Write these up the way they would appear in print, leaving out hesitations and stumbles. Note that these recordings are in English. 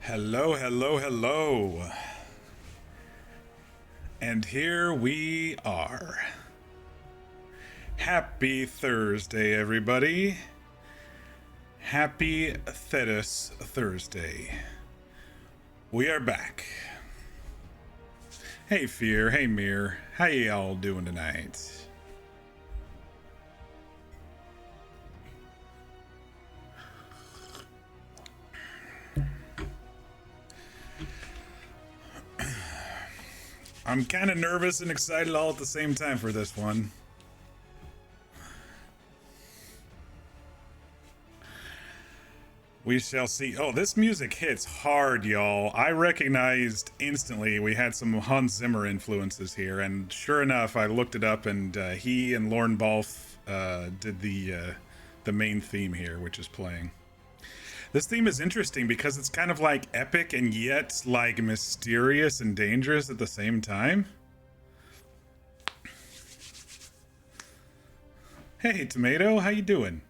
Hello, hello, hello. And here we are. Happy Thursday, everybody. Happy Thetis Thursday. We are back. Hey, Fear. Hey, Mir. How y'all doing tonight? I'm kind of nervous and excited all at the same time for this one. We shall see. Oh, this music hits hard, y'all. I recognized instantly we had some Hans Zimmer influences here, and sure enough, I looked it up, and he and Lorne Balfe did the main theme here, which is playing. This theme is interesting because it's kind of like epic and yet like mysterious and dangerous at the same time. Hey, Tomato, how you doing?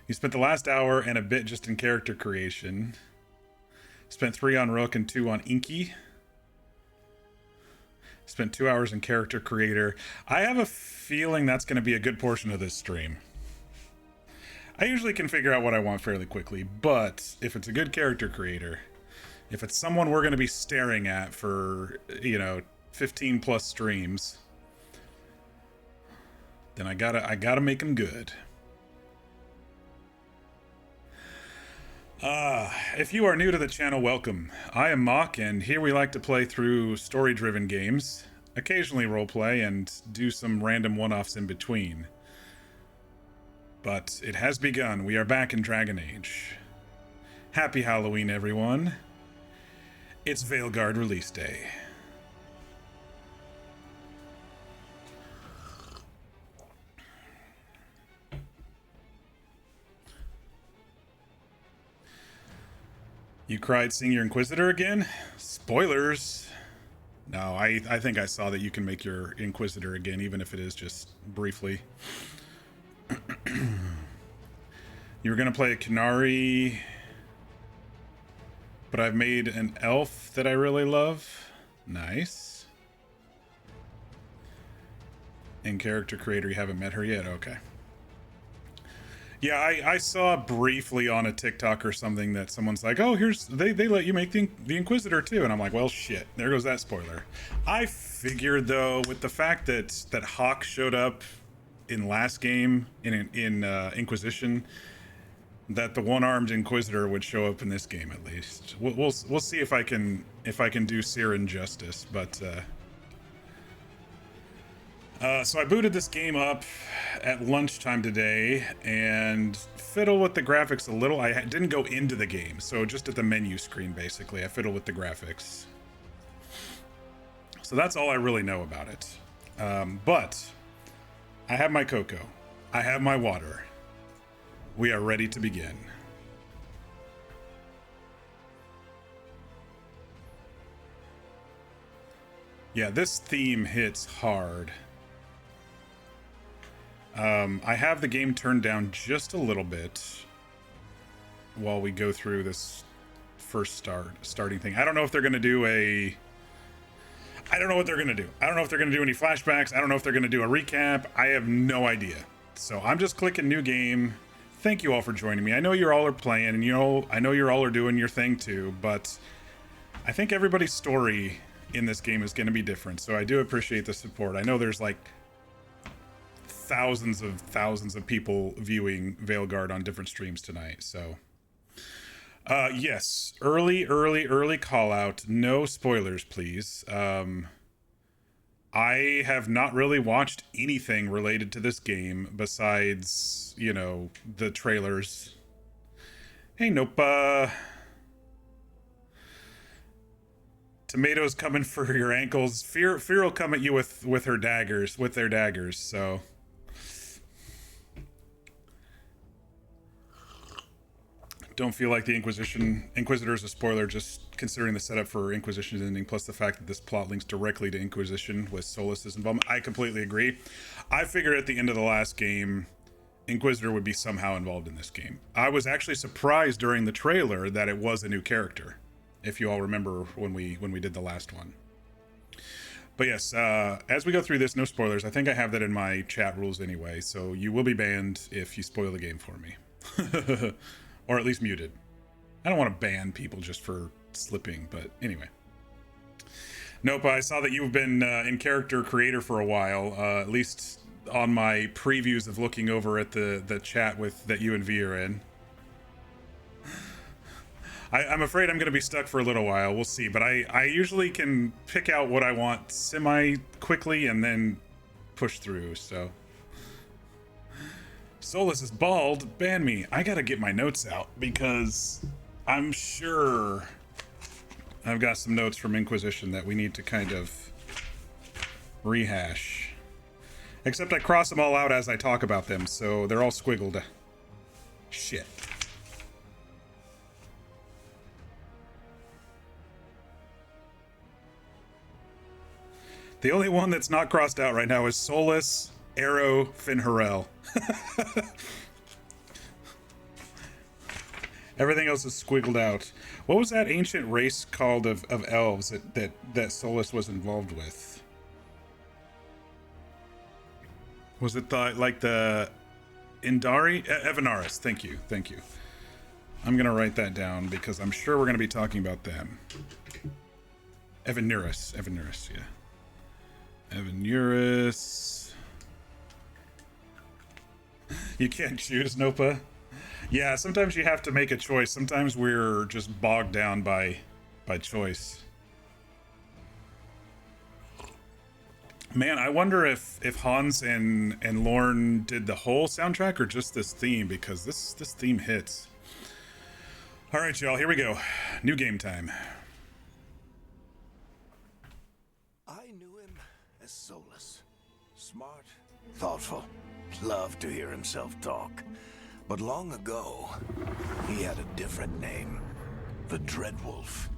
You spent the last hour and a bit just in character creation. Spent 3 on Rook and 2 on Inky. Spent 2 hours in character creator. I have a feeling that's going to be a good portion of this stream. I usually can figure out what I want fairly quickly, but if it's a good character creator, if it's someone we're going to be staring at for, 15 plus streams, then I gotta make them good. If you are new to the channel, welcome. I am Mock, and here we like to play through story-driven games, occasionally roleplay, and do some random one-offs in between. But it has begun. We are back in Dragon Age. Happy Halloween, everyone. It's Veilguard release day. You cried seeing your Inquisitor again? Spoilers. No, I think I saw that you can make your Inquisitor again, even if it is just briefly. You were going to play a Canary, but I've made an elf that I really love. Nice. In character creator, you haven't met her yet? Okay. Yeah, I saw briefly on a TikTok or something that someone's like, oh, they let you make the Inquisitor too. And I'm like, well, shit, there goes that spoiler. I figured, though, with the fact that Hawk showed up in last game in Inquisition, that the one-armed Inquisitor would show up in this game at least. We'll see if I can do Siren justice, but so I booted this game up at lunchtime today and fiddled with the graphics a little. I didn't go into the game, so just at the menu screen, basically, I fiddled with the graphics. So that's all I really know about it. But I have my cocoa. I have my water. We are ready to begin. Yeah, this theme hits hard. I have the game turned down just a little bit while we go through this first starting thing. I don't know if they're going to do I don't know what they're going to do. I don't know if they're going to do any flashbacks. I don't know if they're going to do a recap. I have no idea. So I'm just clicking new game. Thank you all for joining me. I know you all are playing, and I know you all are doing your thing too, but I think everybody's story in this game is going to be different. So I do appreciate the support. I know there's like thousands of people viewing Veilguard on different streams tonight. So yes, early call out. No spoilers, please. I have not really watched anything related to this game besides, the trailers. Hey, nope. Tomatoes coming for your ankles. Fear will come at you with their daggers. So don't feel like the Inquisitor is a spoiler, just considering the setup for Inquisition's ending, plus the fact that this plot links directly to Inquisition with Solus's involvement. I completely agree. I figured at the end of the last game, Inquisitor would be somehow involved in this game. I was actually surprised during the trailer that it was a new character, if you all remember when we did the last one. But yes, as we go through this, no spoilers. I think I have that in my chat rules anyway, so you will be banned if you spoil the game for me. Or at least muted. I don't want to ban people just for slipping, but anyway. Nope, I saw that you've been in character creator for a while, at least on my previews of looking over at the chat with that you and V are in. I'm afraid I'm going to be stuck for a little while. We'll see. But I usually can pick out what I want semi-quickly and then push through, so. Solus is bald. Ban me. I got to get my notes out because I'm sure I've got some notes from Inquisition that we need to kind of rehash. Except I cross them all out as I talk about them, so they're all squiggled. Shit. The only one that's not crossed out right now is Solus, Arrow, Finharel. Everything else is squiggled out. What was that ancient race called of elves that Solus was involved with? Was it like the Indari? Evanaris, thank you. I'm gonna write that down because I'm sure we're gonna be talking about them. Evanaris, yeah. Evanaris. You can't choose, Nopa. Yeah, sometimes you have to make a choice. Sometimes we're just bogged down by choice. Man, I wonder if Hans and Lorne did the whole soundtrack or just this theme, because this theme hits. All right, y'all, here we go. New game time. I knew him as Solus. Smart, thoughtful, loved to hear himself talk. But long ago, he had a different name. The Dreadwolf.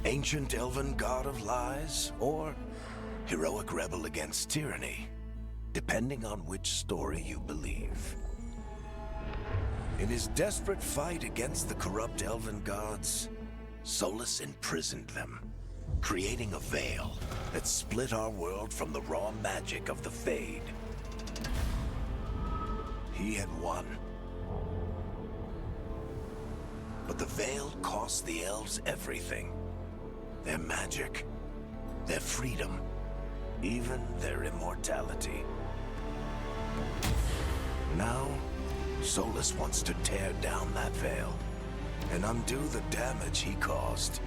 Ancient elven god of lies, or heroic rebel against tyranny, depending on which story you believe. In his desperate fight against the corrupt elven gods, Solus imprisoned them, creating a veil that split our world from the raw magic of the Fade. He had won. But the veil cost the elves everything. Their magic, their freedom, even their immortality. Now, Solus wants to tear down that veil and undo the damage he caused,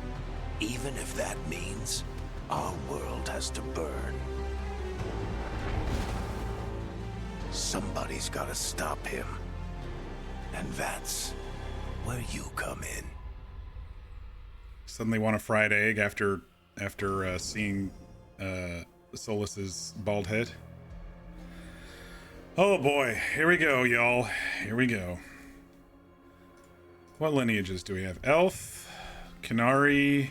even if that means our world has to burn. Somebody's gotta stop him, and that's where you come in. Suddenly want a fried egg after seeing Solus's bald head. Oh boy, here we go, y'all. Here we go. What lineages do we have? Elf, Canary,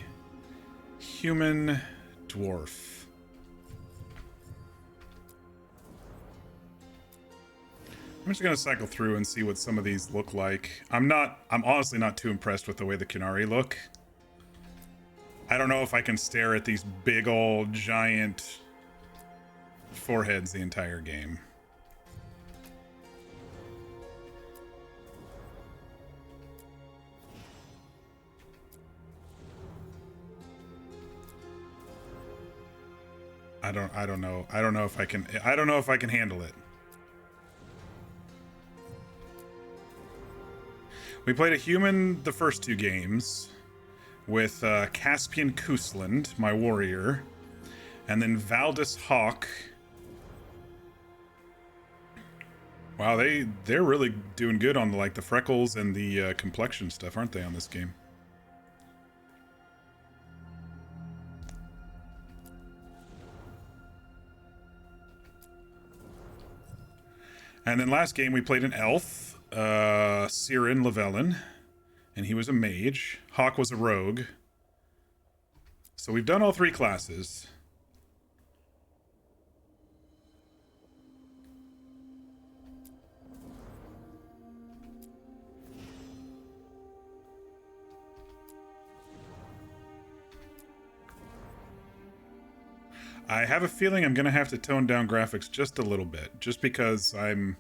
human, dwarf. I'm just gonna cycle through and see what some of these look like. I'm honestly not too impressed with the way the Canary look. I don't know if I can stare at these big old giant foreheads the entire game. I don't know. I don't know if I can handle it. We played a human the first two games with Caspian Kusland, my warrior, and then Valdis Hawk. Wow, they're really doing good on the freckles and the complexion stuff, aren't they, on this game? And then last game we played an elf, Sirin Llewellyn, and he was a mage. Hawk was a rogue. So we've done all three classes. I have a feeling I'm gonna have to tone down graphics just a little bit, just because I'm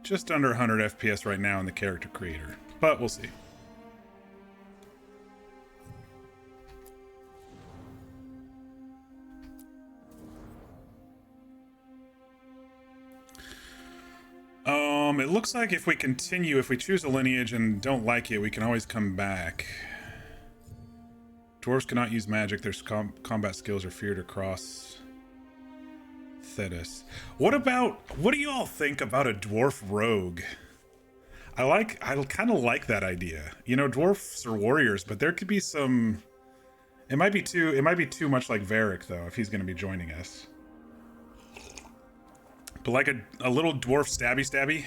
just under 100 FPS right now in the character creator, but we'll see. It looks like if we continue, if we choose a lineage and don't like it, we can always come back. Dwarves cannot use magic. Their combat skills are feared across Thetis. What do you all think about a dwarf rogue? I kind of like that idea. You know, dwarfs are warriors, but there could be some. It might be too much like Varric though, if he's going to be joining us. But like a little dwarf stabby.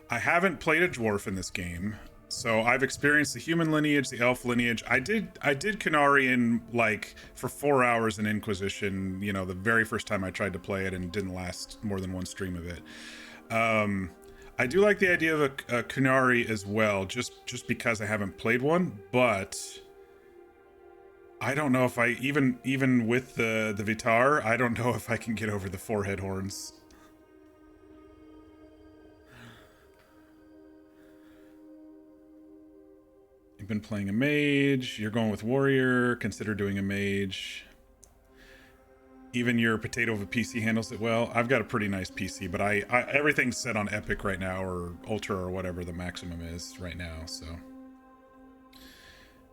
I haven't played a dwarf in this game, so I've experienced the human lineage, the elf lineage. I did Qunari in like for 4 hours in Inquisition, you know, the very first time I tried to play it, and didn't last more than one stream of it. I do like the idea of a Qunari as well, just because I haven't played one, but I don't know if I even with the Vitar, I don't know if I can get over the forehead horns. You've been playing a mage, you're going with warrior, consider doing a mage. Even your potato of a PC handles it well. I've got a pretty nice PC, but I everything's set on epic right now, or ultra, or whatever the maximum is right now, so.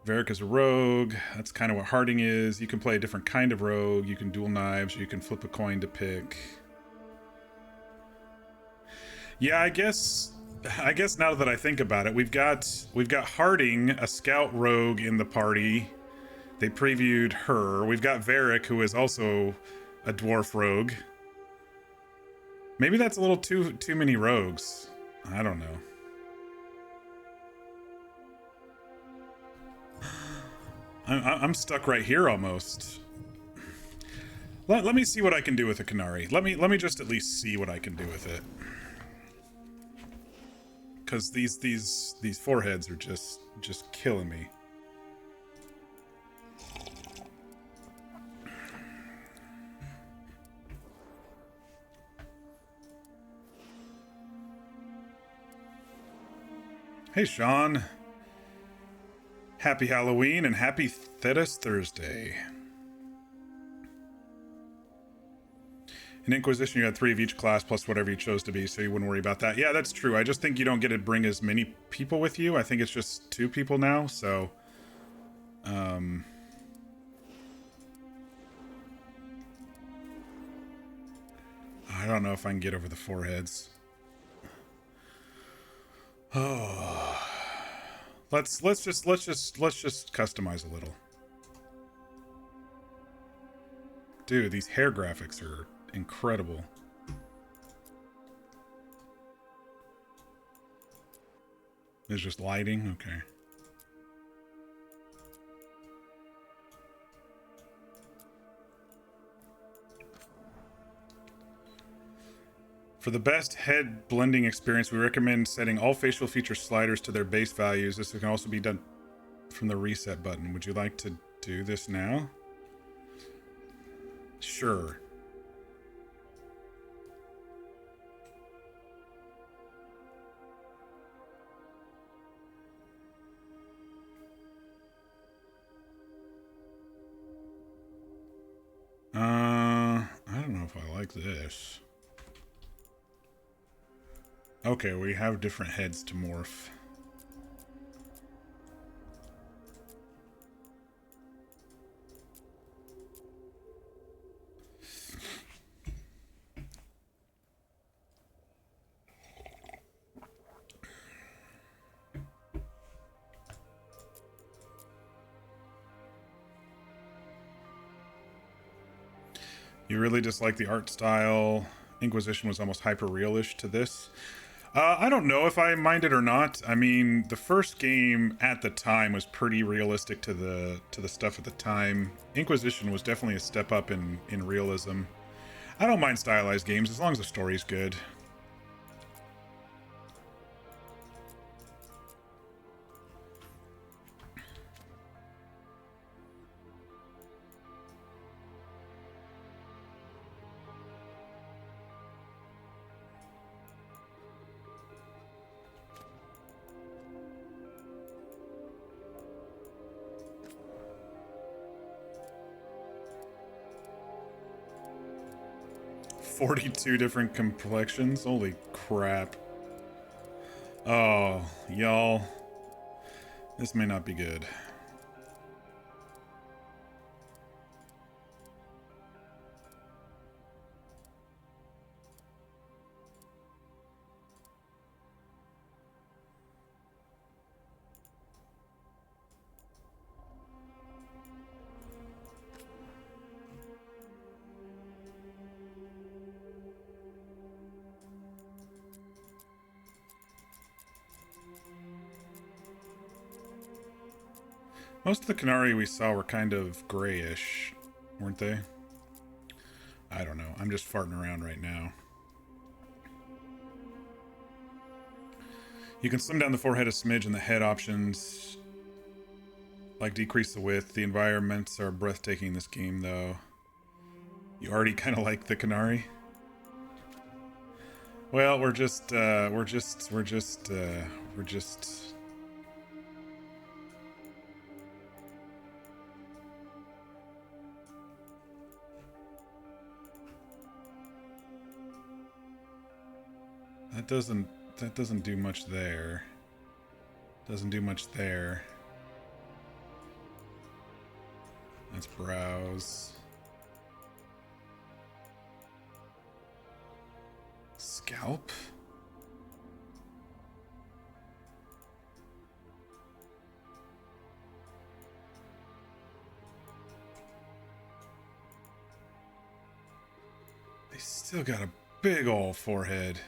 Varric is a rogue. That's kind of what Harding is. You can play a different kind of rogue. You can dual knives, or you can flip a coin to pick. Yeah, I guess now that I think about it, we've got Harding, a scout rogue in the party. They previewed her. We've got Varric, who is also a dwarf rogue. Maybe that's a little too many rogues. I don't know. I'm stuck right here almost. Let me see what I can do with a Qunari. Let me just at least see what I can do with it. Because these foreheads are just killing me. Hey Sean. Happy Halloween and happy Thetis Thursday. In Inquisition, you had 3 of each class plus whatever you chose to be, so you wouldn't worry about that. Yeah, that's true. I just think you don't get to bring as many people with you. I think it's just 2 people now, so... I don't know if I can get over the foreheads. Oh... Let's just customize a little. Dude, these hair graphics are incredible. There's just lighting, okay. For the best head blending experience, we recommend setting all facial feature sliders to their base values. This can also be done from the reset button. Would you like to do this now? Sure. I don't know if I like this. Okay, we have different heads to morph. You really dislike the art style. Inquisition was almost hyper-realish to this. I don't know if I mind it or not. I mean, the first game at the time was pretty realistic to the stuff at the time. Inquisition was definitely a step up in realism. I don't mind stylized games as long as the story's good. 42 different complexions. Holy crap. Oh, y'all. This may not be good. Most of the Canary we saw were kind of grayish, weren't they? I don't know. I'm just farting around right now. You can slim down the forehead a smidge in the head options, like decrease the width. The environments are breathtaking in this game, though. You already kind of like the Canary? Well, we're just that doesn't do much there. Doesn't do much there. Let's browse. Scalp? They still got a big ol' forehead.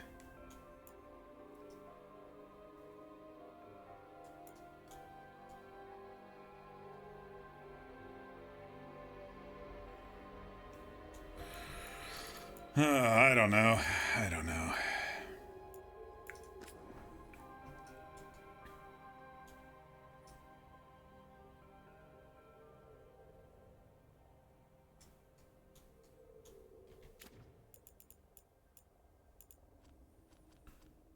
I don't know. I don't know.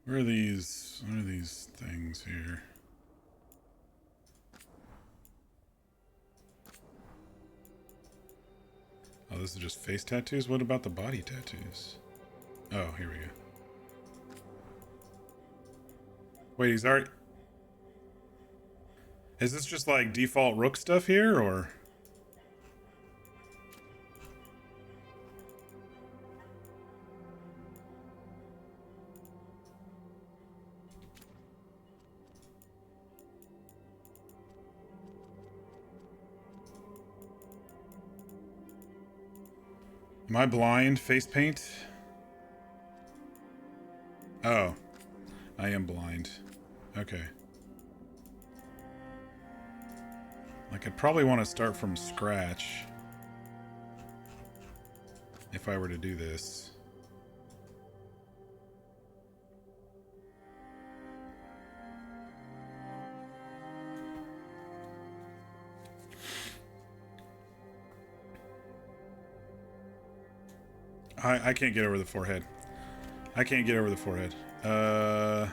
What are these things here? Oh, this is just face tattoos? What about the body tattoos? Oh, here we go. Wait, he's already... Is this just like default Rook stuff here, or... Am I blind? Face paint? Oh. I am blind. Okay. Like, I'd probably want to start from scratch if I were to do this. I can't get over the forehead. I can't get over the forehead. How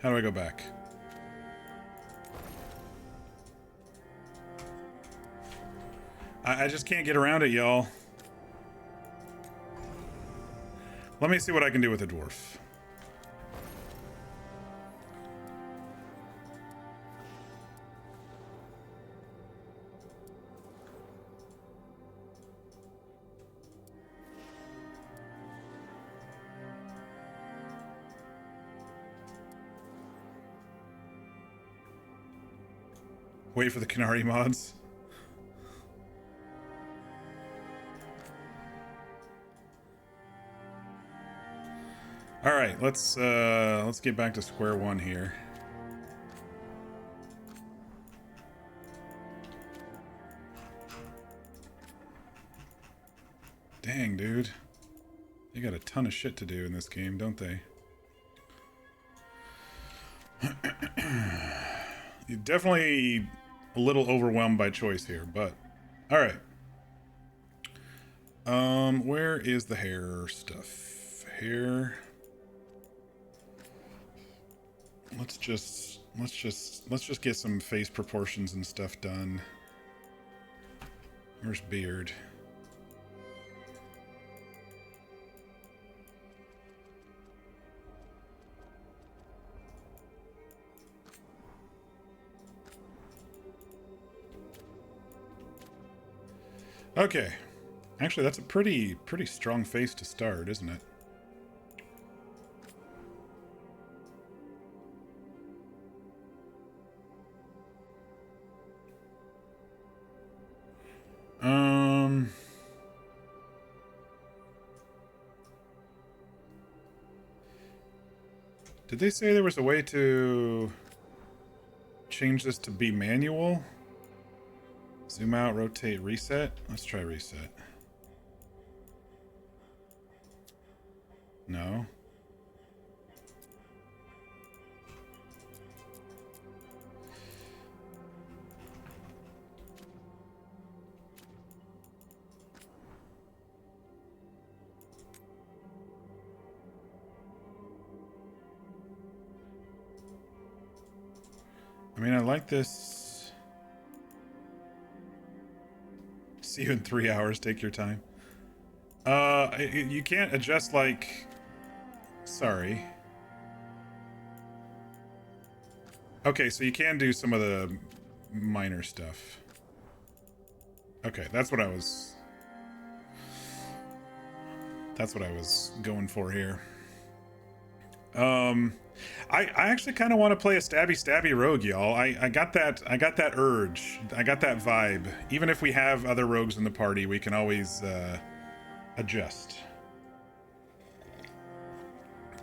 do I go back? I just can't get around it, y'all. Let me see what I can do with a dwarf. Wait for the Canary mods. All right, let's get back to square one here. Dang, dude. They got a ton of shit to do in this game, don't they? You're definitely a little overwhelmed by choice here, but all right. Where is the hair stuff? Hair. Let's just get some face proportions and stuff done. Where's beard? Okay. Actually, that's a pretty strong face to start, isn't it? Did they say there was a way to change this to be manual? Zoom out, rotate, reset? Let's try reset. No. I mean, I like this. See you in 3 hours. Take your time. You can't adjust, like... Sorry. Okay, so you can do some of the minor stuff. Okay, that's what I was... That's what I was going for here. I actually kind of want to play a stabby rogue, y'all. I got that urge. I got that vibe. Even if we have other rogues in the party, we can always adjust.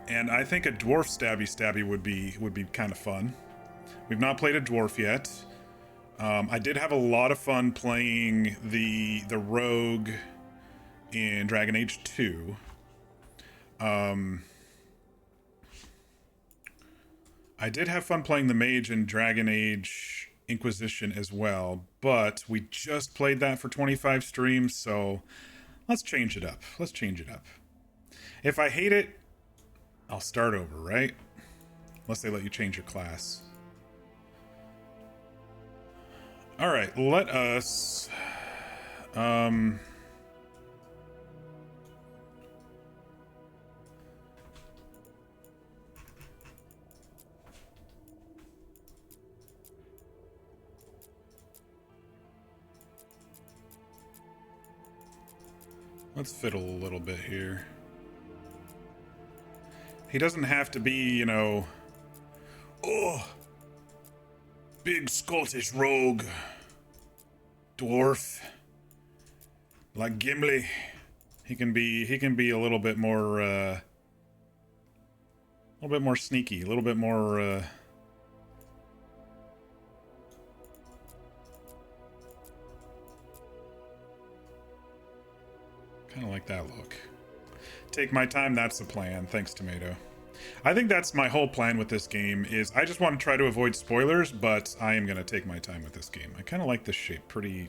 And I think a dwarf stabby would be kind of fun. We've not played a dwarf yet. I did have a lot of fun playing the rogue in Dragon Age 2. I did have fun playing the mage in Dragon Age Inquisition as well, but we just played that for 25 streams, so let's change it up. Let's change it up. If I hate it, I'll start over, right? Unless they let you change your class. All right, let us... Let's fiddle a little bit here. He doesn't have to be, you know... Oh! Big Scottish rogue. Dwarf. Like Gimli. He can be a little bit more, sneaky. A little bit more, kind of like that look. Take my time, that's the plan. Thanks, Tomato. I think that's my whole plan with this game, is I just want to try to avoid spoilers, but I am going to take my time with this game. I kind of like this shape pretty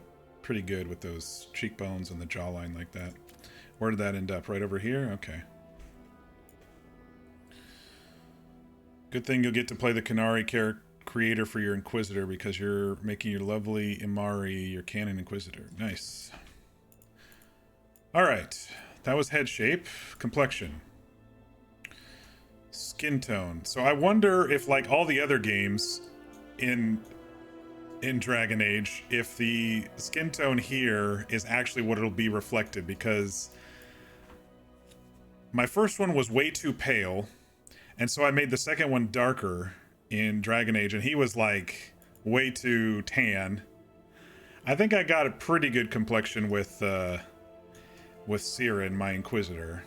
good with those cheekbones and the jawline like that. Where did that end up? Right over here? Okay. Good thing you'll get to play the Canary creator for your Inquisitor, because you're making your lovely Imari your canon Inquisitor. Nice. Alright, that was head shape. Complexion. Skin tone. So I wonder if, like all the other games in Dragon Age, if the skin tone here is actually what it'll be reflected, because my first one was way too pale, and so I made the second one darker in Dragon Age, and he was like way too tan. I think I got a pretty good complexion with Siren, my Inquisitor.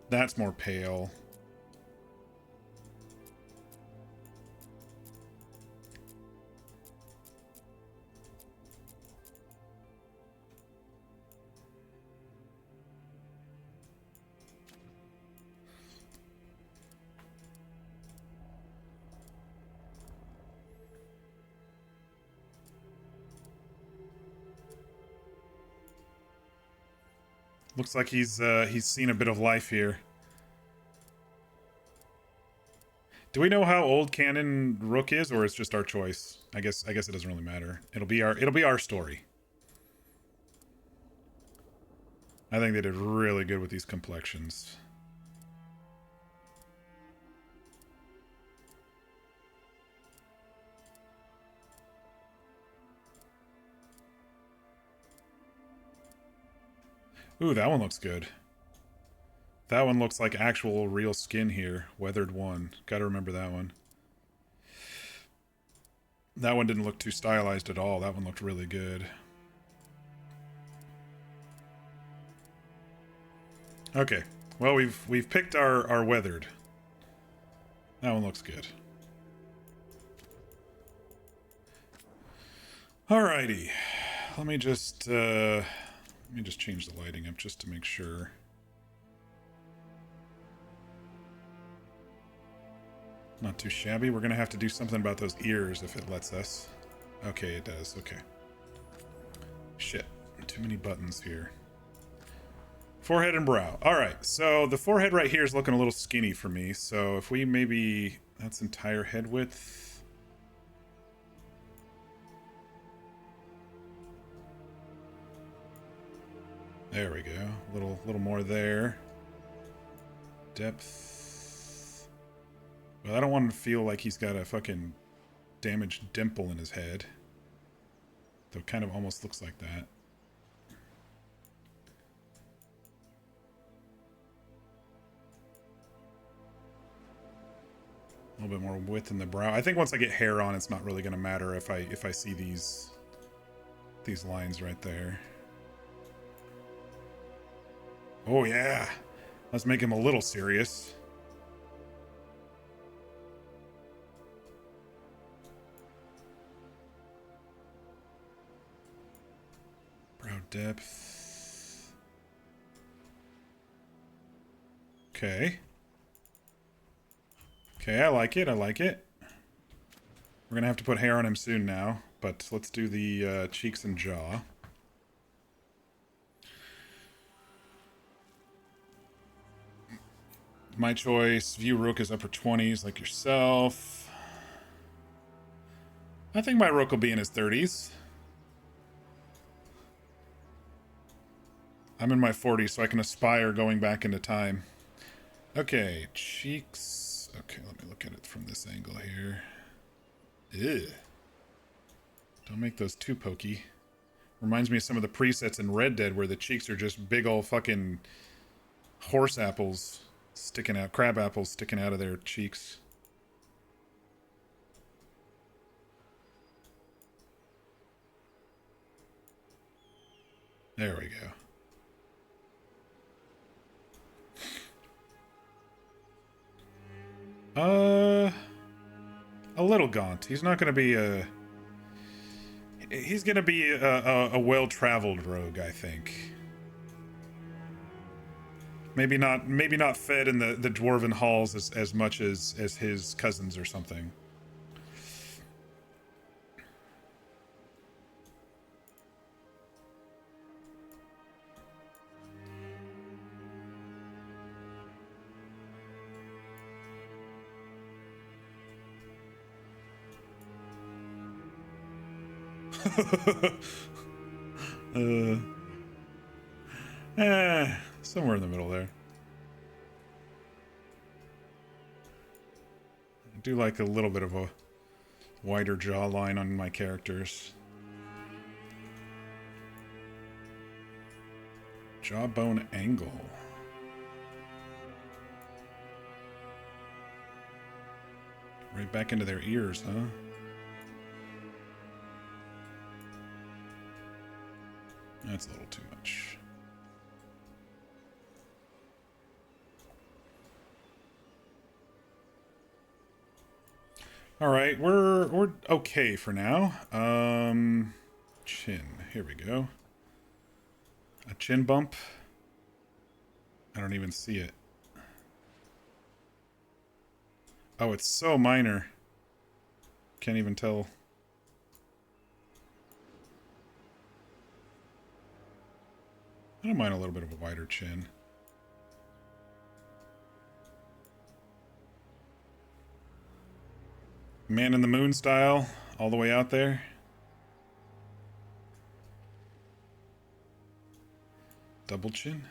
That's more pale. Looks like he's seen a bit of life here. Do we know how old canon Rook is, or it's just our choice? I guess it doesn't really matter. It'll be our story. I think they did really good with these complexions. Ooh, that one looks good. That one looks like actual real skin here. Weathered one. Gotta remember that one. That one didn't look too stylized at all. That one looked really good. Okay. Well, we've picked our weathered. That one looks good. Alrighty. Let me just change the lighting up just to make sure. Not too shabby. We're gonna have to do something about those ears if it lets us. Okay, it does. Okay. Shit. Too many buttons here. Forehead and brow. Alright, so the forehead right here is looking a little skinny for me. So if we maybe... That's entire head width. There we go. A little more there. Depth. Well, I don't want him to feel like he's got a fucking damaged dimple in his head. Though it kind of almost looks like that. A little bit more width in the brow. I think once I get hair on, it's not really going to matter if I see these lines right there. Oh yeah, let's make him a little serious. Brow depth. Okay. Okay, I like it. I like it. We're gonna have to put hair on him soon now, but let's do the cheeks and jaw. My choice. View Rook is upper 20s like yourself. I think my Rook will be in his 30s. I'm in my 40s, so I can aspire going back into time. Okay, cheeks. Okay, let me look at it from this angle here. Ew. Don't make those too pokey. Reminds me of some of the presets in Red Dead where the cheeks are just big old fucking horse apples sticking out, crab apples sticking out of their cheeks. There we go. A little gaunt. He's not going to be a... He's going to be a well-traveled rogue, I think. Maybe not fed in the dwarven halls as much as his cousins or something. Somewhere in the middle there. I do like a little bit of a wider jawline on my characters. Jawbone angle. Right back into their ears, huh? That's a little too much. All right, we're okay for now. Chin. Here we go. A chin bump. I don't even see it. Oh, it's so minor. Can't even tell. I don't mind a little bit of a wider chin. Man in the Moon style, all the way out there. Double chin.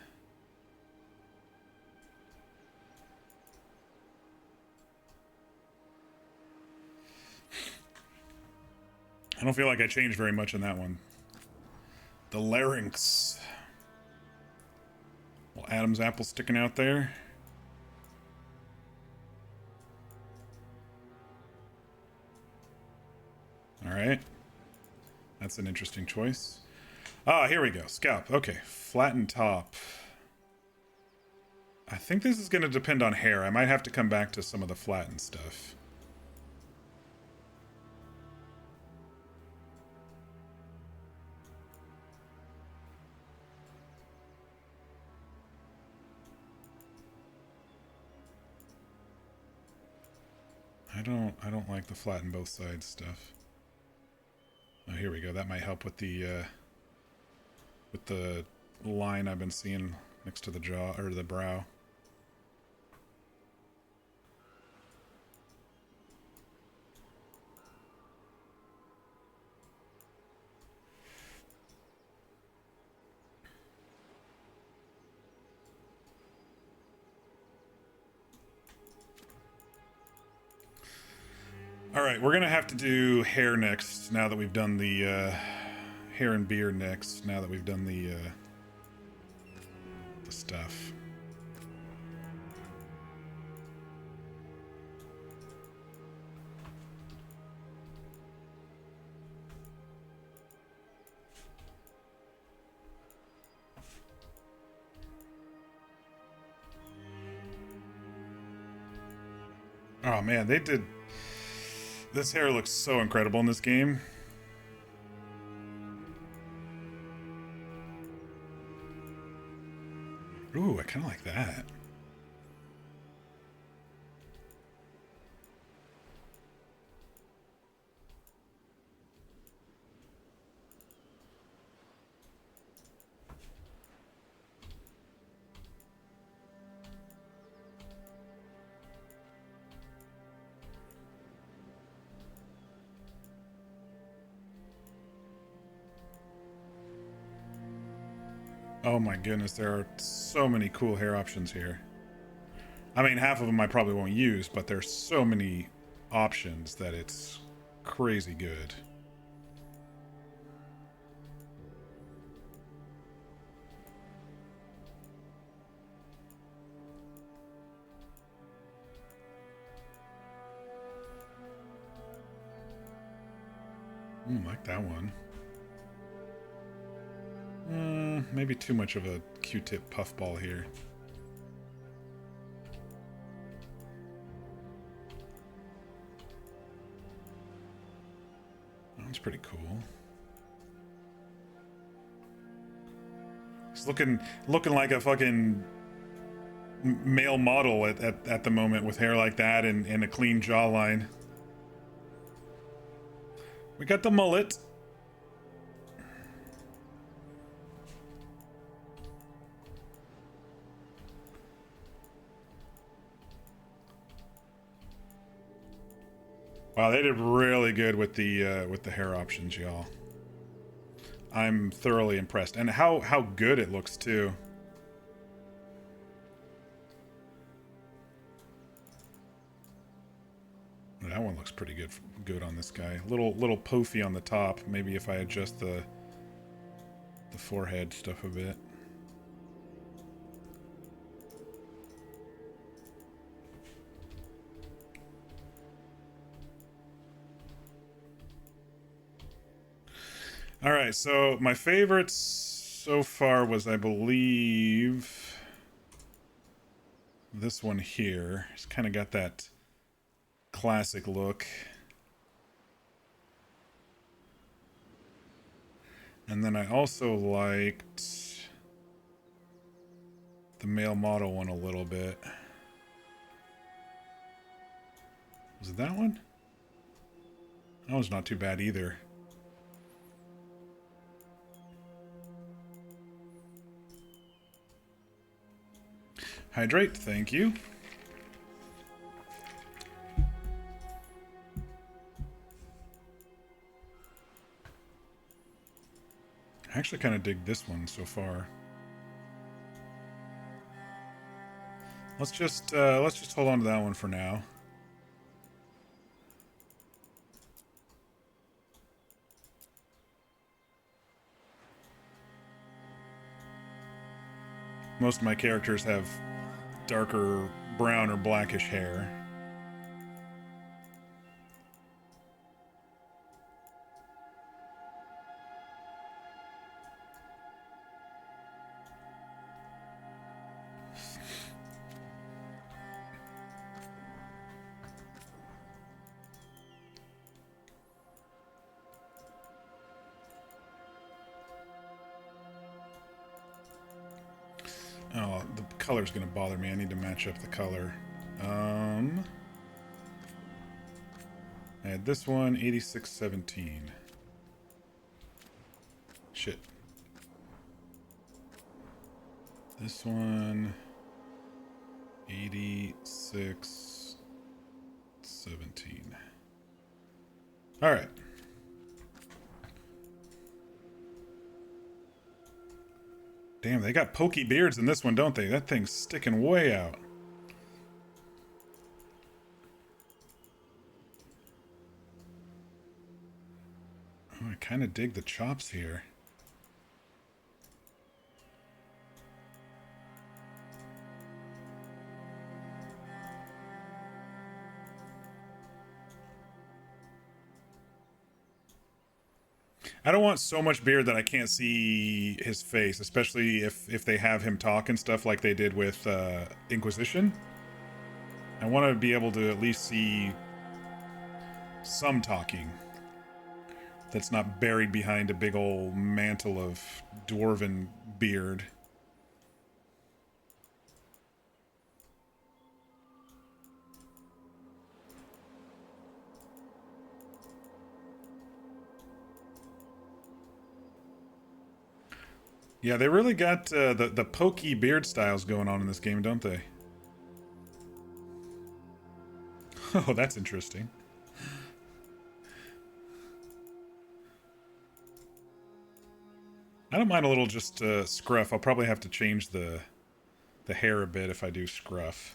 I don't feel like I changed very much in that one. The larynx. Little Adam's apple sticking out there. Alright. That's an interesting choice. Ah, here we go. Scalp. Okay. Flatten top. I think this is going to depend on hair. I might have to come back to some of the flattened stuff. I don't like the flatten both sides stuff. Oh, here we go. That might help with the line I've been seeing next to the jaw or the brow. Alright, we're gonna have to do hair next now that we've done the hair and beard next now that we've done the stuff. Oh man, they did. This hair looks so incredible in this game. Ooh, I kind of like that. Oh my goodness, there are so many cool hair options here. I mean, half of them I probably won't use, but there's so many options that it's crazy good. Like that one. Maybe too much of a Q-tip puffball here. That's pretty cool. He's looking like a fucking male model at the moment with hair like that and a clean jawline. We got the mullet. Wow, they did really good with the hair options, y'all. I'm thoroughly impressed, and how good it looks too. That one looks pretty good on this guy. Little poofy on the top. Maybe if I adjust the forehead stuff a bit. All right, so my favorites so far was, I believe, this one here. It's kind of got that classic look. And then I also liked the male model one a little bit. Was it that one? That was not too bad either. Hydrate, thank you. I actually kind of dig this one so far. Let's just hold on to that one for now. Most of my characters have darker brown or blackish hair. Oh, the color's gonna bother me. I need to match up the color. I had this one, 8617. Shit. This one, 8617. All right. Damn, they got pokey beards in this one, don't they? That thing's sticking way out. Oh, I kind of dig the chops here. I don't want so much beard that I can't see his face, especially if they have him talk and stuff like they did with Inquisition. I want to be able to at least see some talking that's not buried behind a big old mantle of dwarven beard. Yeah, they really got the pokey beard styles going on in this game, don't they? Oh, that's interesting. I don't mind a little just scruff. I'll probably have to change the hair a bit if I do scruff.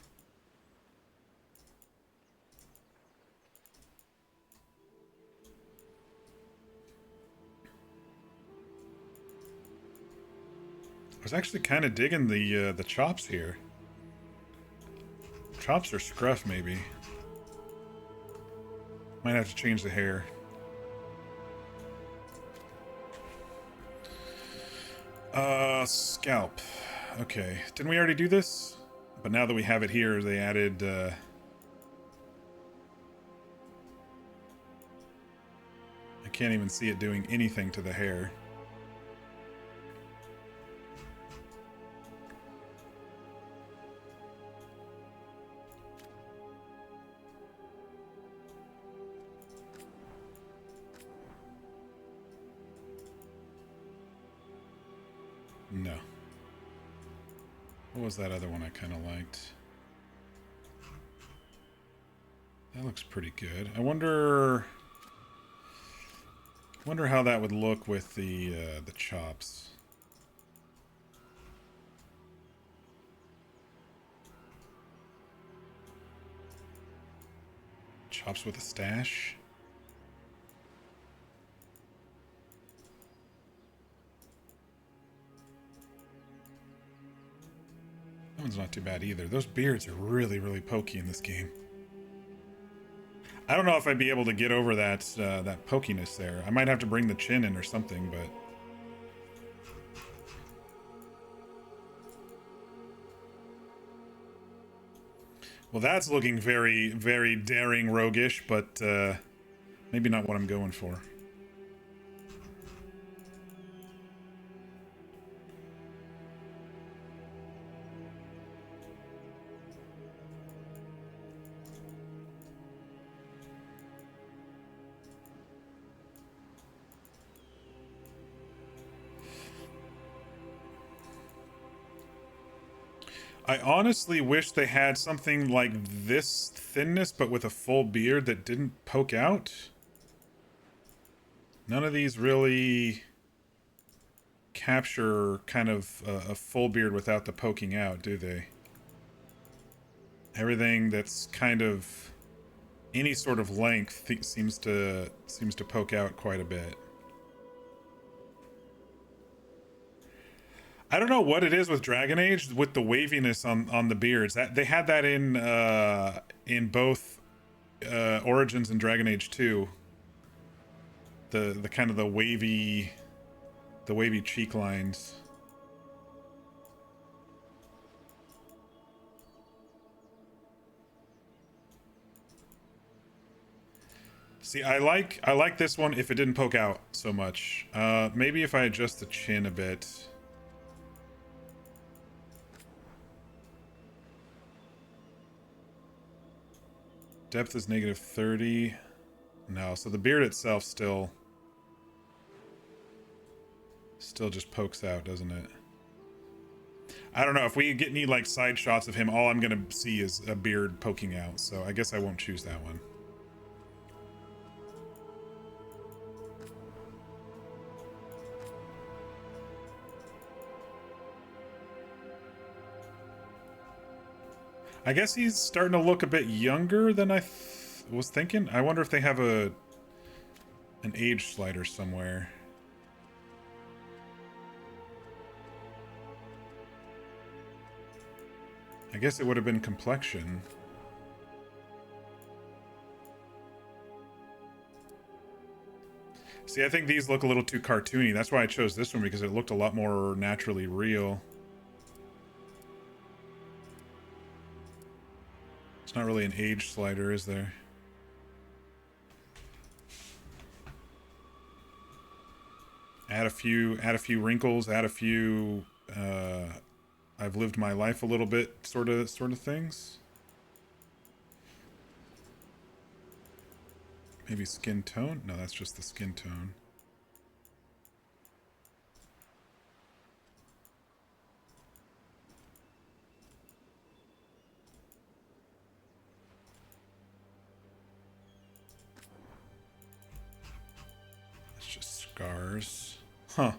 I was actually kind of digging the chops here. Chops or scruff, maybe. Might have to change the hair. Scalp. Okay. Didn't we already do this? But now that we have it here, they added, I can't even see it doing anything to the hair. No. What was that other one I kind of liked? That looks pretty good. I wonder how that would look with the chops. Chops with a stash? That one's not too bad either. Those beards are really, really pokey in this game. I don't know if I'd be able to get over that that pokiness there. I might have to bring the chin in or something, but... Well, that's looking very, very daring roguish, but maybe not what I'm going for. I honestly wish they had something like this thinness, but with a full beard that didn't poke out. None of these really capture kind of a full beard without the poking out, do they? Everything that's kind of any sort of length seems to poke out quite a bit. I don't know what it is with Dragon Age with the waviness on the beards. That they had that in both Origins and Dragon Age 2. The kind of the wavy cheek lines. See, I like this one if it didn't poke out so much. Maybe if I adjust the chin a bit. Depth is -30. No, so the beard itself still just pokes out, doesn't it? I don't know. If we get any like side shots of him, all I'm gonna see is a beard poking out. So I guess I won't choose that one. I guess he's starting to look a bit younger than I was thinking. I wonder if they have an age slider somewhere. I guess it would have been complexion. See, I think these look a little too cartoony. That's why I chose this one, because it looked a lot more naturally real. It's not really an age slider, is there? Add a few wrinkles, add a few I've lived my life a little bit sort of things. Maybe skin tone? No, that's just the skin tone. It's just scars. Huh.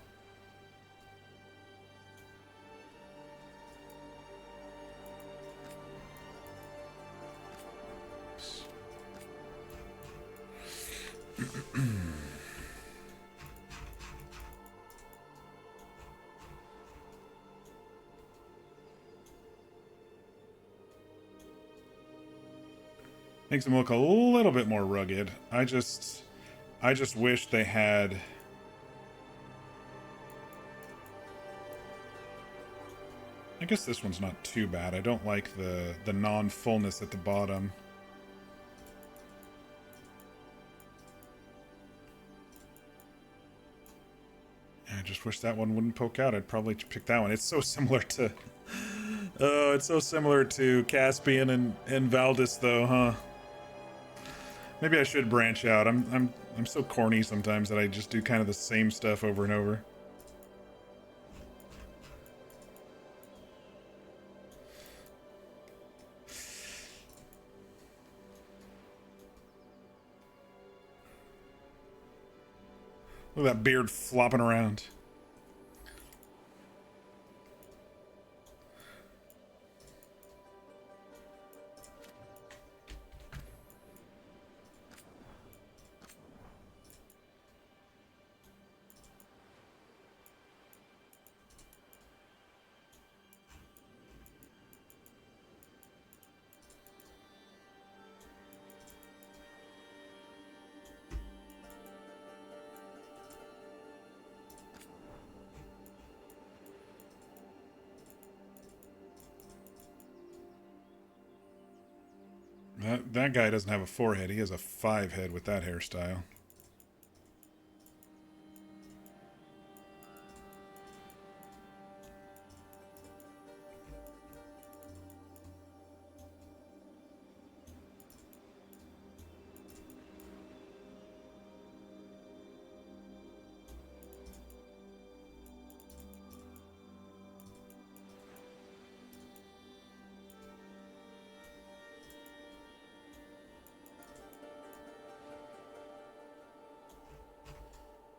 Makes him look a little bit more rugged. I just wish they had... I guess this one's not too bad. I don't like the non-fullness at the bottom. I just wish that one wouldn't poke out. I'd probably pick that one. It's so similar to... Oh, it's so similar to Caspian and Valdis, though, huh? Maybe I should branch out. I'm so corny sometimes that I just do kind of the same stuff over and over. Look at that beard flopping around. That guy doesn't have a 4 head. He has a 5 head with that hairstyle.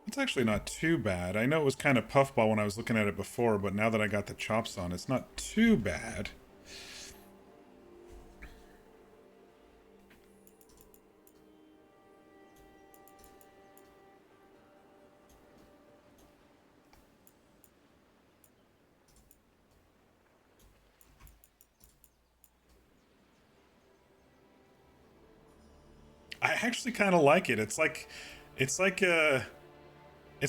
It's actually not too bad. I know it was kind of puffball when I was looking at it before, but now that I got the chops on, it's not too bad. actually kind of like it. It's like it's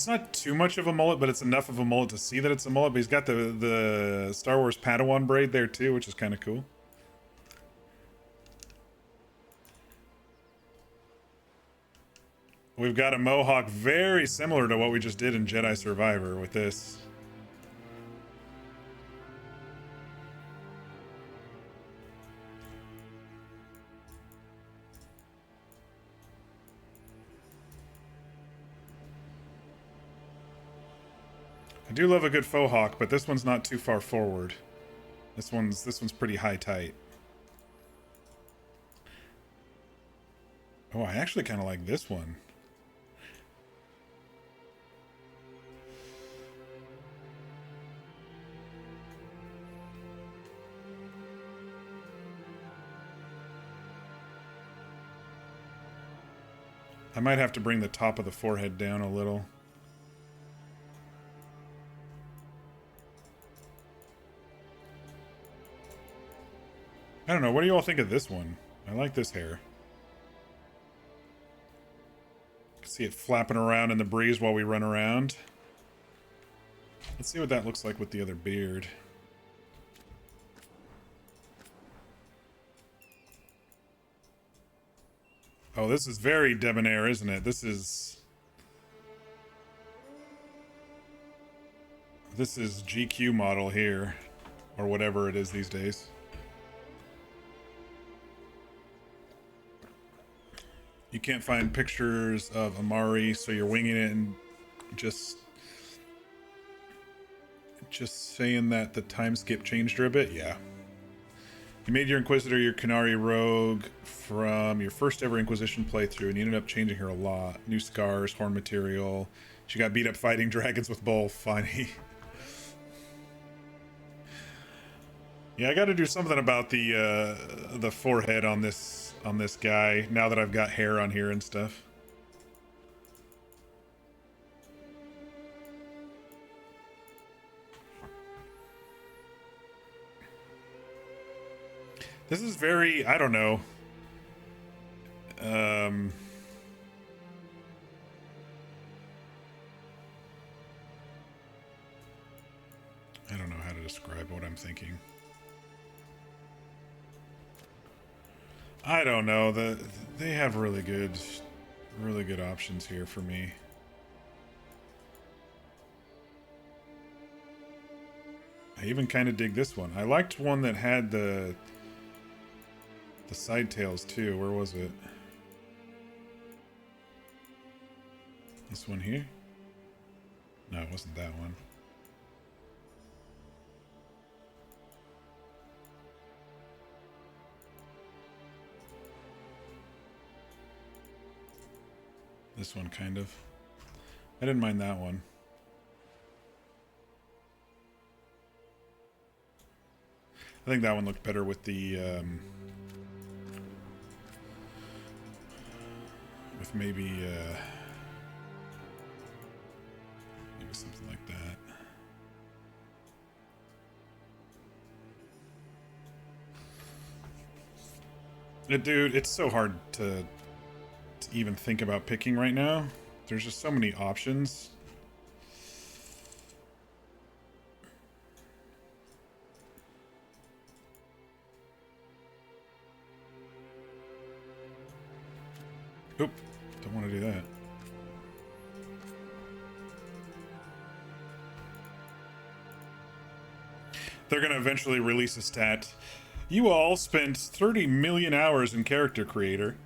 not too much of a mullet, but it's enough of a mullet to see that it's a mullet. But he's got the Star Wars Padawan braid there too, which is kind of cool. We've got a mohawk very similar to what we just did in Jedi Survivor with this. I do love a good faux hawk, but this one's not too far forward. This one's pretty high tight. Oh, I actually kind of like this one. I might have to bring the top of the forehead down a little. I don't know. What do you all think of this one? I like this hair. You can see it flapping around in the breeze while we run around. Let's see what that looks like with the other beard. Oh, this is very debonair, isn't it? This is GQ model here, or whatever it is these days. You can't find pictures of Amari, so you're winging it and just saying that the time skip changed her a bit. Yeah. You made your Inquisitor your Canary Rogue from your first ever Inquisition playthrough, and you ended up changing her a lot. New scars, horn material. She got beat up fighting dragons with both. Funny. Yeah, I got to do something about the forehead on this guy now that I've got hair on here and stuff. This is very, I don't know. I don't know how to describe what I'm thinking. I don't know. They have really good options here for me. I even kind of dig this one. I liked one that had the side tails too. Where was it? This one here? No, it wasn't that one. This one, kind of. I didn't mind that one. I think that one looked better with the with maybe something like that. Dude, it's so hard to even think about picking right now. There's just so many options. Oop, don't want to do that. They're going to eventually release a stat. You all spent 30 million hours in Character Creator.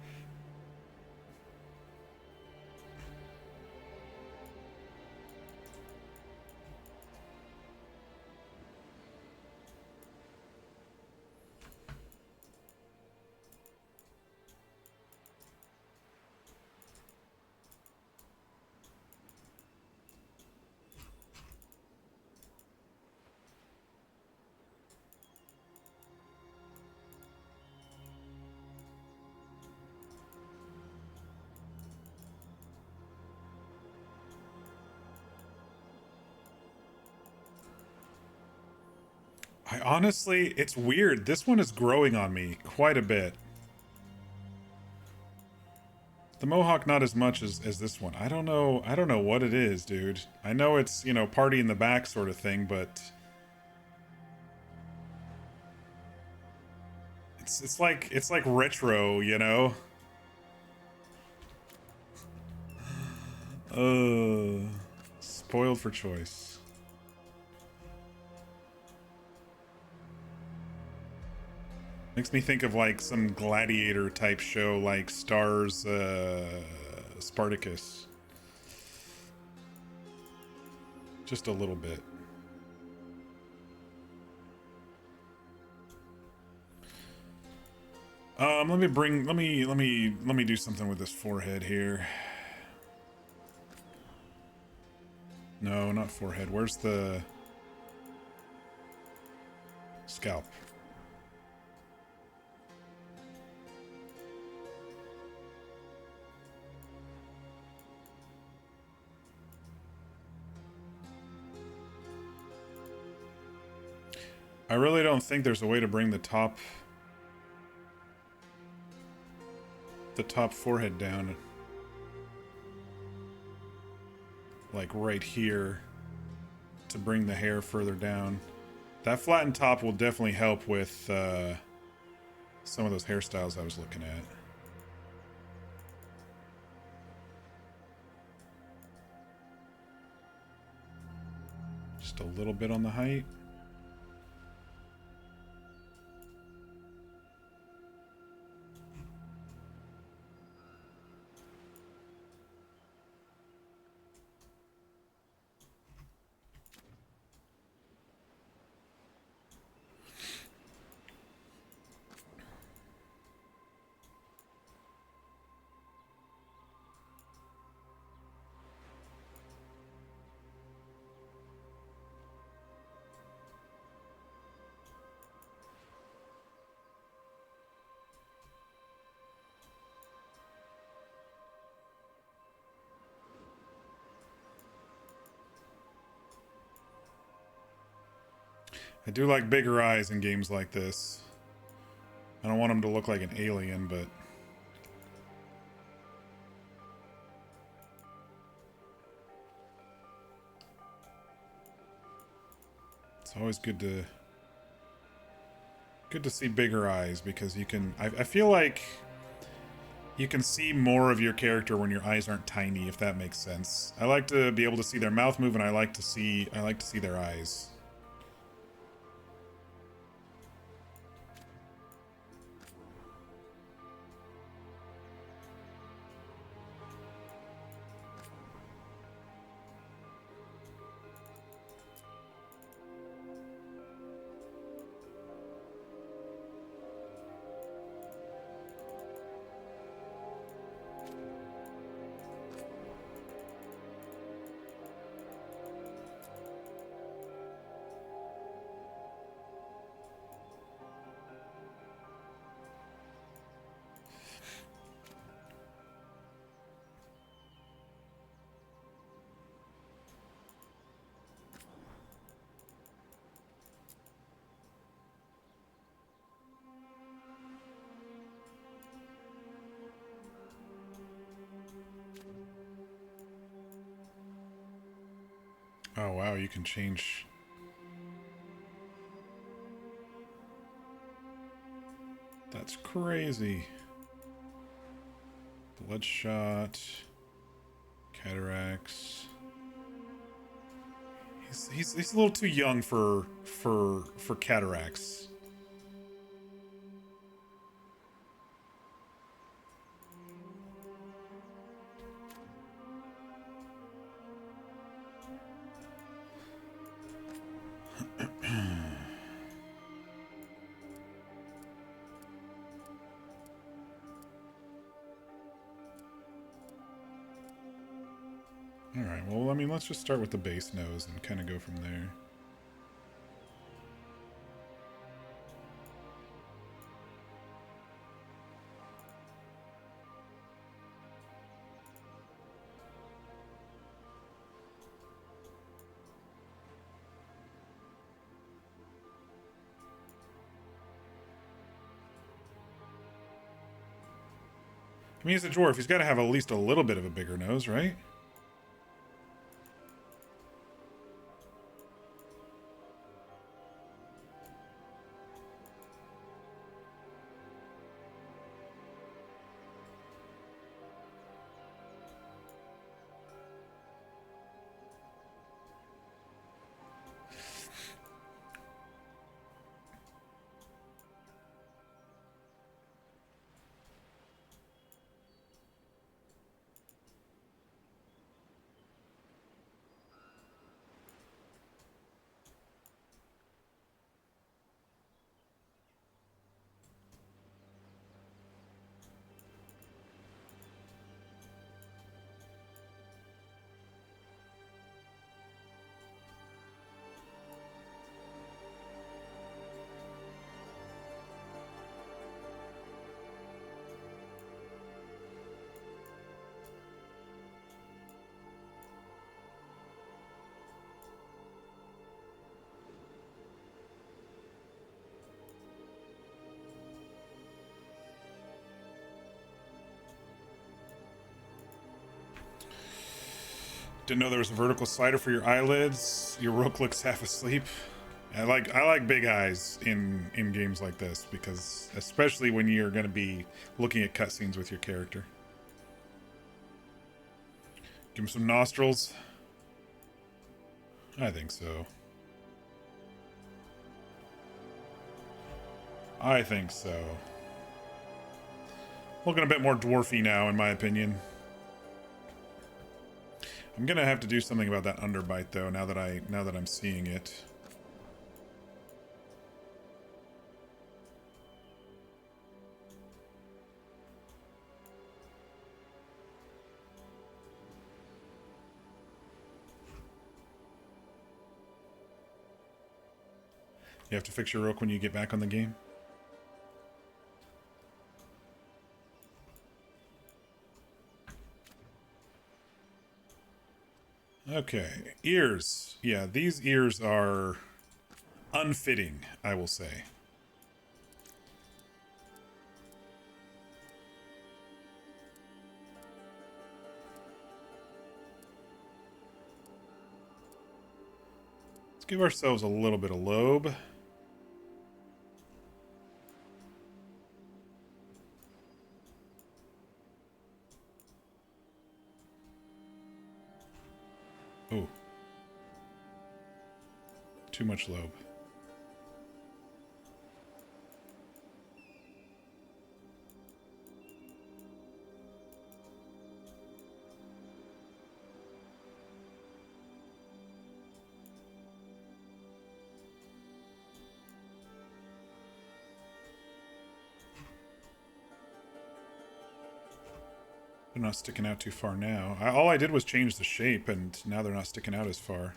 Honestly, it's weird. This one is growing on me quite a bit. The mohawk not as much as this one. I don't know what it is, dude. I know it's, you know, party in the back sort of thing, but it's like retro, you know? Spoiled for choice. Makes me think of like some gladiator type show like Stars Spartacus. Just a little bit. Let me do something with this forehead here. No, not forehead. Where's the scalp? I really don't think there's a way to bring the top forehead down, like right here, to bring the hair further down. That flattened top will definitely help with some of those hairstyles I was looking at. Just a little bit on the height. I do like bigger eyes in games like this. I don't want him to look like an alien, but it's always good to see bigger eyes, because you can I feel like you can see more of your character when your eyes aren't tiny, if that makes sense. I like to be able to see their mouth move, and I like to see their eyes. Oh wow, you can change. That's crazy. Bloodshot, cataracts. He's a little too young for cataracts. Alright, well, I mean, let's just start with the base nose and kind of go from there. I mean, he's a dwarf. He's got to have at least a little bit of a bigger nose, right? Didn't know there was a vertical slider for your eyelids. Your Rook looks half asleep. I like big eyes in games like this, because especially when you're going to be looking at cutscenes with your character. Give him some nostrils. I think so. I think so. Looking a bit more dwarfy now, in my opinion. I'm gonna have to do something about that underbite though, now that I'm seeing it. You have to fix your Rook when you get back on the game. Okay, ears. Yeah, these ears are unfitting, I will say. Let's give ourselves a little bit of lobe. Ooh. Too much lobe. They're not sticking out too far now. All I did was change the shape, and now they're not sticking out as far.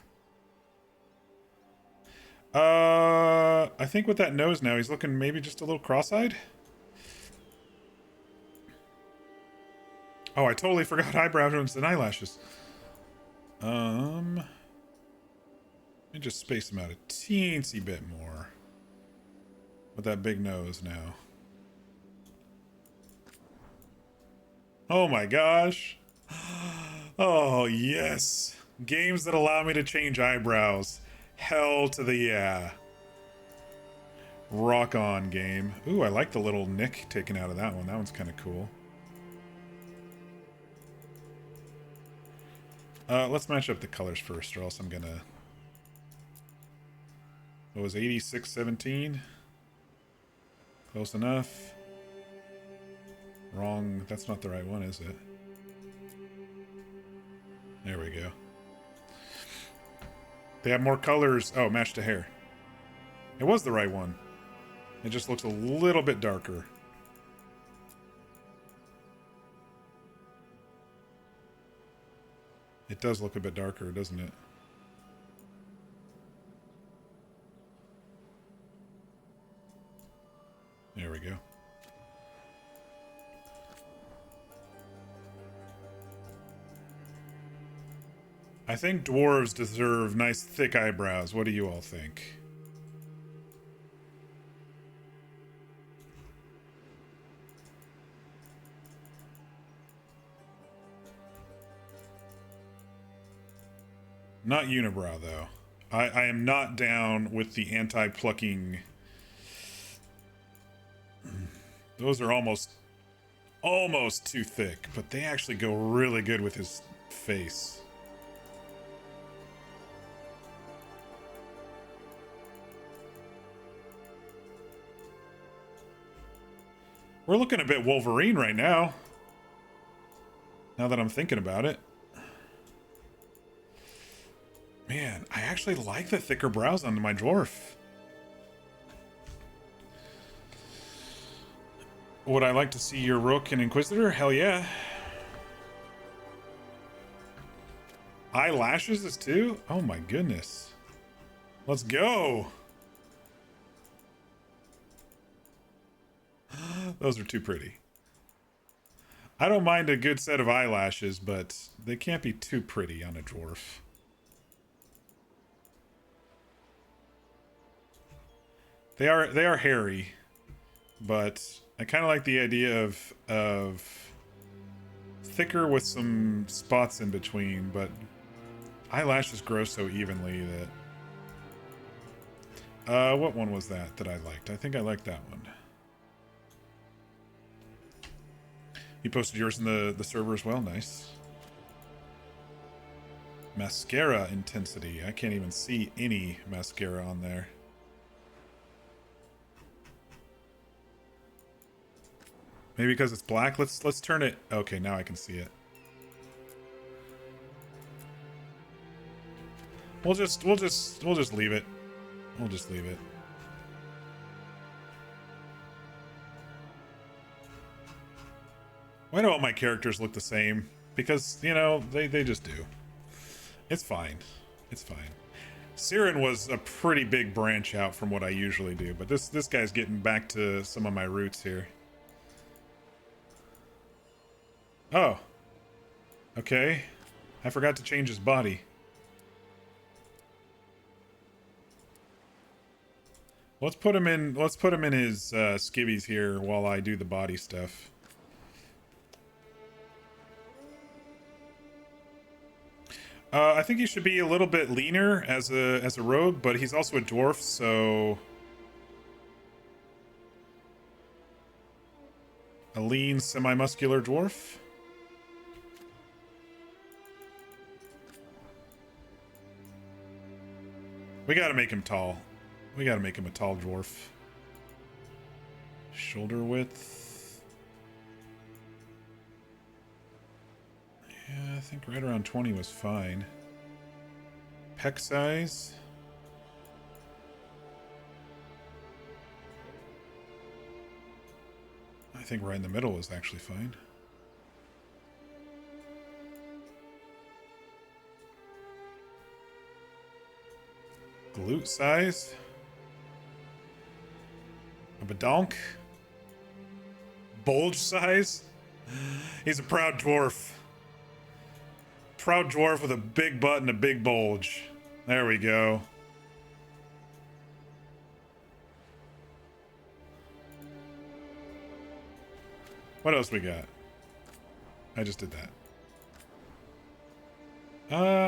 I think with that nose now, he's looking maybe just a little cross-eyed. Oh, I totally forgot eyebrows and eyelashes. Let me just space them out a teensy bit more. With that big nose now. Oh my gosh. Oh, yes. Games that allow me to change eyebrows. Hell to the yeah. Rock on, game. Ooh, I like the little nick taken out of that one. That one's kind of cool. Let's match up the colors first, or else I'm gonna... What was 86-17? Close enough. Wrong. That's not the right one, is it? There we go. They have more colors. Oh, match to hair. It was the right one. It just looks a little bit darker. It does look a bit darker, doesn't it? There we go. I think dwarves deserve nice thick eyebrows. What do you all think? Not unibrow, though. I am not down with the anti-plucking. Those are almost too thick, but they actually go really good with his face. We're looking a bit Wolverine right now. Now that I'm thinking about it. Man, I actually like the thicker brows on my dwarf. Would I like to see your Rook and Inquisitor? Hell yeah. Eyelashes is too? Oh my goodness. Let's go. Those are too pretty. I don't mind a good set of eyelashes, but they can't be too pretty on a dwarf. They are hairy, but I kind of like the idea of thicker with some spots in between, but eyelashes grow so evenly that... what one was that I liked? I think I liked that one. You posted yours in the server as well. Nice. Mascara intensity. I can't even see any mascara on there. Maybe because it's black. Let's turn it. Okay, now I can see it. We'll just leave it. We'll just leave it. Why do all my characters look the same? Because, you know, they just do. It's fine. It's fine. Siren was a pretty big branch out from what I usually do, but this guy's getting back to some of my roots here. Oh. Okay. I forgot to change his body. Let's put him in his skivvies here while I do the body stuff. I think he should be a little bit leaner as a rogue, but he's also a dwarf, so a lean, semi-muscular dwarf. We gotta make him tall. We gotta make him a tall dwarf. Shoulder width. Yeah, I think right around 20 was fine. Pec size. I think right in the middle is actually fine. Glute size. A badonk. Bulge size. He's a proud dwarf. Proud dwarf with a big butt and a big bulge. There we go. What else we got? I just did that.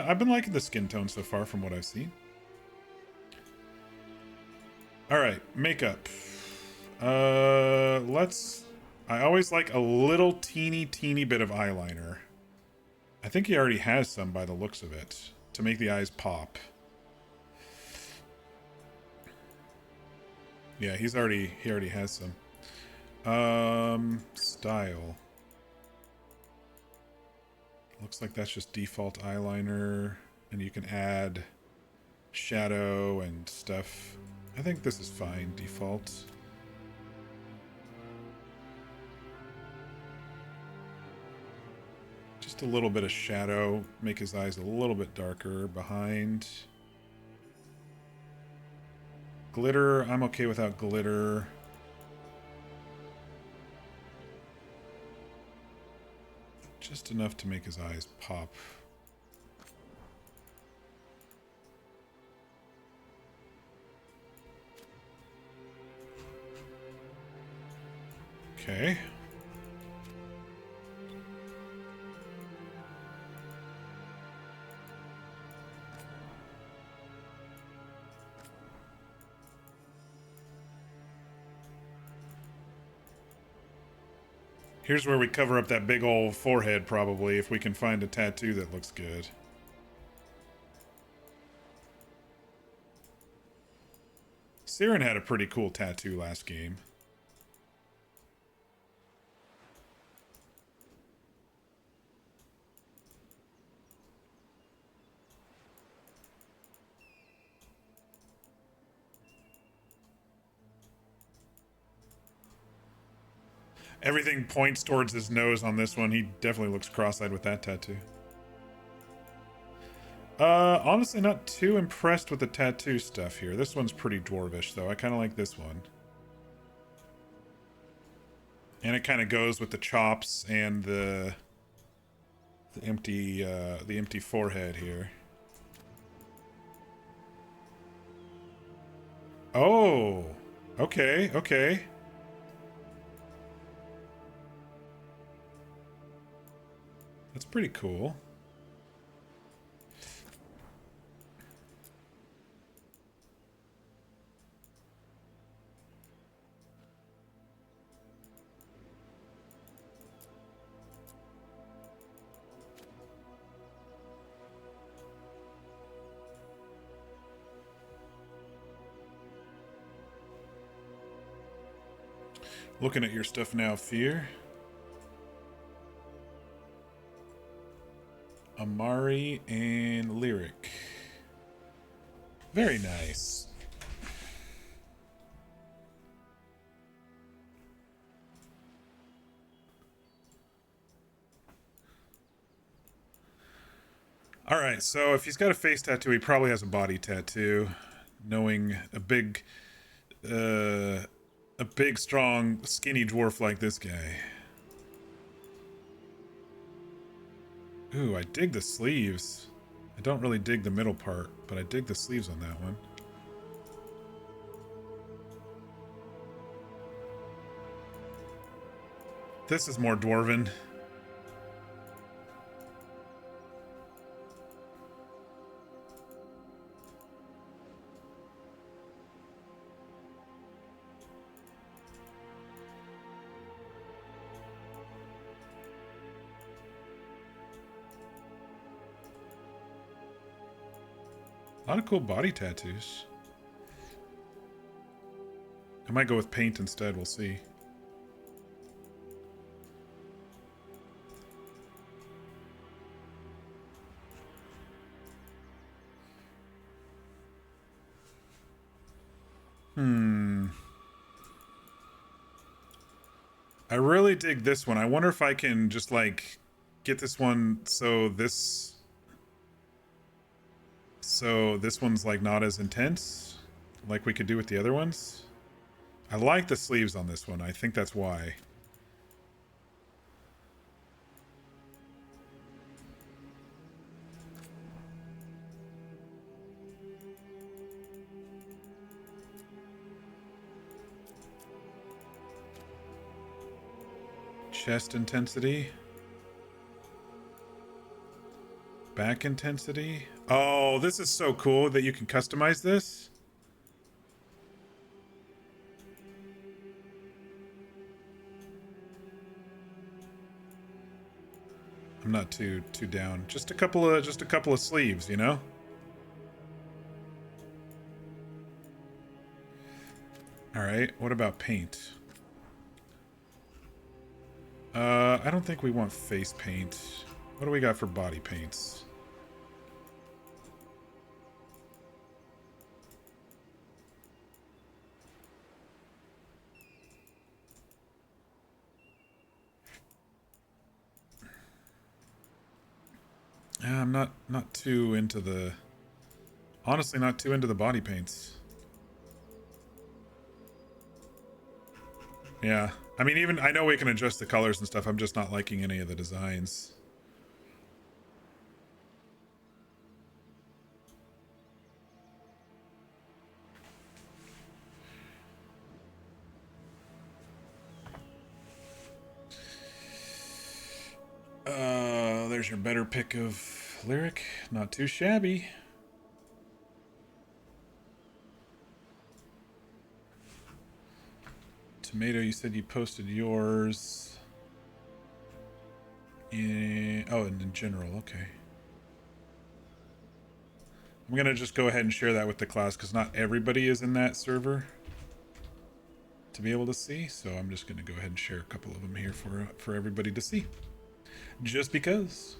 I've been liking the skin tone so far from what I've seen. Alright, makeup. I always like a little teeny bit of eyeliner. I think he already has some by the looks of it, to make the eyes pop. Yeah, he already has some. Style. Looks like that's just default eyeliner, and you can add shadow and stuff. I think this is fine, default. Just a little bit of shadow, make his eyes a little bit darker behind. Glitter, I'm okay without glitter. Just enough to make his eyes pop. Okay. Here's where we cover up that big old forehead, probably, if we can find a tattoo that looks good. Siren had a pretty cool tattoo last game. Everything points towards his nose on this one. He definitely looks cross-eyed with that tattoo. Honestly, not too impressed with the tattoo stuff here. This one's pretty dwarvish, though. I kind of like this one. And it kind of goes with the chops and the empty forehead here. Oh, okay, okay. That's pretty cool. Looking at your stuff now, Fear. Amari and Lyric. Very nice. All right, so if he's got a face tattoo, he probably has a body tattoo. Knowing a big, strong, skinny dwarf like this guy. Ooh, I dig the sleeves. I don't really dig the middle part, but I dig the sleeves on that one. This is more dwarven. A lot of cool body tattoos. I might go with paint instead, we'll see. I really dig this one. I wonder if I can just like get this one so this one's like not as intense like we could do with the other ones. I like the sleeves on this one. I think that's why. Chest intensity. Back intensity. Oh, this is so cool that you can customize this. I'm not too down. Just a couple of sleeves, you know? All right, what about paint? I don't think we want face paint. What do we got for body paints? I'm not too into the... Honestly, not too into the body paints. Yeah. I mean, even... I know we can adjust the colors and stuff. I'm just not liking any of the designs. There's your better pick of Lyric. Not too shabby. Tomato, you said you posted yours. Oh, and in general, okay. I'm gonna just go ahead and share that with the class because not everybody is in that server to be able to see. So I'm just gonna go ahead and share a couple of them here for everybody to see, just because.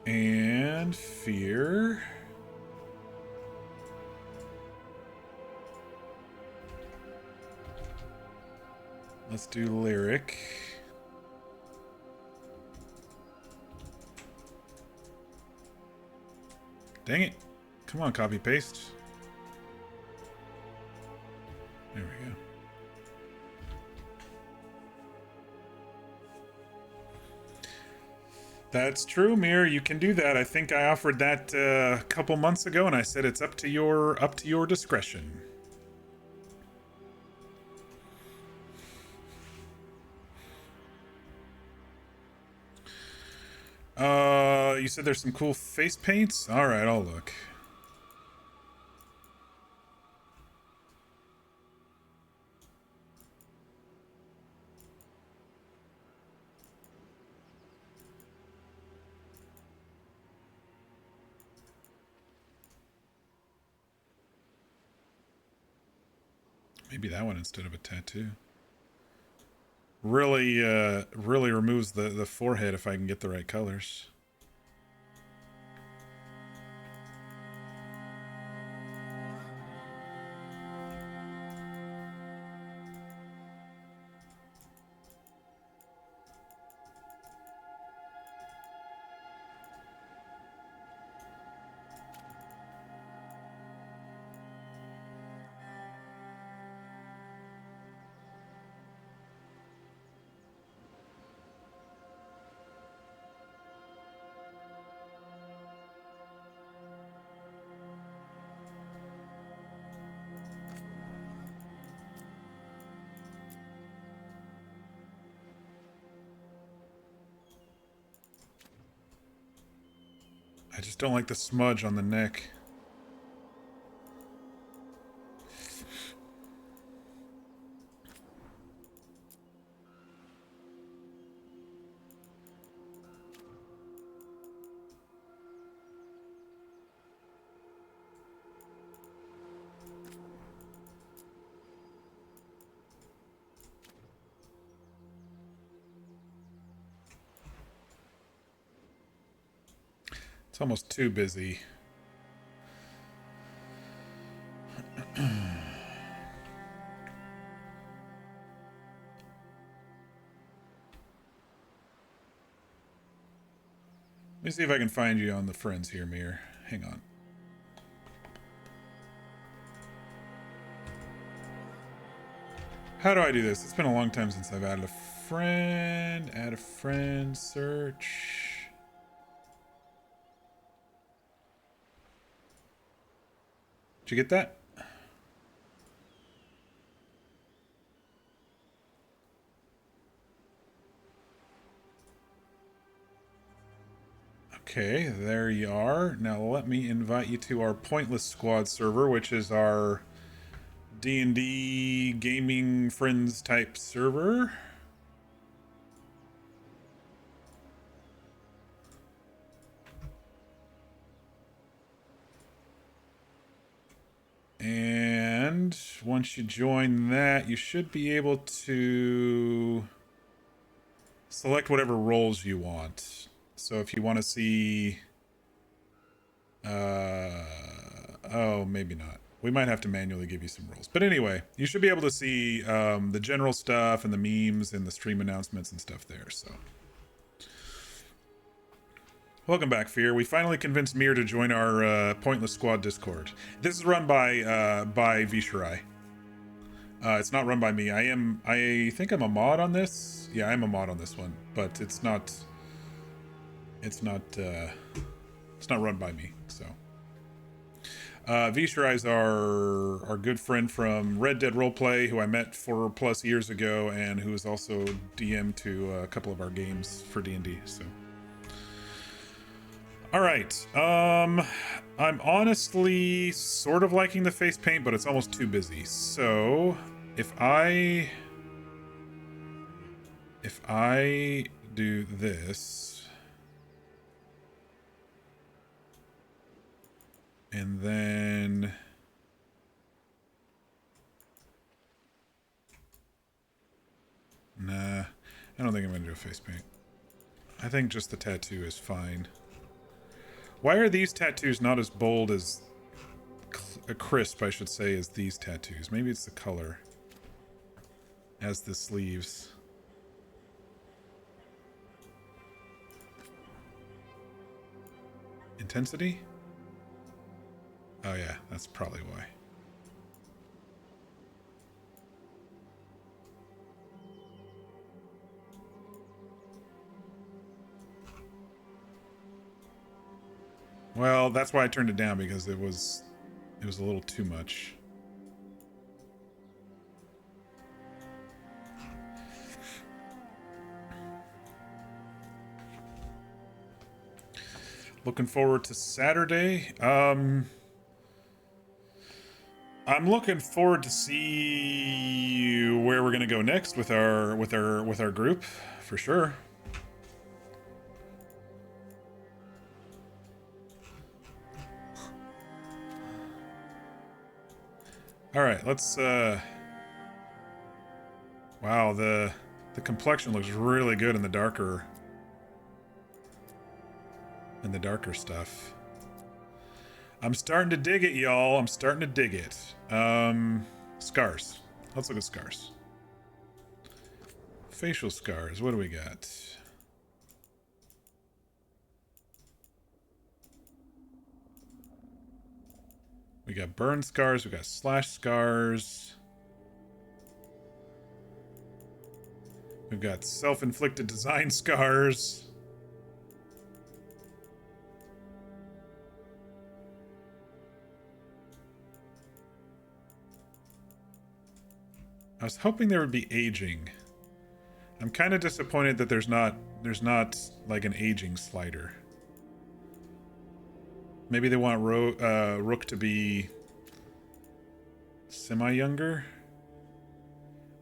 And fear. Let's do lyric. Dang it. Come on, copy paste. There we go. That's true, Mir. You can do that. I think I offered that a couple months ago, and I said it's up to your discretion. You said there's some cool face paints? All right, I'll look. Maybe that one instead of a tattoo. Really removes the forehead if I can get the right colors. I just don't like the smudge on the neck. It's almost too busy. Let me see if I can find you on the friends here, Mir. Hang on. How do I do this? It's been a long time since I've added a friend. Add a friend, search. Did you get that? Okay, there you are. Now let me invite you to our Pointless Squad server, which is our D&D gaming friends type server. And once you join that, you should be able to select whatever roles you want. So if you want to see... oh, maybe not. We might have to manually give you some roles. But anyway, you should be able to see the general stuff and the memes and the stream announcements and stuff there, so... Welcome back, Fear. We finally convinced Mir to join our Pointless Squad Discord. This is run by Visharai. It's not run by me. I think I'm a mod on this. Yeah, I'm a mod on this one, but it's not run by me. So, Visharai is our good friend from Red Dead Roleplay, who I met 4+ years ago, and who is also DM to a couple of our games for D&D. So. All right. I'm honestly sort of liking the face paint, but it's almost too busy. So if I do this and then nah, I don't think I'm gonna do a face paint. I think just the tattoo is fine. Why are these tattoos not as bold as crisp, I should say, as these tattoos? Maybe it's the color as the sleeves. Intensity? Oh yeah, that's probably why. Well, that's why I turned it down, because it was a little too much. Looking forward to Saturday. I'm looking forward to see where we're gonna go next with our group, for sure. All right, let's. Wow, the complexion looks really good in the darker. Stuff. I'm starting to dig it, y'all. I'm starting to dig it. Scars. Let's look at scars. Facial scars. What do we got? We got burn scars. We got slash scars. We've got self-inflicted design scars. I was hoping there would be aging. I'm kind of disappointed that there's not like an aging slider. Maybe they want Rook to be semi-younger.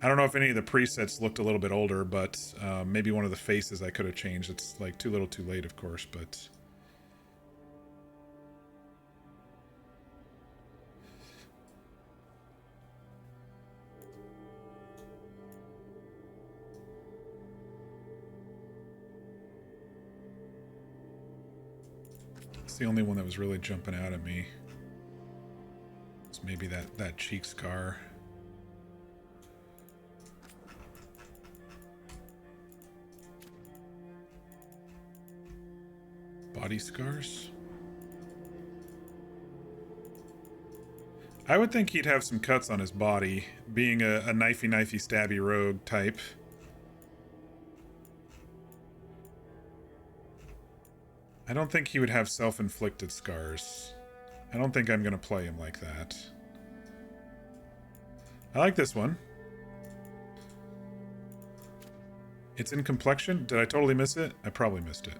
I don't know if any of the presets looked a little bit older, but maybe one of the faces I could have changed. It's like too little too late, of course, but... It's the only one that was really jumping out at me. It's maybe that cheek scar. Body scars? I would think he'd have some cuts on his body, being a knifey stabby rogue type. I don't think he would have self-inflicted scars. I don't think I'm going to play him like that. I like this one. It's in complexion? Did I totally miss it? I probably missed it.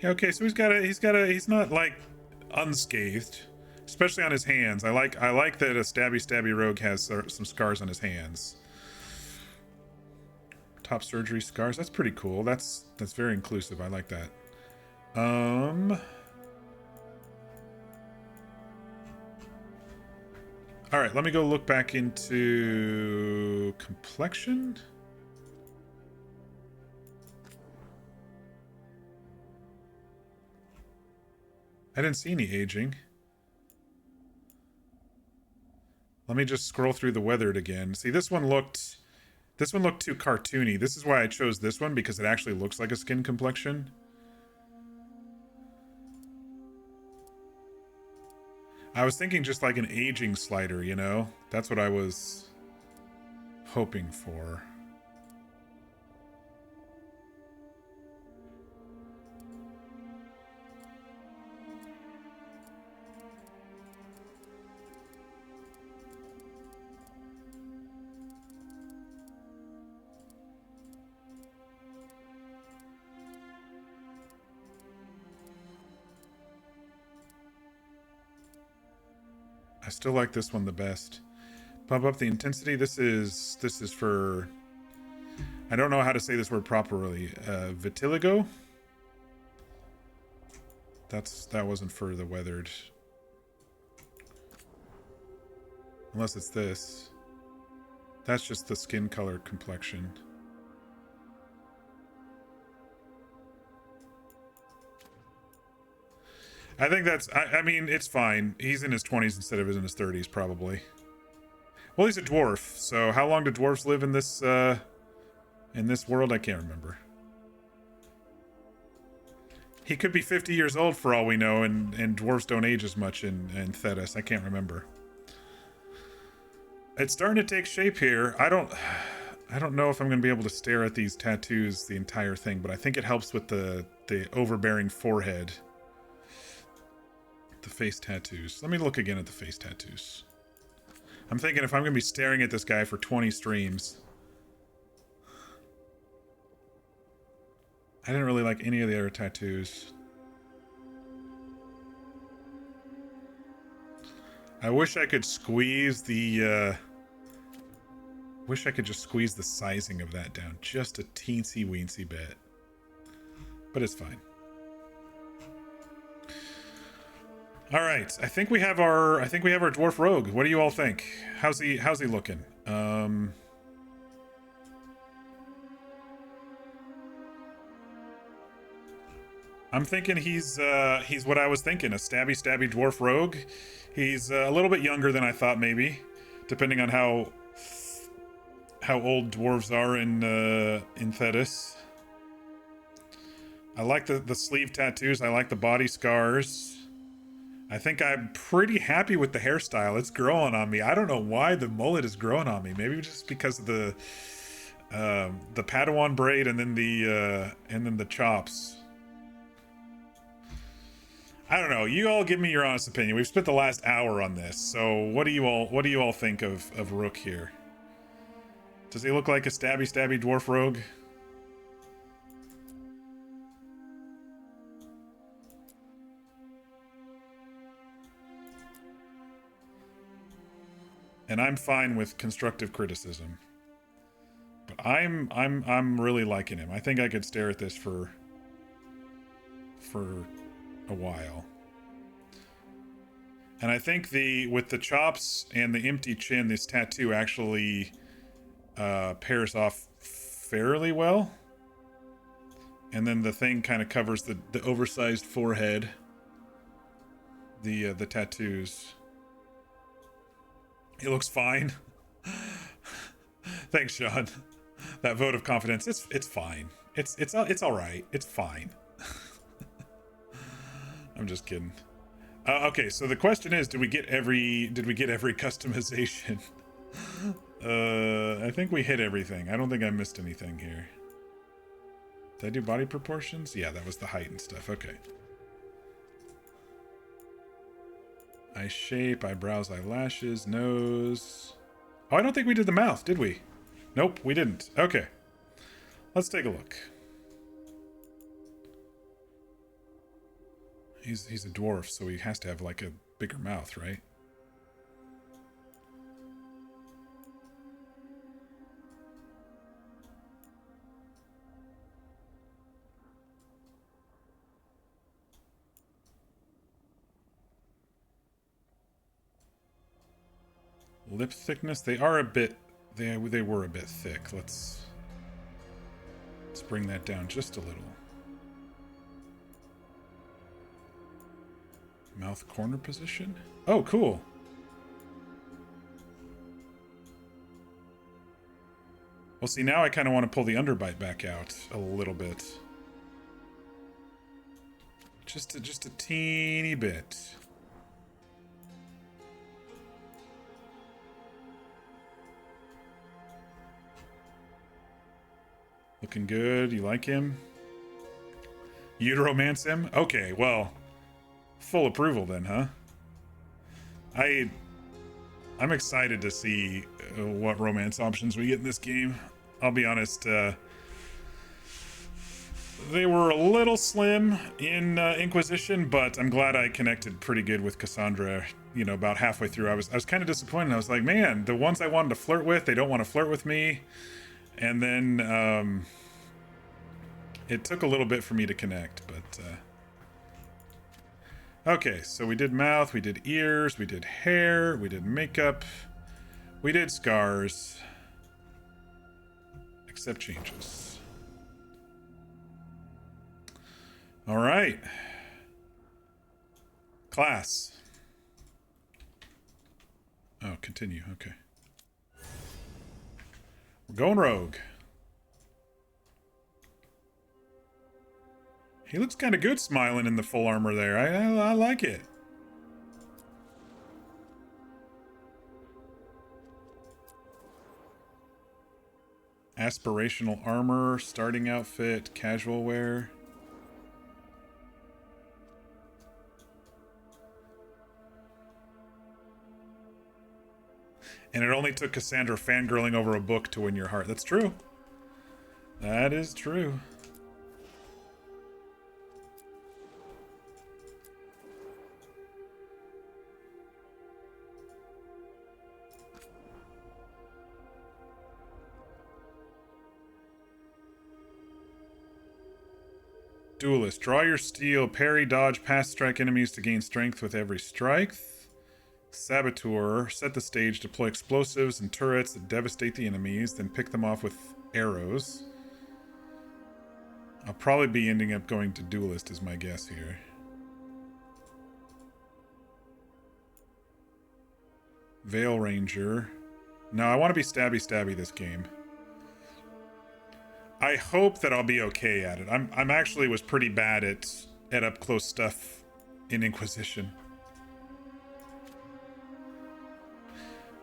Yeah, okay, so he's not like unscathed, especially on his hands. I like that a stabby rogue has some scars on his hands. Top surgery scars. That's pretty cool. That's very inclusive. I like that. All right, let me go look back into complexion. I didn't see any aging. Let me just scroll through the weathered again. See, this one looked too cartoony. This is why I chose this one, because it actually looks like a skin complexion. I was thinking just like an aging slider, you know? That's what I was hoping for. I still like this one the best. Pump up the intensity. This is for, I don't know how to say this word properly. Vitiligo. That wasn't for the weathered. Unless it's this. That's just the skin color complexion. I think that's, I mean, it's fine. He's in his 20s instead of in his 30s, probably. Well, he's a dwarf, so how long do dwarves live in this world? I can't remember. He could be 50 years old for all we know, and dwarves don't age as much in Thetis. I can't remember. It's starting to take shape here. I don't know if I'm going to be able to stare at these tattoos the entire thing, but I think it helps with the overbearing forehead. The face tattoos. Let me look again at the face tattoos. I'm thinking if I'm going to be staring at this guy for 20 streams. I didn't really like any of the other tattoos. I wish I could squeeze the, wish I could just squeeze the sizing of that down just a teensy weensy bit. But it's fine. All right, I think we have our dwarf rogue. What do you all think? How's he looking? I'm thinking he's what I was thinking, a stabby dwarf rogue. He's a little bit younger than I thought, maybe, depending on how old dwarves are in Thetis. I like the sleeve tattoos. I like the body scars. I think I'm pretty happy with the hairstyle. It's growing on me. I don't know why the mullet is growing on me. Maybe just because of the Padawan braid and then the chops. I don't know. You all give me your honest opinion. We've spent the last hour on this. So what do you all think of Rook here? Does he look like a stabby dwarf rogue? And I'm fine with constructive criticism. But I'm really liking him. I think I could stare at this for a while. And I think with the chops and the empty chin, this tattoo actually pairs off fairly well. And then the thing kind of covers the oversized forehead. The tattoos. He looks fine. Thanks, Sean. That vote of confidence. It's fine. It's all right. It's fine. I'm just kidding. Okay, so the question is, did we get every customization? I think we hit everything. I don't think I missed anything here. Did I do body proportions? Yeah, that was the height and stuff. Okay. Eye shape, eyebrows, eyelashes, nose. Oh, I don't think we did the mouth, did we? Nope, we didn't. Okay. Let's take a look. He's a dwarf, so he has to have like a bigger mouth, right? Lip thickness, they are a bit, they were a bit thick. Let's bring that down just a little. Mouth corner position. Oh, cool. Well, see, now I kind of want to pull the underbite back out a little bit. Just a teeny bit. Looking good. You like him? You'd romance him? Okay, well, full approval then, huh? I'm excited to see what romance options we get in this game. I'll be honest, They were a little slim in Inquisition, but I'm glad I connected pretty good with Cassandra. You know, about halfway through, I was kind of disappointed. I was like, man, the ones I wanted to flirt with, they don't want to flirt with me. And then it took a little bit for me to connect, but okay. So we did mouth, we did ears, we did hair, we did makeup, we did scars. Accept changes. All right. Class. Oh, continue. Okay. We're going rogue. He looks kind of good smiling in the full armor there. I like it. Aspirational armor, starting outfit, casual wear. And it only took Cassandra fangirling over a book to win your heart. That's true. That is true. Duelist. Draw your steel. Parry, dodge, pass, strike enemies to gain strength with every strike. Saboteur, set the stage, deploy explosives and turrets that devastate the enemies, then pick them off with arrows. I'll probably be ending up going to Duelist is my guess here. Veil Ranger. No, I want to be stabby this game. I hope that I'll be okay at it. I'm actually was pretty bad at up close stuff in Inquisition.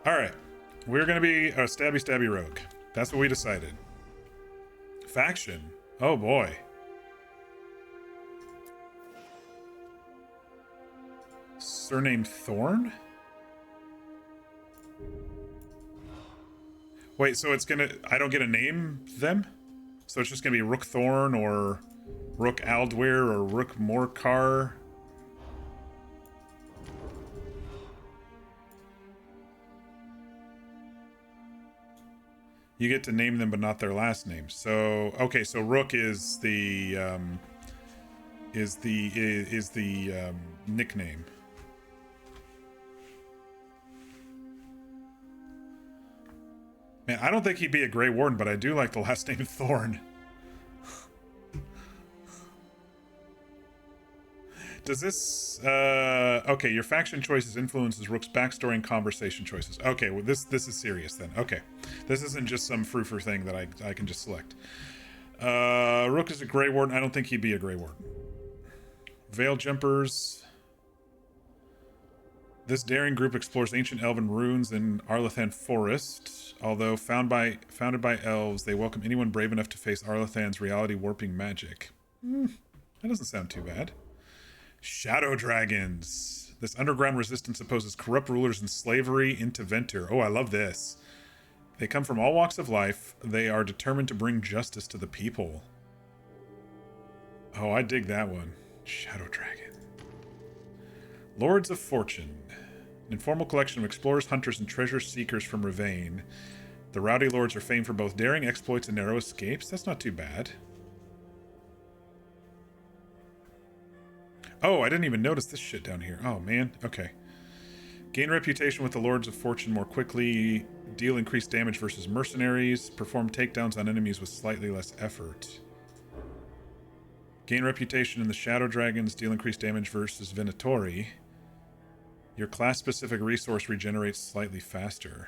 All right, we're gonna be a stabby rogue. That's what we decided. Faction. Oh boy. Surname Thorn? Wait, so it's gonna... I don't get to name them? So it's just gonna be Rook Thorn or Rook Aldware or Rook Mercar? You get to name them, but not their last name. So okay, so Rook is the nickname. Man, I don't think he'd be a Grey Warden, but I do like the last name Thorn. Does this... okay, your faction choices influences Rook's backstory and conversation choices. Okay, well, this is serious then. Okay. This isn't just some frou-frou thing that I can just select. Rook is a Grey Warden. I don't think he'd be a Grey Warden. Veil Jumpers. This daring group explores ancient elven ruins in Arlathan Forest. Although founded by elves, they welcome anyone brave enough to face Arlathan's reality-warping magic. That doesn't sound too bad. Shadow Dragons. This underground resistance opposes corrupt rulers and slavery into Ventur. Oh, I love this. They come from all walks of life. They are determined to bring justice to the people. Oh, I dig that one. Shadow Dragon. Lords of Fortune. An informal collection of explorers, hunters, and treasure seekers from Ravane. The rowdy lords are famed for both daring exploits and narrow escapes. That's not too bad. Oh, I didn't even notice this shit down here. Oh, man. Okay. Gain reputation with the Lords of Fortune more quickly. Deal increased damage versus mercenaries. Perform takedowns on enemies with slightly less effort. Gain reputation in the Shadow Dragons. Deal increased damage versus Venatori. Your class-specific resource regenerates slightly faster.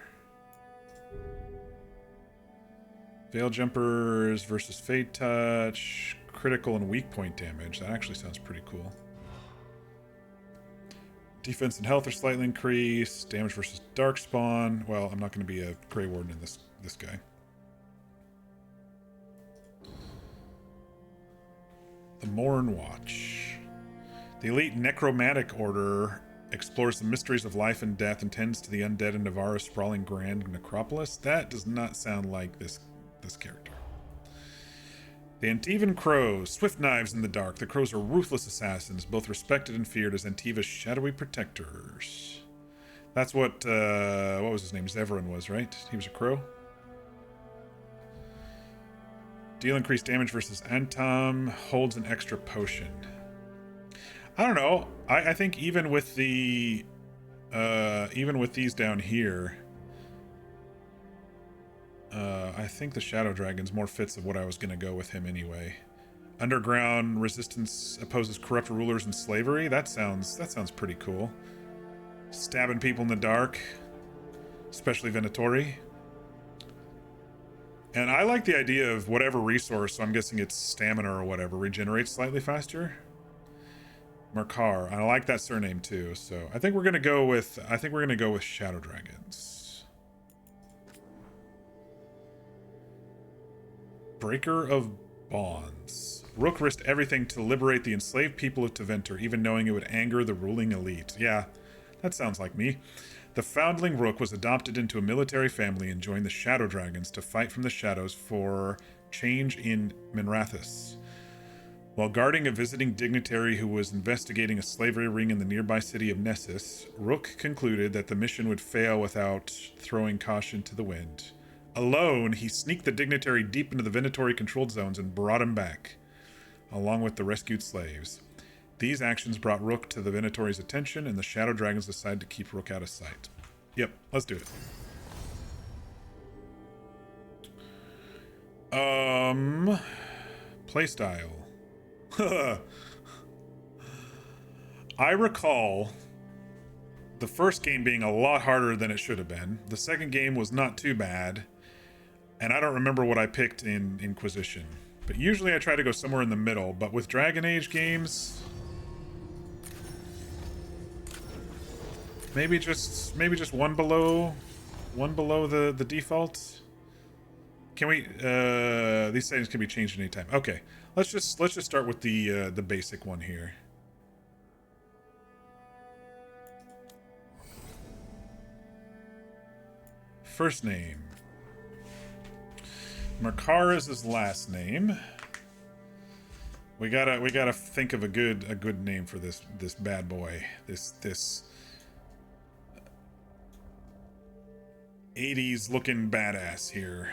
Veil Jumpers versus Fade Touch. Critical and weak point damage. That actually sounds pretty cool. Defense and health are slightly increased. Damage versus Darkspawn. Well, I'm not going to be a Grey Warden in this guy. The Morn Watch. The elite necromantic order explores the mysteries of life and death and tends to the undead in Navarro's sprawling grand necropolis. That does not sound like this character. The Antivan Crows, swift knives in the dark. The Crows are ruthless assassins, both respected and feared as Antiva's shadowy protectors. That's what was his name? Zevran was, right? He was a crow. Deal increased damage versus Antom. Holds an extra potion. I don't know. I think even with the even with these down here, I think the Shadow Dragon's more fits of what I was gonna go with him anyway. Underground resistance opposes corrupt rulers and slavery. That sounds pretty cool. Stabbing people in the dark, especially Venatori. And I like the idea of whatever resource, so I'm guessing it's stamina or whatever, regenerates slightly faster. Mercar. I like that surname too, so I think we're gonna go with Shadow Dragons. Breaker of Bonds. Rook risked everything to liberate the enslaved people of Teventer, even knowing it would anger the ruling elite. Yeah, that sounds like me. The foundling Rook was adopted into a military family and joined the Shadow Dragons to fight from the shadows for change in Minrathous. While guarding a visiting dignitary who was investigating a slavery ring in the nearby city of Nessus, Rook concluded that the mission would fail without throwing caution to the wind. Alone, he sneaked the dignitary deep into the Venatori controlled zones and brought him back, along with the rescued slaves. These actions brought Rook to the Venatori's attention, and the Shadow Dragons decided to keep Rook out of sight. Yep, let's do it. Playstyle. I recall the first game being a lot harder than it should have been. The second game was not too bad, and I don't remember what I picked in Inquisition. But usually I try to go somewhere in the middle, but with Dragon Age games, maybe just one below the default. Can we these settings can be changed anytime. Okay. Let's just start with the basic one here. First name. Mercar is his last name. We gotta think of a good name for this bad boy. This 80s looking badass here.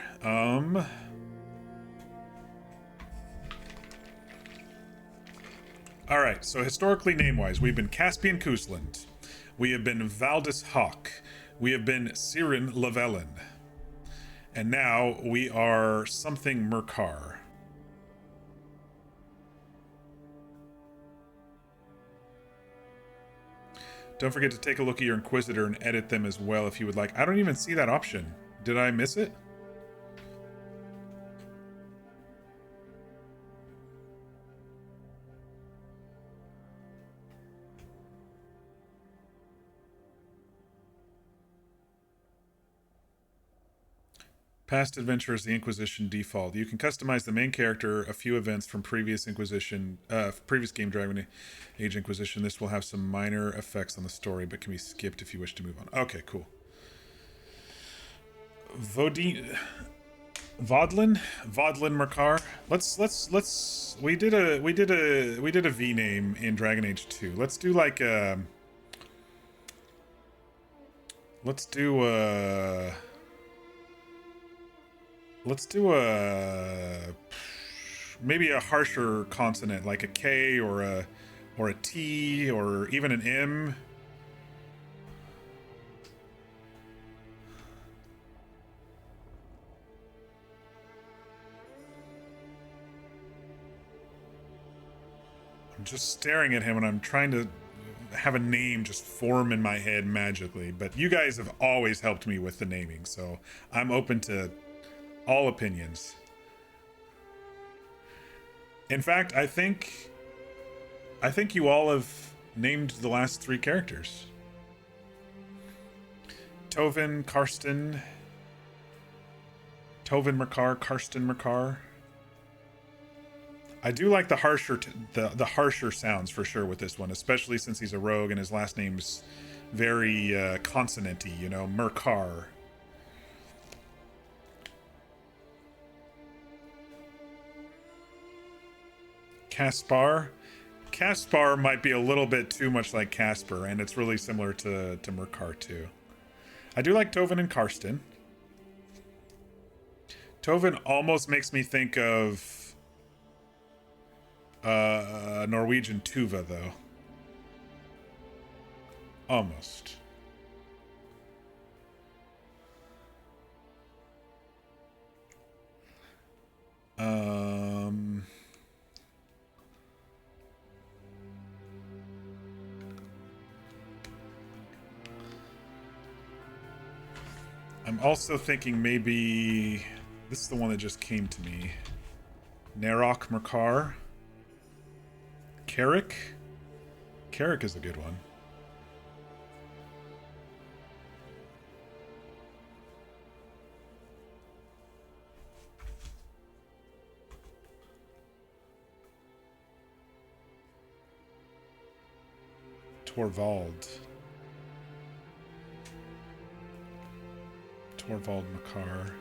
Alright, so historically name-wise, we've been Caspian Kusland. We have been Valdis Hawk. We have been Sirin Lavelin. And now we are something Mercar. Don't forget to take a look at your Inquisitor and edit them as well if you would like. I don't even see that option. Did I miss it? Past adventures, the Inquisition default. You can customize the main character, a few events from previous previous game Dragon Age Inquisition. This will have some minor effects on the story, but can be skipped if you wish to move on. Okay, cool. Vodlin Mercar. We did a V name in Dragon Age 2. Let's do like maybe a harsher consonant, like a K or a T or even an M. I'm just staring at him and I'm trying to have a name just form in my head magically, but you guys have always helped me with the naming, so I'm open to all opinions. In fact, I think you all have named the last three characters. Tovin, Karsten. Tovin Mercar, Karsten Mercar. I do like the harsher sounds for sure with this one, especially since he's a rogue and his last name's very consonant-y, you know, Mercar. Caspar. Caspar might be a little bit too much like Casper, and it's really similar to Mercar too. I do like Tovin and Karsten. Tovin almost makes me think of Norwegian Tuva, though. Almost. I'm also thinking maybe this is the one that just came to me. Narok Mercar. Carrick. Carrick is a good one. Torvald. Torvald Mercar.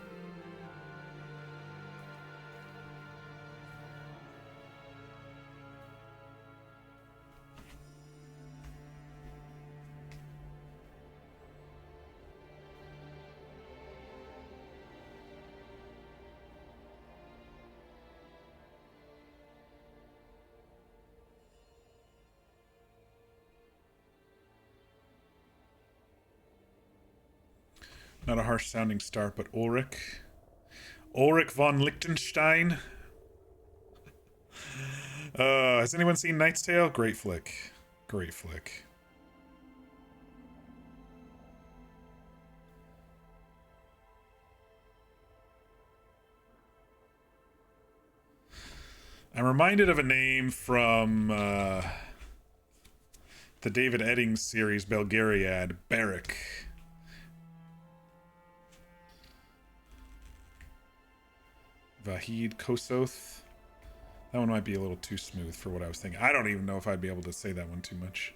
Not a harsh sounding start, but Ulrich. Ulrich von Liechtenstein. Has anyone seen Knight's Tale? Great flick. Great flick. I'm reminded of a name from the David Eddings series, Belgariad. Barrick. Vahid Kosoth. That one might be a little too smooth for what I was thinking. I don't even know if I'd be able to say that one too much.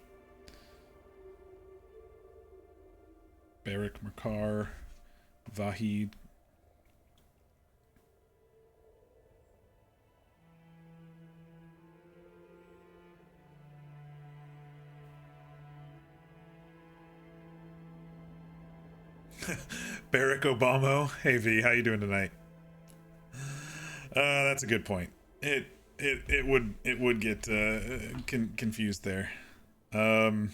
Barrick Mercar. Vahid. Barack Obama. Hey V, how you doing tonight? That's a good point. It would get confused there. I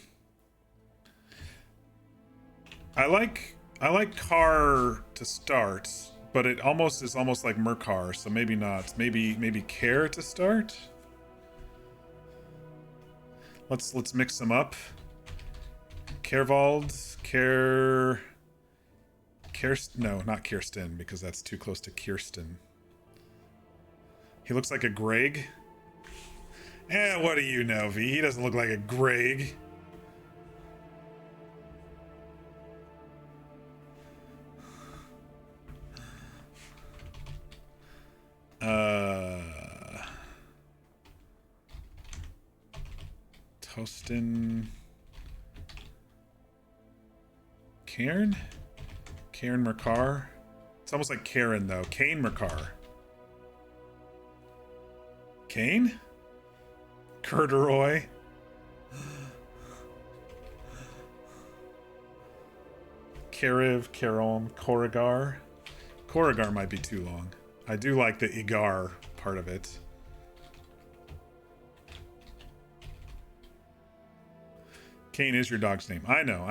like Car to start, but it almost is almost like Mercar, so maybe not. Maybe Care to start. Let's mix them up. Kervald, no, not Kirsten, because that's too close to Kirsten. He looks like a Greg. What do you know, V? He doesn't look like a Greg. Tostin. Cairn Mercar. It's almost like Karen, though. Kane Mercar. Kane? Corduroy. Kariv, Karon, Corrigar. Corrigar might be too long. I do like the Igar part of it. Kane is your dog's name. I know.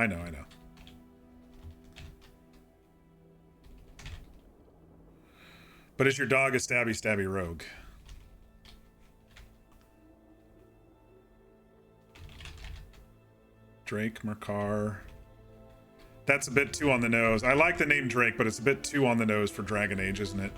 But is your dog a stabby rogue? Drake, Mercar. That's a bit too on the nose. I like the name Drake, but it's a bit too on the nose for Dragon Age, isn't it?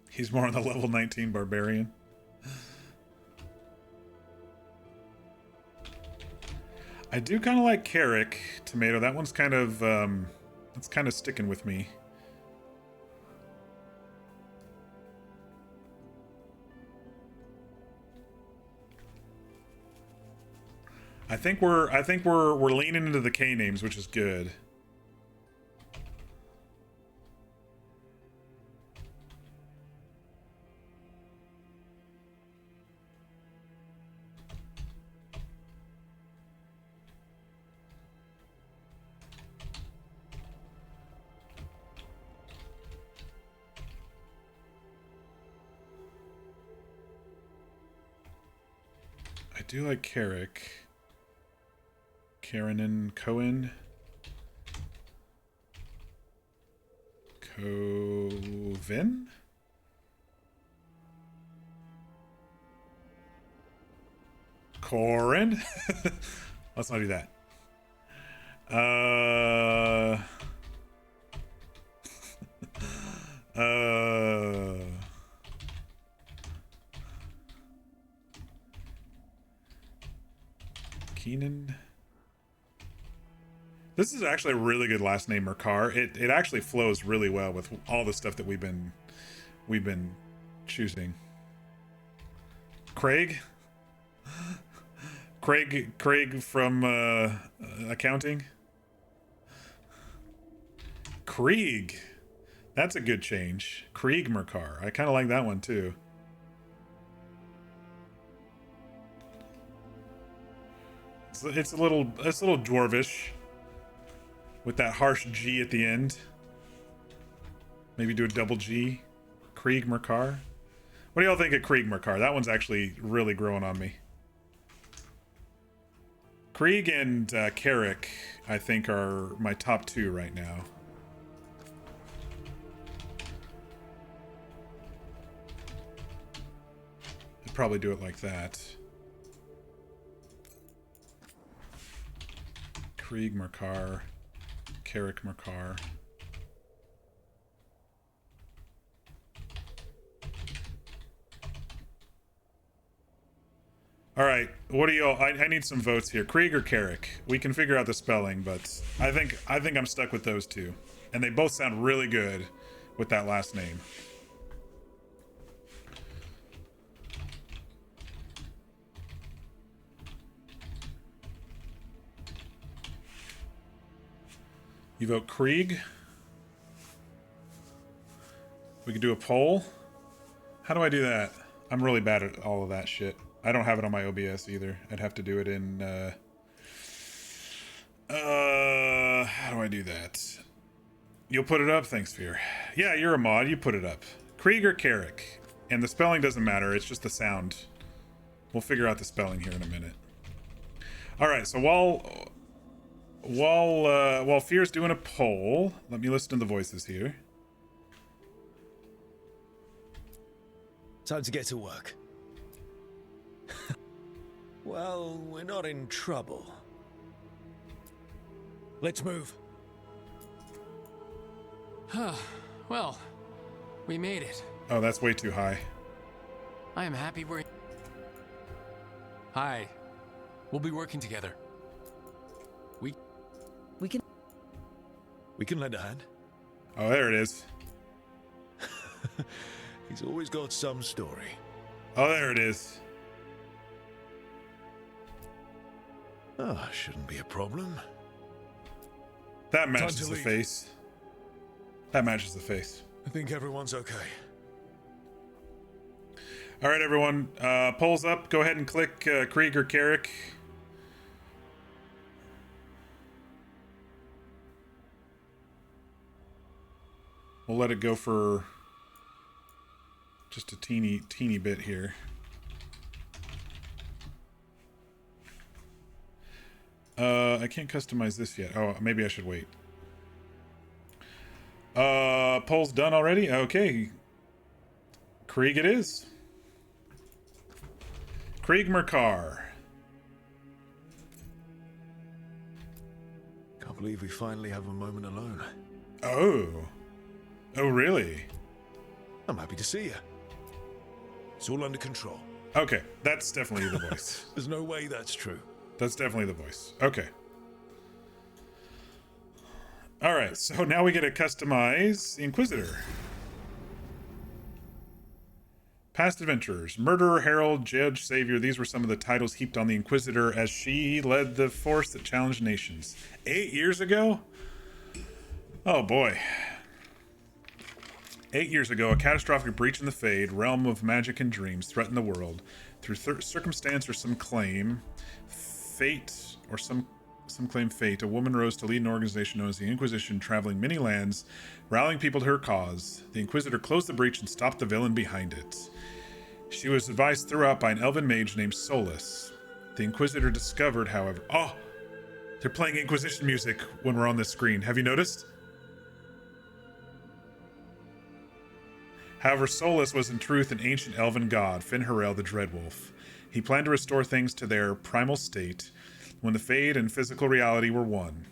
He's more on the level 19 barbarian. I do kind of like Carrick Tomato. That one's kind of it's kind of sticking with me. I think we're leaning into the K names, which is good. I do like Carrick. Karenin Cohen. Covin? Corin? Let's not do that. Keenan. This is actually a really good last name, Mercar. It actually flows really well with all the stuff that we've been choosing. Craig from accounting. Krieg. That's a good change. Krieg Mercar. I kind of like that one too. It's a little dwarvish with that harsh G at the end. Maybe do a double G. Krieg Mercar. What do y'all think of Krieg Mercar? That one's actually really growing on me. Krieg and Carrick, I think, are my top two right now. I'd probably do it like that. Krieg Mercar, Carrick Mercar. All right, what do y'all? I need some votes here. Krieg or Carrick? We can figure out the spelling, but I think I'm stuck with those two, and they both sound really good with that last name. You vote Krieg. We could do a poll. How do I do that? I'm really bad at all of that shit. I don't have it on my OBS either. I'd have to do it in, how do I do that? You'll put it up? Thanks, Fear. Yeah, you're a mod. You put it up. Krieg or Carrick. And the spelling doesn't matter. It's just the sound. We'll figure out the spelling here in a minute. All right, so while Fear's doing a poll, let me listen to the voices here. Time to get to work. Well, we're not in trouble. Let's move. Well, we made it. Oh, that's way too high. I am happy we're... Hi. We'll be working together. We can lend a hand. Oh, there it is. He's always got some story. Oh, there it is. Ah, shouldn't be a problem. That matches the face. That matches the face. I think everyone's okay. All right, everyone. Polls up. Go ahead and click Krieg or Carrick. We'll let it go for just a teeny bit here. I can't customize this yet. Oh, maybe I should wait. Poll's done already? Okay. Krieg it is. Krieg Mercar. Can't believe we finally have a moment alone. Oh. Oh, really? I'm happy to see you. It's all under control. Okay, that's definitely the voice. There's no way that's true. That's definitely the voice. Okay. All right, so now we get to customize the Inquisitor. Past adventurers. Murderer, herald, judge, savior. These were some of the titles heaped on the Inquisitor as she led the force that challenged nations. 8 years ago? Oh boy. 8 years ago, a catastrophic breach in the Fade, realm of magic and dreams, threatened the world. Through circumstance or some claim, fate, or some claim fate, a woman rose to lead an organization known as the Inquisition, traveling many lands, rallying people to her cause. The Inquisitor closed the breach and stopped the villain behind it. She was advised throughout by an elven mage named Solus. The Inquisitor discovered, however... Oh! They're playing Inquisition music when we're on this screen. Have you noticed? However, Solus was in truth an ancient elven god, Finharel the Dreadwolf. He planned to restore things to their primal state when the Fade and physical reality were one.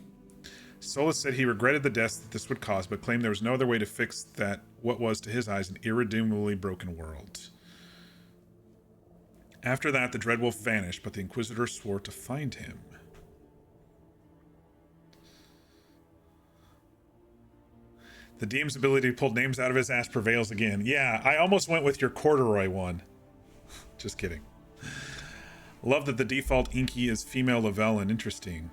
Solus said he regretted the deaths that this would cause, but claimed there was no other way to fix that what was, to his eyes, an irredeemably broken world. After that, the Dreadwolf vanished, but the Inquisitor swore to find him. The DM's ability to pull names out of his ass prevails again. Yeah, I almost went with your corduroy one. Just kidding. Love that the default Inky is female Lavelle. Interesting.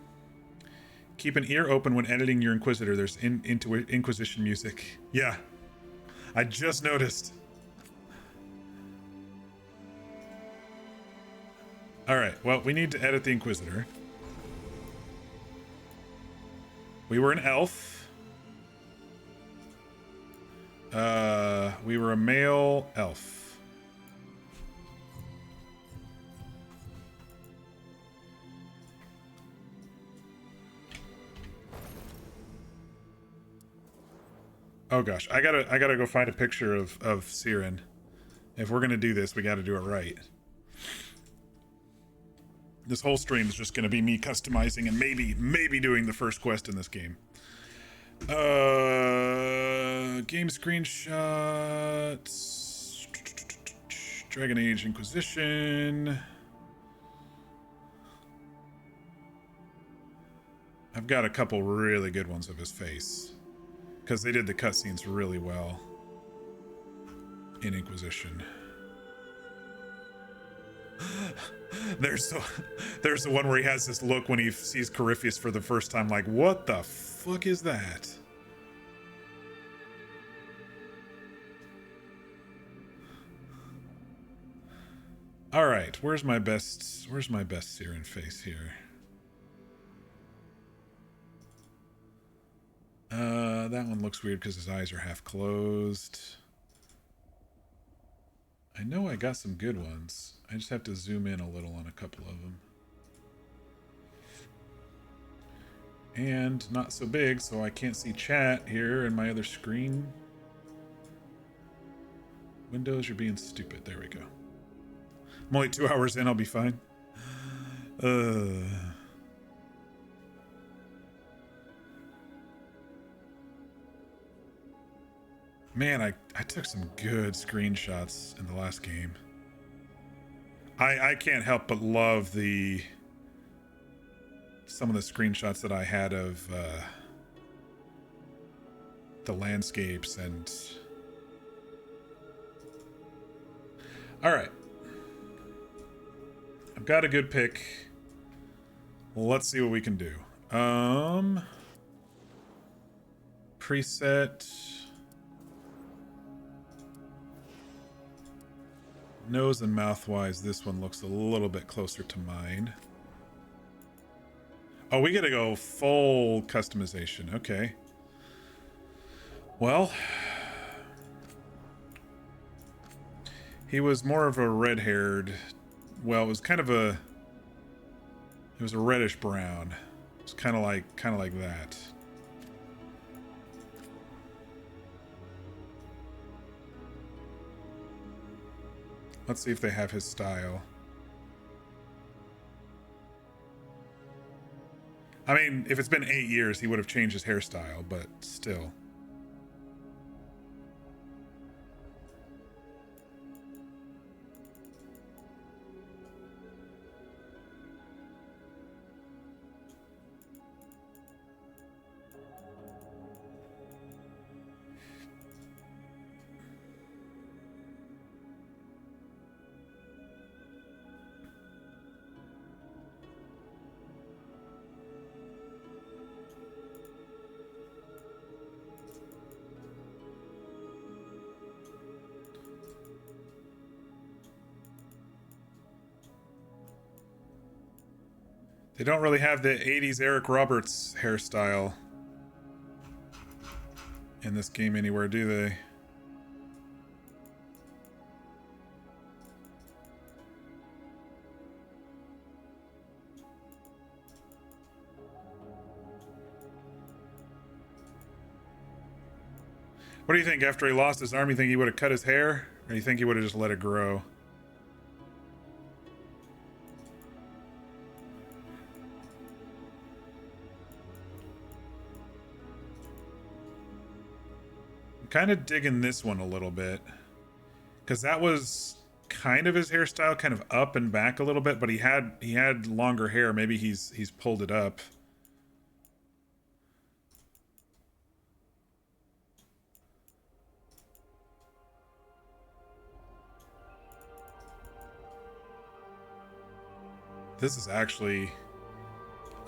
Keep an ear open when editing your Inquisitor. There's Inquisition music. Yeah, I just noticed. Alright, well, we need to edit the Inquisitor. We were an elf. We were a male elf. Oh gosh, I gotta go find a picture of Siren. If we're gonna do this, we gotta do it right. This whole stream is just gonna be me customizing and maybe doing the first quest in this game. Game screenshots. Dragon Age Inquisition. I've got a couple really good ones of his face, because they did the cutscenes really well in Inquisition. There's the one where he has this look when he sees Corypheus for the first time, like, what the fuck is that? All right, where's my best Siren face here? That one looks weird because his eyes are half closed. I know I got some good ones. I just have to zoom in a little on a couple of them. And not so big, so I can't see chat here in my other screen. Windows, you're being stupid. There we go. I'm only 2 hours in, I'll be fine. Man, I took some good screenshots in the last game. I can't help but love some of the screenshots that I had of the landscapes and... Alright. I've got a good pick. Let's see what we can do. Preset. Nose and mouth wise, this one looks a little bit closer to mine. Oh, we gotta go full customization. Okay. Well, he was more of a red-haired. Well, it was kind of a. It was a reddish brown. It was kind of like that. Let's see if they have his style. I mean, if it's been 8 years, he would have changed his hairstyle, but still. They don't really have the 80s Eric Roberts hairstyle in this game anywhere, do they? What do you think? After he lost his arm, you think he would have cut his hair? Or you think he would have just let it grow? I'm kind of digging this one a little bit. Because that was kind of his hairstyle, kind of up and back a little bit, but he had longer hair. Maybe he's pulled it up. This is actually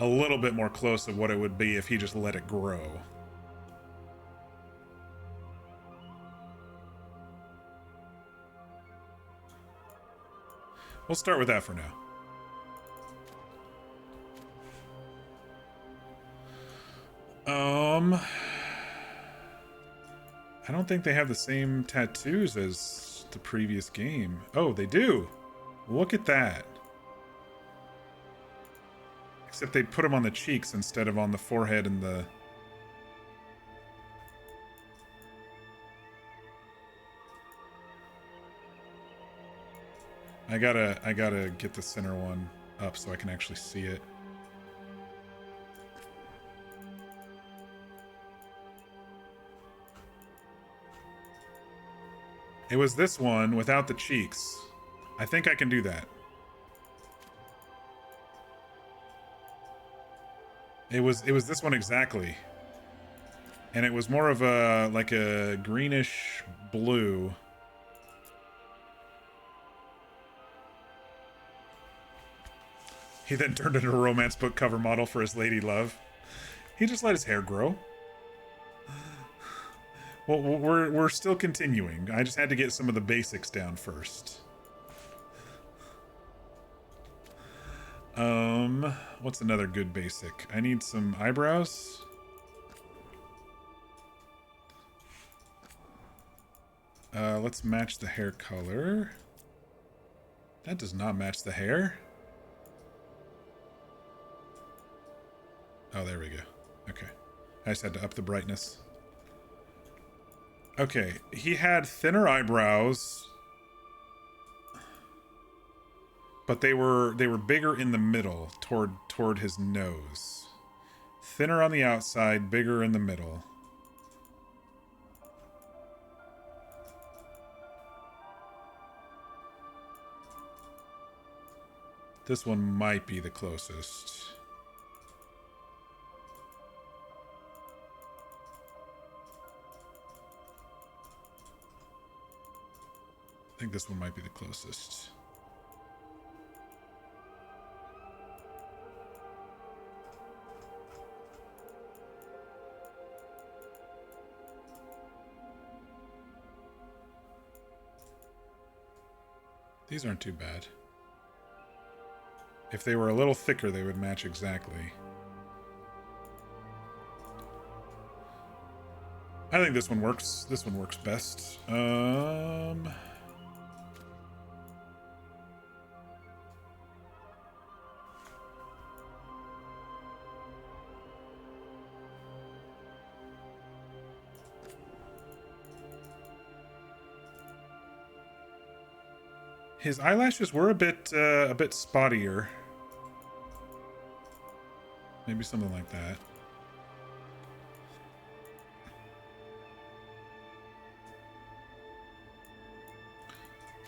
a little bit more close of what it would be if he just let it grow. We'll start with that for now. I don't think they have the same tattoos as the previous game. Oh, they do. Look at that. Except they put them on the cheeks instead of on the forehead and the... I gotta get the center one up so I can actually see it. It was this one without the cheeks. I think I can do that. It was this one exactly. And it was more of a, like a greenish blue. He then turned into a romance book cover model for his lady love. He just let his hair grow. Well, we're still continuing. I just had to get some of the basics down first. What's another good basic? I need some eyebrows. Let's match the hair color. That does not match the hair. Oh, there we go. Okay. I just had to up the brightness. Okay, he had thinner eyebrows, but they were bigger in the middle, toward his nose. Thinner on the outside, bigger in the middle. This one might be the closest. I think this one might be the closest. These aren't too bad. If they were a little thicker, they would match exactly. I think this one works. This one works best. His eyelashes were a bit spottier. Maybe something like that.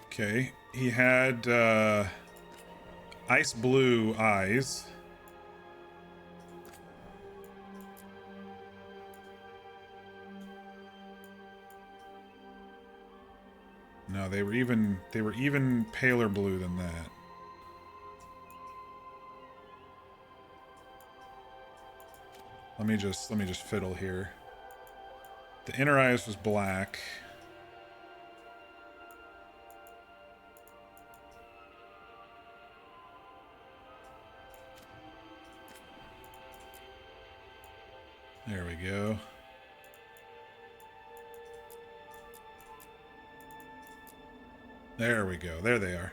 Okay, he had ice blue eyes. No, they were even paler blue than that. Let me just fiddle here. The inner eyes was black. There we go. There we go. There they are.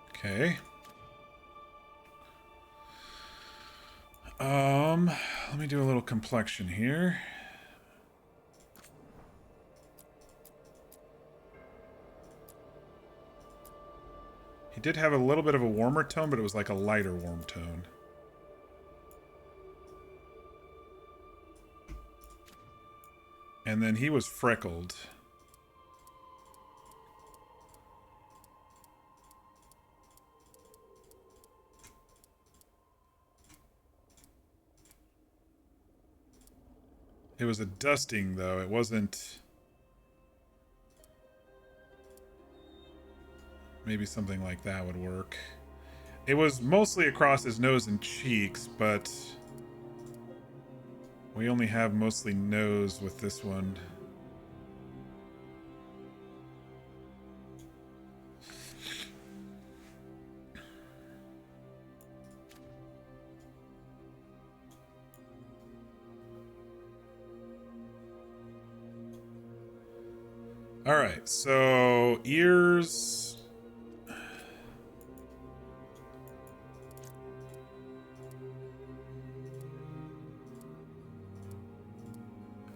Okay. Let me do a little complexion here. He did have a little bit of a warmer tone, but it was like a lighter warm tone. And then he was freckled. It was a dusting, though. It wasn't... Maybe something like that would work. It was mostly across his nose and cheeks, but... we only have mostly nose with this one. All right, so ears.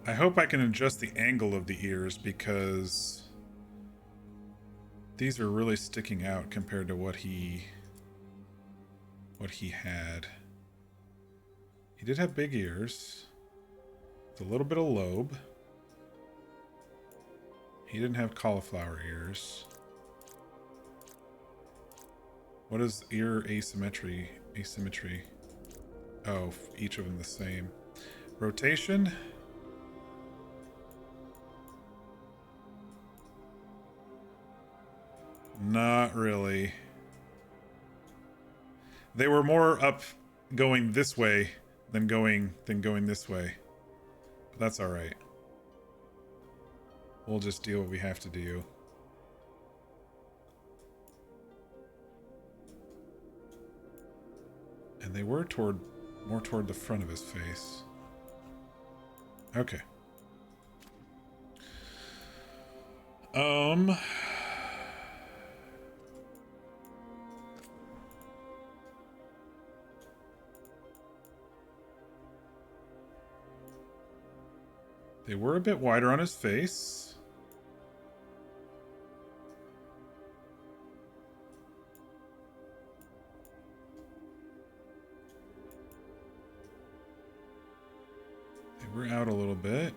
I hope I can adjust the angle of the ears because these are really sticking out compared to what he had. He did have big ears with a little bit of lobe. He didn't have cauliflower ears. What is ear asymmetry? Asymmetry. Oh, each of them the same. Rotation. Not really. They were more up going this way than going this way. But that's all right. We'll just do what we have to do. And they were more toward the front of his face. Okay. They were a bit wider on his face. They were out a little bit.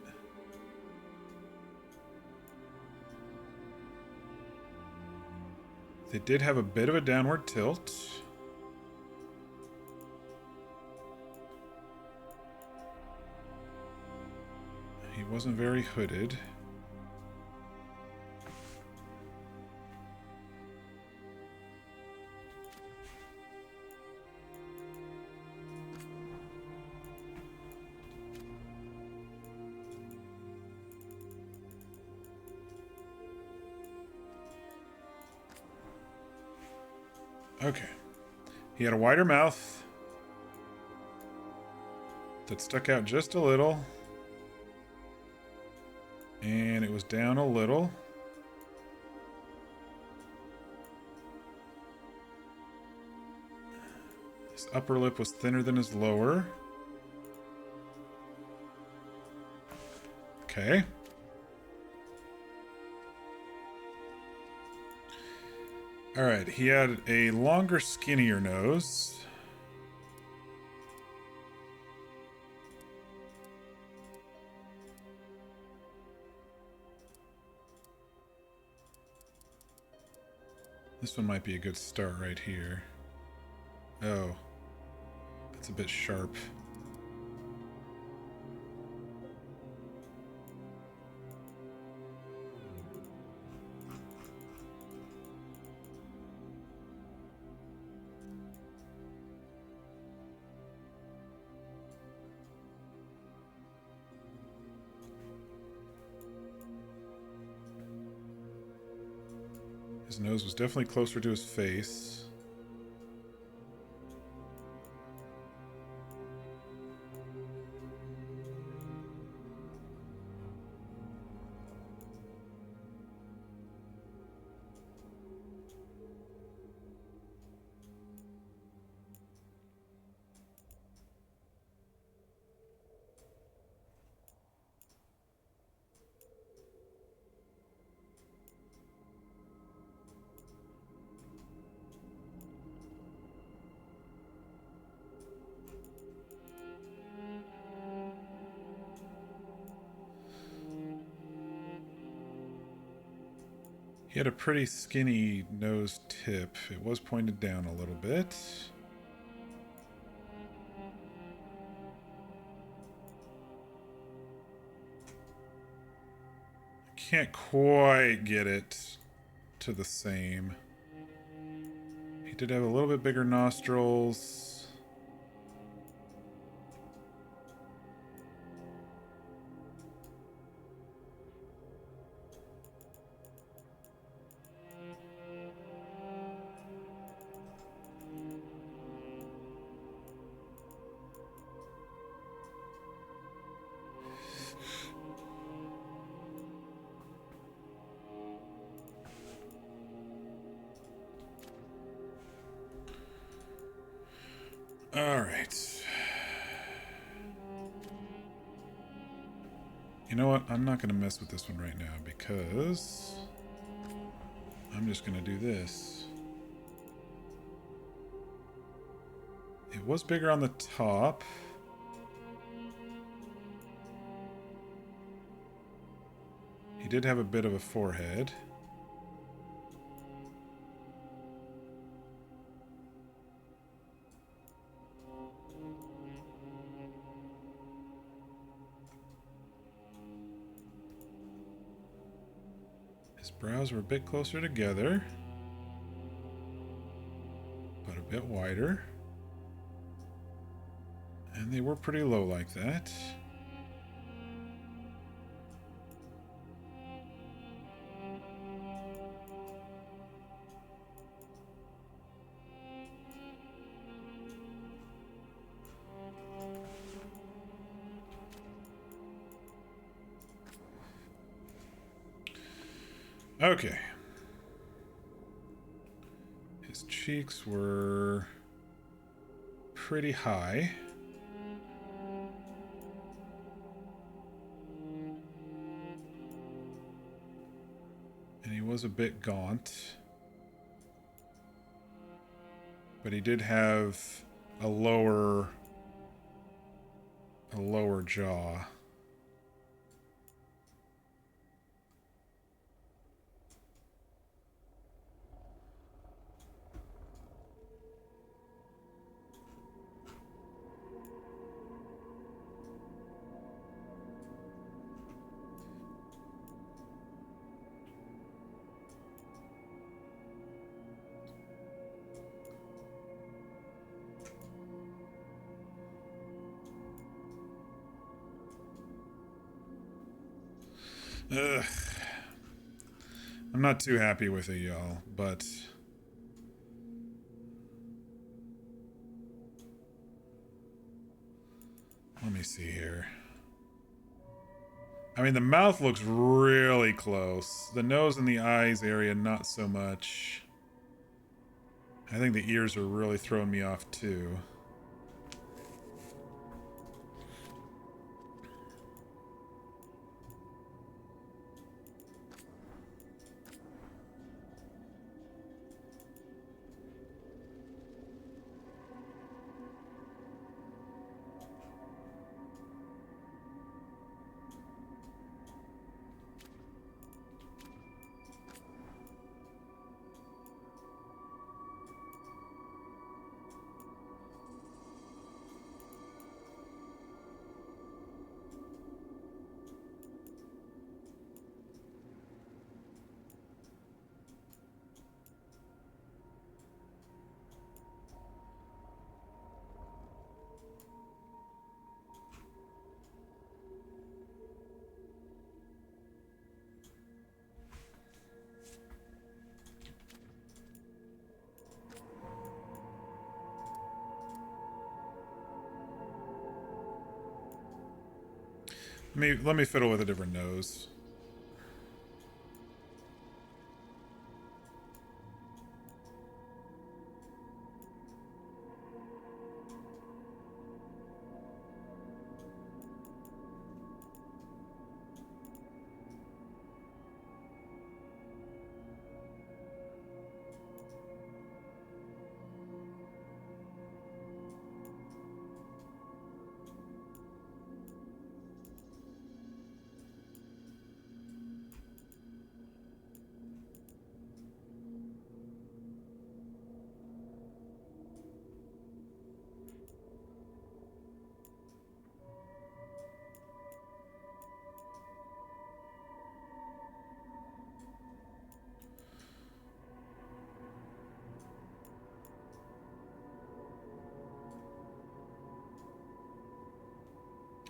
They did have a bit of a downward tilt. He wasn't very hooded. Okay. He had a wider mouth that stuck out just a little. And it was down a little. His upper lip was thinner than his lower. Okay. All right, he had a longer, skinnier nose. This one might be a good start right here. Oh, that's a bit sharp. His nose was definitely closer to his face. He had a pretty skinny nose tip. It was pointed down a little bit. Can't quite get it to the same. He did have a little bit bigger nostrils. Alright. You know what? I'm not going to mess with this one right now because I'm just going to do this. It was bigger on the top. He did have a bit of a forehead. His brows were a bit closer together, but a bit wider. And they were pretty low like that. Okay. His cheeks were pretty high. And he was a bit gaunt. But he did have a lower jaw. Ugh. I'm not too happy with it, y'all, but let me see here. I mean, the mouth looks really close. The nose and the eyes area, not so much. I think the ears are really throwing me off, too. Let me fiddle with a different nose.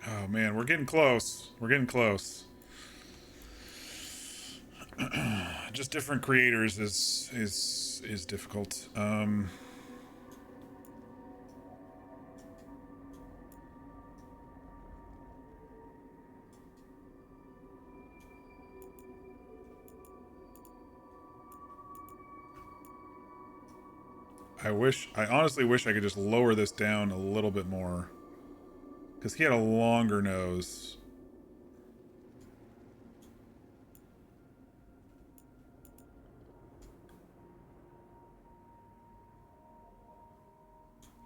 Oh man, we're getting close. We're getting close. Just different creators is difficult. I honestly wish I could just lower this down a little bit more. Because he had a longer nose.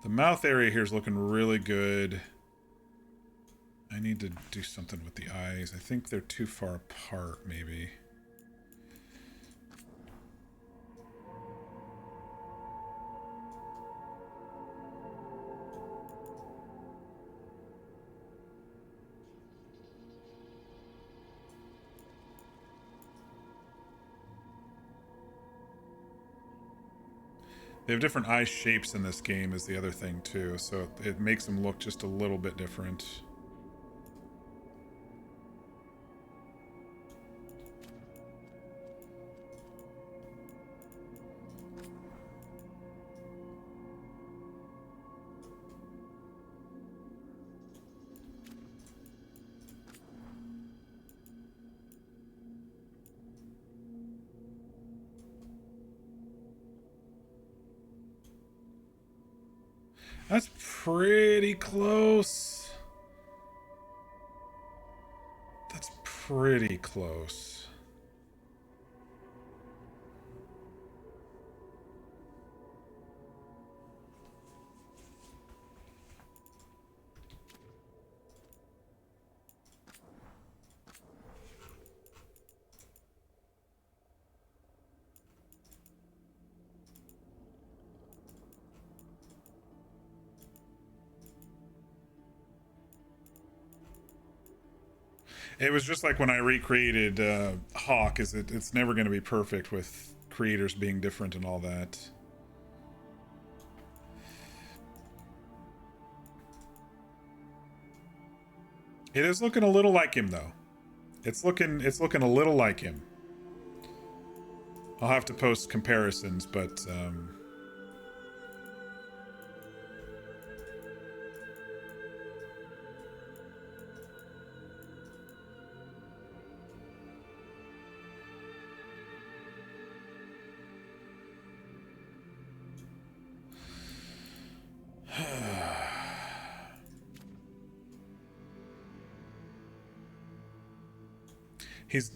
The mouth area here is looking really good. I need to do something with the eyes. I think they're too far apart, maybe. They have different eye shapes in this game is the other thing too, so it makes them look just a little bit different. That's pretty close. That's pretty close. It was just like when I recreated Hawk, it's never going to be perfect with creators being different and all that. It is looking a little like him though. It's looking a little like him. I'll have to post comparisons, but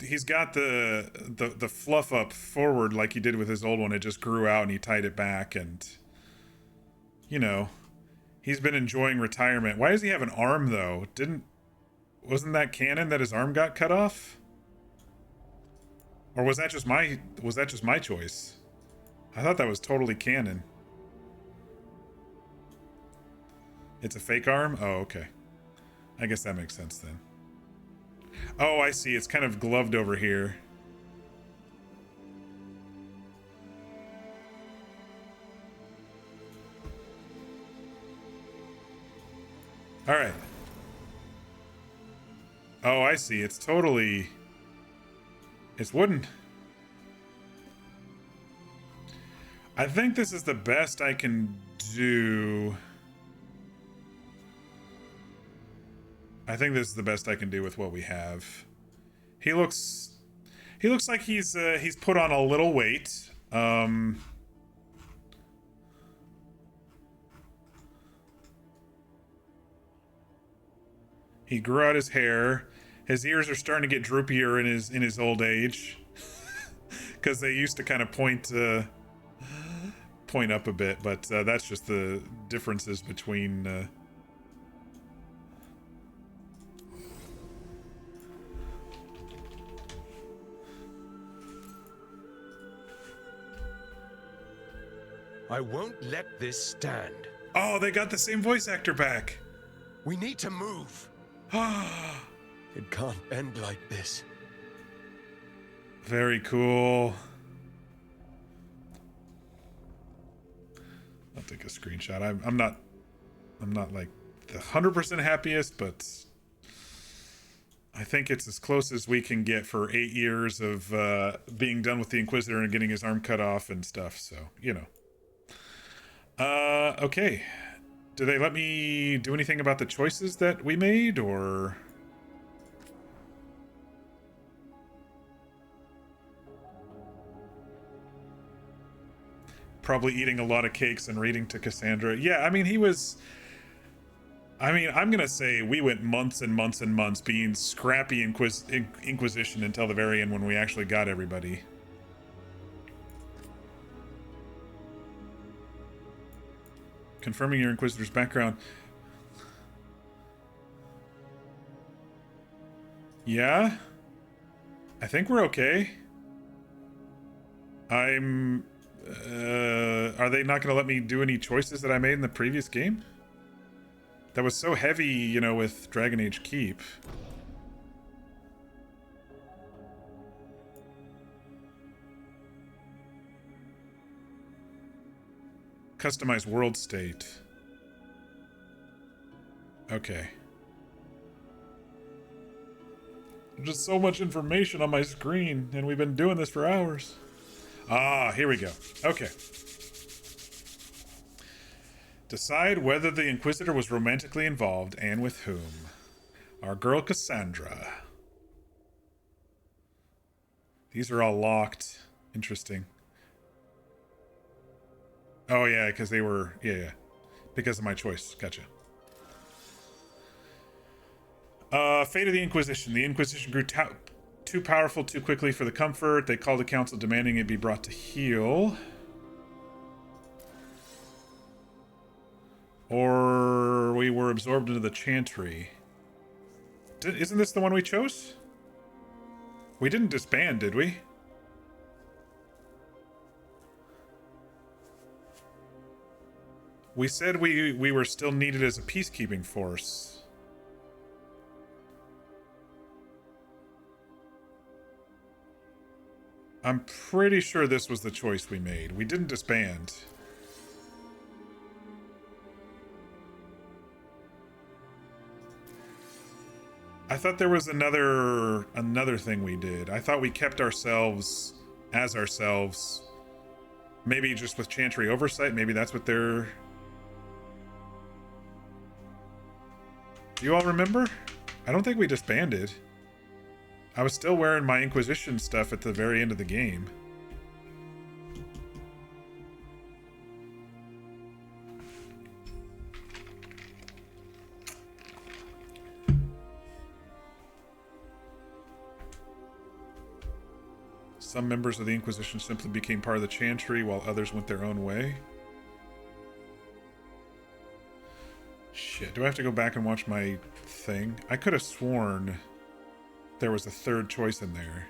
he's got the fluff up forward like he did with his old one. It just grew out and he tied it back, and you know, he's been enjoying retirement. Why does he have an arm though? Wasn't that canon that his arm got cut off? Or was that just my choice? I thought that was totally canon. It's a fake arm? Oh, okay. I guess that makes sense then. Oh, I see. It's kind of gloved over here. All right. Oh, I see. It's wooden. I think this is the best I can do. I think this is the best I can do with what we have. He looks like he's put on a little weight. He grew out his hair. His ears are starting to get droopier in his old age, because they used to kind of point up a bit. But that's just the differences between. I won't let this stand. Oh, they got the same voice actor back. We need to move. It can't end like this. Very cool. I'll take a screenshot. I'm not like the 100% happiest, but I think it's as close as we can get for 8 years of being done with the Inquisitor and getting his arm cut off and stuff. So, you know. Okay. Do they let me do anything about the choices that we made, or? Probably eating a lot of cakes and reading to Cassandra. Yeah, I mean, I'm gonna say we went months and months and months being scrappy Inquisition until the very end when we actually got everybody. Confirming your Inquisitor's background. Yeah? I think we're okay. Are they not going to let me do any choices that I made in the previous game? That was so heavy, you know, with Dragon Age Keep. Customize world state. Okay. There's just so much information on my screen, and we've been doing this for hours. Ah, here we go. Okay. Decide whether the Inquisitor was romantically involved and with whom. Our girl Cassandra. These are all locked. Interesting. Oh, yeah, because they were... Yeah. Because of my choice. Gotcha. Fate of the Inquisition. The Inquisition grew too powerful too quickly for the comfort. They called a council demanding it be brought to heel. Or we were absorbed into the Chantry. Isn't this the one we chose? We didn't disband, did we? We said we were still needed as a peacekeeping force. I'm pretty sure this was the choice we made. We didn't disband. I thought there was another thing we did. I thought we kept ourselves as ourselves. Maybe just with Chantry oversight. Maybe that's what they're... Do you all remember? I don't think we disbanded. I was still wearing my Inquisition stuff at the very end of the game. Some members of the Inquisition simply became part of the Chantry while others went their own way. Shit, do I have to go back and watch my thing? I could have sworn there was a third choice in there.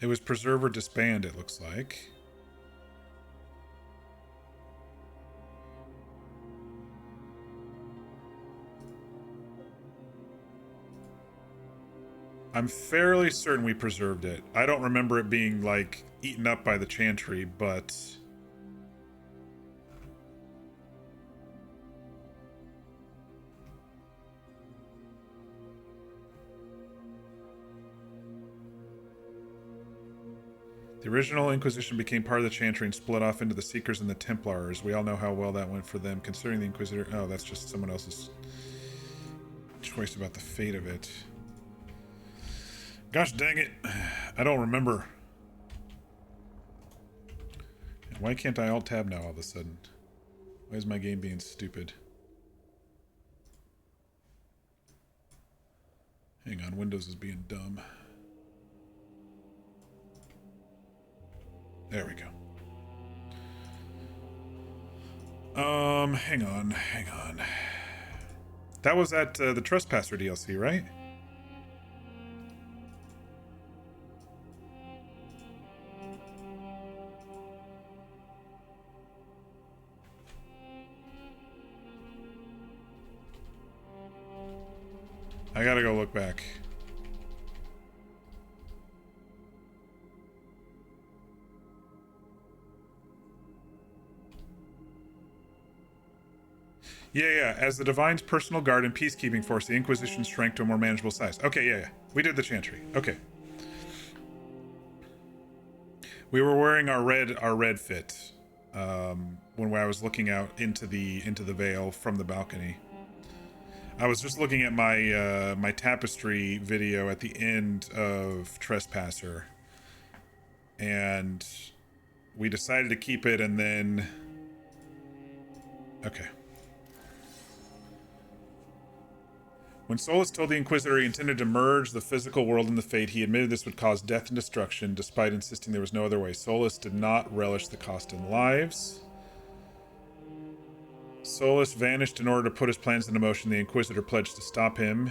It was preserve or disband, it looks like. I'm fairly certain we preserved it. I don't remember it being, like, eaten up by the Chantry, but... The original Inquisition became part of the Chantry and split off into the Seekers and the Templars. We all know how well that went for them, considering the Inquisitor... Oh, that's just someone else's choice about the fate of it. Gosh dang it. I don't remember. Why can't I Alt-Tab now all of a sudden? Why is my game being stupid? Hang on, Windows is being dumb. There we go. Hang on. That was at the Trespasser DLC, right? I gotta go look back. Yeah. As the Divine's personal guard and peacekeeping force, the Inquisition shrank to a more manageable size. Okay, yeah. We did the Chantry. Okay. We were wearing our red fit when I was looking out into the Veil from the balcony. I was just looking at my my tapestry video at the end of Trespasser, and we decided to keep it, and then okay. When Solus told the Inquisitor he intended to merge the physical world and the Fate, he admitted this would cause death and destruction, despite insisting there was no other way. Solus did not relish the cost in lives. Solus vanished in order to put his plans into motion. The Inquisitor pledged to stop him.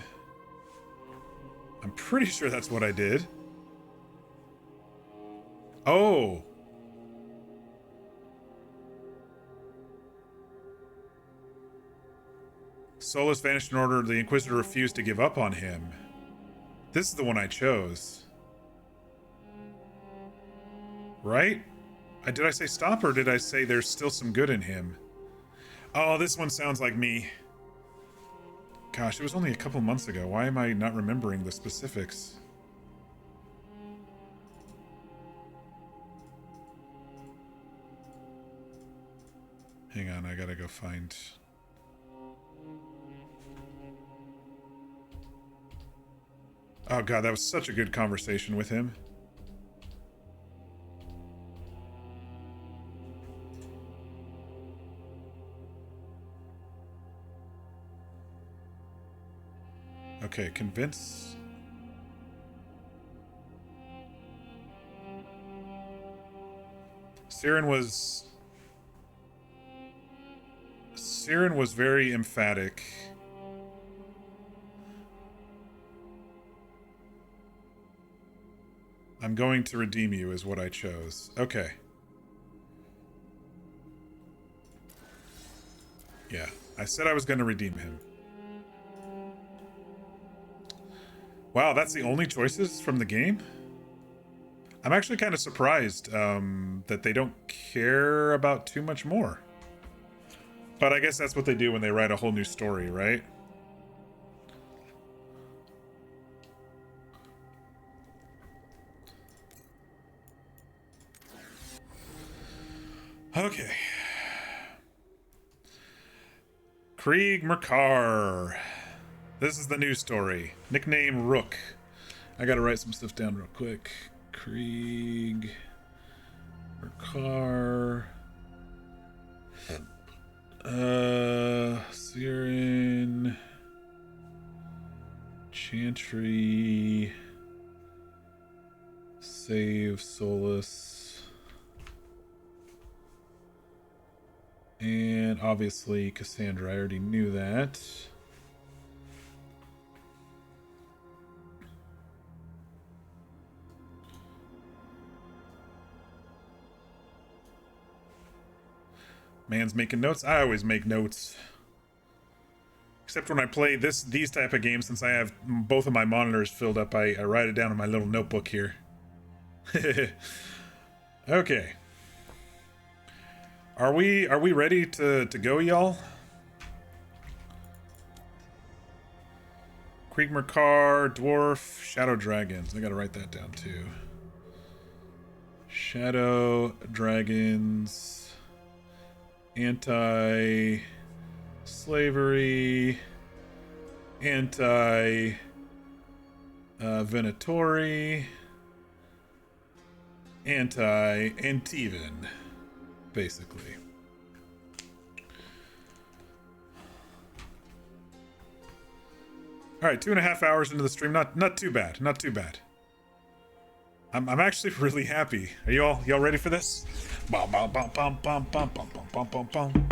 I'm pretty sure that's what I did. Oh. Solus vanished in order the Inquisitor refused to give up on him. This is the one I chose. Right? Did I say stop, or did I say there's still some good in him? Oh, this one sounds like me. Gosh, it was only a couple months ago. Why am I not remembering the specifics? Hang on, I gotta go find... Oh god, that was such a good conversation with him. Okay, convince... Siren was very emphatic. I'm going to redeem you is what I chose. Okay. Yeah, I said I was going to redeem him. Wow, that's the only choices from the game? I'm actually kind of surprised that they don't care about too much more. But I guess that's what they do when they write a whole new story, right? Okay. Krieg Mercar. This is the news story. Nickname Rook. I gotta write some stuff down real quick. Krieg Mercar. Siren. Chantry. Save Solus. And obviously Cassandra, I already knew that. Man's making notes. I always make notes. Except when I play these type of games, since I have both of my monitors filled up, I write it down in my little notebook here. Okay. Are we ready to go, y'all? Krieg Mercar, dwarf, shadow dragons. I gotta write that down too. Shadow dragons, anti-slavery, anti-Venatori, anti-Antivan, basically. All right, 2.5 hours into the stream. Not too bad. Not too bad. I'm actually really happy. Are y'all ready for this? Bum, bum, bum, bum, bum, bum, bum, bum, bum, bum.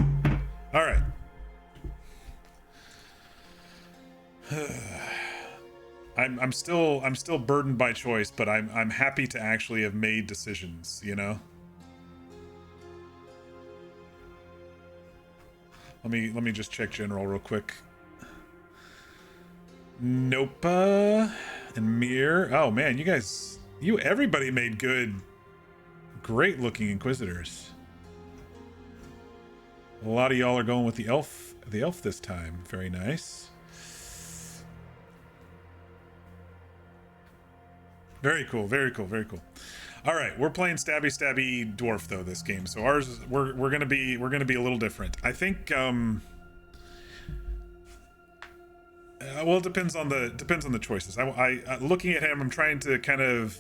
All right. I'm still burdened by choice, but I'm happy to actually have made decisions, you know? Let me just check general real quick. Nopa and Mir. Oh man, everybody made great looking Inquisitors. A lot of y'all are going with the elf this time. Very nice. Very cool, very cool, very cool. All right, we're playing stabby dwarf though this game. So ours we're gonna be a little different. I think well, it depends on the choices. I looking at him, I'm trying to kind of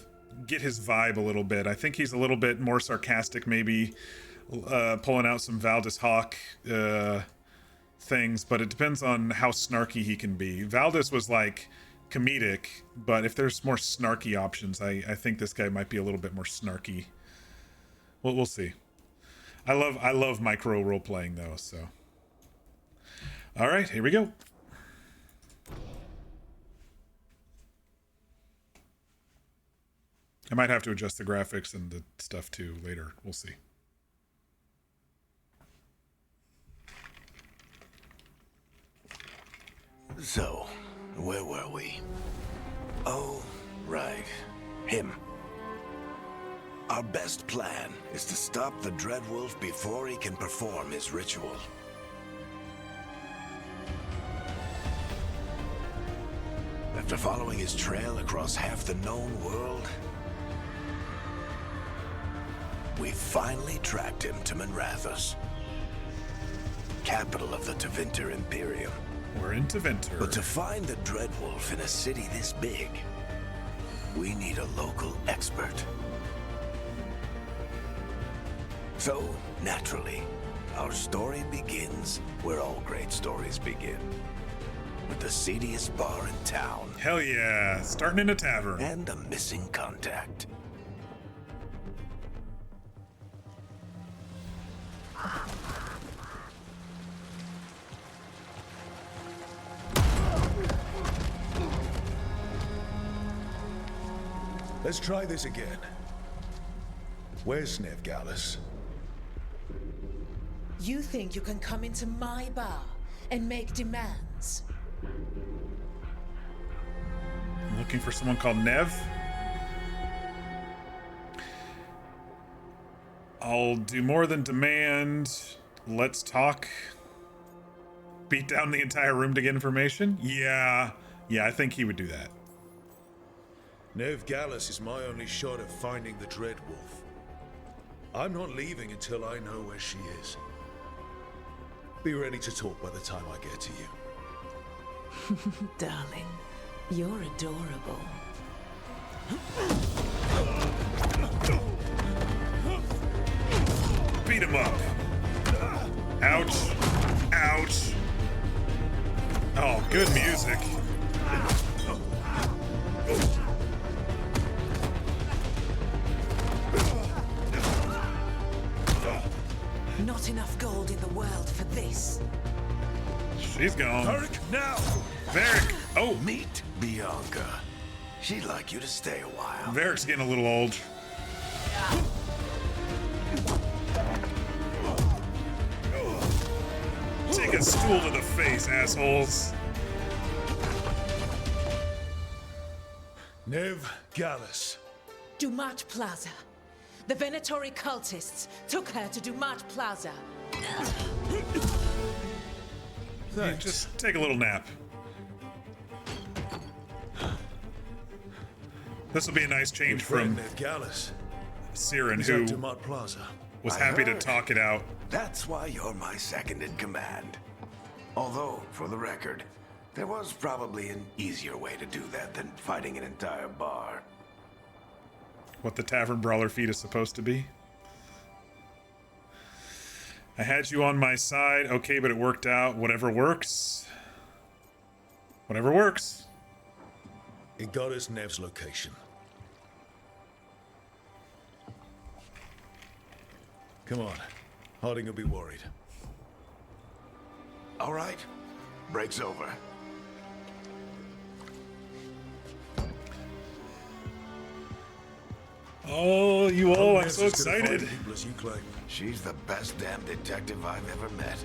get his vibe a little bit. I think he's a little bit more sarcastic, maybe pulling out some Valdis Hawk things, but it depends on how snarky he can be. Valdis was like comedic, but if there's more snarky options, I think this guy might be a little bit more snarky. Well, we'll see. I love micro role playing though, so. All right, here we go. I might have to adjust the graphics and the stuff too later. We'll see. So, where were we? Oh, right. Him. Our best plan is to stop the Dreadwolf before he can perform his ritual. After following his trail across half the known world, we finally tracked him to Manrathus, capital of the Tevinter Imperium. We're in Tevinter. But to find the Dreadwolf in a city this big, we need a local expert. So, naturally, our story begins where all great stories begin. With the seediest bar in town. Hell yeah, starting in a tavern. And a missing contact. Let's try this again. Where's Veilguard? You think you can come into my bar and make demands? I'm looking for someone called Nev. I'll do more than demand. Let's talk. Beat down the entire room to get information? Yeah, I think he would do that. Veilguard is my only shot at finding the Dreadwolf. I'm not leaving until I know where she is. Be ready to talk by the time I get to you. Darling, you're adorable. Beat him up. Ouch. Ouch. Oh, good music. Not enough gold in the world for this. She's gone. Hurry now! Varric. Oh, Meet Bianca. She'd like you to stay a while. Varric's getting a little old. Take a stool to the face, assholes. Nev Gallus. Dumat Plaza. The Venatori cultists took her to Dumat Plaza. Thanks. Just take a little nap. This will be a nice change from Nev Gallus. Siren, He's who at Dumat Plaza. was I happy to heard. talk it out. That's why you're my second in command. Although, for the record, there was probably an easier way to do that than fighting an entire bar. What the tavern brawler feat is supposed to be. I had you on my side, okay, but it worked out. Whatever works. Whatever works. It got us Nev's location. Come on. Harding will be worried. All right, break's over. Oh, you all, I'm Nev's so as good at excited. finding people as you claim. She's the best damn detective I've ever met.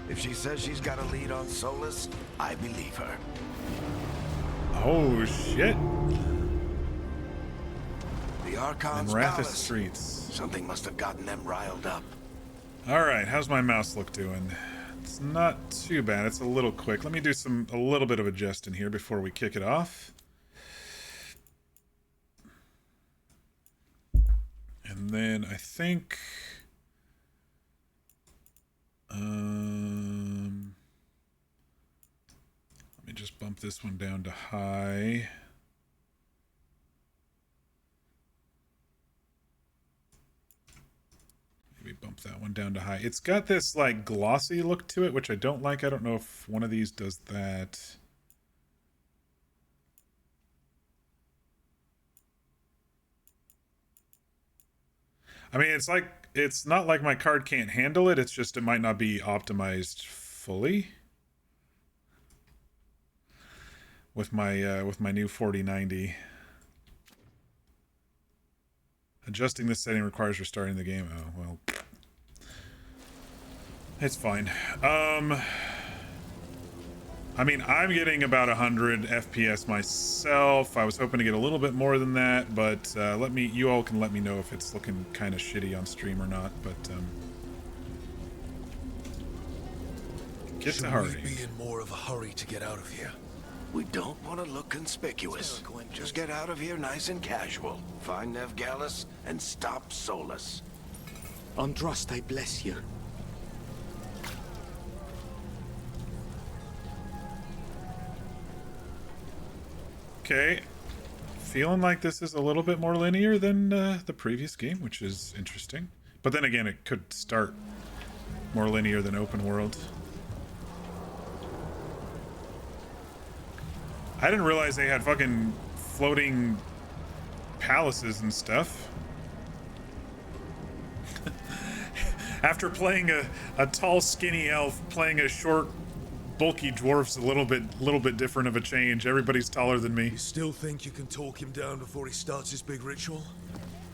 If she says she's got a lead on Solus, I believe her. Oh, shit. The Archon's And Rathis palace. streets. Something must have gotten them riled up. All right, how's my mouse look doing? It's not too bad. It's a little quick. Let me do a little bit of adjusting here before we kick it off. And then I think let me just bump this one down to high. Maybe bump that one down to high. It's got this like glossy look to it, which I don't like. I don't know if one of these does that. I mean, it's not like my card can't handle it. It's just it might not be optimized fully with my new 4090. Adjusting this setting requires restarting the game. Oh, well. It's fine. I mean, I'm getting about 100 FPS myself. I was hoping to get a little bit more than that, but you all can let me know if it's looking kind of shitty on stream or not, but get to Harding. Should we be in more of a hurry to get out of here? We don't want to look conspicuous. Just get out of here nice and casual. Find Nev Gallus and stop Solus. Andraste, I bless you. Okay. Feeling like this is a little bit more linear than the previous game, which is interesting. But then again, it could start more linear than open world. I didn't realize they had fucking floating palaces and stuff. After playing a tall, skinny elf, playing a short, bulky dwarf's a little bit different of a change. Everybody's taller than me. You still think you can talk him down before he starts his big ritual?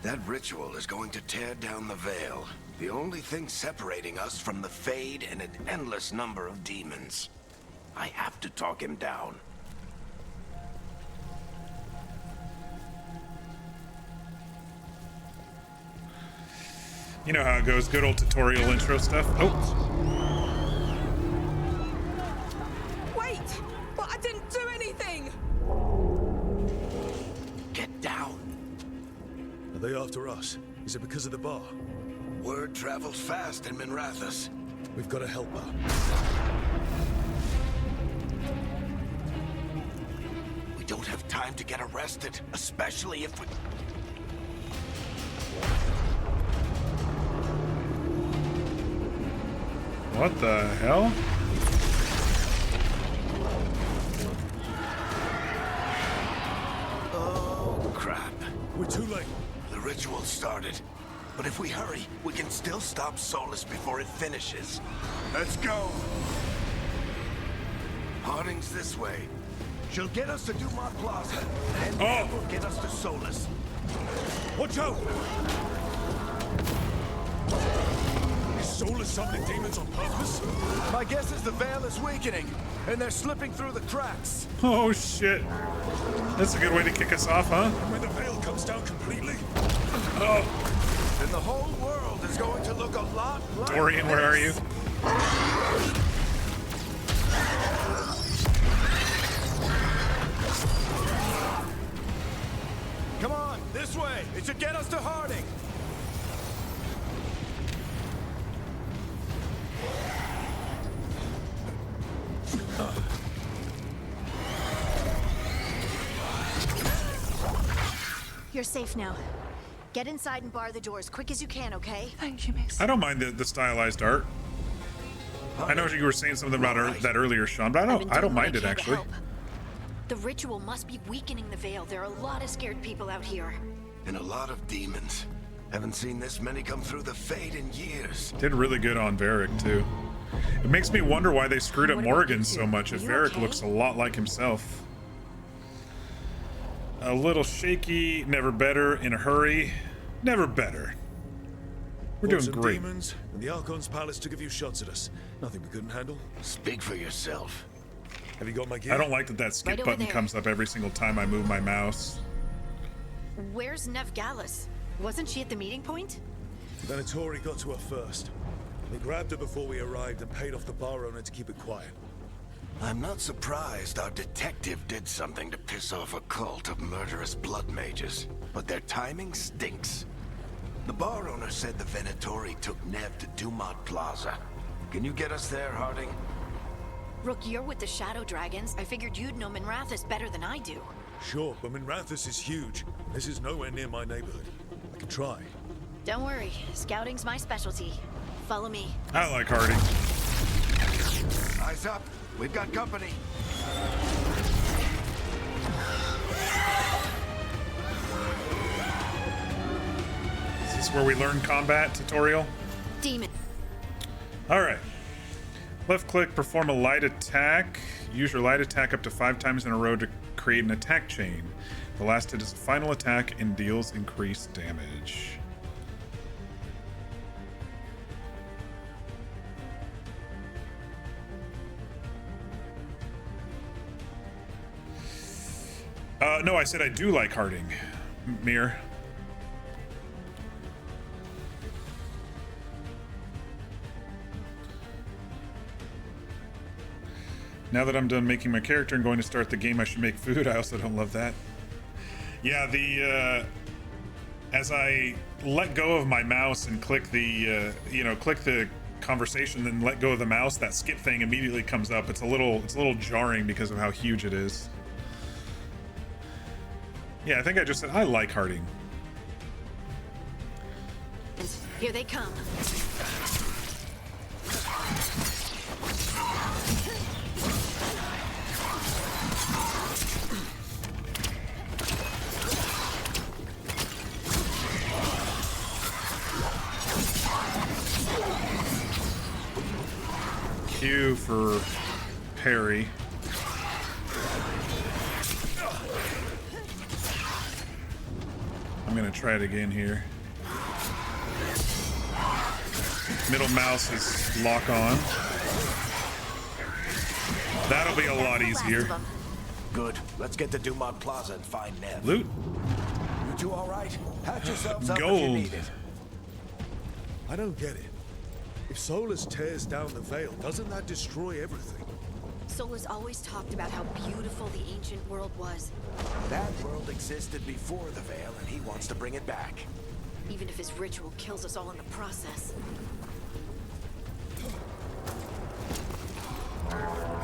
That ritual is going to tear down the veil. The only thing separating us from the Fade and an endless number of demons. I have to talk him down. You know how it goes, good old tutorial intro stuff. Oh, Wait! But I didn't do anything! Get down. Are they after us? Is it because of the bar? Word travels fast in Minrathous. We've got to help her. We don't have time to get arrested, especially if we... what the hell? Oh, crap. We're too late. The ritual started. But if we hurry, we can still stop Solus before it finishes. Let's go! Harding's this way. She'll get us to Dumont Plaza, and Oh. will get us to Solus. Watch out! Is Solus summoning demons on purpose? My guess is the veil is weakening, and they're slipping through the cracks. Oh shit. That's a good way to kick us off, huh? When the veil comes down completely? Oh, Then the whole world is going to look a lot like Dorian, where are you? Come on, this way. It should get us to Harding. You're safe now. Get inside and bar the door as quick as you can, okay? Thank you, miss. I don't mind the stylized art. I know you were saying something about that earlier, Sean, but I don't mind it actually. The ritual must be weakening the veil. There are a lot of scared people out here. And a lot of demons. Haven't seen this many come through the Fade in years. Did really good on Varric too. It makes me wonder why they screwed up What about Morgan you so two? much Are if you Varric okay? looks a lot like himself. A little shaky, never better. In a hurry, never better. We're Fought doing some great. demons, and the Archon's palace took a few shots at us. Nothing we couldn't handle. Speak for yourself. Have you got my gear? I don't like that skip Right over button there. comes up every single time I move my mouse. Where's Nev Gallus? Wasn't she at the meeting point? Venatori got to her first. They grabbed her before we arrived and paid off the bar owner to keep it quiet. I'm not surprised our detective did something to piss off a cult of murderous blood mages, but their timing stinks. The bar owner said the Venatori took Nev to Dumont Plaza. Can you get us there, Harding? Rook, you're with the Shadow Dragons. I figured you'd know Minrathous better than I do. Sure, but Minrathous is huge. This is nowhere near my neighborhood. I can try. Don't worry, scouting's my specialty. Follow me. I like Harding. Eyes up. We've got company. Is this where we learn combat tutorial? Demon. All right. Left click, perform a light attack. Use your light attack up to 5 times in a row to create an attack chain. The last hit is a final attack and deals increased damage. No, I said I do like Harding. Mir. Now that I'm done making my character and going to start the game, I should make food. I also don't love that. Yeah, as I let go of my mouse and click the, click the conversation, then let go of the mouse, that skip thing immediately comes up. It's a little jarring because of how huge it is. Yeah, I think I just said I like Harding. Here they come. Q for parry. I'm gonna try it again here. Middle mouse is lock on. That'll be a lot easier. Good. Let's get to Dumont Plaza and find Nev. Loot. You two all right? Patch yourselves up if you Gold. need it. I don't get it. If Solus tears down the veil, doesn't that destroy everything? Solus always talked about how beautiful the ancient world was, That world existed before the veil, and he wants to bring it back. even if his ritual kills us all in the process.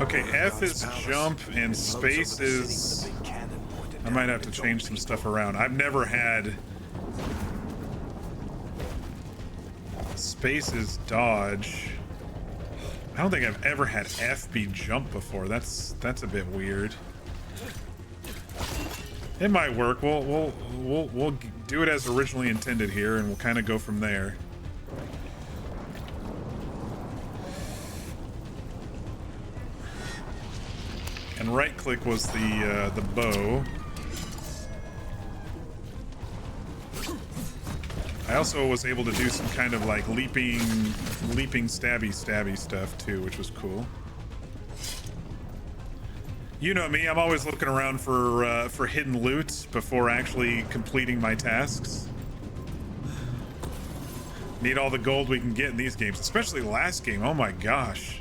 Okay, F is Palace. jump and Floats over space the city is... with a big cannon pointed I might down have to its change own some people. stuff around. I've never had... Space is dodge. I don't think I've ever had F be jump before. That's a bit weird. It might work. We'll do it as originally intended here, and we'll kind of go from there. And right click was the bow. I also was able to do some kind of like leaping stabby stuff too, which was cool. You know me, I'm always looking around for hidden loot before actually completing my tasks. Need all the gold we can get in these games, especially the last game. Oh my gosh.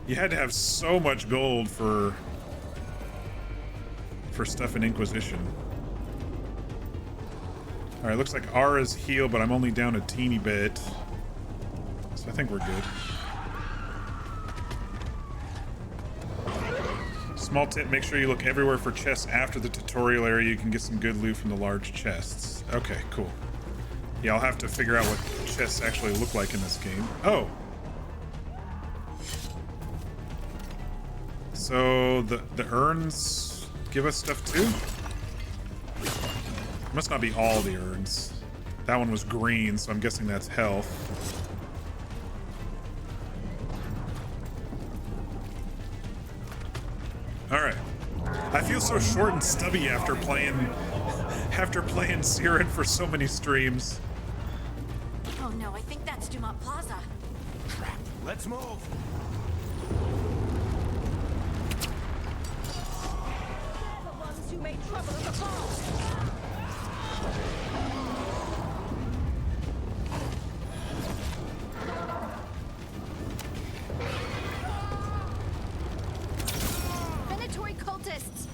You had to have so much gold for stuff in Inquisition. All right, looks like R is heal, but I'm only down a teeny bit. So I think we're good. Small tip, make sure you look everywhere for chests after the tutorial area. You can get some good loot from the large chests. Okay, cool. Yeah, I'll have to figure out what chests actually look like in this game. Oh! So the urns give us stuff too? Must not be all the urns. That one was green, so I'm guessing that's health. Alright. I feel so short and stubby after playing Siren for so many streams. Oh no, I think that's Dumont Plaza. Crap. Let's move. They're the ones who made trouble in the past. Venatory cultists.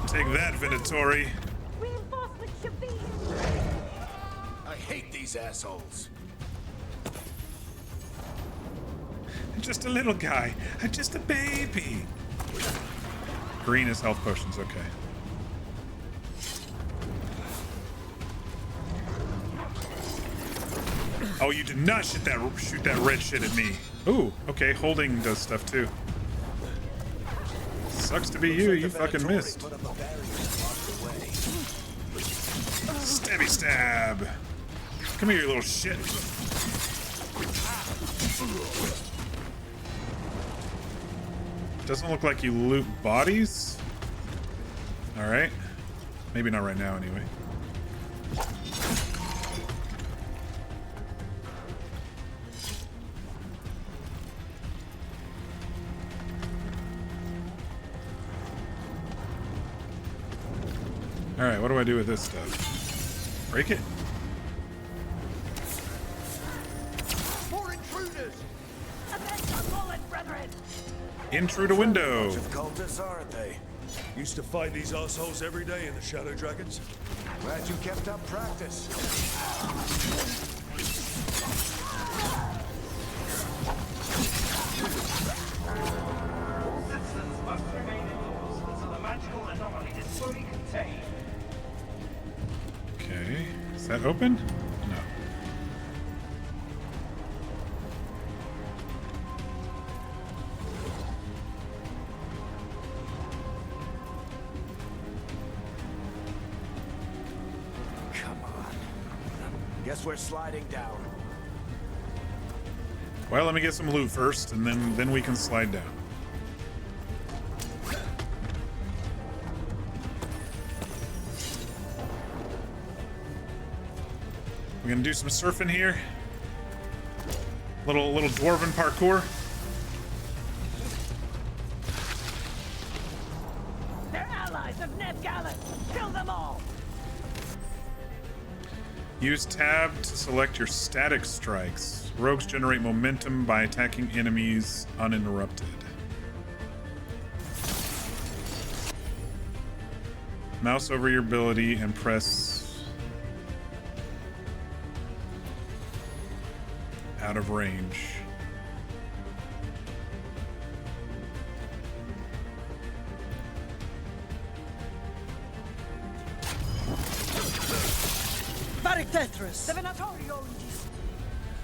Take that, Venatori. Reinforcements should be. I hate these assholes. I'm just a little guy. I'm just a baby. Green is health potions, okay. Oh, you did not shoot that red shit at me. Ooh, okay, holding does stuff too. Sucks to be you, you fucking missed. Stabby stab. Come here, you little shit. Doesn't look like you loot bodies. All right. Maybe not right now, anyway. All right, what do I do with this stuff? Break it? More intruders! Intrude a window. Bunch of cultists, aren't they? Used to fight these assholes every day in the Shadow Dragons. Glad you kept up practice. Citizens must remain indoors until the magical anomaly is fully contained. Okay, is that open? No. Come on. Guess we're sliding down. Well, let me get some loot first, and then we can slide down. We're gonna do some surfing here. Little dwarven parkour. They're allies of Neb Gallant. Kill them all. Use tab to select your static strikes. Rogues generate momentum by attacking enemies uninterrupted. Mouse over your ability and press out of range. The Venatorio.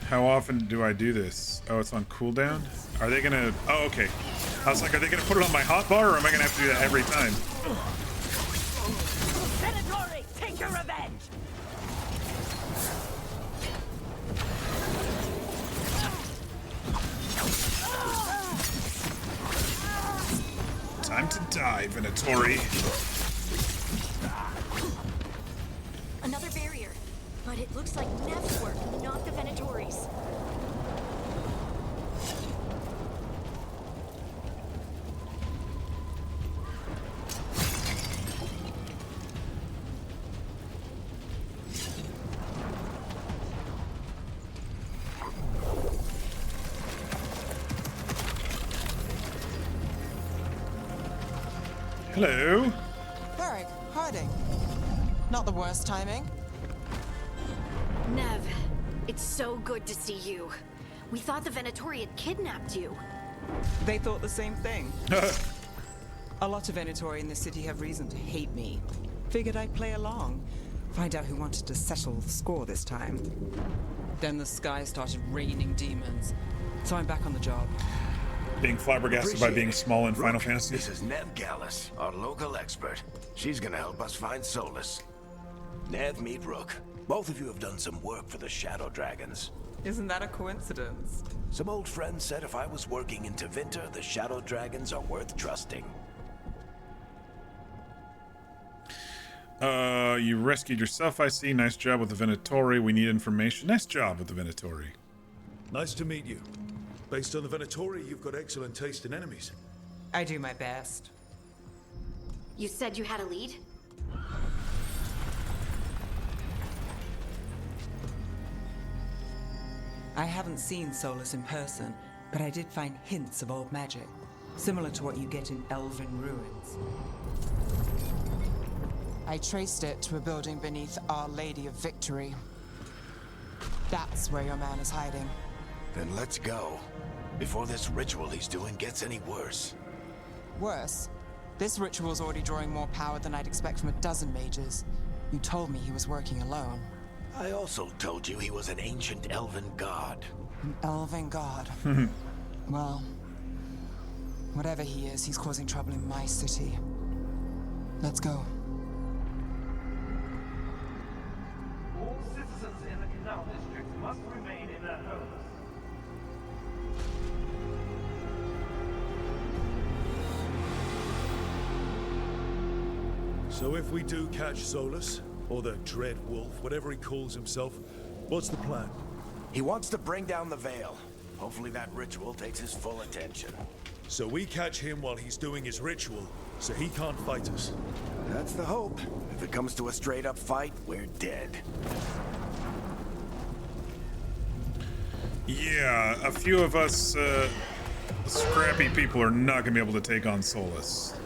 How often do I do this? Oh, it's on cooldown? Are they gonna... Oh, okay. I was like, are they gonna put it on my hotbar, or am I gonna have to do that every time? Venatory, take your revenge. Time to die, Venatori. another barrier. But it looks like Nev's work, not the Venatori's. Hello. Beric, hiding. Not the worst timing. Nev, it's so good to see you. We thought the Venatori had kidnapped you. They thought the same thing. A lot of Venatori in the city have reason to hate me. Figured I'd play along. Find out who wanted to settle the score this time. Then the sky started raining demons. So I'm back on the job. Being flabbergasted by being small in Final Rook, Fantasy. This is Nev Gallus, our local expert. She's gonna help us find Solus. Nev, meet Rook. Both of you have done some work for the Shadow Dragons. Isn't that a coincidence? Some old friends said if I was working in Tevinter, the Shadow Dragons are worth trusting. You rescued yourself, I see. Nice job with the Venatori. We need information. Nice job with the Venatori. Nice to meet you. Based on the Venatori, you've got excellent taste in enemies. I do my best. You said you had a lead? I haven't seen Solus in person, but I did find hints of old magic, similar to what you get in elven ruins. I traced it to a building beneath Our Lady of Victory. That's where your man is hiding. Then let's go. Before this ritual he's doing gets any worse. Worse, this ritual's already drawing more power than I'd expect from a dozen mages. You told me he was working alone. I also told you he was an ancient elven god. An elven god. Well, whatever he is, he's causing trouble in my city. Let's go. All citizens in the Canal District must remain in their homes. So if we do catch Solus, or the Dread Wolf, whatever he calls himself, what's the plan? He wants to bring down the Veil. Hopefully that ritual takes his full attention. So we catch him while he's doing his ritual, so he can't fight us. That's the hope. If it comes to a straight-up fight, we're dead. Yeah, a few of us scrappy people are not going to be able to take on Solus.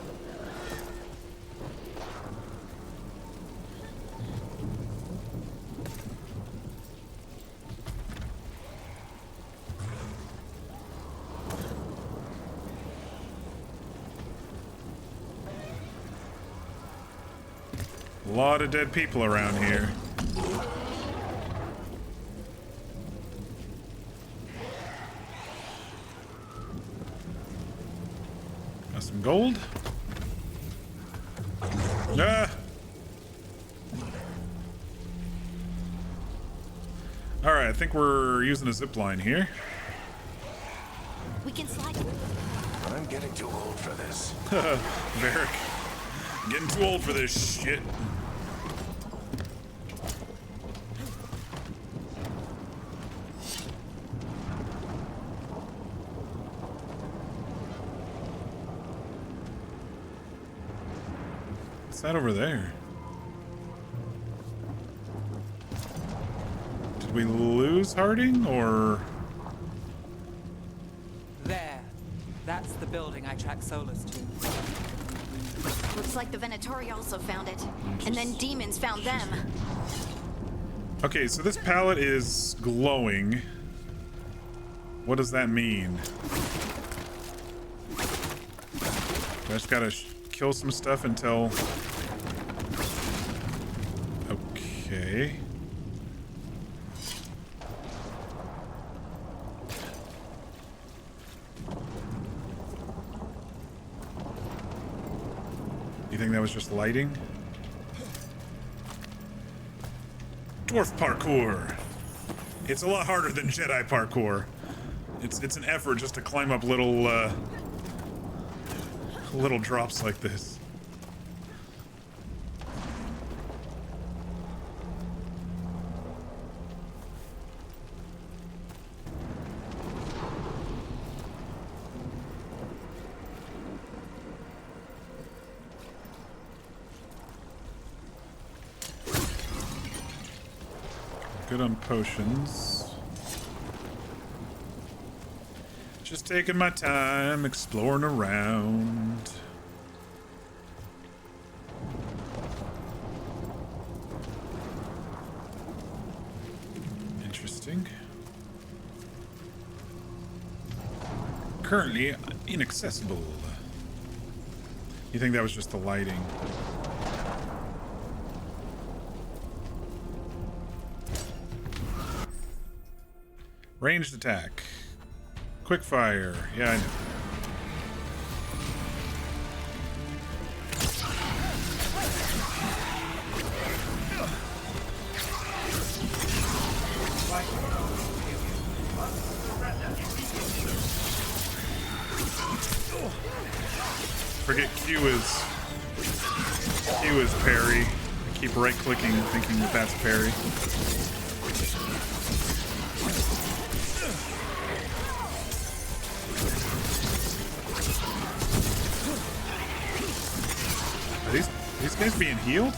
A lot of dead people around here. Got some gold. Ah! Alright, I think we're using a zip line here. We can slide. I'm getting too old for this. Varric. Getting too old for this shit. What's that over there? Did we lose Harding, or? There. That's the building I tracked Solus to. Looks like the Venatori also found it. And then demons found them. Okay, so this pallet is glowing. What does that mean? I just gotta kill some stuff until... Okay. You think that was just lighting? Dwarf parkour. It's a lot harder than Jedi parkour. It's an effort just to climb up little drops like this. good on potions. Just taking my time, exploring around. Interesting. Currently inaccessible. You think that was just the lighting? Ranged attack. Quick fire. Yeah, I know. Forget Q is parry. I keep right clicking thinking that that's parry. Are these guys being healed?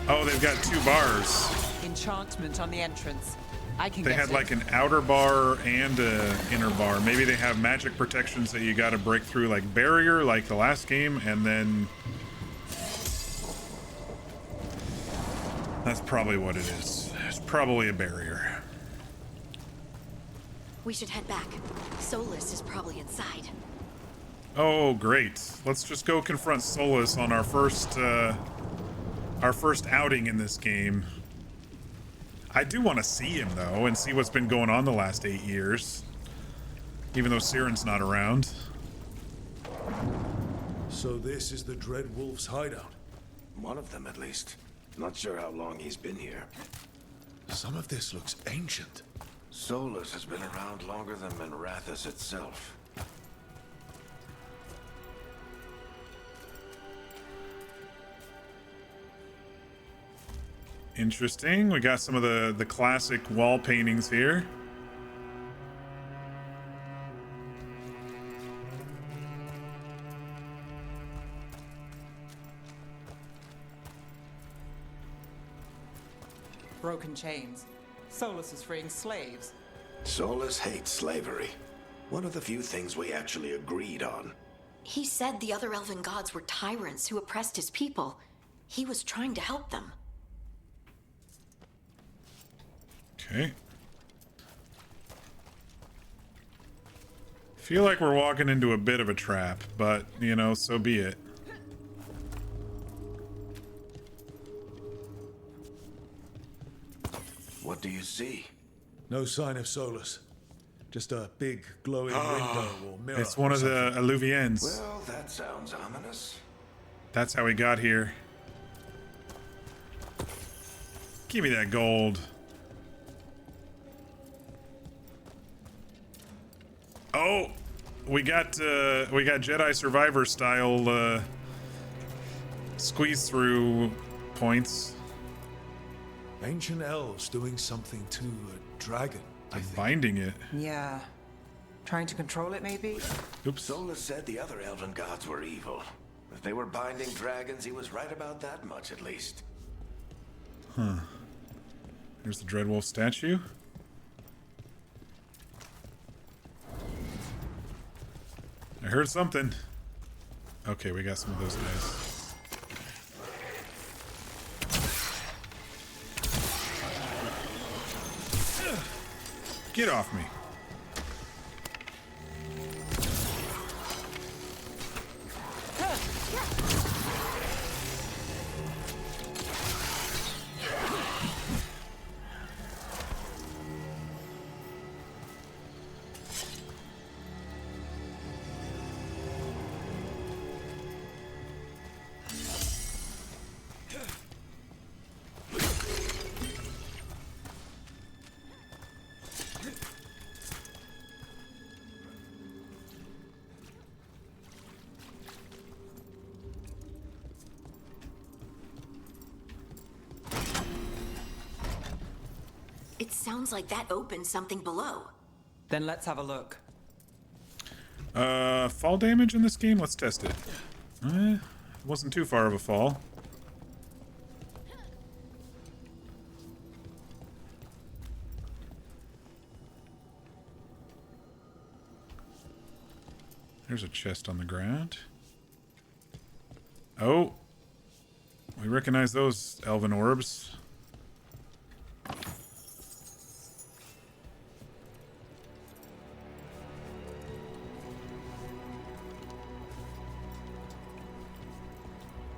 Oh, they've got 2 bars. Enchantment on the entrance. I can They get had it. like an outer bar and an inner bar. Maybe they have magic protections that you got to break through, like barrier, like the last game, and then that's probably what it is. It's probably a barrier. We should head back. Solus is probably inside. Oh, great! Let's just go confront Solus on our first outing in this game. I do want to see him, though, and see what's been going on the last 8 years. Even though Siren's not around. So this is the Dread Wolf's hideout? One of them, at least. Not sure how long he's been here. Some of this looks ancient. Solus has been around longer than Minrathous itself. Interesting. We got some of the classic wall paintings here. Broken chains. Solus is freeing slaves. Solus hates slavery. One of the few things we actually agreed on. He said the other elven gods were tyrants who oppressed his people. He was trying to help them. Okay. Feel like we're walking into a bit of a trap, but, you know, so be it. What do you see? No sign of Solus. Just a big glowing window or mirror. It's one of the Alluvians. Well, that sounds ominous. That's how we got here. Give me that gold. Oh, we got Jedi Survivor style squeeze through points. Ancient elves doing something to a dragon, I think. Binding it. Yeah. Trying to control it, maybe? Oops. Solus said the other elven gods were evil. If they were binding dragons, he was right about that much, at least. Huh. Here's the Dreadwolf statue. I heard something. Okay, we got some of those guys. Get off me. It sounds like that opened something below. Then let's have a look. Fall damage in this game? Let's test it. wasn't too far of a fall. There's a chest on the ground. Oh, we recognize those elven orbs.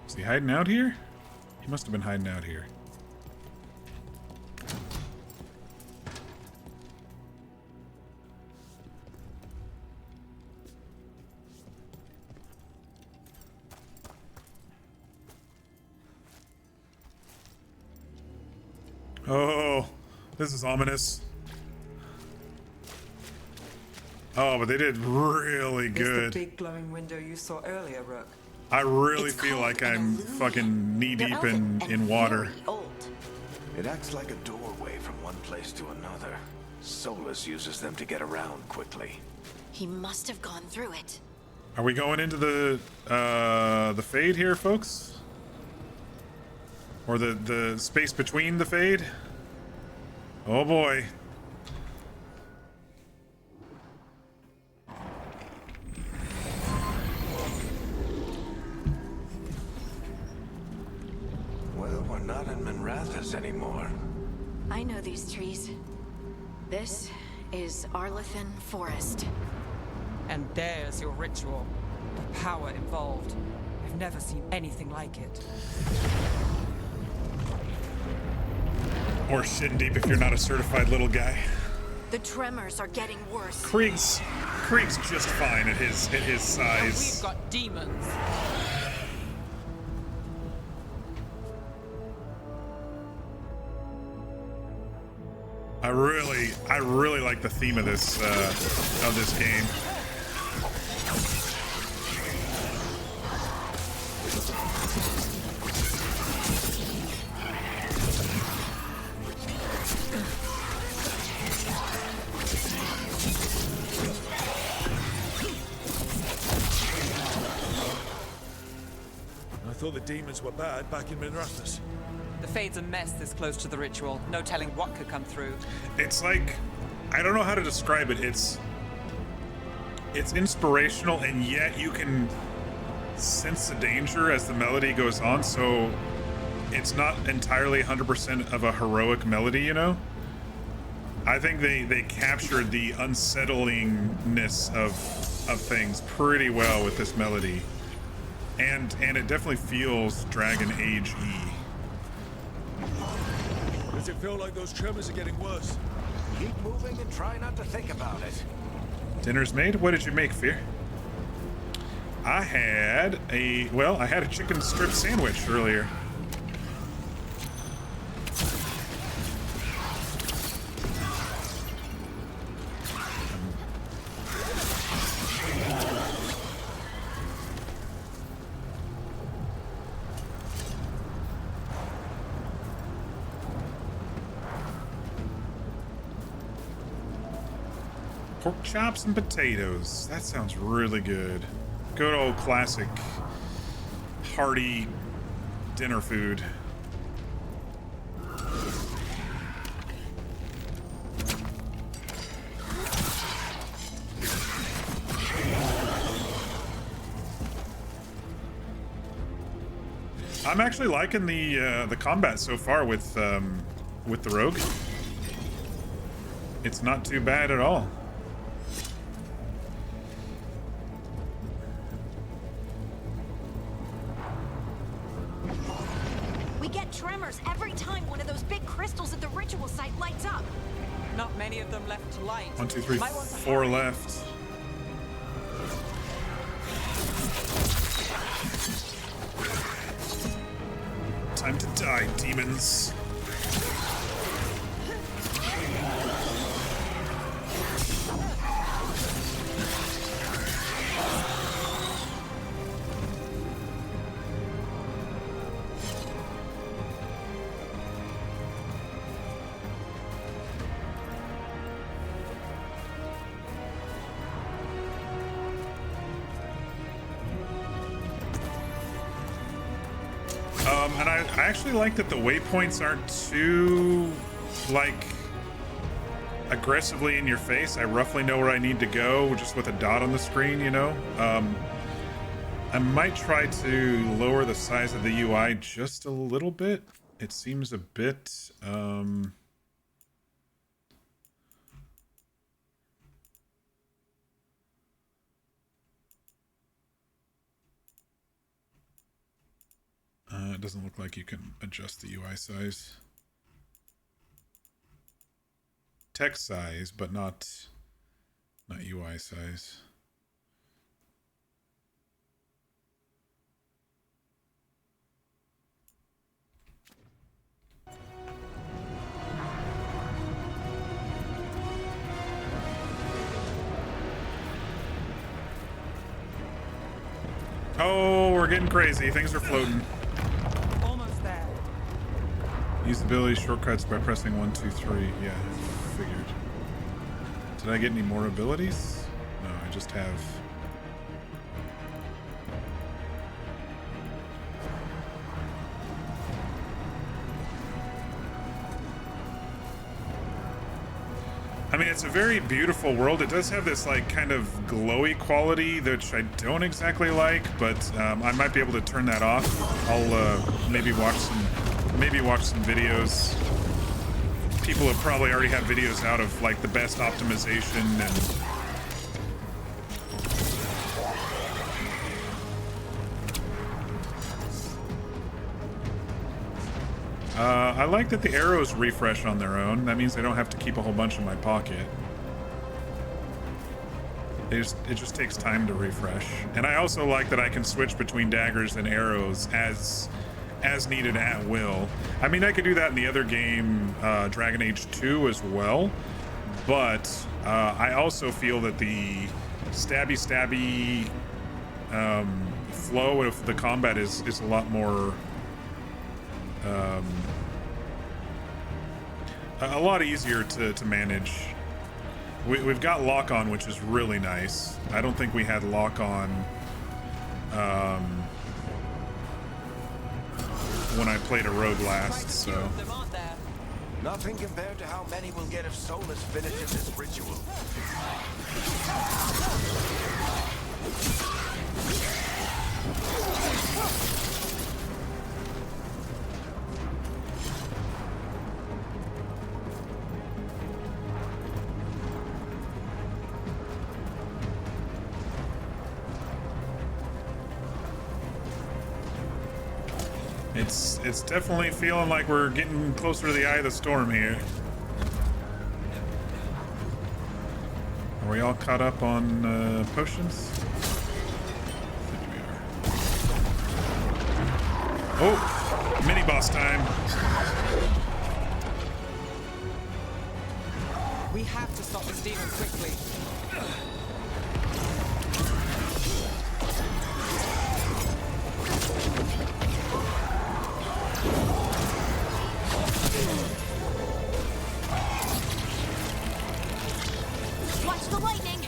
Is he hiding out here? He must have been hiding out here. Oh, this is ominous. Oh, but they did really good. It's the big glowing window you saw earlier, Rook. I really feel like I'm fucking knee deep in water. It acts like a doorway from one place to another. Solus uses them to get around quickly. He must have gone through it. Are we going into the fade here, folks? Or the space between the fade? Oh boy. Well, we're not in Minrathous anymore. I know these trees. This is Arlethan Forest. And there's your ritual. The power involved. I've never seen anything like it. Or shin deep if you're not a certified little guy. The tremors are getting worse. Krieg's just fine at his And size. we've got demons. I really like the theme of this game. I thought the demons were bad back in Minrathous. The Fade's a mess this close to the ritual. No telling what could come through. It's like, I don't know how to describe it. It's inspirational, and yet you can sense the danger as the melody goes on, so it's not entirely 100% of a heroic melody, you know? I think they captured the unsettlingness of things pretty well with this melody. And it definitely feels Dragon Age-y. Does it feel like those tremors are getting worse? Keep moving and try not to think about it. Dinner's made? What did you make, Fear? I had a chicken strip sandwich earlier. Pork chops and potatoes. That sounds really good. Good old classic hearty dinner food. I'm actually liking the combat so far with the rogue. It's not too bad at all. We get tremors every time one of those big crystals at the ritual site lights up. Not many of them left to light. 1, 2, 3, Might want to 4 hurry. left. Time to die, demons. And I actually like that the waypoints aren't too, like, aggressively in your face. I roughly know where I need to go just with a dot on the screen, you know? I might try to lower the size of the UI just a little bit. It seems a bit, it doesn't look like you can adjust the UI size. Text size, but not UI size. Oh, we're getting crazy. Things are floating. Almost there. Use ability shortcuts by pressing 1, 2, 3. Yeah, figured. Did I get any more abilities? No, I just have... I mean, it's a very beautiful world. It does have this, like, kind of glowy quality, which I don't exactly like, but I might be able to turn that off. I'll maybe watch some videos. People have probably already have videos out of, like, the best optimization and... I like that the arrows refresh on their own. That means I don't have to keep a whole bunch in my pocket. It just takes time to refresh. And I also like that I can switch between daggers and arrows as needed at will. I mean, I could do that in the other game, Dragon Age 2 as well. But I also feel that the stabby flow of the combat is a lot more... a lot easier to manage. We've got lock on, which is really nice. I don't think we had lock on when I played a rogue last, so. Nothing compared to how many will get if Solus finishes this ritual. It's definitely feeling like we're getting closer to the eye of the storm here. Are we all caught up on potions? I think we are. Oh, mini boss time. We have to stop this demon quickly. Watch the lightning!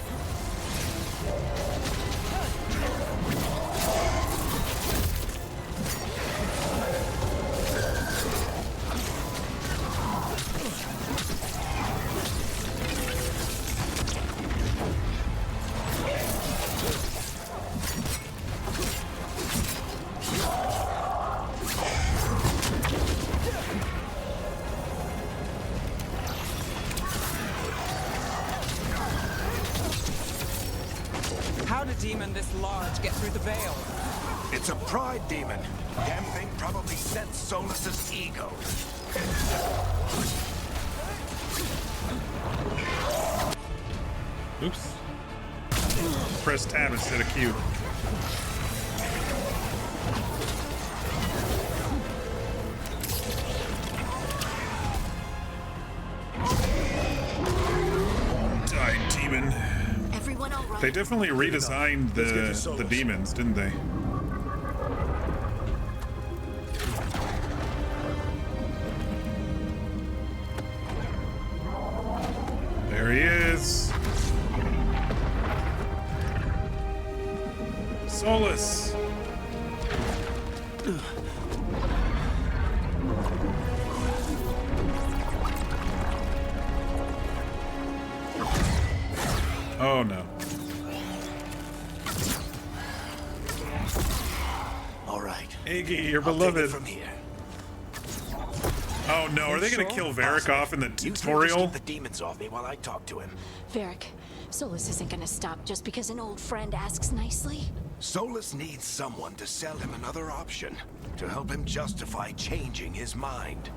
How did a demon this large get through the veil? It's a pride demon. Damn thing probably sent Solus's ego. Oops. Press tab instead of Q. Die, demon. Everyone all right? They definitely redesigned the demons, didn't they? There he is. Solus. Iggy, you're I'll take it beloved. from here. Oh no, are they gonna kill Varric off in the You three just tutorial? keep the demons off me while I talk to him. Varric, Solus isn't gonna stop just because an old friend asks nicely. Solus needs someone to sell him another option, to help him justify changing his mind.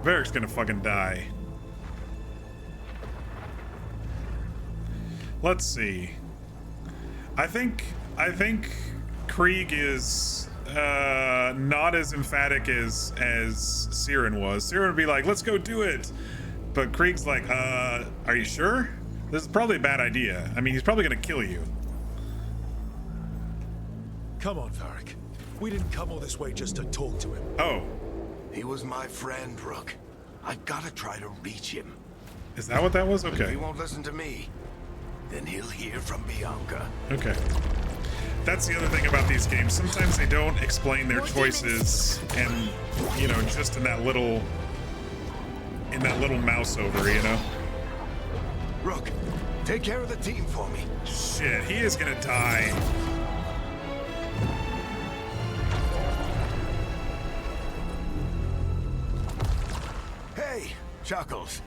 Varric's gonna fucking die. Let's see. I think Krieg is not as emphatic as Siren was. Siren would be like, "Let's go do it," but Krieg's like, "Are you sure? This is probably a bad idea. I mean, he's probably gonna kill you." Come on, Varric. We didn't come all this way just to talk to him. Oh, He was my friend, Rook. I gotta try to reach him. is that what that was? But if he Okay, won't listen to me, then he'll hear from Bianca. okay. That's the other thing about these games. Sometimes they don't explain their choices, and you know, just in that little mouse over, you know. Rook, take care of the team for me. Shit, he is gonna die. Hey, Chuckles.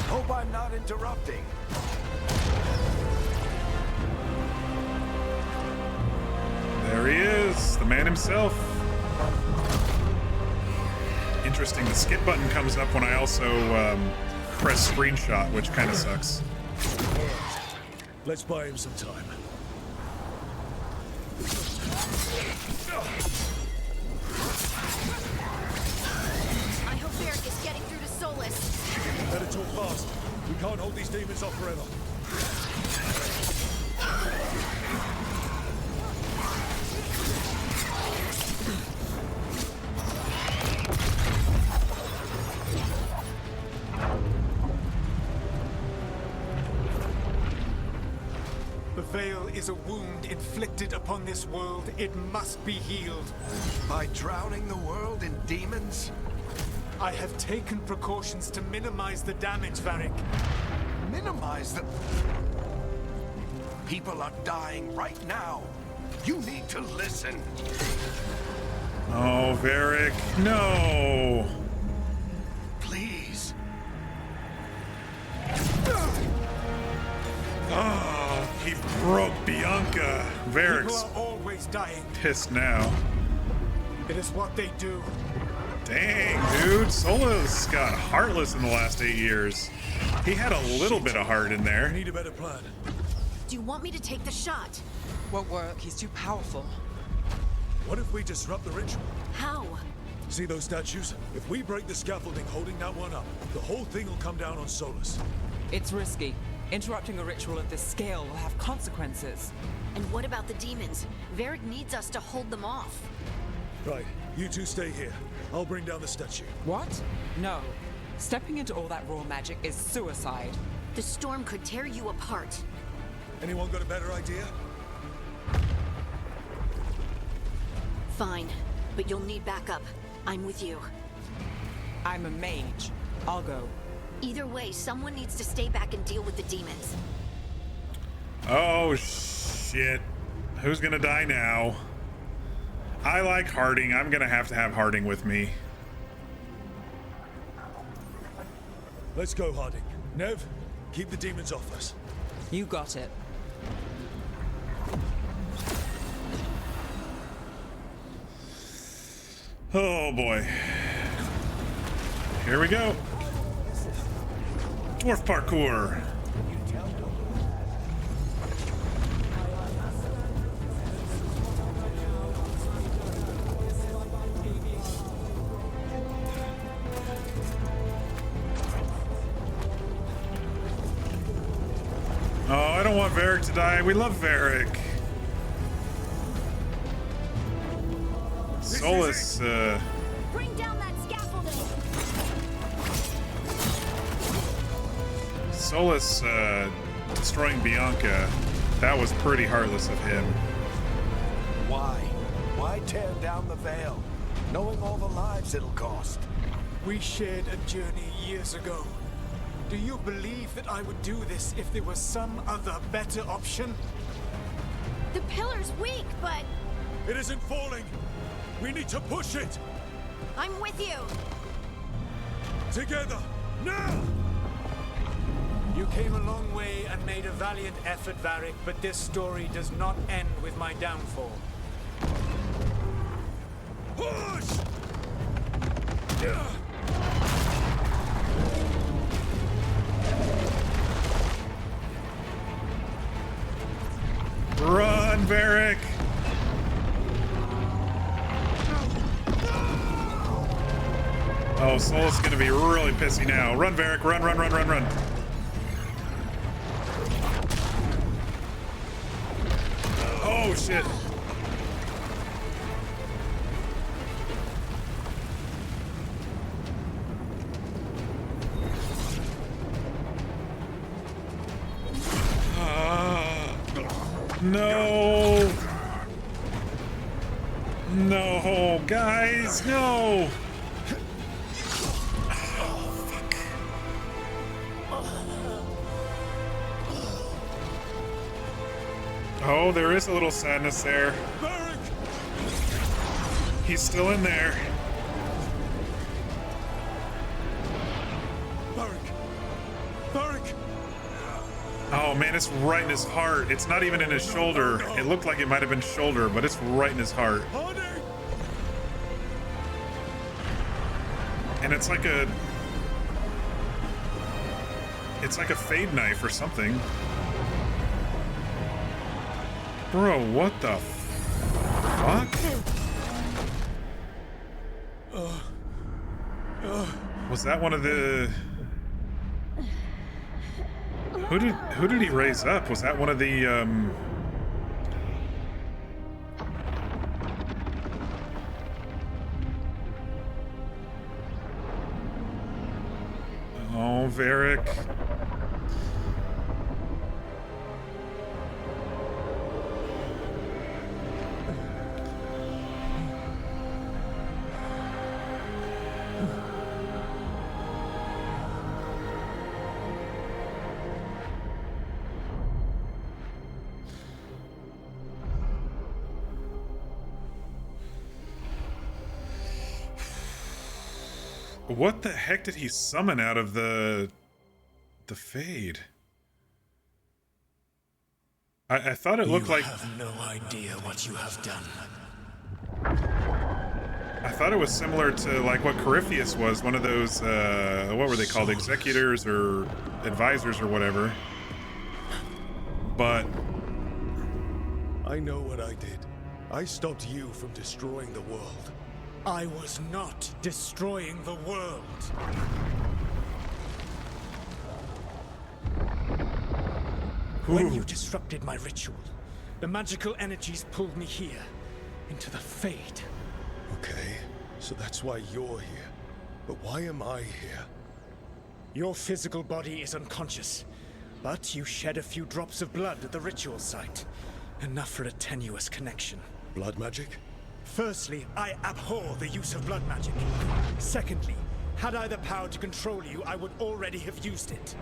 Hope I'm not interrupting. There he is, the man himself. Interesting, the skip button comes up when I also press screenshot, which kind of sucks. Let's buy him some time. I hope Varric is getting through to Solus. Better talk fast. We can't hold these demons off forever. The veil is a wound inflicted upon this world. It must be healed. By drowning the world in demons? I have taken precautions to minimize the damage, Varric. Minimize the... People are dying right now. You need to listen. Oh, Varric, no. Please. Oh, he broke Bianca. People Varric's are always dying. pissed now. It is what they do. Dang, dude, Solus got heartless in the last 8 years. He had a little bit of heart in there. Need a better plan. Do you want me to take the shot? Won't work. He's too powerful. What if we disrupt the ritual? How? See those statues? If we break the scaffolding holding that one up, the whole thing will come down on Solus. It's risky. Interrupting a ritual of this scale will have consequences. And what about the demons? Varric needs us to hold them off. Right, you two stay here. I'll bring down the statue. What? No. Stepping into all that raw magic is suicide. The storm could tear you apart. Anyone got a better idea? Fine, but you'll need backup. I'm with you. I'm a mage. I'll go. Either way, someone needs to stay back and deal with the demons. Oh, shit. Who's gonna die now? I like Harding. I'm gonna have to have Harding with me. Let's go, Harding. Nev, keep the demons off us. You got it. Oh boy. Here we go. Dwarf parkour. Oh, I don't want Varric to die. We love Varric. Solus, Bring down that scaffolding! Solus, destroying Bianca. That was pretty heartless of him. Why? Why tear down the veil, knowing all the lives it'll cost? We shared a journey years ago. Do you believe that I would do this if there was some other better option? The pillar's weak, but It isn't falling! We need to push it! I'm with you. Together! Now! You came a long way and made a valiant effort, Varric, but this story does not end with my downfall. Push! Run, Varric! Oh, Solus is gonna be really pissy now. Run, Varric, run, run, run, run, run. Oh, shit. No! No, guys, no! Oh, there is a little sadness there. Varric! He's still in there. Varric! Varric! Oh man, it's right in his heart. It's not even in his shoulder. It looked like it might have been shoulder, but it's right in his heart. Honey! And it's like a fade knife or something. Bro, what the fuck? Was that one of the... Who did he raise up? Was that one of the Oh, Varric. What the heck did he summon out of the fade? I thought it looked like... You have no idea what you have done. I thought it was similar to like what Corypheus was, one of those, what were they called? Executors or advisors or whatever. But... I know what I did. I stopped you from destroying the world. I was not destroying the world. When you disrupted my ritual, the magical energies pulled me here, into the Fade. Okay, so that's why you're here. But why am I here? Your physical body is unconscious, but you shed a few drops of blood at the ritual site. Enough for a tenuous connection. Blood magic? Firstly, I abhor the use of blood magic. Secondly, had I the power to control you, I would already have used it.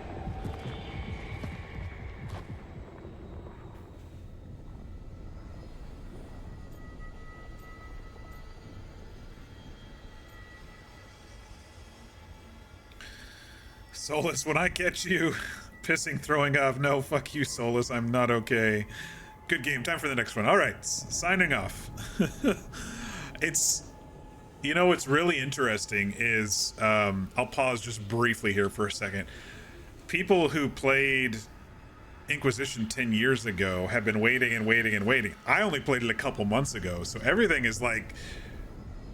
Solus, when I catch you pissing, throwing up, no, fuck you, Solus, I'm not okay. Good game, time for the next one. All right, signing off. It's, you know, what's really interesting is, I'll pause just briefly here for a second. People who played Inquisition 10 years ago have been waiting and waiting and waiting. I only played it a couple months ago, so everything is like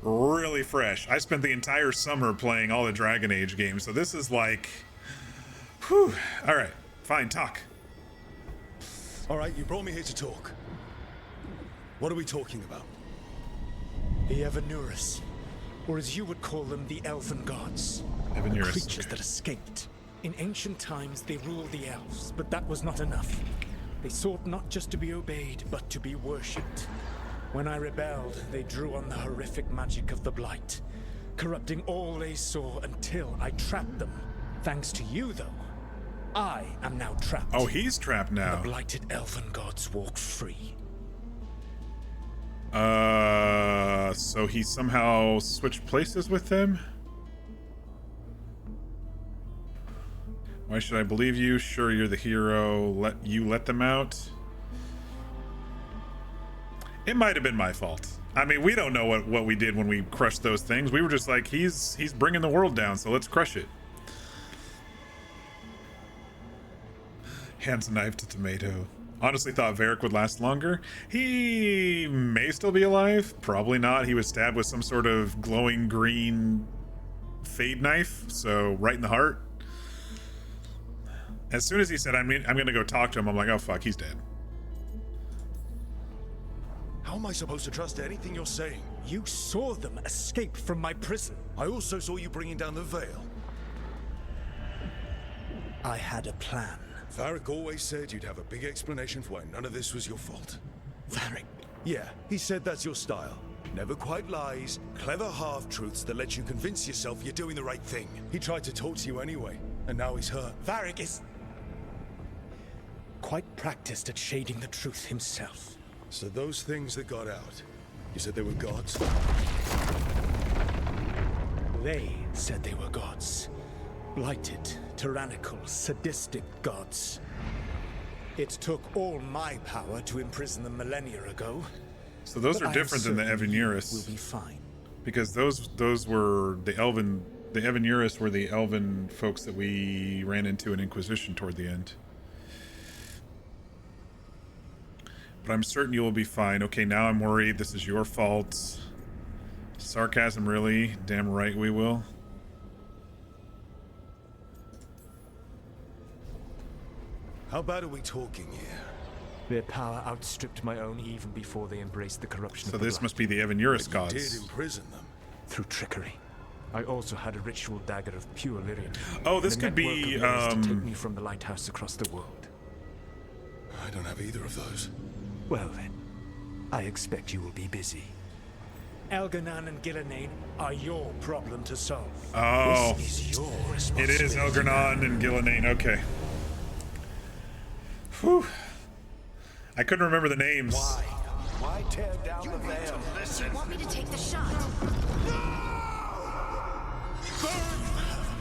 really fresh. I spent the entire summer playing all the Dragon Age games, so this is like, whew. All right, fine, talk. All right, you brought me here to talk. What are we talking about? The Evanurus, or as you would call them, the Elven Gods. Evanurus. Creatures that escaped. In ancient times, they ruled the elves, but that was not enough. They sought not just to be obeyed, but to be worshipped. When I rebelled, they drew on the horrific magic of the Blight, corrupting all they saw until I trapped them. Thanks to you, though, I am now trapped. Oh, he's trapped The now. blighted elven gods walk free. So he somehow switched places with them? Why should I believe you? Sure, you're the hero. Let them out. It might have been my fault. I mean, we don't know what we did when we crushed those things. We were just like, he's bringing the world down, so let's crush it. Hands knife to tomato. Honestly thought Varric would last longer. He may still be alive. Probably not. He was stabbed with some sort of glowing green fade knife, so right in the heart. As soon as he said, I'm going to go talk to him, I'm like, oh fuck, he's dead. How am I supposed to trust anything you're saying? You saw them escape from my prison. I also saw you bringing down the veil. I had a plan. Varric always said you'd have a big explanation for why none of this was your fault. Varric. Yeah, he said that's your style. Never quite lies, clever half-truths that let you convince yourself you're doing the right thing. He tried to talk to you anyway, and now he's hurt. Varric is quite practiced at shading the truth himself. So those things that got out, you said they were gods? They said they were gods. Blighted, tyrannical, sadistic gods. It took all my power to imprison them millennia ago. So those but are different than the Evanuris. Will be fine. Because those were the Evanuris were the elven folks that we ran into in Inquisition toward the end. But I'm certain you will be fine. Okay, now I'm worried. This is your fault. Sarcasm, really? Damn right we will. How bad are we talking here? Their power outstripped my own even before they embraced the corruption So of the this Blight. must be the Evanuris You gods. did imprison them. Through trickery. I also had a ritual dagger of pure lyrium. Oh, this The could be, network of ways to take me from the lighthouse across the world. I don't have either of those. Well then, I expect you will be busy. Elganan and Gillenane are your problem to solve. Oh, This is your it responsibility. is Elgarnon and Gillenane. Okay. Whew. I couldn't remember the names. Why tear down the veil? Listen. Want me to take the shot?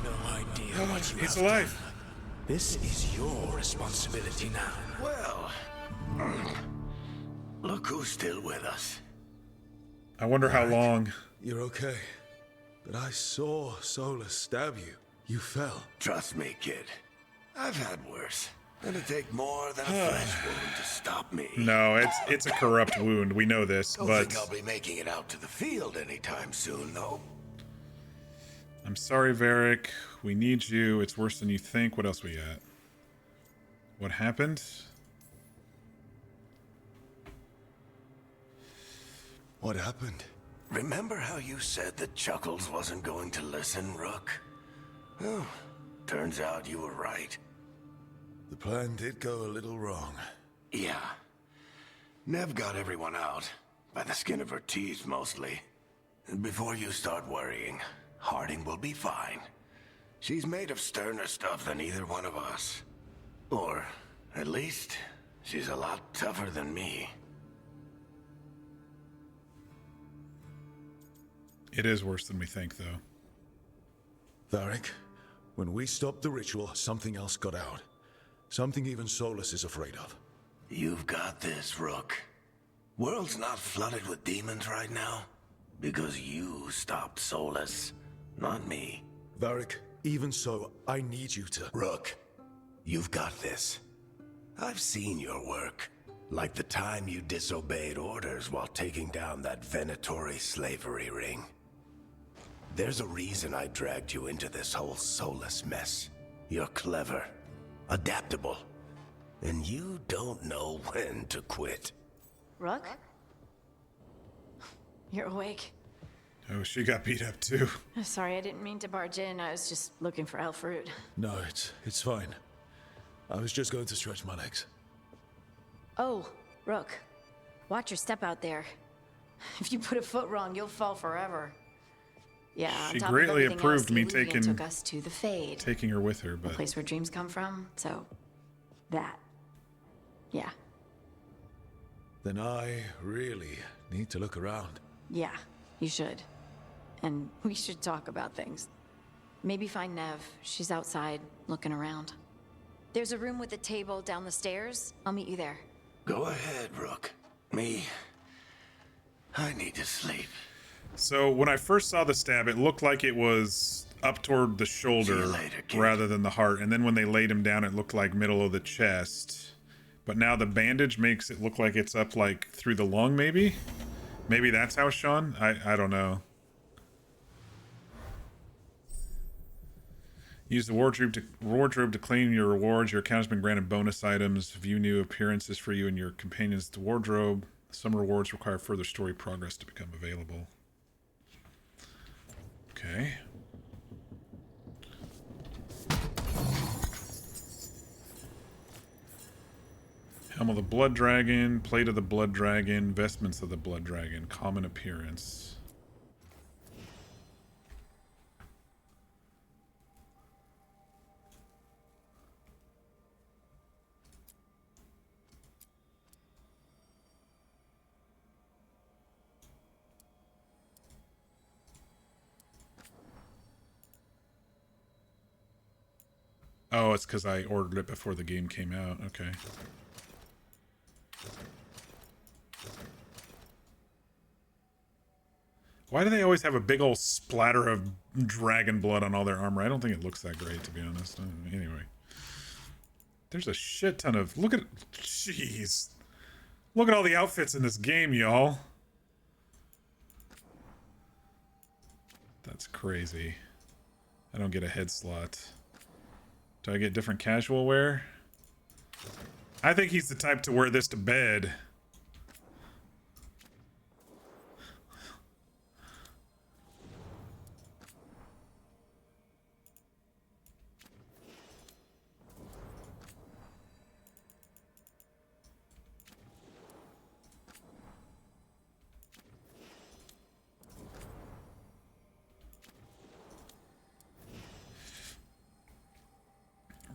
No idea what you He's have alive. done. This is your responsibility now. Well, look who's still with us. I wonder how long. You're okay. But I saw Solus stab you. You fell. Trust me, kid. I've had worse. It'll take more than a flesh wound to stop me. No, it's a corrupt wound. We know this, Don't but think I'll be making it out to the field anytime soon, though. I'm sorry, Varric. We need you. It's worse than you think. What else we got? What happened? What happened? Remember how you said that Chuckles wasn't going to listen, Rook? Well, turns out you were right. The plan did go a little wrong. Yeah. Nev got everyone out. By the skin of her teeth, mostly. And before you start worrying, Harding will be fine. She's made of sterner stuff than either one of us. Or, at least, she's a lot tougher than me. It is worse than we think, though. Varric, when we stopped the ritual, something else got out. Something even Solus is afraid of. You've got this, Rook. World's not flooded with demons right now. Because you stopped Solus, not me. Varric, even so, I need you to... Rook, you've got this. I've seen your work. Like the time you disobeyed orders while taking down that Venatori slavery ring. There's a reason I dragged you into this whole Solus mess. You're clever, adaptable, and you don't know when to quit. Rook? You're awake. Oh, she got beat up too. Sorry, I didn't mean to barge in. I was just looking for Elfruit. No, it's fine. I was just going to stretch my legs. Oh, Rook. Watch your step out there. If you put a foot wrong, you'll fall forever. Yeah, on She top of greatly everything approved else, the me Illuvian took us to the Fade, taking her with her, the but place where dreams come from. So, that. Yeah. Then I really need to look around. Yeah, you should. And we should talk about things. Maybe find Nev. She's outside, looking around. There's a room with a table down the stairs. I'll meet you there. Go ahead, Rook. Me, I need to sleep. so when I first saw the stab, it looked like it was up toward the shoulder later, kid. rather than the heart. And then when they laid him down, it looked like middle of the chest. But now the bandage makes it look like it's up like through the lung, maybe? Maybe that's how Sean? I don't know. Use the wardrobe to claim your rewards. Your account has been granted bonus items. View new appearances for you and your companions at the wardrobe. Some rewards require further story progress to become available. Okay. Helm of the Blood Dragon, Plate of the Blood Dragon, Vestments of the Blood Dragon, common appearance. Oh, it's because I ordered it before the game came out. Okay. Why do they always have a big old splatter of dragon blood on all their armor? I don't think it looks that great, to be honest. Anyway. There's a shit ton of... Look at... Jeez. Look at all the outfits in this game, y'all. That's crazy. I don't get a head slot. Do I get different casual wear? I think he's the type to wear this to bed.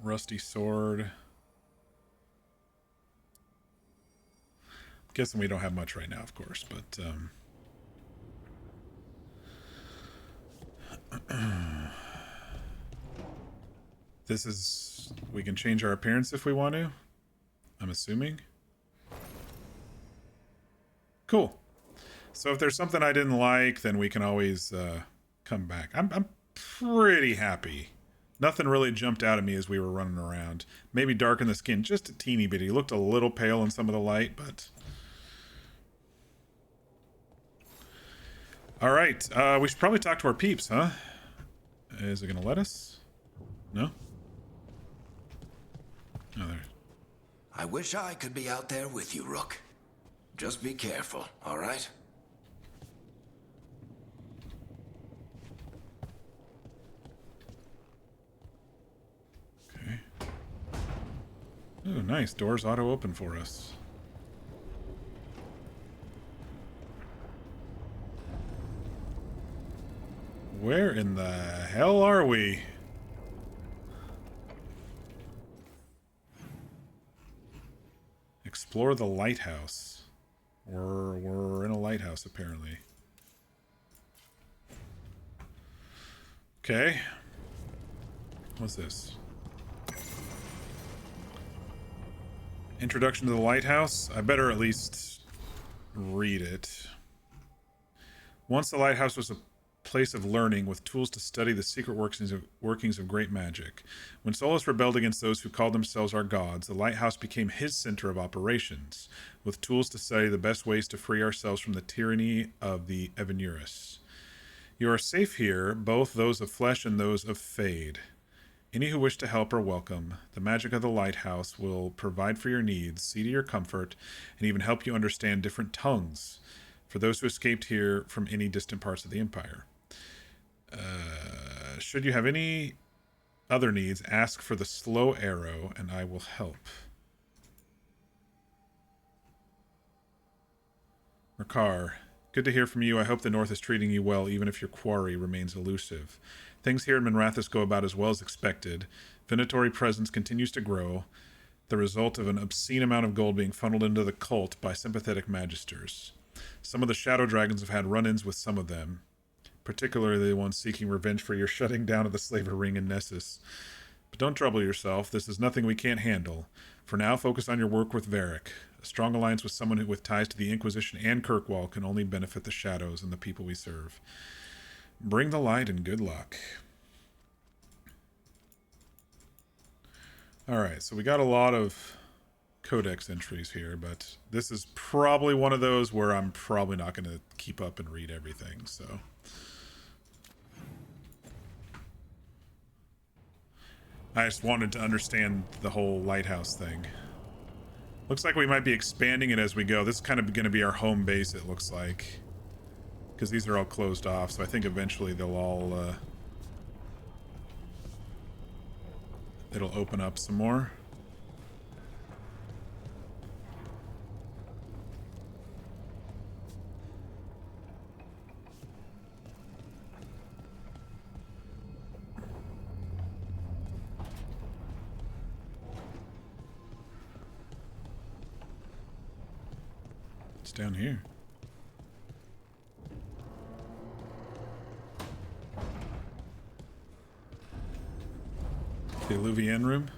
Rusty sword. Guessing we don't have much right now, of course, but this is... We can change our appearance if we want to, I'm assuming. Cool. So if there's something I didn't like, then we can always come back. I'm pretty happy. Nothing really jumped out at me as we were running around. Maybe darken the skin just a teeny bit. He looked a little pale in some of the light, but... Alright, we should probably talk to our peeps, huh? Is it gonna let us? No? Oh, there. I wish I could be out there with you, Rook. Just be careful, all right? Okay. Oh, nice. Doors auto-open for us. Where in the hell are we? Explore the lighthouse. We're in a lighthouse, apparently. Okay. What's this? Introduction to the lighthouse? I better at least read it. Once the lighthouse was a place of learning with tools to study the secret workings of great magic. When Solus rebelled against those who called themselves our gods, the lighthouse became his center of operations, with tools to study the best ways to free ourselves from the tyranny of the Evanurus. You are safe here, both those of flesh and those of Fade. Any who wish to help are welcome. The magic of the lighthouse will provide for your needs, see to your comfort, and even help you understand different tongues for those who escaped here from any distant parts of the Empire. Should you have any other needs, ask for the slow arrow and I will help. Mercar, Good to hear from you. I hope the North is treating you well, even if your quarry remains elusive. Things here in Minrathous go about as well as expected. Venatori presence continues to grow, the result of an obscene amount of gold being funneled into the cult by sympathetic magisters. Some of the shadow dragons have had run-ins with some of them, particularly the ones seeking revenge for your shutting down of the slaver ring in Nessus. But don't trouble yourself. This is nothing we can't handle. For now, focus on your work with Varric. A strong alliance with someone with ties to the Inquisition and Kirkwall can only benefit the shadows and the people we serve. Bring the light and good luck. Alright, so we got a lot of codex entries here, but this is probably one of those where I'm probably not going to keep up and read everything, so... I just wanted to understand the whole lighthouse thing. Looks like we might be expanding it as we go. This is kind of going to be our home base, it looks like. Because these are all closed off, so I think eventually they'll all... it'll open up some more. It's down here. The Alluvian room.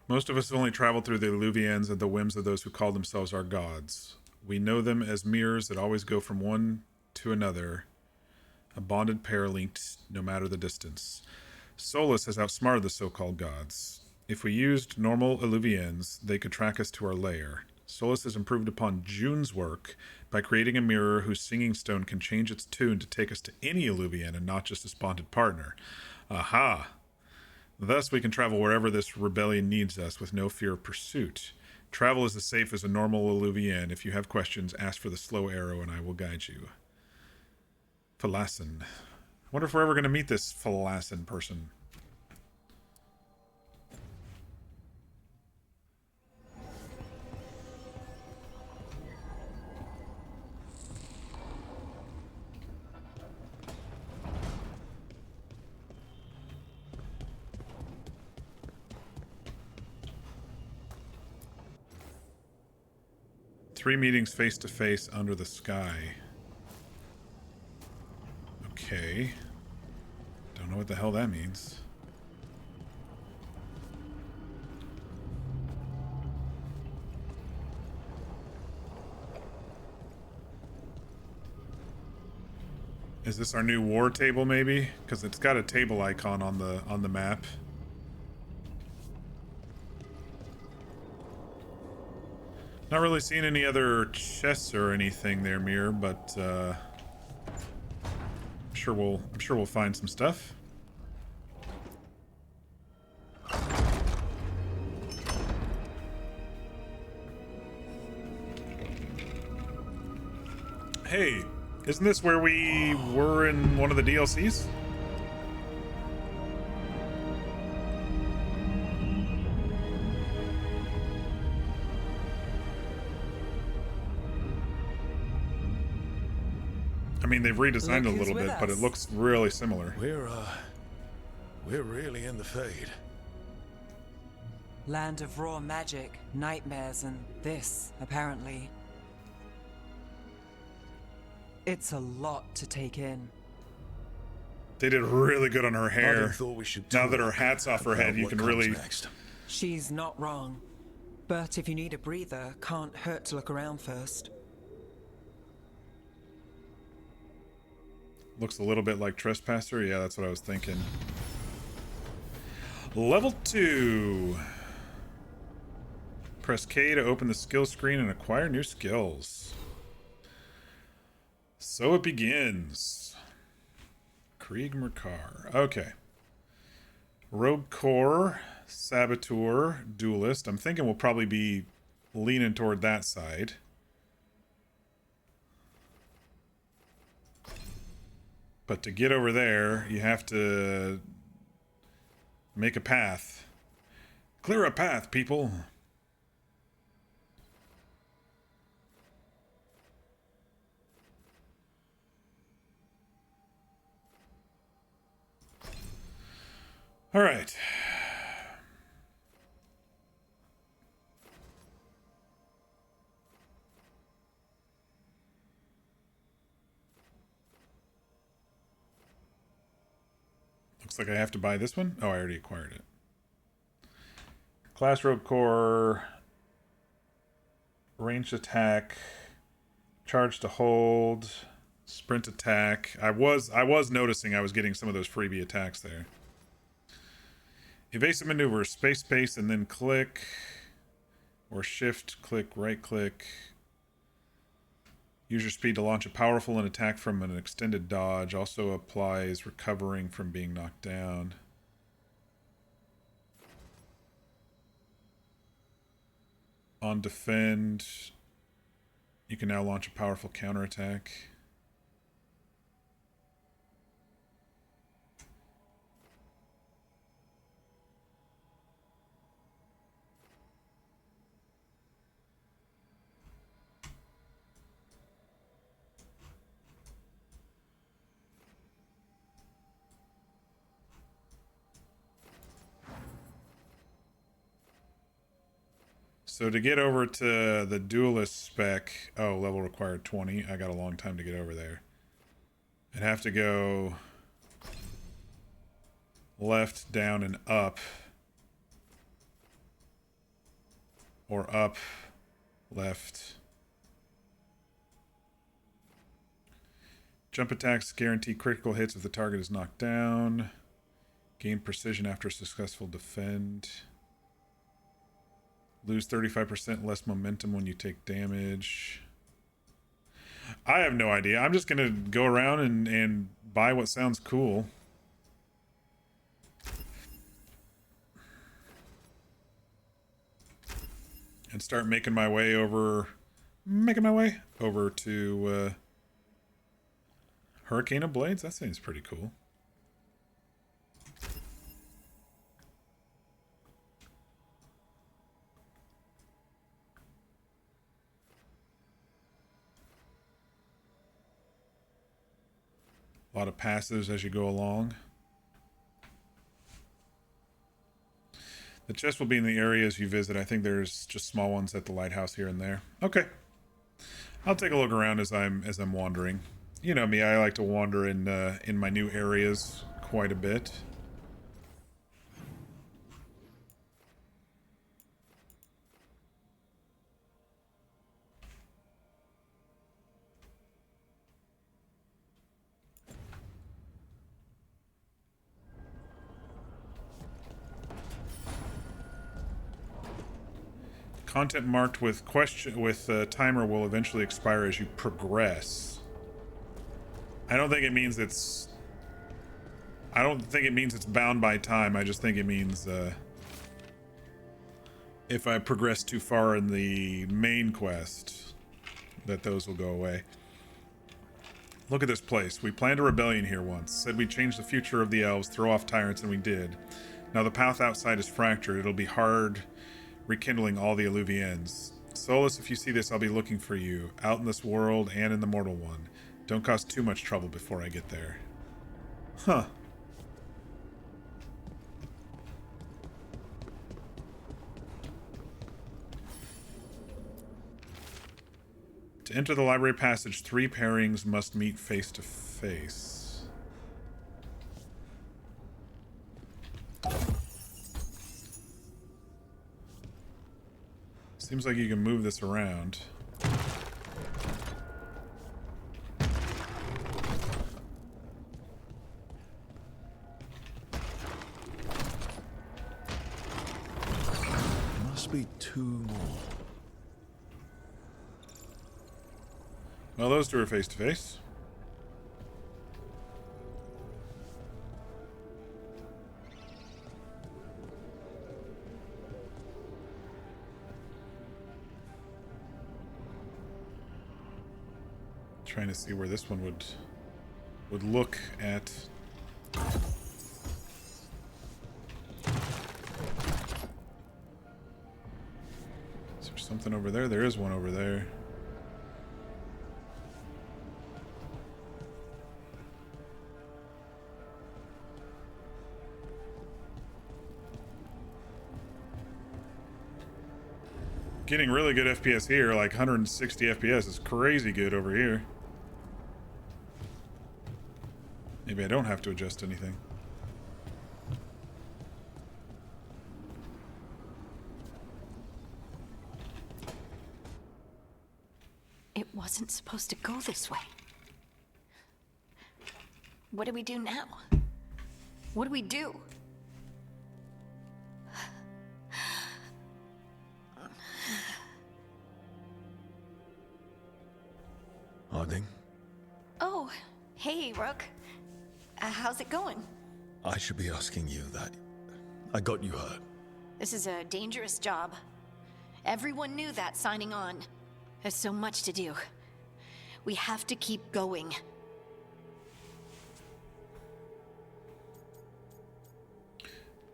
Most of us have only traveled through the Alluvians at the whims of those who call themselves our gods. We know them as mirrors that always go from one to another, a bonded pair linked no matter the distance. Solus has outsmarted the so-called gods. If we used normal Alluvians, they could track us to our lair. Solus has improved upon June's work by creating a mirror whose singing stone can change its tune to take us to any Alluvian and not just a bonded partner. Aha! Thus we can travel wherever this rebellion needs us with no fear of pursuit. Travel is as safe as a normal Alluvian. If you have questions, ask for the slow arrow and I will guide you. Phalassin. I wonder if we're ever going to meet this Phalassin person. Three meetings face to face under the sky. Okay. Don't know what the hell that means. Is this our new war table maybe? Because it's got a table icon on the map. Not really seeing any other chests or anything there, Mir, but I'm sure we'll find some stuff. Hey, isn't this where we were in one of the DLCs? I mean, they've redesigned it a little bit, but it looks really similar. We're really in the Fade. Land of raw magic, nightmares, and this, apparently. It's a lot to take in. They did really good on her hair. Thought we should now that her hat's off her head, you can really... Next. She's not wrong. But if you need a breather, can't hurt to look around first. Looks a little bit like Trespasser. Yeah, that's what I was thinking. Level 2. Press K to open the skill screen and acquire new skills. So it begins. Krieg Mercar. Okay. Rogue Core, Saboteur, Duelist. I'm thinking we'll probably be leaning toward that side. But to get over there, you have to Make a path. Clear a path, people. All right. Looks like I have to buy this one. Oh, I already acquired it. Class Rogue Core, ranged attack, charge to hold, sprint attack. I was noticing I was getting some of those freebie attacks there. Evasive maneuver, space, and then click, or shift, click, right click. Use your speed to launch a powerful and attack from an extended dodge. Also applies recovering from being knocked down. On defend, you can now launch a powerful counterattack. So to get over to the duelist spec, oh, level required 20. I got a long time to get over there. I'd have to go left, down, and up. Or up, left. Jump attacks guarantee critical hits if the target is knocked down. Gain precision after successful defend. Lose 35% less momentum when you take damage. I have no idea. I'm just going to go around and buy what sounds cool. And start making my way over to Hurricane of Blades. That seems pretty cool. A lot of passives as you go along. The chest will be in the areas you visit. I think there's just small ones at the lighthouse here and there. Okay. I'll take a look around as I'm wandering. You know me, I like to wander in my new areas quite a bit. Content marked with timer will eventually expire as you progress. I don't think it means it's bound by time. I just think it means if I progress too far in the main quest, that those will go away. Look at this place. We planned a rebellion here once. Said we'd change the future of the elves, throw off tyrants, and we did. Now the path outside is fractured. It'll be hard rekindling all the Alluvians. Solus, if you see this, I'll be looking for you, out in this world and in the mortal one. Don't cause too much trouble before I get there. Huh. To enter the library passage, 3 pairings must meet face to face. Seems like you can move this around. Must be 2 more. Well, those 2 are face to face. Trying to see where this one would look at. something over there? There is one over there. Getting really good FPS here, like 160 FPS is crazy good over here. Maybe I don't have to adjust anything. It wasn't supposed to go this way. What do we do now? What do we do? Harding? Oh, hey, Rook. How's it going? I should be asking you that. I got you hurt. This is a dangerous job. Everyone knew that signing on. There's so much to do. We have to keep going.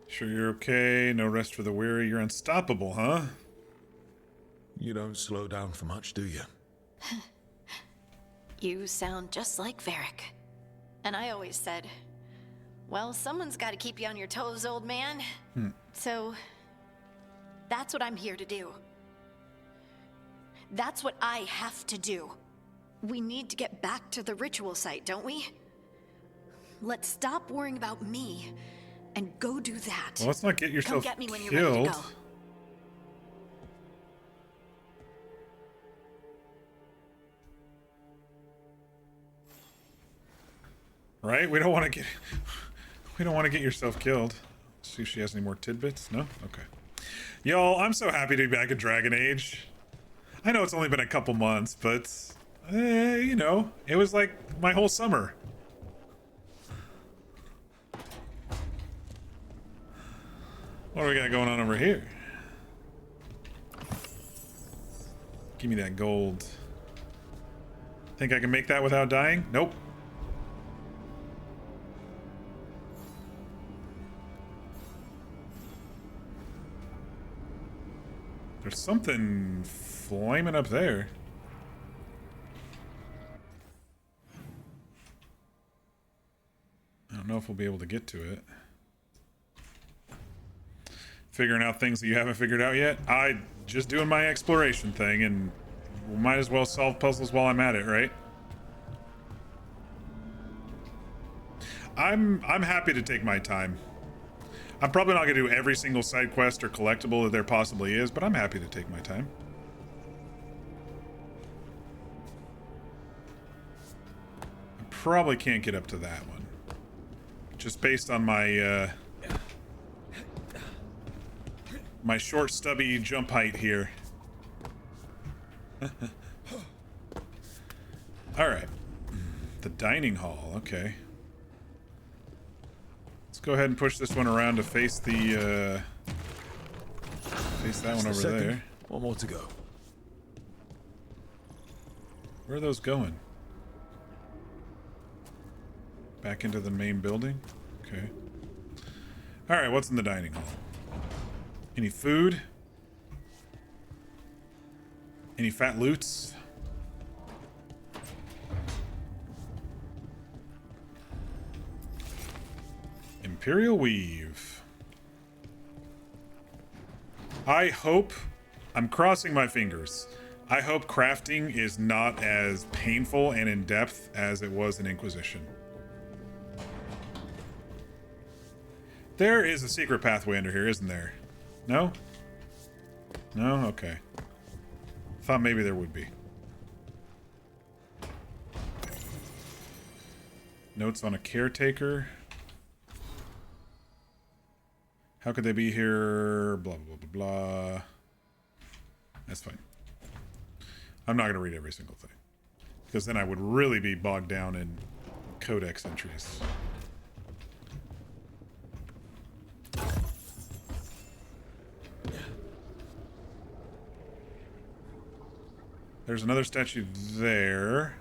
Sure you're okay? No rest for the weary? You're unstoppable, huh? You don't slow down for much, do you? You sound just like Varric. And I always said, well, someone's got to keep you on your toes, old man. So, that's what I'm here to do. That's what I have to do. We need to get back to the ritual site, don't we? Let's stop worrying about me and go do that. Well, let's not get yourself Come get me when killed. you're ready to go. Right? We don't want to get yourself killed. See if she has any more tidbits. No? Okay. Y'all, I'm so happy to be back at Dragon Age. I know it's only been a couple months, but you know, it was like my whole summer. What do we got going on over here? Give me that gold. Think I can make that without dying? Nope. There's something flaming up there. I don't know if we'll be able to get to it. Figuring out things that you haven't figured out yet. I just doing my exploration thing, and we might as well solve puzzles while I'm at it, right? I'm happy to take my time. I'm probably not going to do every single side quest or collectible that there possibly is, but I'm happy to take my time. I probably can't get up to that one. Just based on my, my short, stubby jump height here. Alright. The dining hall, okay. Go ahead and push this one around to face the face that one over there. One more to go. Where are those going? Back into the main building? Okay. Alright, what's in the dining hall? Any food? Any fat loots? Imperial Weave. I hope, I'm crossing my fingers, I hope crafting is not as painful and in-depth as it was in Inquisition. There is a secret pathway under here, isn't there? No? No? Okay. Thought maybe there would be. Notes on a caretaker. How could they be here? Blah, blah, blah, blah. That's fine. I'm not going to read every single thing, because then I would really be bogged down in codex entries. There's another statue there.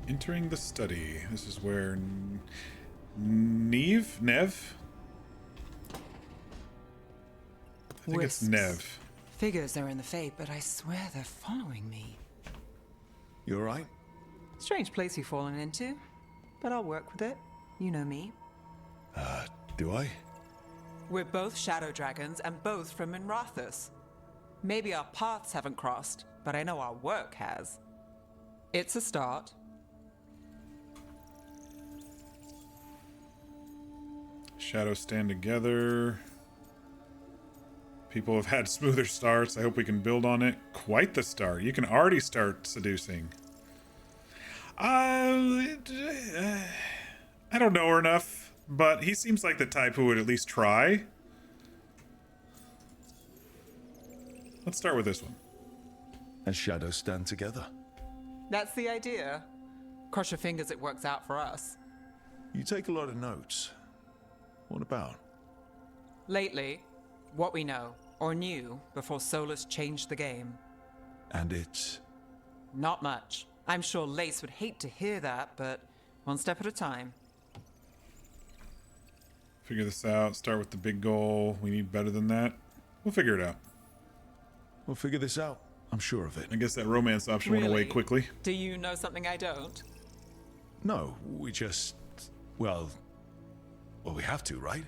Entering the study. This is where Nev? I think it's Nev. Figures are in the fate, but I swear they're following me. You alright? Strange place you've fallen into, but I'll work with it. You know me. Do I? We're both shadow dragons and both from Minrathous. Maybe our paths haven't crossed, but I know our work has. It's a start. Shadows stand together. People have had smoother starts. I hope we can build on it. Quite the start. You can already start seducing. I don't know her enough, but he seems like the type who would at least try. Let's start with this one. As shadows stand together. That's the idea. Cross your fingers it works out for us. You take a lot of notes. What about? Lately, what we know, or knew, before Solus changed the game. And it's... Not much. I'm sure Lace would hate to hear that, but one step at a time. Figure this out. Start with the big goal. We need better than that. We'll figure it out. We'll figure this out. I'm sure of it. I guess that romance option went away quickly. Do you know something I don't? No, we just... Well, we have to, right?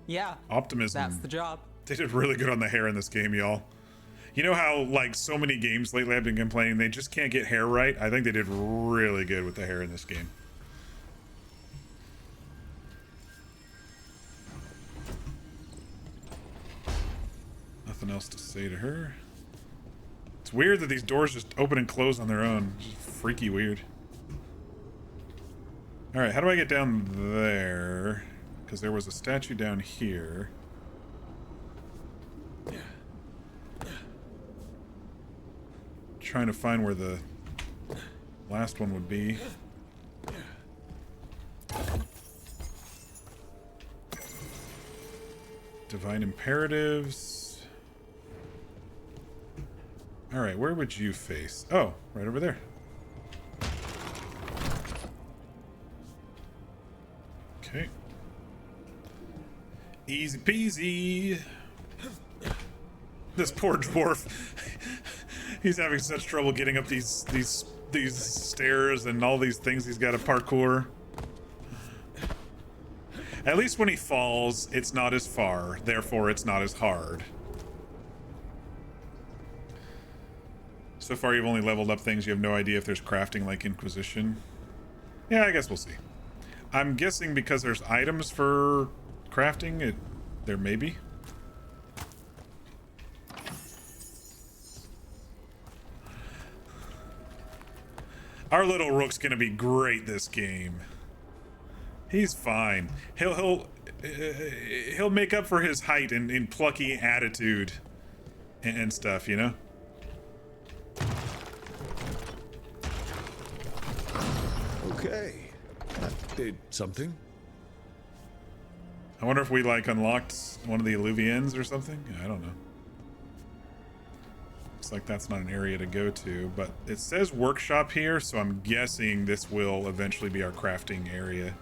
Yeah. Optimism. That's the job. They did really good on the hair in this game, y'all. You know how, like, so many games lately I've been complaining they just can't get hair right? I think they did really good with the hair in this game. Nothing else to say to her. It's weird that these doors just open and close on their own. It's just freaky weird. Alright, how do I get down there? Because there was a statue down here. Trying to find where the last one would be. Divine imperatives. Alright, where would you face? Oh, right over there. Okay. Easy peasy. This poor dwarf. He's having such trouble getting up these stairs and all these things he's got to parkour. At least when he falls, it's not as far, therefore it's not as hard. So far you've only leveled up things, you have no idea if there's crafting like Inquisition. Yeah, I guess we'll see. I'm guessing because there's items for crafting, there may be. Our little Rook's gonna be great this game. He's fine. He'll make up for his height in plucky attitude and stuff, you know? Okay. That did something. I wonder if we, like, unlocked one of the Illuvians or something? I don't know. Looks like that's not an area to go to, but it says workshop here, so I'm guessing this will eventually be our crafting area.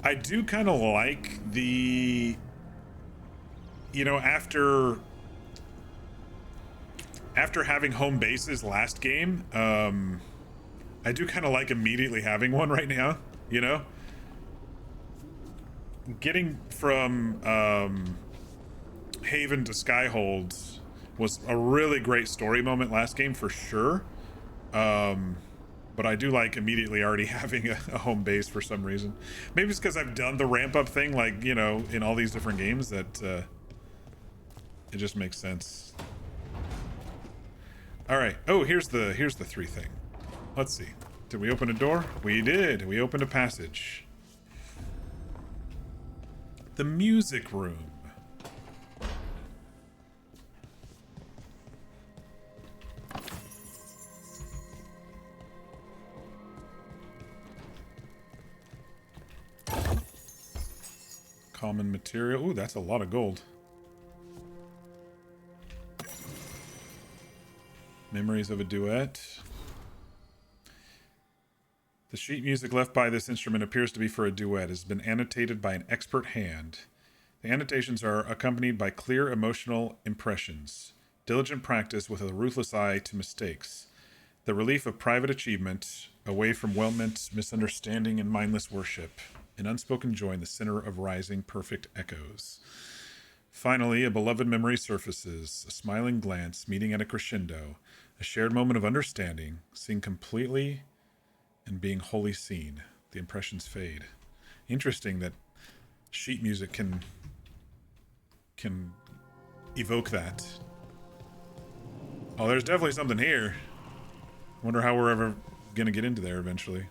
I do kind of like the, you know, after having home bases last game, I do kind of like immediately having one right now, you know? Getting from Haven to Skyhold was a really great story moment last game for sure. But I do like immediately already having a home base for some reason. Maybe it's because I've done the ramp up thing, like, you know, in all these different games that it just makes sense. All right. Oh, here's the 3 thing. Let's see. Did we open a door? We did. We opened a passage. The music room. Common material. Ooh, that's a lot of gold. Memories of a duet. The sheet music left by this instrument appears to be for a duet. It has been annotated by an expert hand. The annotations are accompanied by clear emotional impressions, diligent practice with a ruthless eye to mistakes, the relief of private achievement, away from well-meant misunderstanding and mindless worship, an unspoken joy in the center of rising perfect echoes. Finally, a beloved memory surfaces, a smiling glance meeting at a crescendo, a shared moment of understanding, seen completely and being wholly seen. The impressions fade. Interesting that sheet music can evoke that. Oh, there's definitely something here. Wonder how we're ever gonna get into there eventually.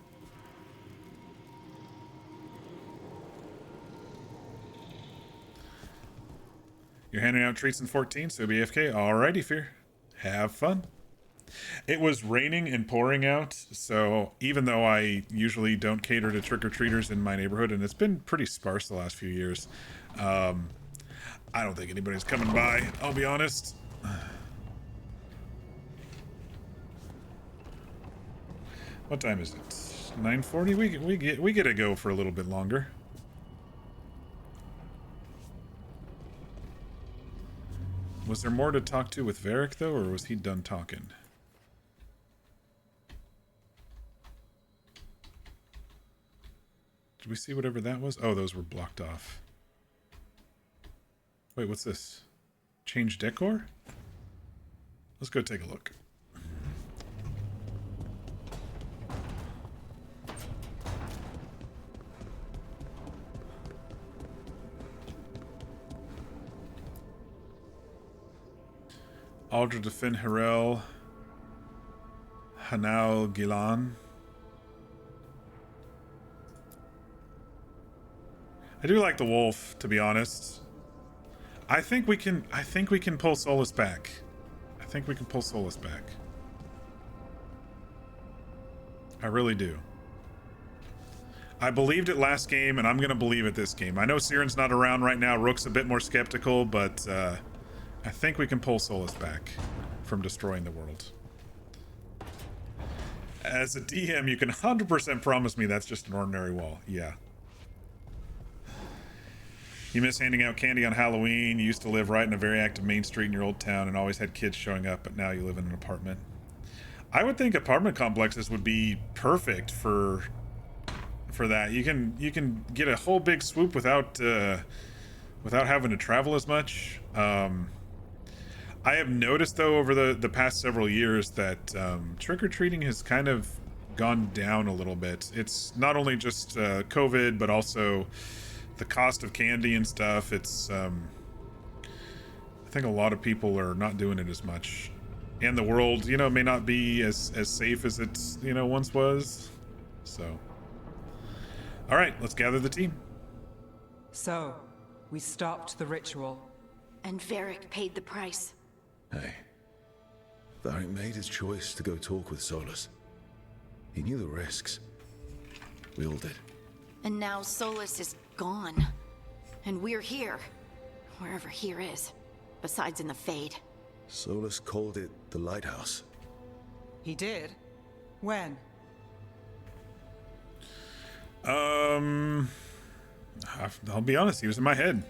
You're handing out treats in 14, so be AFK. Alrighty, Fear. Have fun. It was raining and pouring out, so even though I usually don't cater to trick-or-treaters in my neighborhood, and it's been pretty sparse the last few years, I don't think anybody's coming by, I'll be honest. What time is it? 9:40? We get to go for a little bit longer. Was there more to talk to with Varric, though, or was he done talking? Did we see whatever that was? Oh, those were blocked off. Wait, what's this? Change decor? Let's go take a look. Aldra de Fin Harel, Hanal Gilan. I do like the wolf, to be honest. I think we can pull Solus back. I think we can pull Solus back. I really do. I believed it last game, and I'm gonna believe it this game. I know Siren's not around right now. Rook's a bit more skeptical, but I think we can pull Solus back from destroying the world. As a DM, you can 100% promise me that's just an ordinary wall. Yeah. You miss handing out candy on Halloween. You used to live right in a very active main street in your old town and always had kids showing up, but now you live in an apartment. I would think apartment complexes would be perfect for that. You can get a whole big swoop without having to travel as much. I have noticed, though, over the past several years that trick-or-treating has kind of gone down a little bit. It's not only just COVID, but also the cost of candy and stuff. It's I think a lot of people are not doing it as much, and the world, may not be as safe as it once was. So, all right, let's gather the team. So, we stopped the ritual. And Varric paid the price. Hey, Varric made his choice to go talk with Solus. He knew the risks. We all did. And now Solus is gone. And we're here. Wherever here is. Besides in the Fade. Solus called it the Lighthouse. He did? When? I'll be honest, he was in my head.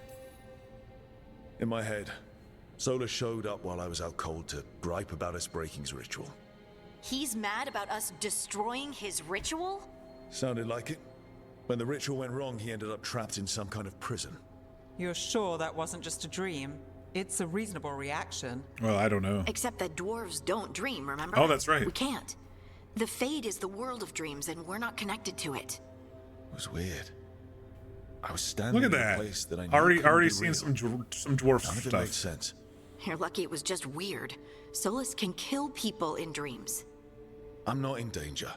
In my head, Solus showed up while I was out cold to gripe about us breaking his ritual. He's mad about us destroying his ritual? Sounded like it. When the ritual went wrong, he ended up trapped in some kind of prison. You're sure that wasn't just a dream? It's a reasonable reaction. Well, I don't know. Except that dwarves don't dream, remember? Oh, that's right. We can't. The Fade is the world of dreams, and we're not connected to it. It was weird. I was standing Look at in that. a place that I knew Already couldn't be seen real. some dwarf None of it stuff. made sense. You're lucky it was just weird. Solus can kill people in dreams. I'm not in danger.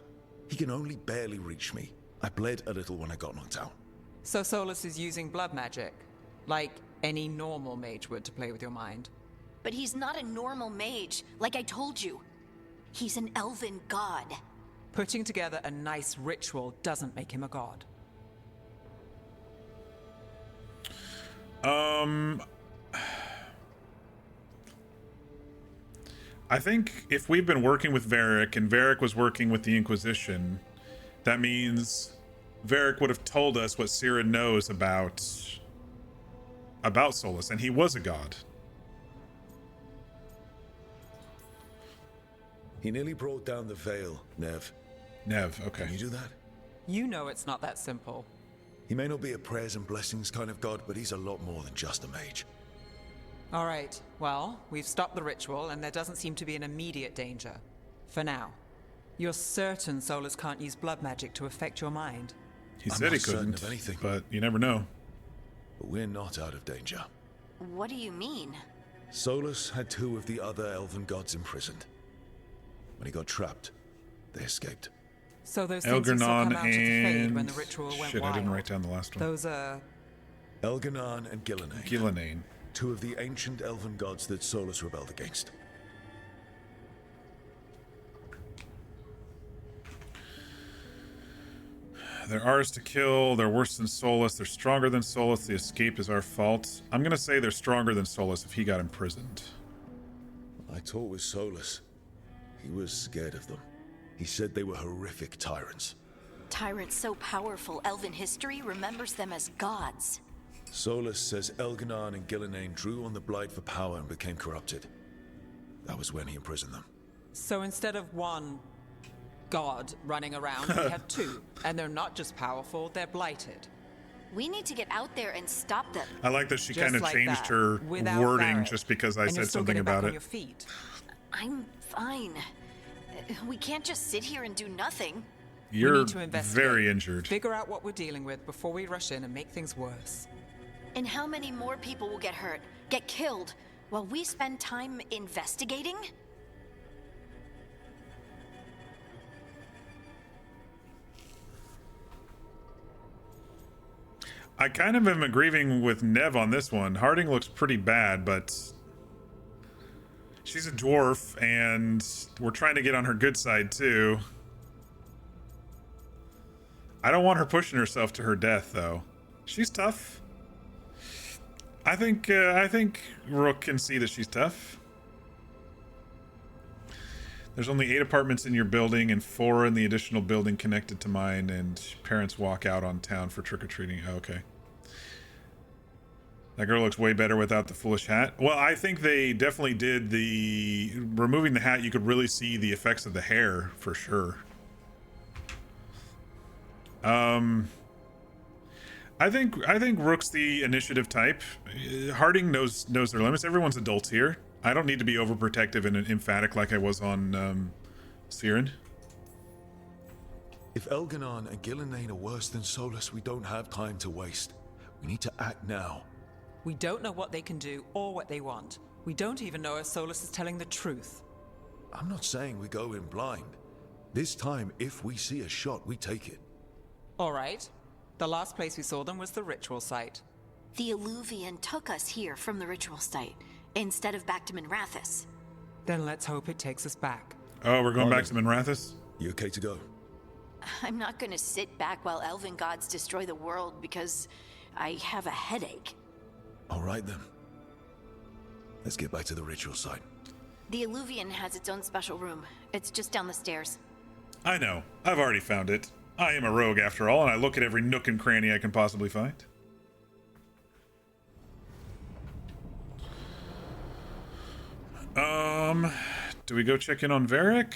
He can only barely reach me. I bled a little when I got knocked out. So Solus is using blood magic, like any normal mage would to play with your mind. But he's not a normal mage, like I told you. He's an elven god. Putting together a nice ritual doesn't make him a god. I think if we've been working with Varric and Varric was working with the Inquisition, that means Varric would have told us what Siren knows about Solus, and he was a god. He nearly brought down the Veil, Nev. Nev, okay. Can you do that? You know it's not that simple. He may not be a prayers and blessings kind of god, but he's a lot more than just a mage. All right, well, we've stopped the ritual, and there doesn't seem to be an immediate danger. For now. You're certain Solus can't use blood magic to affect your mind? He I'm said he not certain couldn't, of anything. but you never know. But we're not out of danger. What do you mean? Solus had 2 of the other elven gods imprisoned. When he got trapped, they escaped. So those things you saw Elgarnon come out of the fade when and... the ritual went Shit, wild. I didn't write down the last one. Those are... Elgarnon and Gillenane. Gillenane. 2 of the ancient elven gods that Solus rebelled against. They're ours to kill. They're worse than Solus. They're stronger than Solus. The escape is our fault. I'm gonna say they're stronger than Solus if he got imprisoned. I talked with Solus. He was scared of them. He said they were horrific tyrants. Tyrants so powerful, elven history remembers them as gods. Solus says Elgarnon and Gillenane drew on the Blight for power and became corrupted. That was when he imprisoned them. So instead of 1 god running around, we have 2. And they're not just powerful, they're blighted. We need to get out there and stop them. I like that she Just kind of like changed that, her without wording Varric. just because I And you're said still something getting back about on it. your feet. I'm fine. We can't just sit here and do nothing. We You're need to investigate. very injured. Figure out what we're dealing with before we rush in and make things worse. And how many more people will get hurt, get killed, while we spend time investigating? I kind of am agreeing with Nev on this one. Harding looks pretty bad, but she's a dwarf, and we're trying to get on her good side too. I don't want her pushing herself to her death, though. She's tough. I think Rook can see that she's tough. There's only 8 apartments in your building and 4 in the additional building connected to mine, and parents walk out on town for trick-or-treating. Oh, okay. That girl looks way better without the foolish hat. Well, I think they definitely did the... Removing the hat, you could really see the effects of the hair, for sure. I think Rook's the initiative type. Harding knows their limits. Everyone's adults here. I don't need to be overprotective and emphatic like I was on Siren. If Elgarnon and Gillenane are worse than Solus, we don't have time to waste. We need to act now. We don't know what they can do or what they want. We don't even know if Solus is telling the truth. I'm not saying we go in blind. This time, if we see a shot, we take it. All right. The last place we saw them was the ritual site. The Illuvian took us here from the ritual site, instead of back to Minrathous. Then let's hope it takes us back. Oh, we're going back to Minrathous? You okay to go? I'm not gonna sit back while elven gods destroy the world because I have a headache. All right then. Let's get back to the ritual site. The Illuvian has its own special room. It's just down the stairs. I know. I've already found it. I am a rogue after all, and I look at every nook and cranny I can possibly find. Do we go check in on Varric?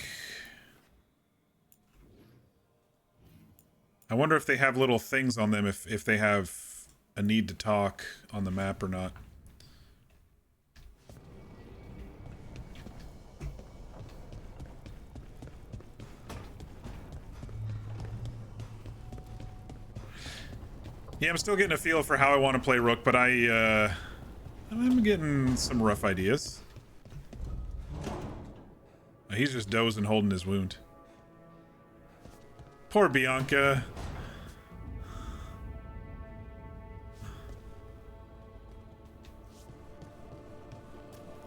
I wonder if they have little things on them, if they have a need to talk on the map or not. Yeah, I'm still getting a feel for how I want to play Rook, but I'm getting some rough ideas. He's just dozing, holding his wound. Poor Bianca.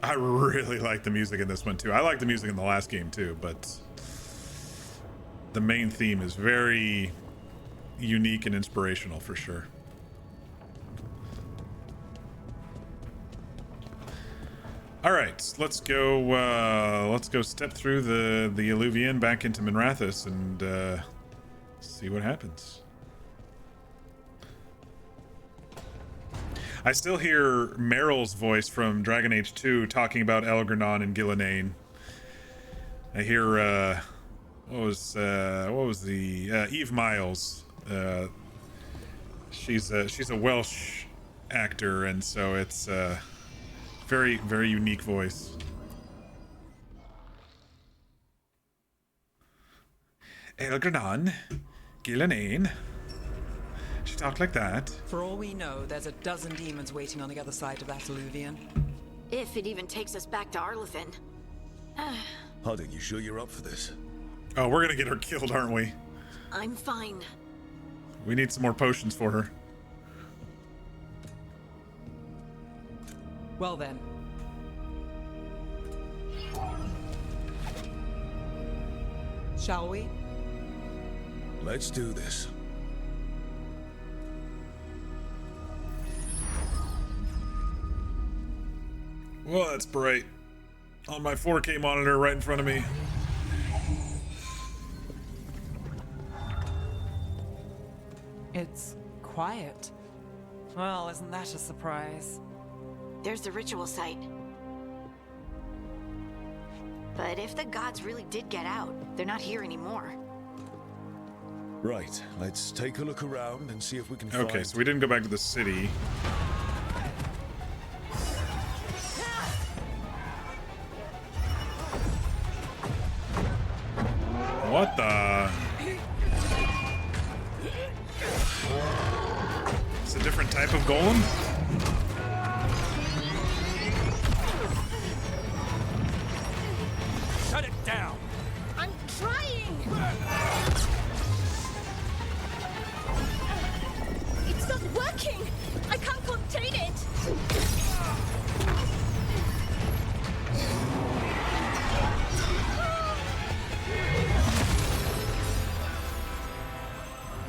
I really like the music in this one too. I like the music in the last game too, but the main theme is very unique and inspirational for sure. All right, let's go. Let's go step through the Alluvian back into Minrathous and see what happens. I still hear Meryl's voice from Dragon Age 2 talking about Elgranon and Gillenane. I hear what was the Eve Miles. She's a Welsh actor, and so it's very, very unique voice. Elgranon, Gillenane. She talked like that. For all we know, there's a dozen demons waiting on the other side of that alluvian. If it even takes us back to Arlathan. Harding, you sure you're up for this? Oh, we're gonna get her killed, aren't we? I'm fine. We need some more potions for her. Well then. Shall we? Let's do this. Well, that's bright. On my 4K monitor right in front of me. It's quiet. Well, isn't that a surprise? There's the ritual site. But if the gods really did get out, they're not here anymore. Right, let's take a look around and see if we can find... Okay, so we didn't go back to the city. What the? It's a different type of golem? Shut it down! I'm trying! It's not working! I can't contain it!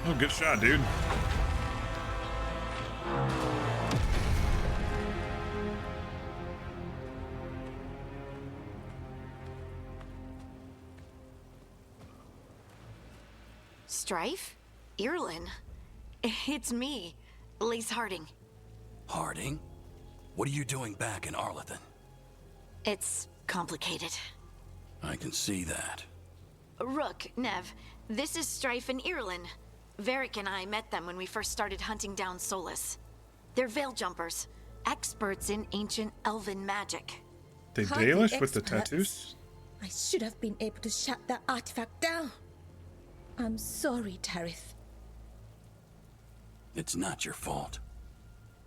Oh, good shot, dude. Strife? Irlin? It's me, Lace Harding. Harding? What are you doing back in Arlathan? It's complicated. I can see that. Rook, Nev, this is Strife and Irlin. Varric and I met them when we first started hunting down Solus. They're veil jumpers, experts in ancient elven magic. They Hardly Dalish with the experts. tattoos? I should have been able to shut that artifact down. I'm sorry, Tarith. It's not your fault.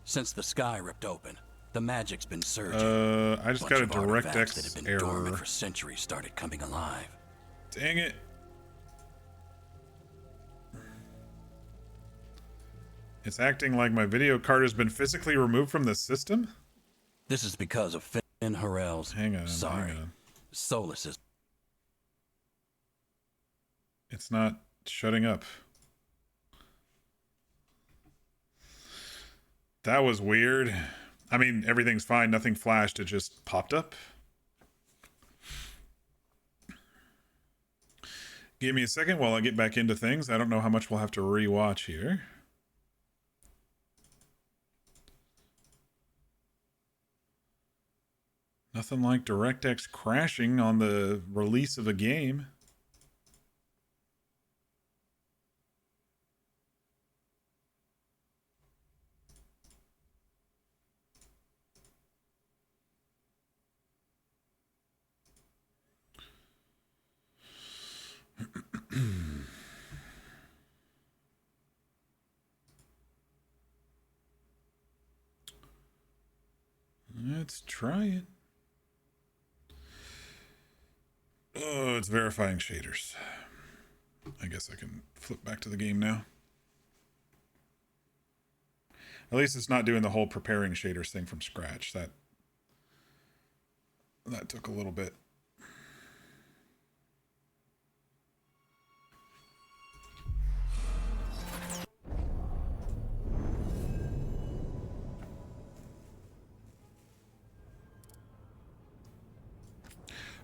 Since the sky ripped open, the magic's been surging. I just got a DirectX that have been error. dormant for centuries started coming alive. Dang it. It's acting like my video card has been physically removed from the system? This is because of Finn Harel's. Hang on, Sorry. hang on. Solus is... It's not shutting up. That was weird. I mean, everything's fine. Nothing flashed. It just popped up. Give me a second while I get back into things. I don't know how much we'll have to rewatch here. Nothing like DirectX crashing on the release of a game. Let's try it. Oh, it's verifying shaders. I guess I can flip back to the game now. At least it's not doing the whole preparing shaders thing from scratch. That took a little bit.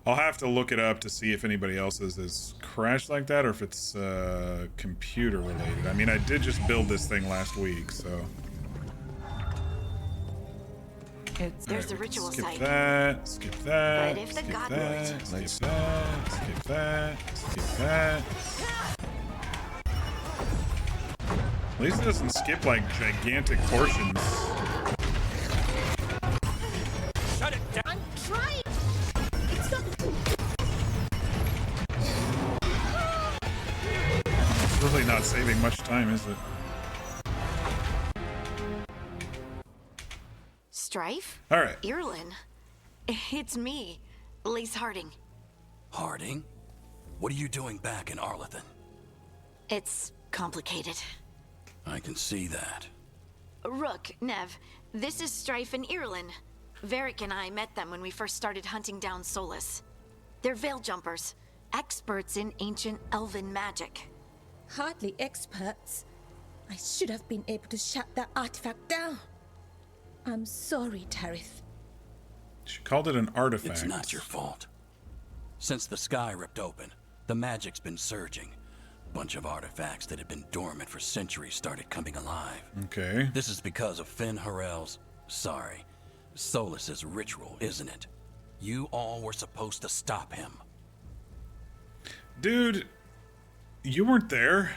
I'll have to look it up to see if anybody else's is crashed like that or if it's computer related. I mean, I did just build this thing last week, so. There's the ritual skip site. That, skip that. But if the skip god that, would. skip that, skip that, skip that. At least it doesn't skip like gigantic portions. Shut it down. I'm trying. It's not. It's really not saving much time, is it? Strife? All right. Ireland. It's me, Lise Harding. Harding? What are you doing back in Arlethan? It's complicated. I can see that. Rook, Nev, this is Strife and Ireland. Varric and I met them when we first started hunting down Solus. They're veil jumpers, experts in ancient elven magic. Hardly experts. I should have been able to shut that artifact down. I'm sorry, Tarith. She called it an artifact. It's not your fault. Since the sky ripped open, the magic's been surging. Bunch of artifacts that had been dormant for centuries started coming alive. Okay. This is because of Finn Harel's, Solus's ritual, isn't it? You all were supposed to stop him. Dude, you weren't there.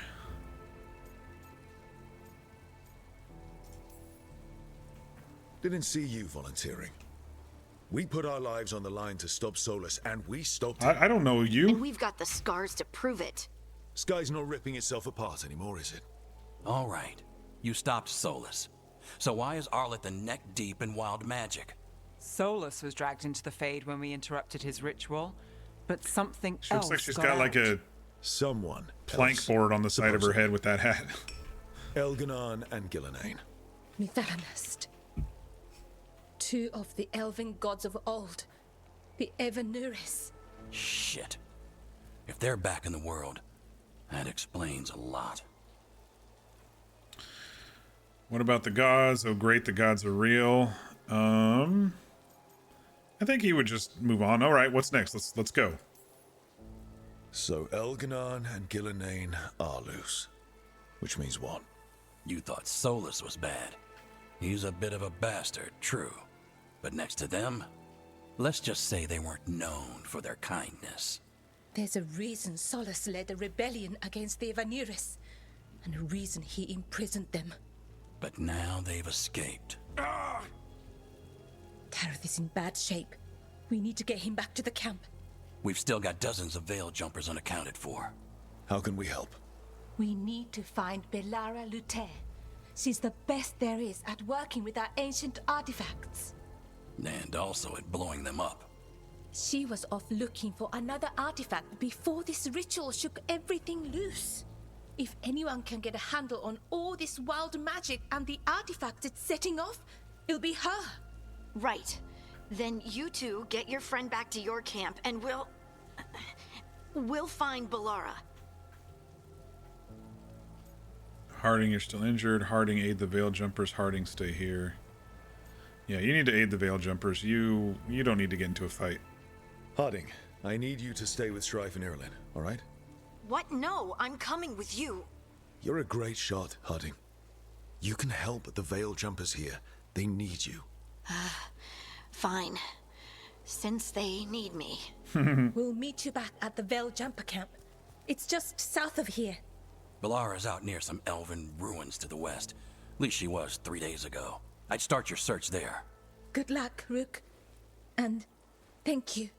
Didn't see you volunteering. We put our lives on the line to stop Solus, and we stopped him. I don't know And you. we've got the scars to prove it. Sky's not ripping itself apart anymore, is it? All right, you stopped Solus. So why is Arlethan neck deep in wild magic? Solus was dragged into the Fade when we interrupted his ritual, but something She else looks like she's got got like out. a Someone plank else, board on the side of her supposedly. head with that hat. Elganon and Gillenane. Mitharanast. Two of the elven gods of old. The Evanuris. Shit. If they're back in the world, that explains a lot. What about the gods? Oh, great, the gods are real. I think he would just move on. All right, what's next? Let's go. So Elganon and Gillenane are loose. Which means what? You thought Solus was bad. He's a bit of a bastard, true. But next to them, let's just say they weren't known for their kindness. There's a reason Solus led a rebellion against the Evanuris, and a reason he imprisoned them. But now they've escaped. Tarith is in bad shape. We need to get him back to the camp. We've still got dozens of veil jumpers unaccounted for. How can we help? We need to find Belara Luther. She's the best there is at working with our ancient artifacts. And also at blowing them up. She was off looking for another artifact before this ritual shook everything loose. If anyone can get a handle on all this wild magic and the artifacts it's setting off, it'll be her. Right. Then you two get your friend back to your camp and we'll find Belara. Harding, you're still injured. Harding, aid the veil jumpers. Harding, stay here. Yeah, you need to aid the veil jumpers. You don't need to get into a fight. Harding, I need you to stay with Strife and Ireland, all right? What? No, I'm coming with you. You're a great shot, Harding. You can help the veil jumpers here. They need you. Fine. Since they need me. We'll meet you back at the Veil Jumper camp. It's just south of here. Belara's out near some elven ruins to the west. At least she was 3 days ago. I'd start your search there. Good luck, Rook. And thank you.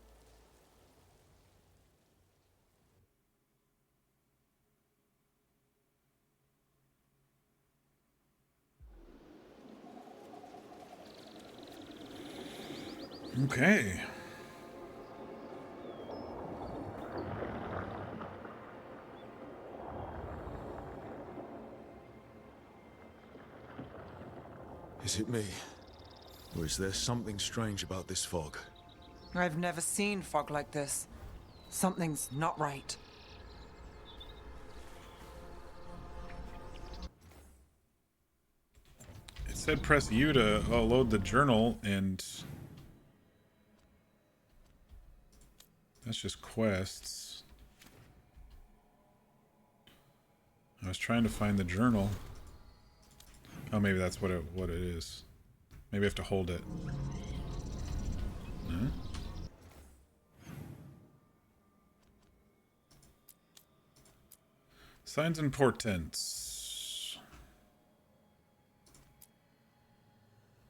Okay. Is it me? Or is there something strange about this fog? I've never seen fog like this. Something's not right. It said press U to load the journal, and That's just quests. I was trying to find the journal. Oh, maybe that's what it is. Maybe I have to hold it. No? Signs and portents.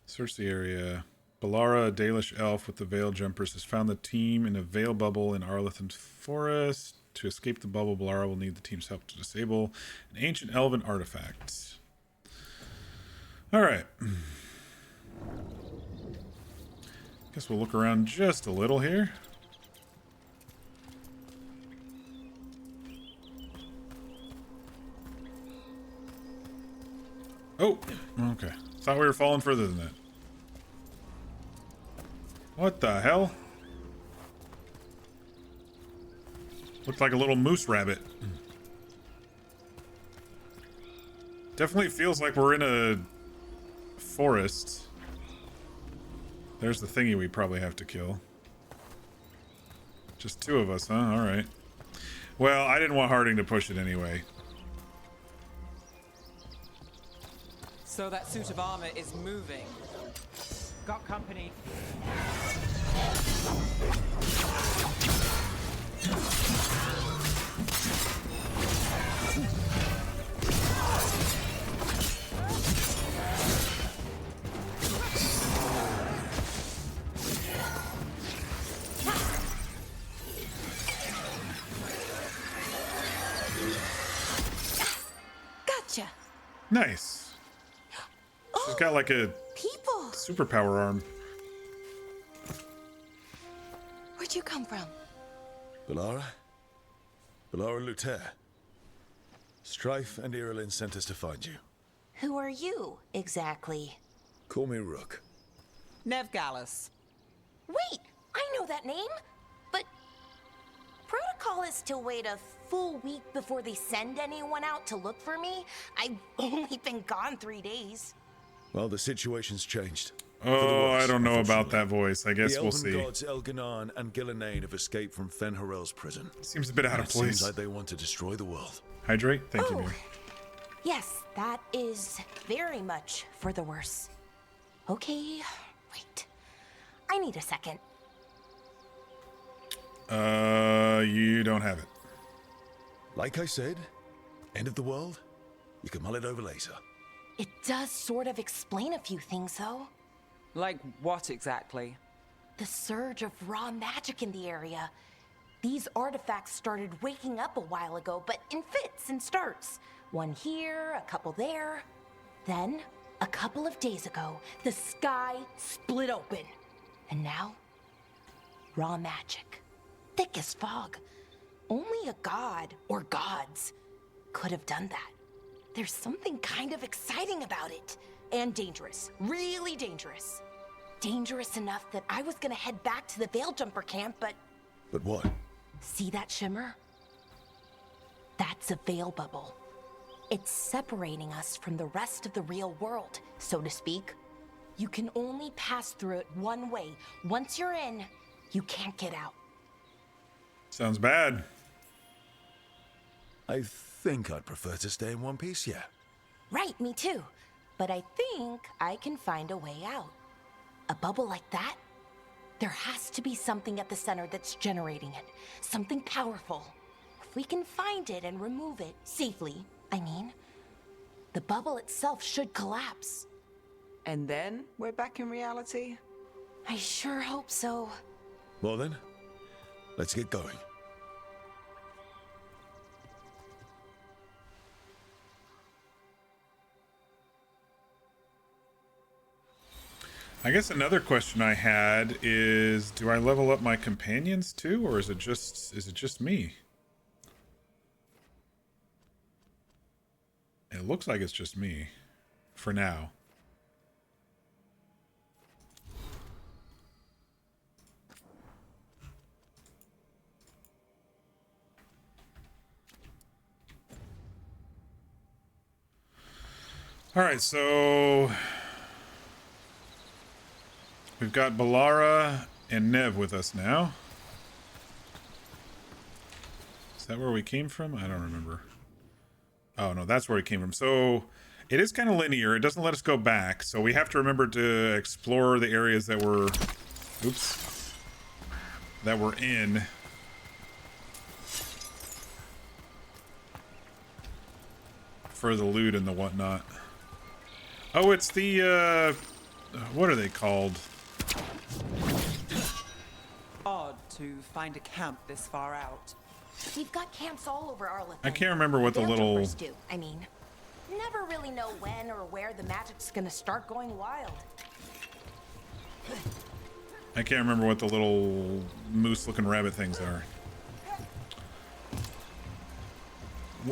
Search the area. Balara, a Dalish elf with the Veil Jumpers, has found the team in a Veil bubble in Arlethan's forest. To escape the bubble, Balara will need the team's help to disable an ancient elven artifact. Alright. Guess we'll look around just a little here. Oh, okay. Thought we were falling further than that. What the hell? Looked like a little moose rabbit. Definitely feels like we're in a forest. There's the thingy we probably have to kill. Just two of us, huh? Alright. Well, I didn't want Harding to push it anyway. So that suit of armor is moving. Got company. Gotcha. Nice. She's got like a People. superpower arm. Where'd you come from? Balara? Balara Luther. Strife and Irulan sent us to find you. Who are you, exactly? Call me Rook. Nev Gallus. Wait, I know that name. But protocol is to wait a full week before they send anyone out to look for me. I've only been gone 3 days. Well, the situation's changed. Oh, I don't know about that voice. I guess the we'll elven see. gods Elganan and Gillenane have escaped from Fen'Harel's prison. Seems a bit out of It place. seems like they want to destroy the world. Hydrate? Thank you, Oh. Mary. Yes, that is very much for the worse. Okay, wait. I need a second. You don't have it. Like I said, end of the world? You can mull it over later. It does sort of explain a few things, though. Like what exactly? The surge of raw magic in the area. These artifacts started waking up a while ago, but in fits and starts. One here, a couple there. Then, a couple of days ago, the sky split open. And now, raw magic. Thick as fog. Only a god, or gods, could have done that. There's something kind of exciting about it. And dangerous. Really dangerous. Dangerous enough that I was gonna head back to the Veil Jumper camp, but... But what? See that shimmer? That's a veil bubble. It's separating us from the rest of the real world, so to speak. You can only pass through it one way. Once you're in, you can't get out. Sounds bad. I think I'd prefer to stay in one piece, yeah. Right, me too. But I think I can find a way out. A bubble like that? There has to be something at the center that's generating it. Something powerful. If we can find it and remove it, safely, I mean, the bubble itself should collapse. And then we're back in reality? I sure hope so. Well then, let's get going. I guess another question I had is, do I level up my companions too, or is it just me? It looks like it's just me for now. All right, so we've got Balara and Nev with us now. that where we came from? I don't remember. Oh, no, that's where we came from. So it is kind of linear. It doesn't let us go back. So we have to remember to explore the areas that we're... Oops. That we're in. For the loot and the whatnot. Oh, it's the, what are they called? Odd to find a camp this far out. We've got camps all over Arlethan. I can't remember what the little... Veiljumpers do, I mean. Never really know when or where the magic's gonna start going wild. I can't remember what the little moose-looking rabbit things are.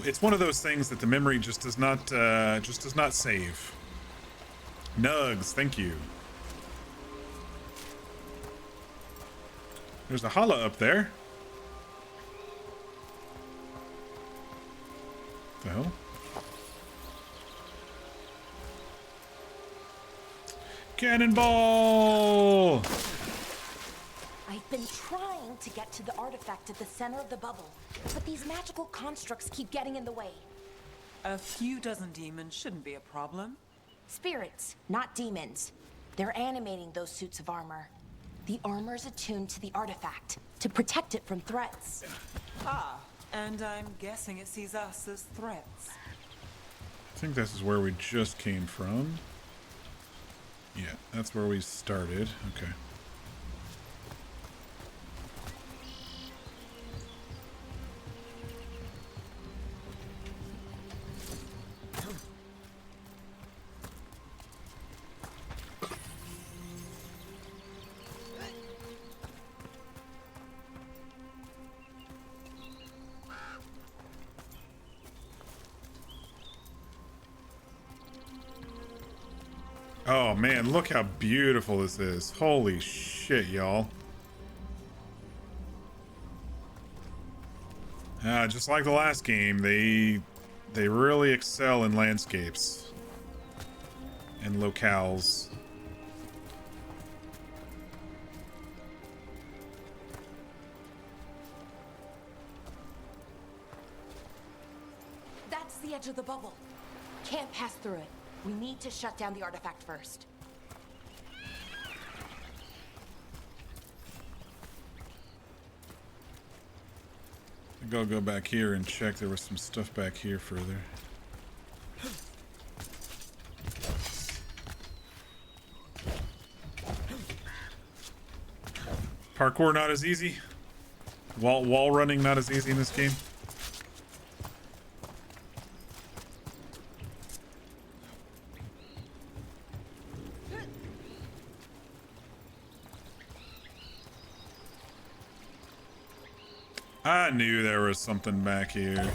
It's one of those things that the memory just does not save. Nugs, thank you. There's a holla up there. What the hell? Cannonball! I've been trying to get to the artifact at the center of the bubble, but these magical constructs keep getting in the way. A few dozen demons shouldn't be a problem. Spirits, not demons. They're animating those suits of armor. The armor's attuned to the artifact to protect it from threats. Ah, and I'm guessing it sees us as threats. I think this is where we just came from. Yeah, that's where we started. Okay. Oh man, look how beautiful this is. Holy shit, y'all. Just like the last game, they really excel in landscapes and locales. That's the edge of the bubble. Can't pass through it. We need to shut down the artifact first. I'll go back here and check. There was some stuff back here further. Parkour not as easy. Wall running not as easy in this game. I knew there was something back here.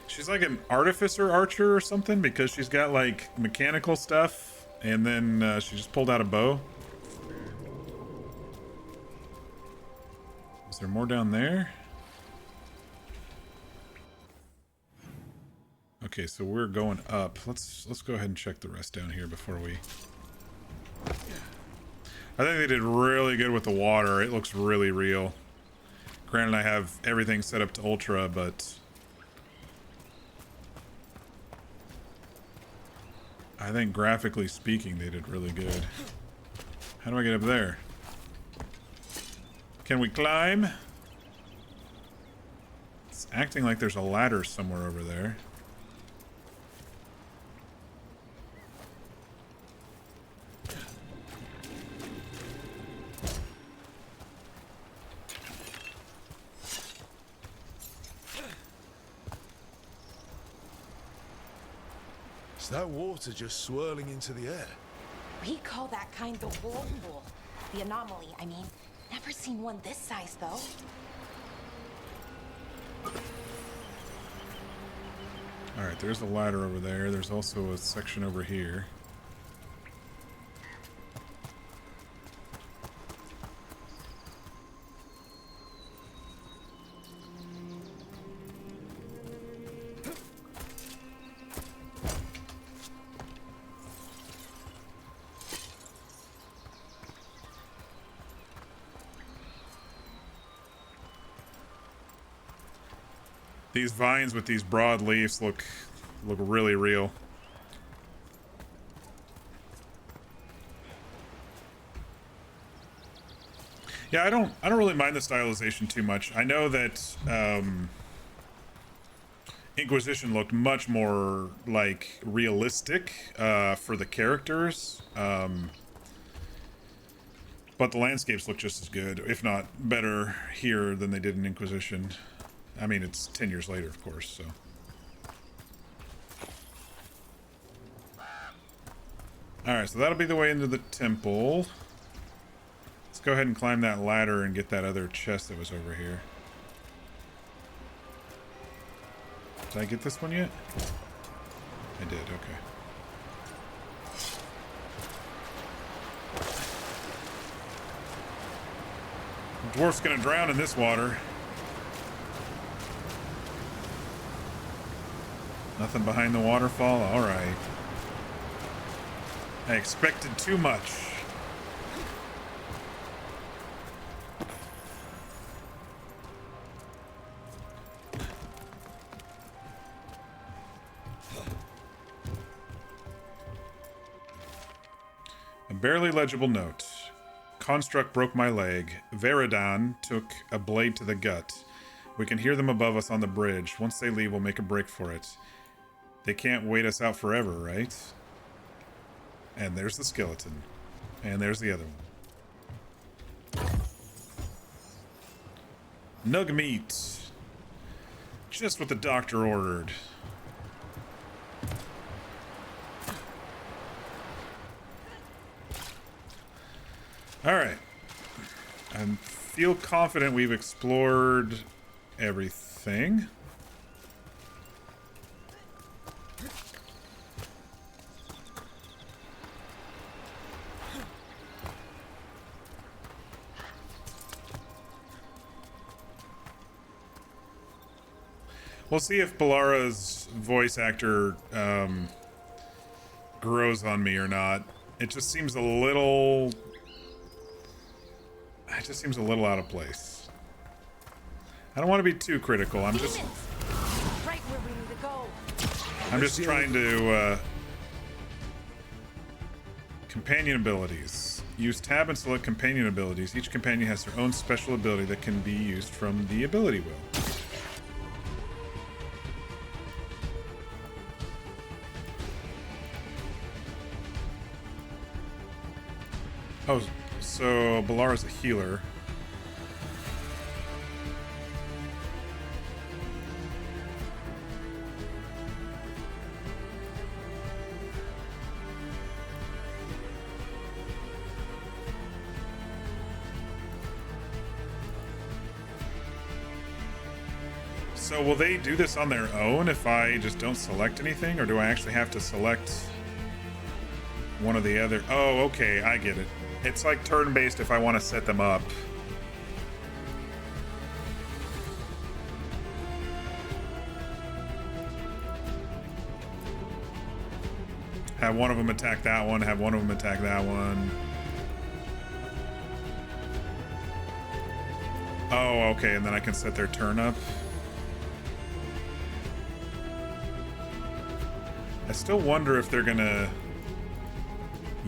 She's like an artificer archer or something because she's got like mechanical stuff and then she just pulled out a bow. Is there more down there? Okay, so we're going up. Let's go ahead and check the rest down here before we... I think they did really good with the water. It looks really real. Granted, I have everything set up to ultra, but... I think graphically speaking, they did really good. How do I get up there? Can we climb? It's acting like there's a ladder somewhere over there. That water just swirling into the air. We call that kind the whirlpool. The anomaly, I mean. Never seen one this size, though. Alright, there's a ladder over there. There's also a section over here. These vines with these broad leaves look really real. Yeah, I don't really mind the stylization too much. I know that Inquisition looked much more like realistic for the characters. But the landscapes look just as good, if not better here than they did in Inquisition. I mean, it's 10 years later, of course, so. Alright, so that'll be the way into the temple. Let's go ahead and climb that ladder and get that other chest that was over here. Did I get this one yet? I did, okay. The dwarf's gonna drown in this water. Nothing behind the waterfall? Alright. I expected too much. A barely legible note. Construct broke my leg. Veridan took a blade to the gut. We can hear them above us on the bridge. Once they leave, we'll make a break for it. They can't wait us out forever, right? And there's the skeleton. And there's the other one. Nug meat. Just what the doctor ordered. Alright. I feel confident we've explored everything. We'll see if Balara's voice actor grows on me or not. It just seems a little... It just seems a little out of place. I don't want to be too critical. I'm just... Right where we need to go. I'm just trying to... Companion abilities. Use tab and select companion abilities. Each companion has their own special ability that can be used from the ability wheel. Oh, so Balara's a healer. So will they do this on their own if I just don't select anything, or do I actually have to select one or the other? Oh, okay, I get it. It's like turn-based if I want to set them up. Have one of them attack that one, have one of them attack that one. Oh, okay, and then I can set their turn up. I still wonder if they're gonna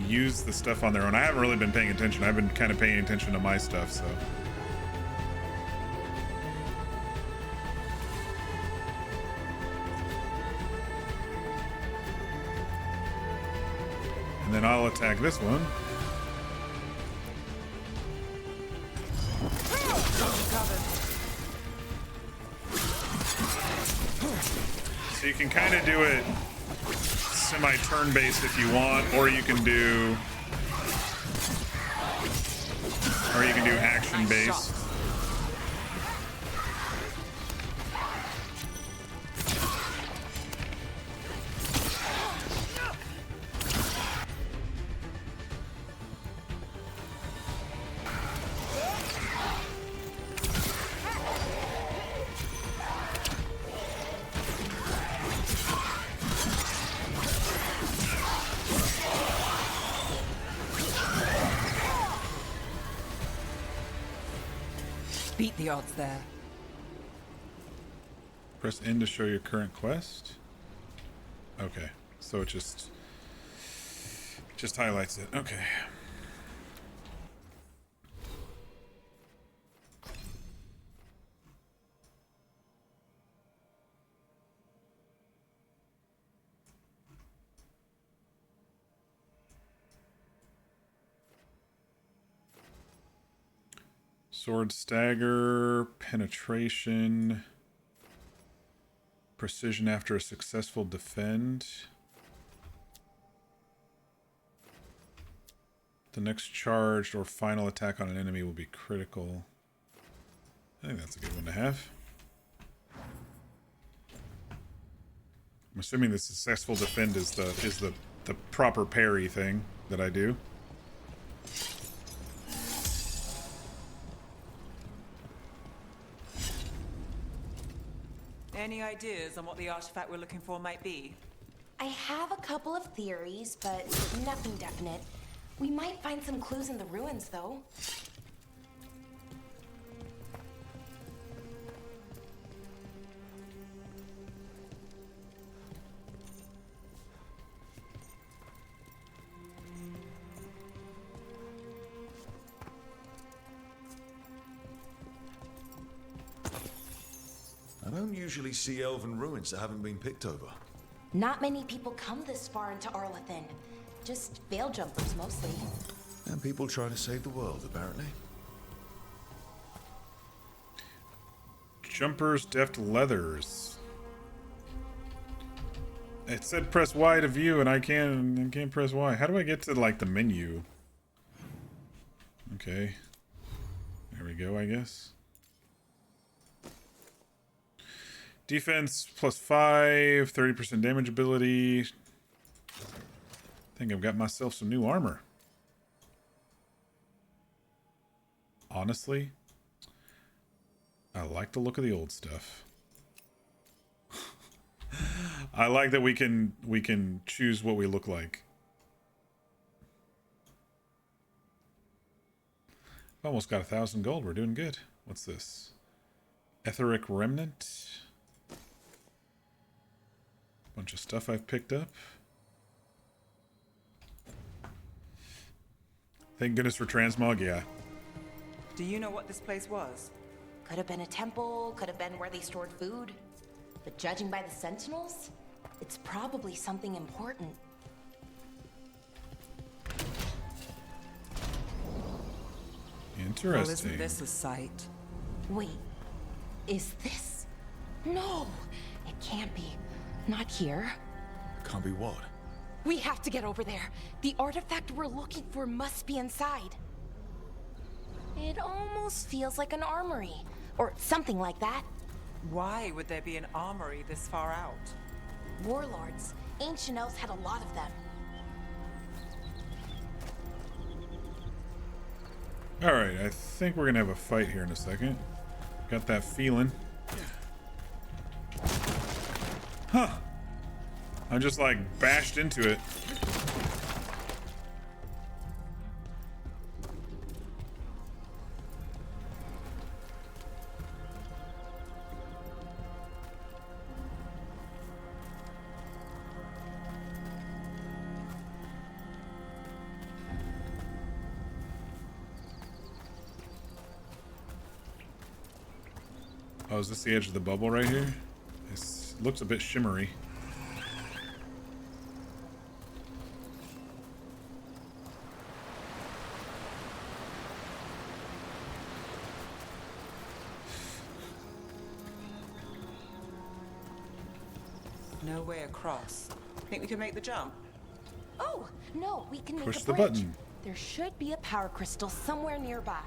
use the stuff on their own. I haven't really been paying attention. I've been kind of paying attention to my stuff, so. And then I'll attack this one. So you can kind of do it semi-turn based if you want, or you can do action based. Beat the odds there. Press N to show your current quest. Okay, so it just highlights it. Okay. Sword stagger, penetration, precision after a successful defend. The next charged or final attack on an enemy will be critical. I think that's a good one to have. I'm assuming the successful defend is the proper parry thing that I do. Any ideas on what the artifact we're looking for might be? I have a couple of theories, but nothing definite. We might find some clues in the ruins, though. I don't usually see elven ruins that haven't been picked over. Not many people come this far into Arlathan. Just veil jumpers, mostly. And people trying to save the world, apparently. Jumpers, deft leathers. It said press Y to view, and I can't press Y. How do I get to, like, the menu? Okay. There we go, I guess. Defense +5, 30% damage ability. I think I've got myself some new armor. Honestly, I like the look of the old stuff. I like that we can choose what we look like. Almost got 1,000 gold. We're doing good. What's this? Etheric Remnant. Bunch of stuff I've picked up. Thank goodness for transmog, yeah. Do you know what this place was? Could have been a temple, could have been where they stored food. But judging by the sentinels, it's probably something important. Interesting. Well, isn't this a sight? Wait, is this? No, it can't be. Not here. Can't be what? We have to get over there. The artifact we're looking for must be inside. It almost feels like an armory, or something like that. Why would there be an armory this far out? Warlords. Ancient elves had a lot of them. Alright, I think we're gonna have a fight here in a second. Got that feeling. Huh. I just like bashed into it. Oh, is this the edge of the bubble right here? It looks a bit shimmery. No way across. Think we can make the jump? Oh, no, we can make Push a the bridge. button. There should be a power crystal somewhere nearby.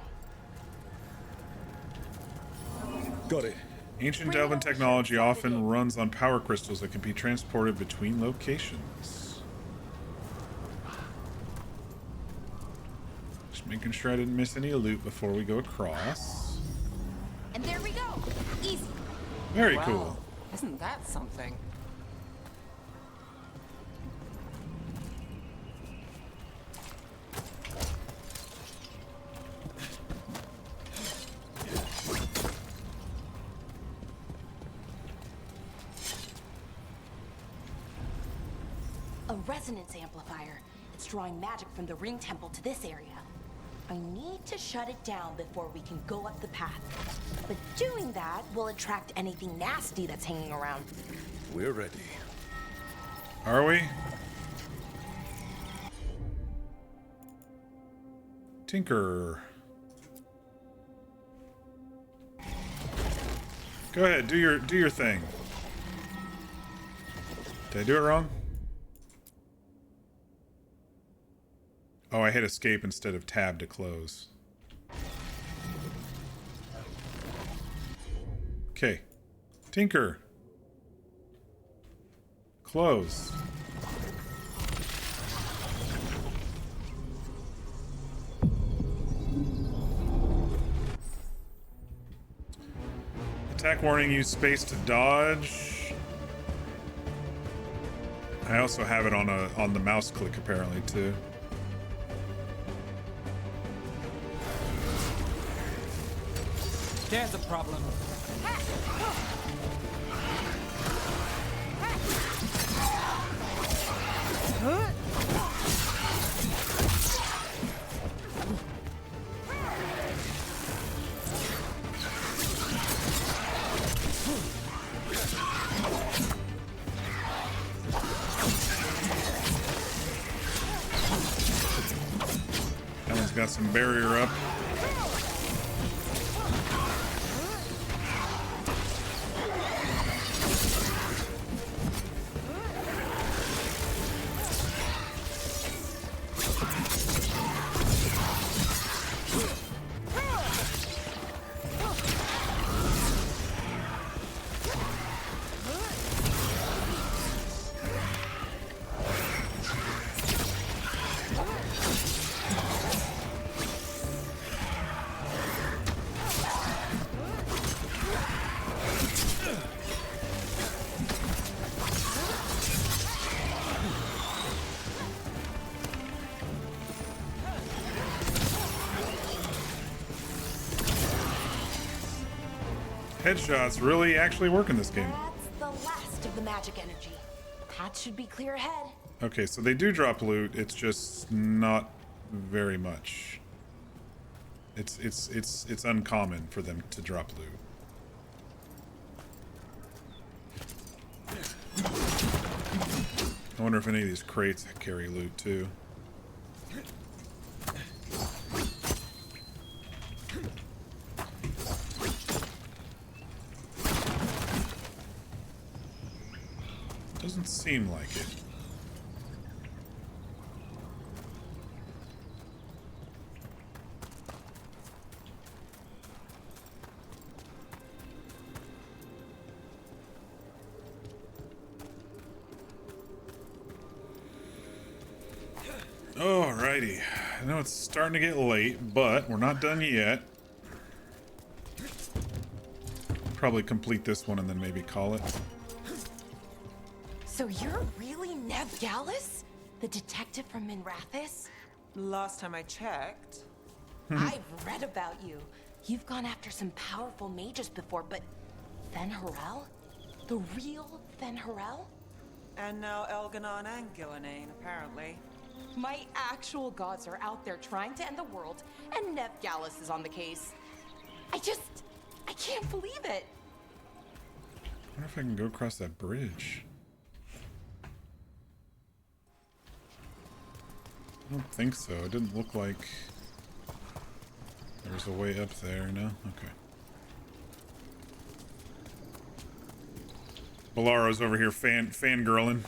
Got it. Ancient elven technology often runs on power crystals that can be transported between locations. Just making sure I didn't miss any loot before we go across. And there we go. Easy. Very Wow. cool. Isn't that something? resonance amplifier. It's drawing magic from the ring temple to this area. I need to shut it down before we can go up the path. But doing that will attract anything nasty that's hanging around. We're ready. Are we? Tinker. Go ahead, do your thing. Did I do it wrong? Oh, I hit escape instead of tab to close. Okay. Tinker. Close. Attack warning, use space to dodge. I also have it on the mouse click apparently too. There's a problem. That one's got some barrier up. Headshots really actually work in this game. That's the last of the magic energy. Path should be clear ahead. Okay, so they do drop loot. It's just not very much. It's uncommon for them to drop loot. I wonder if any of these crates carry loot too. Doesn't seem like it. Alrighty. I know it's starting to get late, but we're not done yet. Probably complete this one and then maybe call it. So you're really Nev Gallus? The detective from Minrathis? Last time I checked. I've read about you. You've gone after some powerful mages before, but Fen Harel? The real Fen Harel? And now Elganon and Gillenane, apparently. My actual gods are out there trying to end the world, and Nev Gallus is on the case. I can't believe it. I wonder if I can go across that bridge. I don't think so. It didn't look like there was a way up there, no? Okay. Balaro's over here fangirling.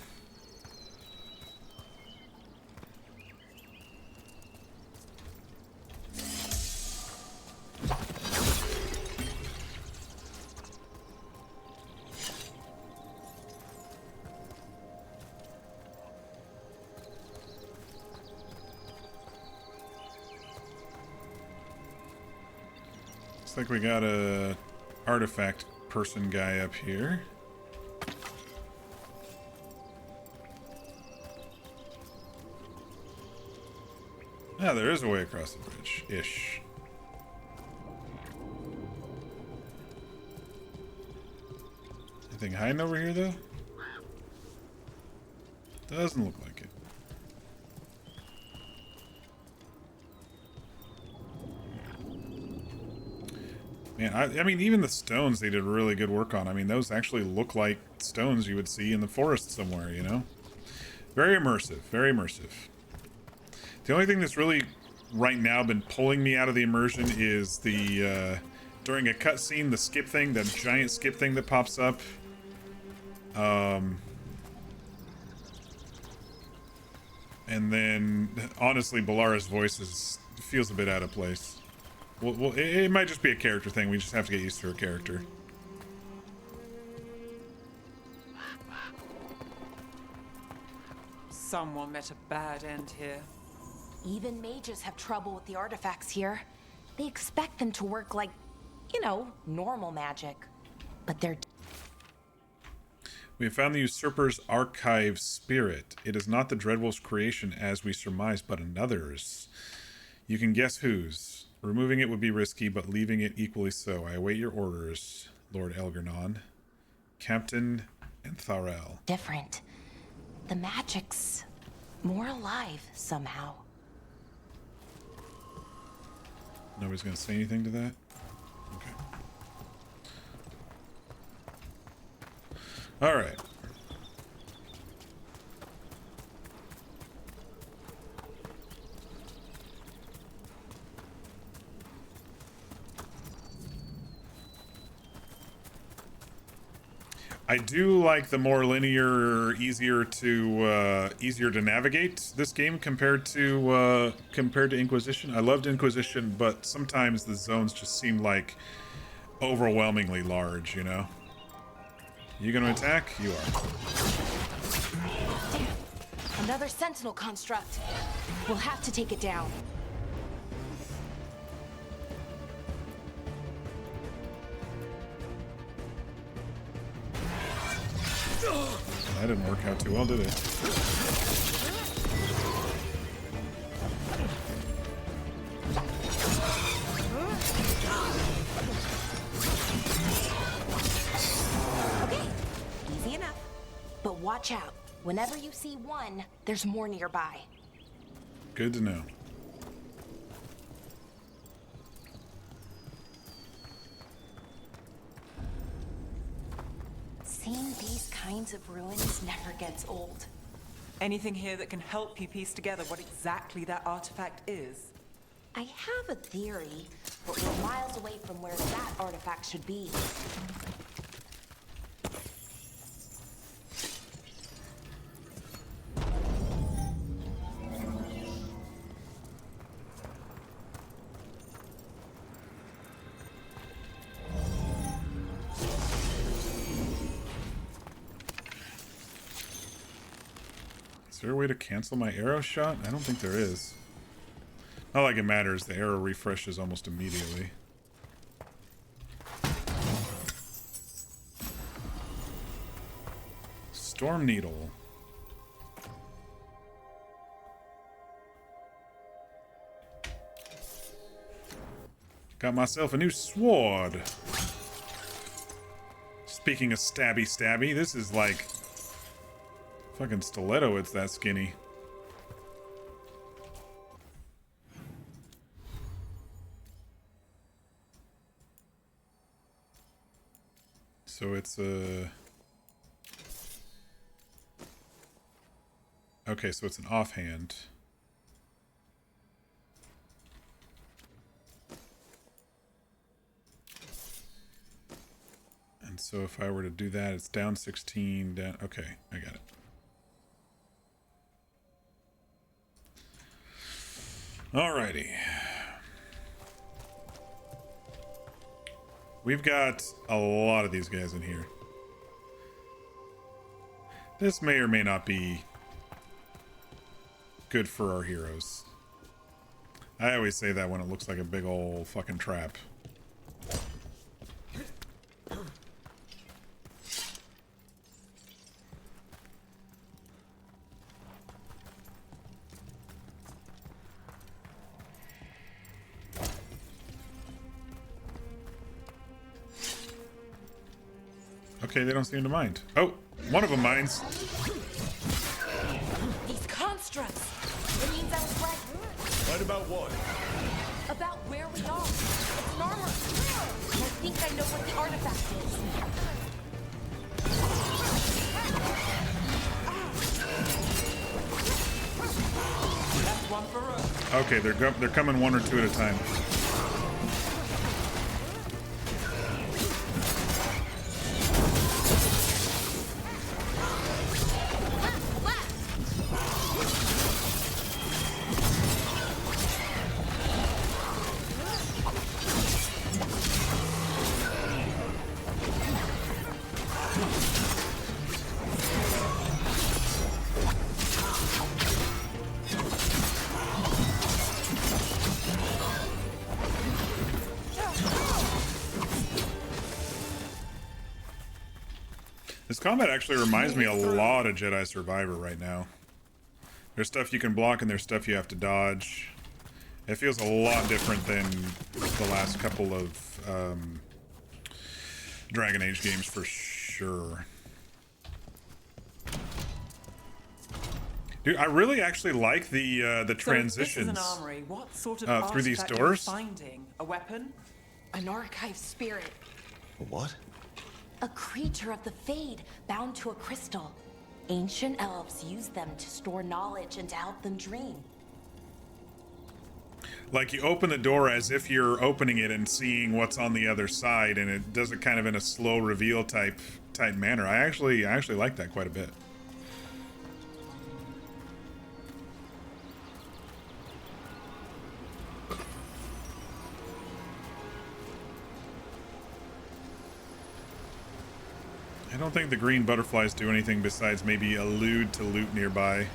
Looks like we got a artifact person guy up here. Yeah, there is a way across the bridge. Ish. Anything hiding over here, though? Doesn't look like it. Man, I mean, even the stones they did really good work on. I mean, those actually look like stones you would see in the forest somewhere, you know? Very immersive, very immersive. The only thing that's really, right now, been pulling me out of the immersion is the, during a cutscene, the skip thing, that giant skip thing that pops up. And then, honestly, Balara's voice feels a bit out of place. Well, it might just be a character thing. We just have to get used to her character. Someone met a bad end here. Even mages have trouble with the artifacts here. They expect them to work like, you know, normal magic. But they're... We have found the Usurper's archive spirit. It is not the Dreadwolf's creation as we surmise, but another's. You can guess whose. Removing it would be risky, but leaving it equally so. I await your orders, Lord Elgernon, Captain, and Tharel. different. The magic's more alive somehow. Nobody's gonna say anything to that? Okay. Alright. I do like the more linear, easier to navigate this game compared to Inquisition. I loved Inquisition, but sometimes the zones just seem like overwhelmingly large, you know? You gonna attack? You are. Damn. Another sentinel construct. We'll have to take it down. That didn't work out too well, did it? Okay, easy enough. But watch out. Whenever you see one, there's more nearby. Good to know. Seeing these kinds of ruins never gets old. Anything here that can help you piece together what exactly that artifact is? I have a theory, but we're miles away from where that artifact should be. Is there a way to cancel my arrow shot? I don't think there is. Not like it matters. The arrow refreshes almost immediately. Storm Needle. Got myself a new sword. Speaking of stabby, this is like fucking stiletto, it's that skinny. So it's a... Okay, so it's an offhand. And so if I were to do that, it's down 16, down... Okay, I got it. Alrighty. We've got a lot of these guys in here. This may or may not be good for our heroes. I always say that when it looks like a big old fucking trap. Okay, they don't seem to mind. Oh, one of them minds. These constructs! It means I was right. Right about what? About where we are. It's an armor. I think I know what the artifact is. That's one for Rook. Okay, they're coming one or two at a time. This combat actually reminds me a lot of Jedi Survivor right now. There's stuff you can block and there's stuff you have to dodge. It feels a lot different than the last couple of Dragon Age games for sure. Dude, I really actually like the transitions. So this is an armory. What sort of through these artifact doors. are you finding? A weapon? An archive spirit. A what? A creature of the Fade, bound to a crystal. Ancient elves use them to store knowledge and to help them dream. Like you open the door as if you're opening it and seeing what's on the other side, and it does it kind of in a slow reveal type manner. I actually like that quite a bit. I don't think the green butterflies do anything besides maybe allude to loot nearby.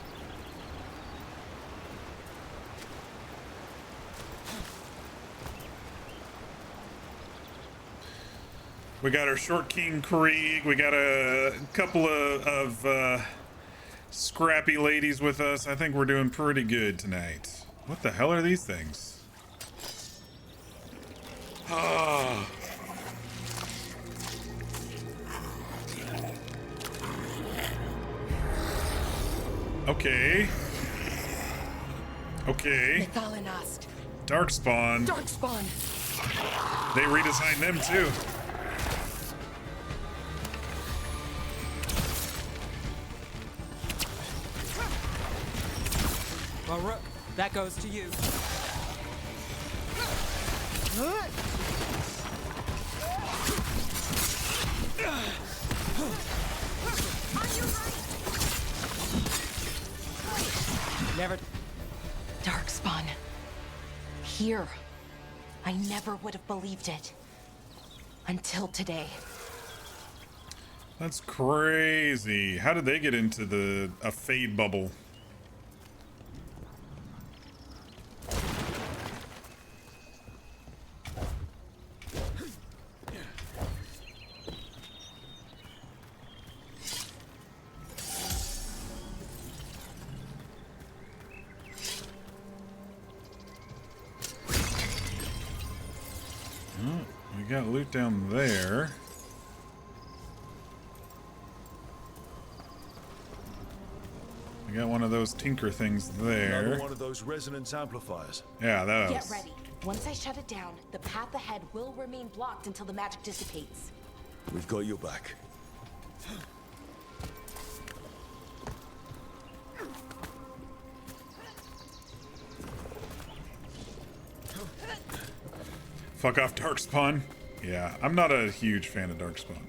We got our short king Krieg. We got a couple of scrappy ladies with us. I think we're doing pretty good tonight. What the hell are these things? Ah. Okay. Okay. Methalinast. Darkspawn. Darkspawn. They redesigned them too. Well, Rook, that goes to you. Never. Darkspawn. Here. I never would have believed it. Until today. That's crazy. How did they get into a Fade bubble? We got loot down there. We got one of those tinker things there. Another one of those resonance amplifiers. Yeah, that Get was. ready. Once I shut it down, the path ahead will remain blocked until the magic dissipates. We've got your back. Fuck off, Darkspawn. Yeah, I'm not a huge fan of Darkspawn.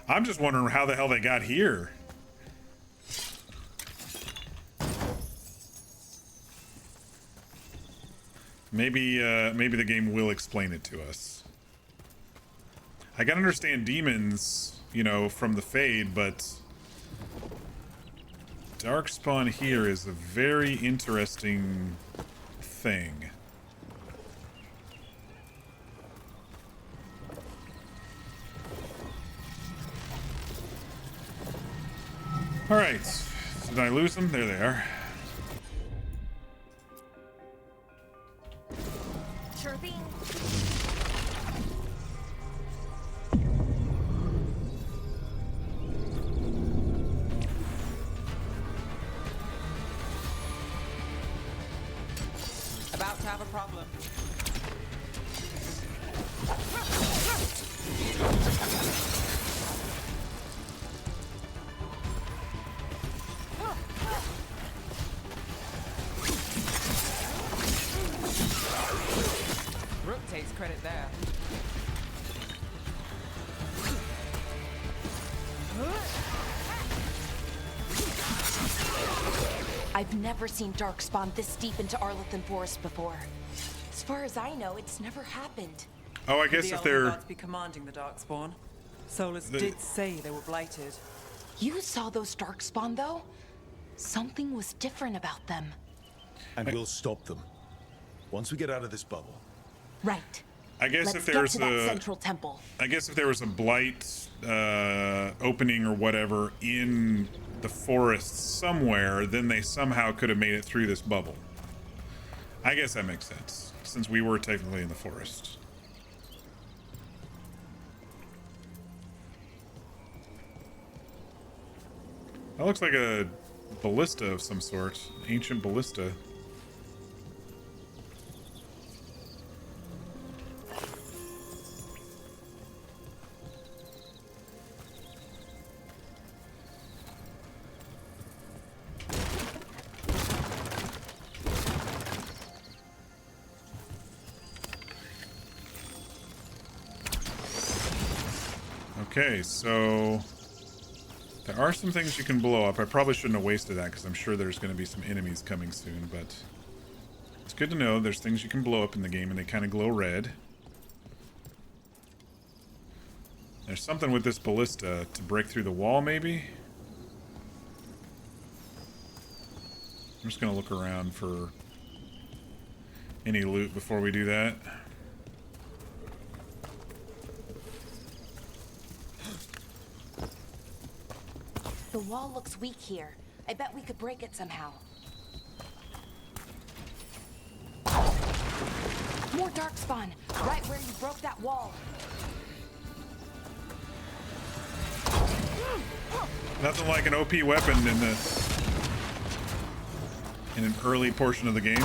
I'm just wondering how the hell they got here. Maybe the game will explain it to us. I can understand demons, you know, from the Fade, but Darkspawn here is a very interesting thing. All right, did I lose them? There they are. Sure thing. About have a problem. Rook takes credit there. I've never seen Darkspawn this deep into Arlothan Forest before. As far as I know, it's never happened. Oh, I guess the if they're... Gods be commanding the Darkspawn. Solus did say they were blighted. You saw those Darkspawn, though? Something was different about them. And we'll stop them. Once we get out of this bubble. Right. I guess Let's if there's get to that central temple. I guess if there was a blight opening or whatever in the forest somewhere, then they somehow could have made it through this bubble. I guess that makes sense, since we were technically in the forest. That looks like a ballista of some sort. Ancient ballista. Okay, so there are some things you can blow up. I probably shouldn't have wasted that because I'm sure there's going to be some enemies coming soon, but it's good to know there's things you can blow up in the game and they kind of glow red. There's something with this ballista to break through the wall, maybe? I'm just going to look around for any loot before we do that. The wall looks weak here. I bet we could break it somehow. More Darkspawn, right where you broke that wall. Nothing like an OP weapon in an early portion of the game.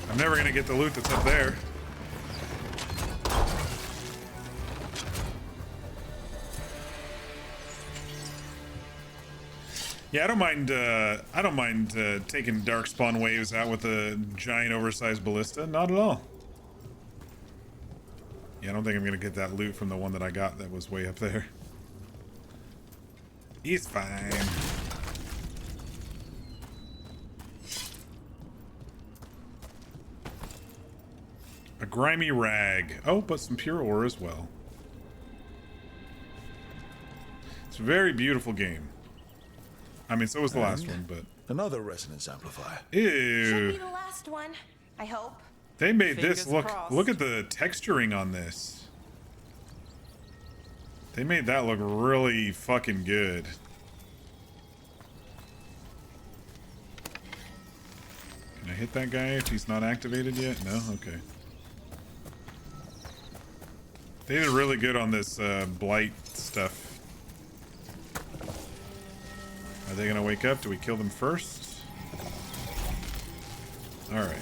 I'm never gonna get the loot that's up there. Yeah, I don't mind taking Darkspawn waves out with a giant oversized ballista. Not at all. Yeah, I don't think I'm gonna get that loot from the one that I got that was way up there. He's fine. A grimy rag. Oh, but some pure ore as well. It's a very beautiful game. I mean, so was the last one, but... Another resonance amplifier. Ew. Should be the last one, I hope. They made this Fingers look... crossed. Look at the texturing on this. They made that look really fucking good. Can I hit that guy if he's not activated yet? No? Okay. They did really good on this blight stuff. Are they gonna wake up? Do we kill them first? Alright.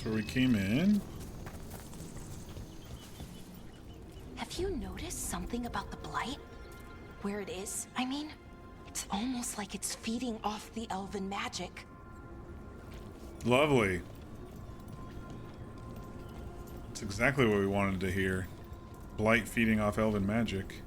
That's where we came in. Have you noticed something about the blight? Where it is, I mean? It's almost like it's feeding off the elven magic. Lovely. That's exactly what we wanted to hear. Blight feeding off elven magic.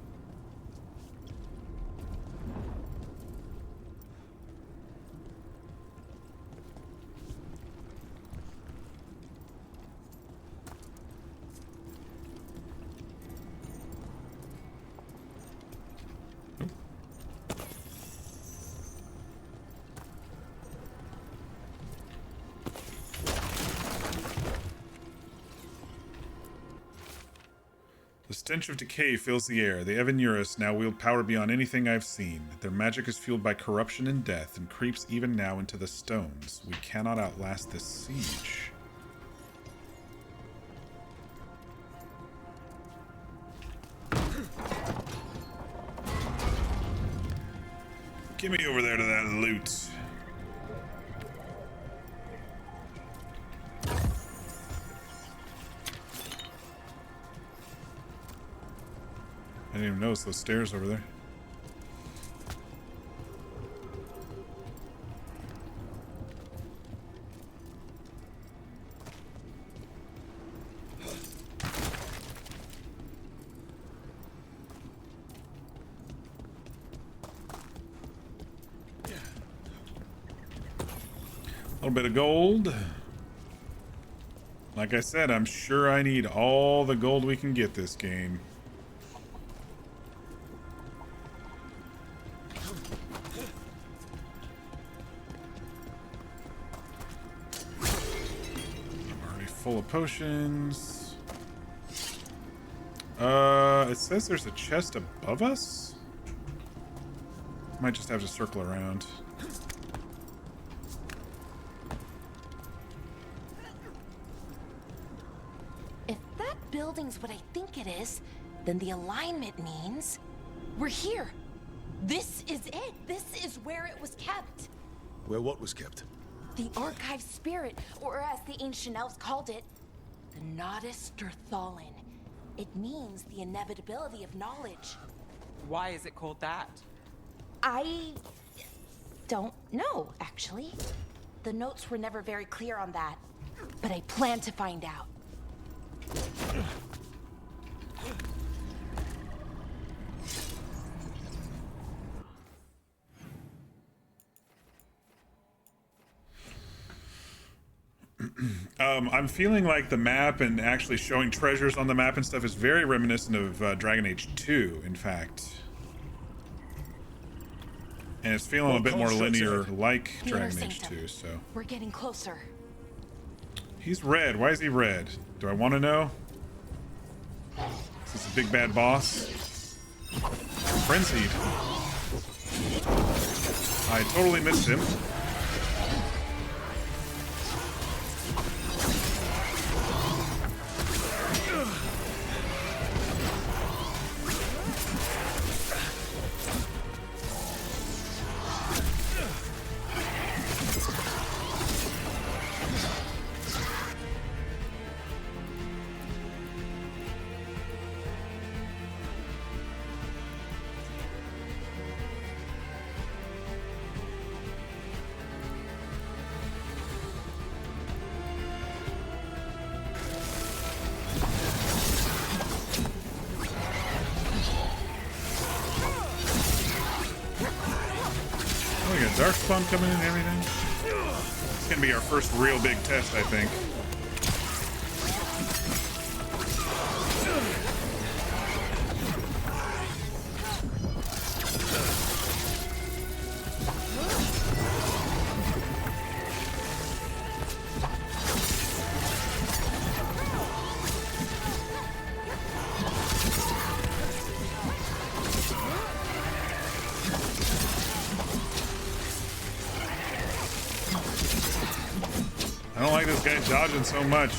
The stench of decay fills the air. The Evan-Urus now wield power beyond anything I've seen. Their magic is fueled by corruption and death, and creeps even now into the stones. We cannot outlast this siege. Get me over there to that loot. I didn't even notice those stairs over there. A little bit of gold. Like I said, I'm sure I need all the gold we can get this game. Full of potions. It says there's a chest above us. Might just have to circle around. If that building's what I think it is, then the alignment means we're here. This is it. This is where it was kept. Where what was kept? The archive spirit, or as the ancient elves called it, the Nodus Derthalin. It means the inevitability of knowledge. Why is it called that? I don't know, actually. The notes were never very clear on that, but I plan to find out. I'm feeling like the map and actually showing treasures on the map and stuff is very reminiscent of Dragon Age 2, in fact. And it's feeling a bit more linear like Dragon Age 2, so. We're getting closer. He's red. Why is he red? Do I want to know? Is this a big bad boss? Frenzied. I totally missed him. Dark spawn coming in and everything. It's gonna be our first real big test, I think. I don't like this guy dodging so much.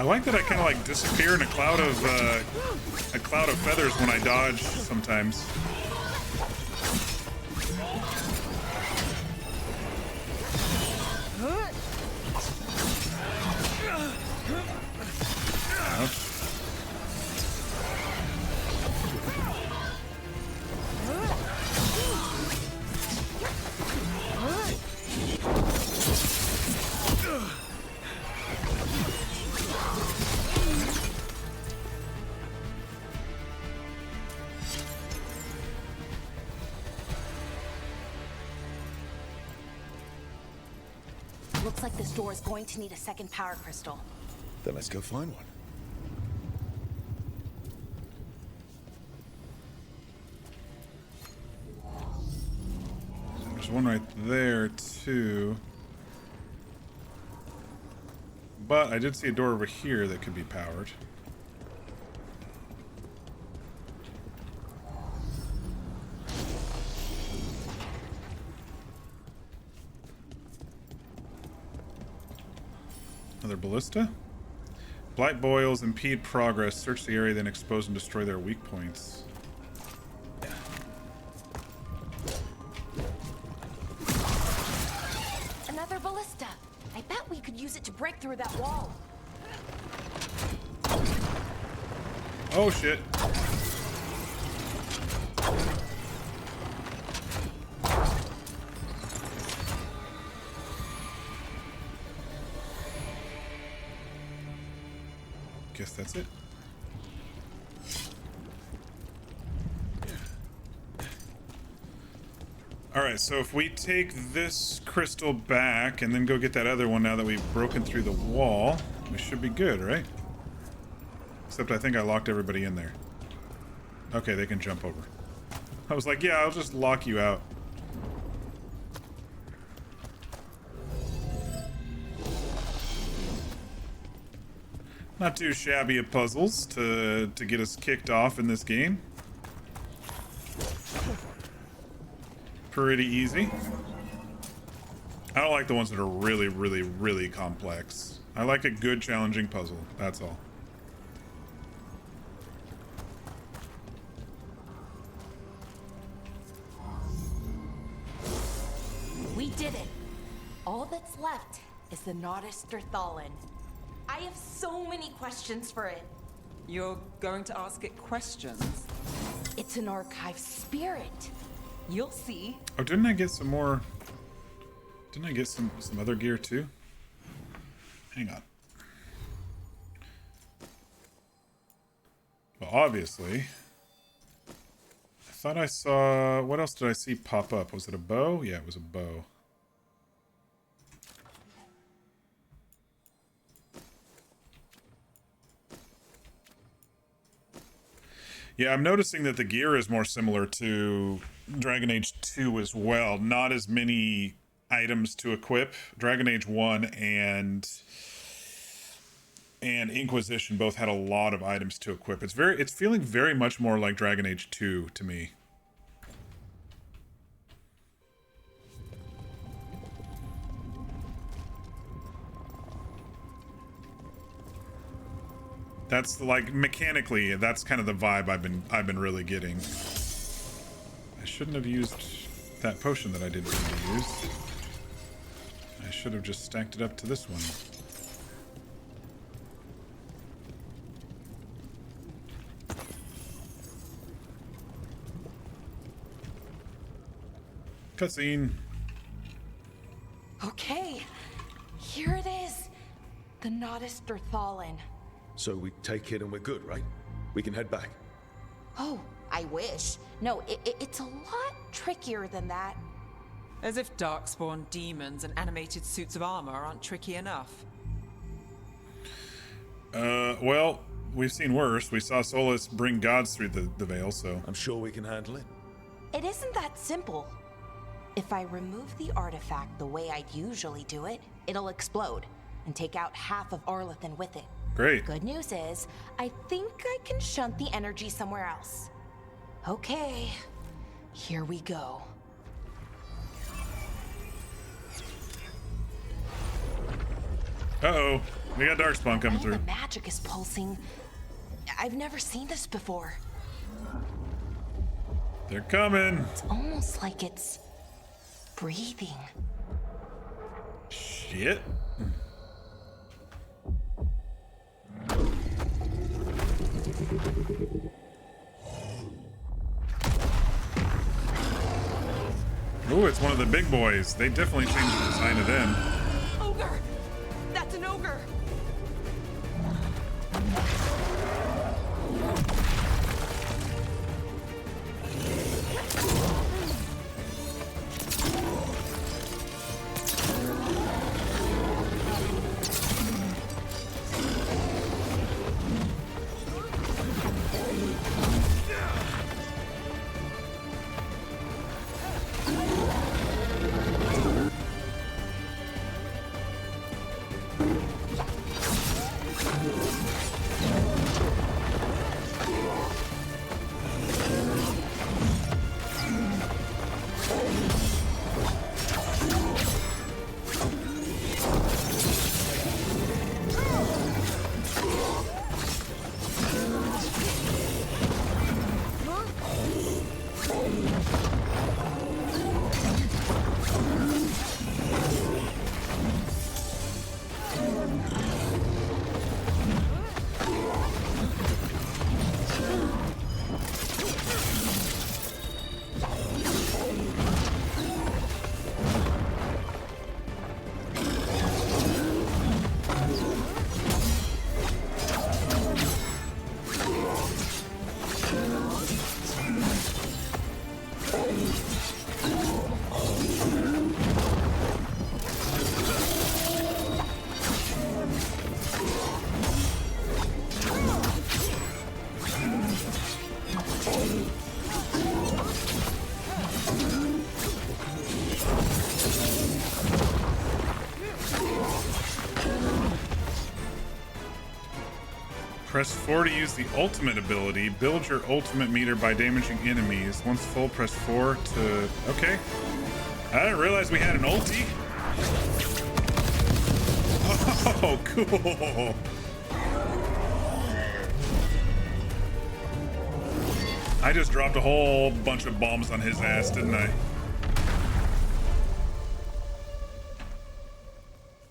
I like that I kind of like disappear in a cloud of feathers when I dodge sometimes. Looks like this door is going to need a second power crystal. Then let's go find one. There's one right there too. But I did see a door over here that could be powered. Another ballista? Blight boils impede progress. Search the area, then expose and destroy their weak points. Another ballista. I bet we could use it to break through that wall. Oh shit. Guess that's it. Alright, so if we take this crystal back and then go get that other one now that we've broken through the wall, we should be good, right? Except I think I locked everybody in there. Okay, they can jump over. I was like, yeah, I'll just lock you out. Not too shabby of puzzles to get us kicked off in this game. Pretty easy. I don't like the ones that are really, really, really complex. I like a good, challenging puzzle. That's all. We did it. All that's left is the Nodus Thallen. I have so many questions for it. You're going to ask it questions? It's an archive spirit. You'll see. Oh, didn't I get some more? Didn't I get some other gear too? Hang on. Well, obviously. I thought I saw... What else did I see pop up? Was it a bow? Yeah, it was a bow. Yeah, I'm noticing that the gear is more similar to Dragon Age 2 as well. Not as many items to equip. Dragon Age 1 and Inquisition both had a lot of items to equip. It's feeling very much more like Dragon Age 2 to me. That's like mechanically, that's kind of the vibe I've been really getting. I shouldn't have used that potion that I didn't need to use. I should have just stacked it up to this one. Cutscene. Okay, here it is. The Nodus Thallen. So we take it and we're good, right? We can head back. Oh, I wish. No, it's a lot trickier than that. As if darkspawn demons and animated suits of armor aren't tricky enough. Well, we've seen worse. We saw Solus bring gods through the veil, so... I'm sure we can handle it. It isn't that simple. If I remove the artifact the way I'd usually do it, it'll explode and take out half of Arlathan with it. Great. Good news is, I think I can shunt the energy somewhere else. Okay, here we go. Uh-oh. We got Darkspawn coming The through. magic is pulsing. I've never seen this before. They're coming. It's almost like it's breathing. Shit. Ooh, it's one of the big boys. They definitely changed the design of them. Ogre! That's an ogre! Press 4 to use the ultimate ability. Build your ultimate meter by damaging enemies. Once full, press 4 to... Okay. I didn't realize we had an ulti. Oh, cool. I just dropped a whole bunch of bombs on his ass, didn't I?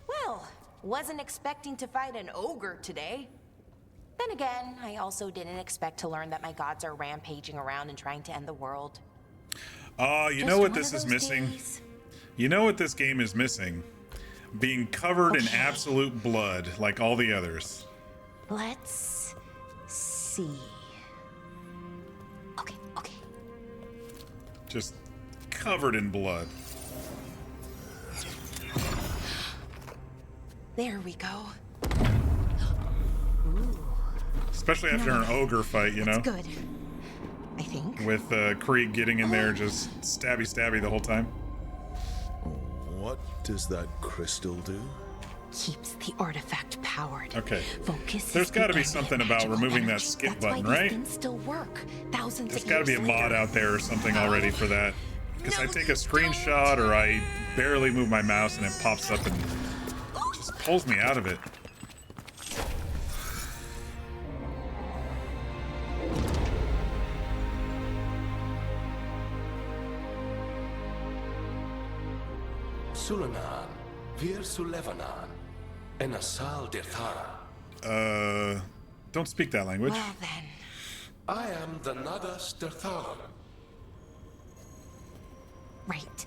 Well, wasn't expecting to fight an ogre today. Then again, I also didn't expect to learn that my gods are rampaging around and trying to end the world. You know what this is missing? Days. You know what this game is missing? Being covered in absolute blood like all the others. Let's see. Okay. Just covered in blood. There we go. Especially after an ogre fight, you know? Good. I think. With Krieg getting in there just stabby the whole time. What does that crystal do? Keeps the artifact powered. Okay. Focus. There's got to be something about removing that skip button, right? Still work. There's got to be a mod out there or something already for that. Because I take a screenshot or I barely move my mouse and it pops up and just pulls me out of it. Sulanan, Vir Sulevanan, and Asal Dirthara. Don't speak that language. Well then. I am the Nadas Dirthalan. Right.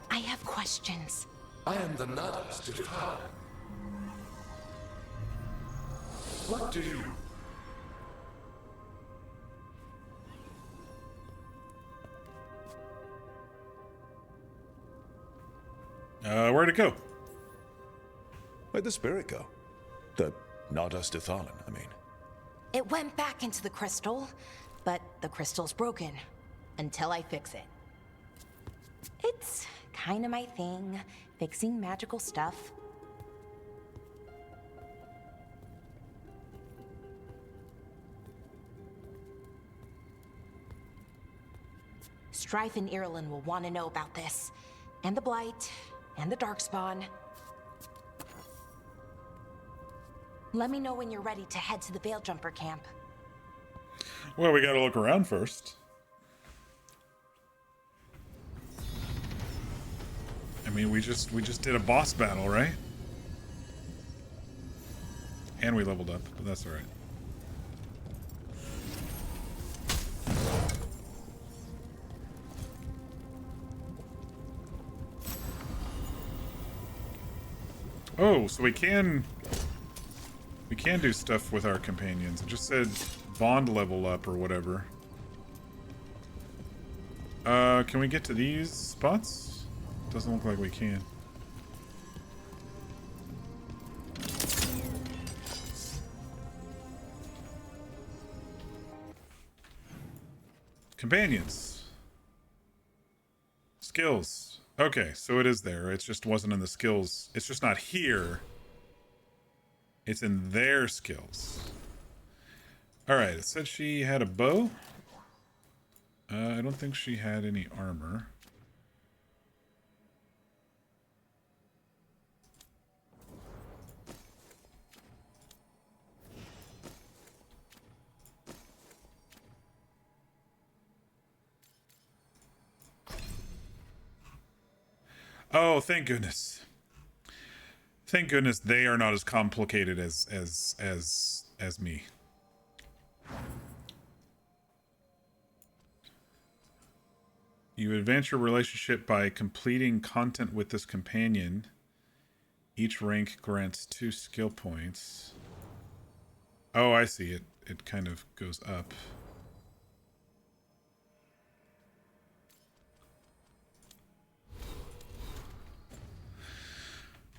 I have questions. I am the Nadas Dirthalan. What do you... Where'd it go? Where'd the spirit go? The Nadas Dithalan, I mean. It went back into the crystal, but the crystal's broken. Until I fix it. It's kind of my thing, fixing magical stuff. Strife and Ireland will want to know about this. And the Blight, and the Darkspawn. Let me know when you're ready to head to the Veil Jumper camp. Well, we gotta look around first. I mean, we just did a boss battle, right? And we leveled up, but that's all right. Oh, so we can do stuff with our companions. It just said bond level up or whatever. Can we get to these spots? Doesn't look like we can. Companions. Skills. Okay, so it is there. It just wasn't in the skills. It's just not here. It's in their skills. Alright, it said she had a bow. I don't think she had any armor. Oh, thank goodness. Thank goodness they are not as complicated as me. You advance your relationship by completing content with this companion. Each rank grants 2 skill points. Oh, I see. It kind of goes up.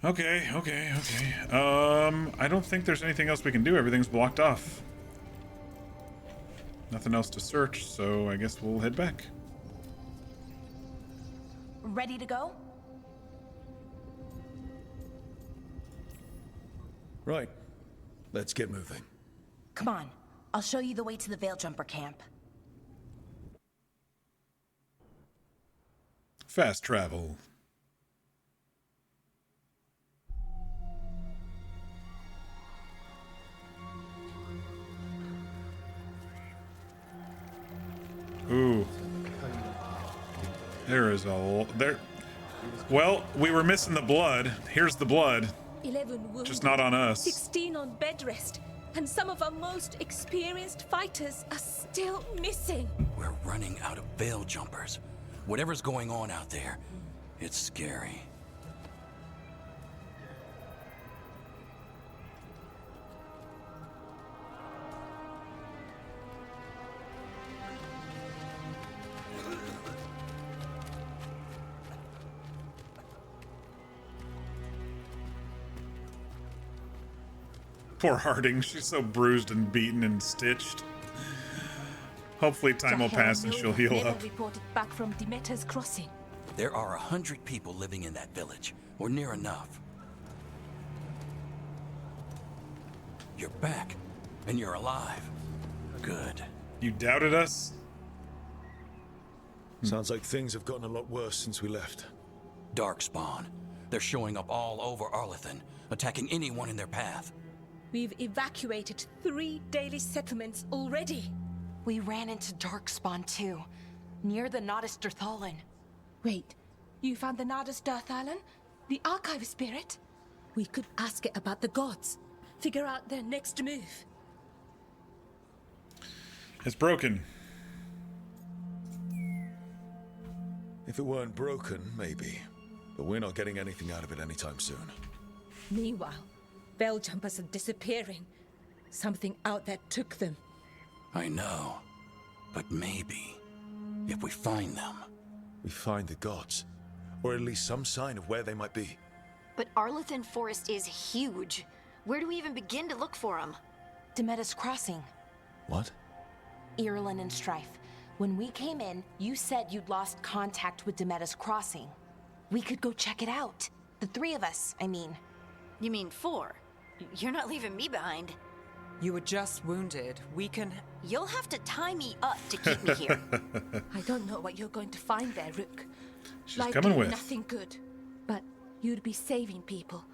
Okay. I don't think there's anything else we can do. Everything's blocked off. Nothing else to search, so I guess we'll head back. Ready to go? Right. Let's get moving. Come on. I'll show you the way to the Veil Jumper camp. Fast travel. Ooh. There is there. Well, we were missing the blood. Here's the blood. 11 wounded, just not on us. 16 on bed rest, and some of our most experienced fighters are still missing. We're running out of Veil Jumpers. Whatever's going on out there, it's scary. Poor Harding, she's so bruised and beaten and stitched. Hopefully time will pass and she'll heal up. Reported back from Demeter's crossing. There are 100 people living in that village, or near enough. You're back, and you're alive. Good. You doubted us? Sounds like things have gotten a lot worse since we left. Darkspawn. They're showing up all over Arlethan, attacking anyone in their path. We've evacuated 3 daily settlements already. We ran into Darkspawn too, near the Nodus Dirthalin. Wait, you found the Nodus Dirthalin? The archive spirit? We could ask it about the gods. Figure out their next move. It's broken. If it weren't broken, maybe. But we're not getting anything out of it anytime soon. Meanwhile, Veil Jumpers are disappearing. Something out there took them. I know. But maybe, if we find them... We find the gods. Or at least some sign of where they might be. But Arlethan Forest is huge. Where do we even begin to look for them? Demeter's Crossing. What? Irulan and Strife. When we came in, you said you'd lost contact with Demeter's Crossing. We could go check it out. The 3 of us, I mean. You mean 4? You're not leaving me behind. You were just wounded. We can... You'll have to tie me up to keep me here. I don't know what you're going to find there, Rook. She's Likely coming with. nothing good. But you'd be saving people.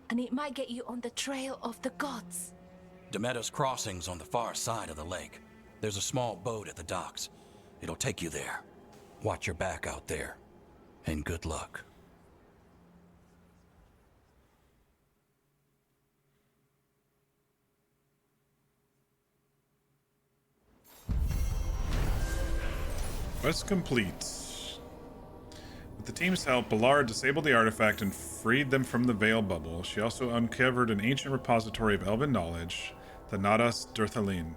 and it might get you on the trail of the gods. Demeta's Crossing's on the far side of the lake. There's a small boat at the docks. It'll take you there. Watch your back out there. And good luck. Quest complete. With the team's help, Balara disabled the artifact and freed them from the Veil Bubble. She also uncovered an ancient repository of elven knowledge, the Nadas Durthalin.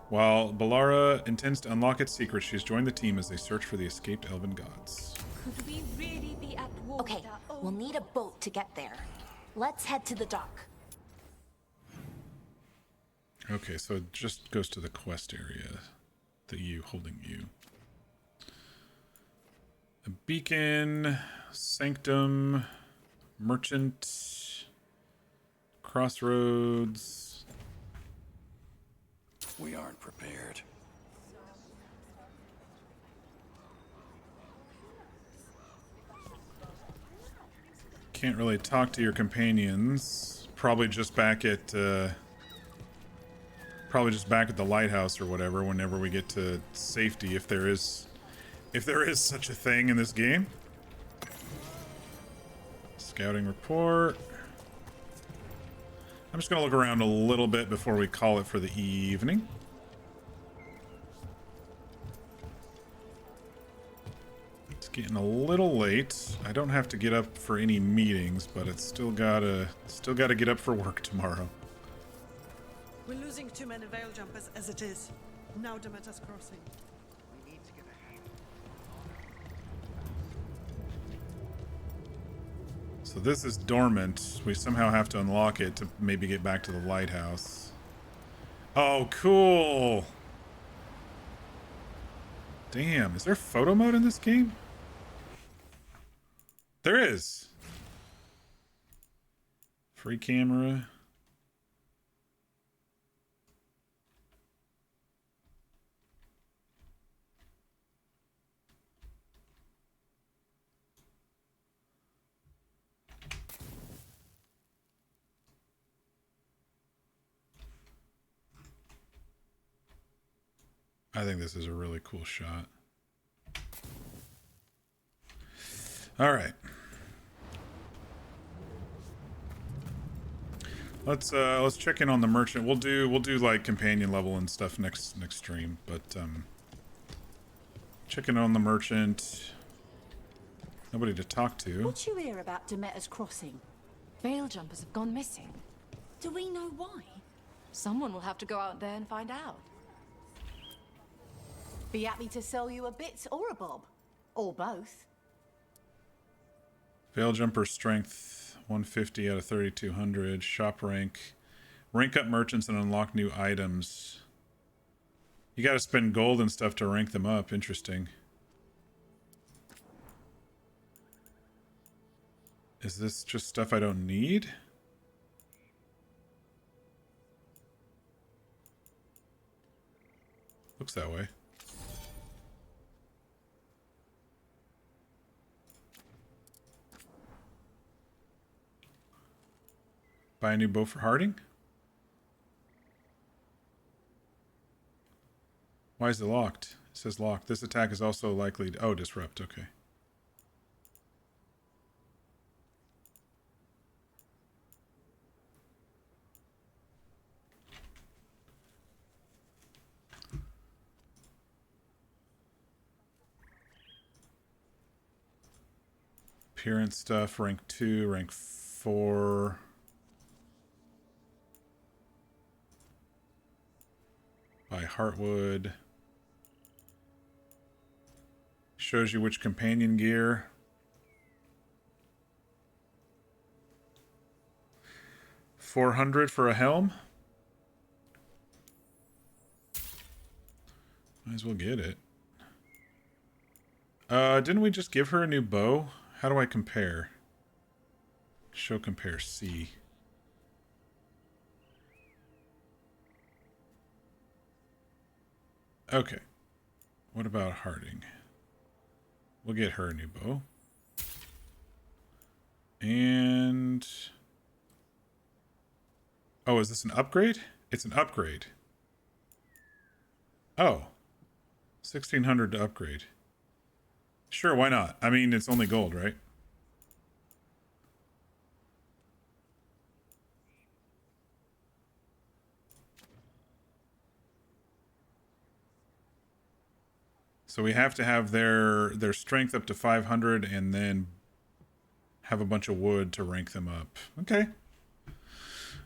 While Balara intends to unlock its secrets, she's joined the team as they search for the escaped elven gods. Could we really be at war? Okay, we'll need a boat to get there. Let's head to the dock. Okay, so it just goes to the quest area. The U holding U. A beacon, sanctum, merchant, crossroads. We aren't prepared. Can't really talk to your companions. Probably just back at the lighthouse or whatever. Whenever we get to safety, if there is such a thing in this game. Scouting report. I'm just gonna look around a little bit before we call it for the evening. It's getting a little late. I don't have to get up for any meetings, but it's still gotta get up for work tomorrow. We're losing too many veil jumpers as it is. Now Demeta's Crossing. We need to get ahead. So this is dormant. We somehow have to unlock it to maybe get back to the lighthouse. Oh, cool. Damn, is there photo mode in this game? There is. Free camera. I think this is a really cool shot. All right. Let's check in on the merchant. We'll do like companion level and stuff next stream, but checking on the merchant. Nobody to talk to. What you hear about Demeta's Crossing? Veil jumpers have gone missing. Do we know why? Someone will have to go out there and find out. Be happy to sell you a bit or a bob. Or both. Veil jumper strength 150 out of 3200. Shop rank. Rank up merchants and unlock new items. You gotta spend gold and stuff to rank them up. Interesting. Is this just stuff I don't need? Looks that way. Buy a new bow for Harding? Why is it locked? It says locked. This attack is also likely to... Oh, disrupt. Okay. Appearance stuff. Rank 2, rank 4... By Heartwood. Shows you which companion gear. $400 for a helm. Might as well get it. Didn't we just give her a new bow? How do I compare? Show compare C. Okay. What about Harding? We'll get her a new bow. And Oh, is this an upgrade? It's an upgrade. Oh. 1,600 to upgrade. Sure, why not? I mean, it's only gold, right? So we have to have their strength up to 500 and then have a bunch of wood to rank them up. Okay.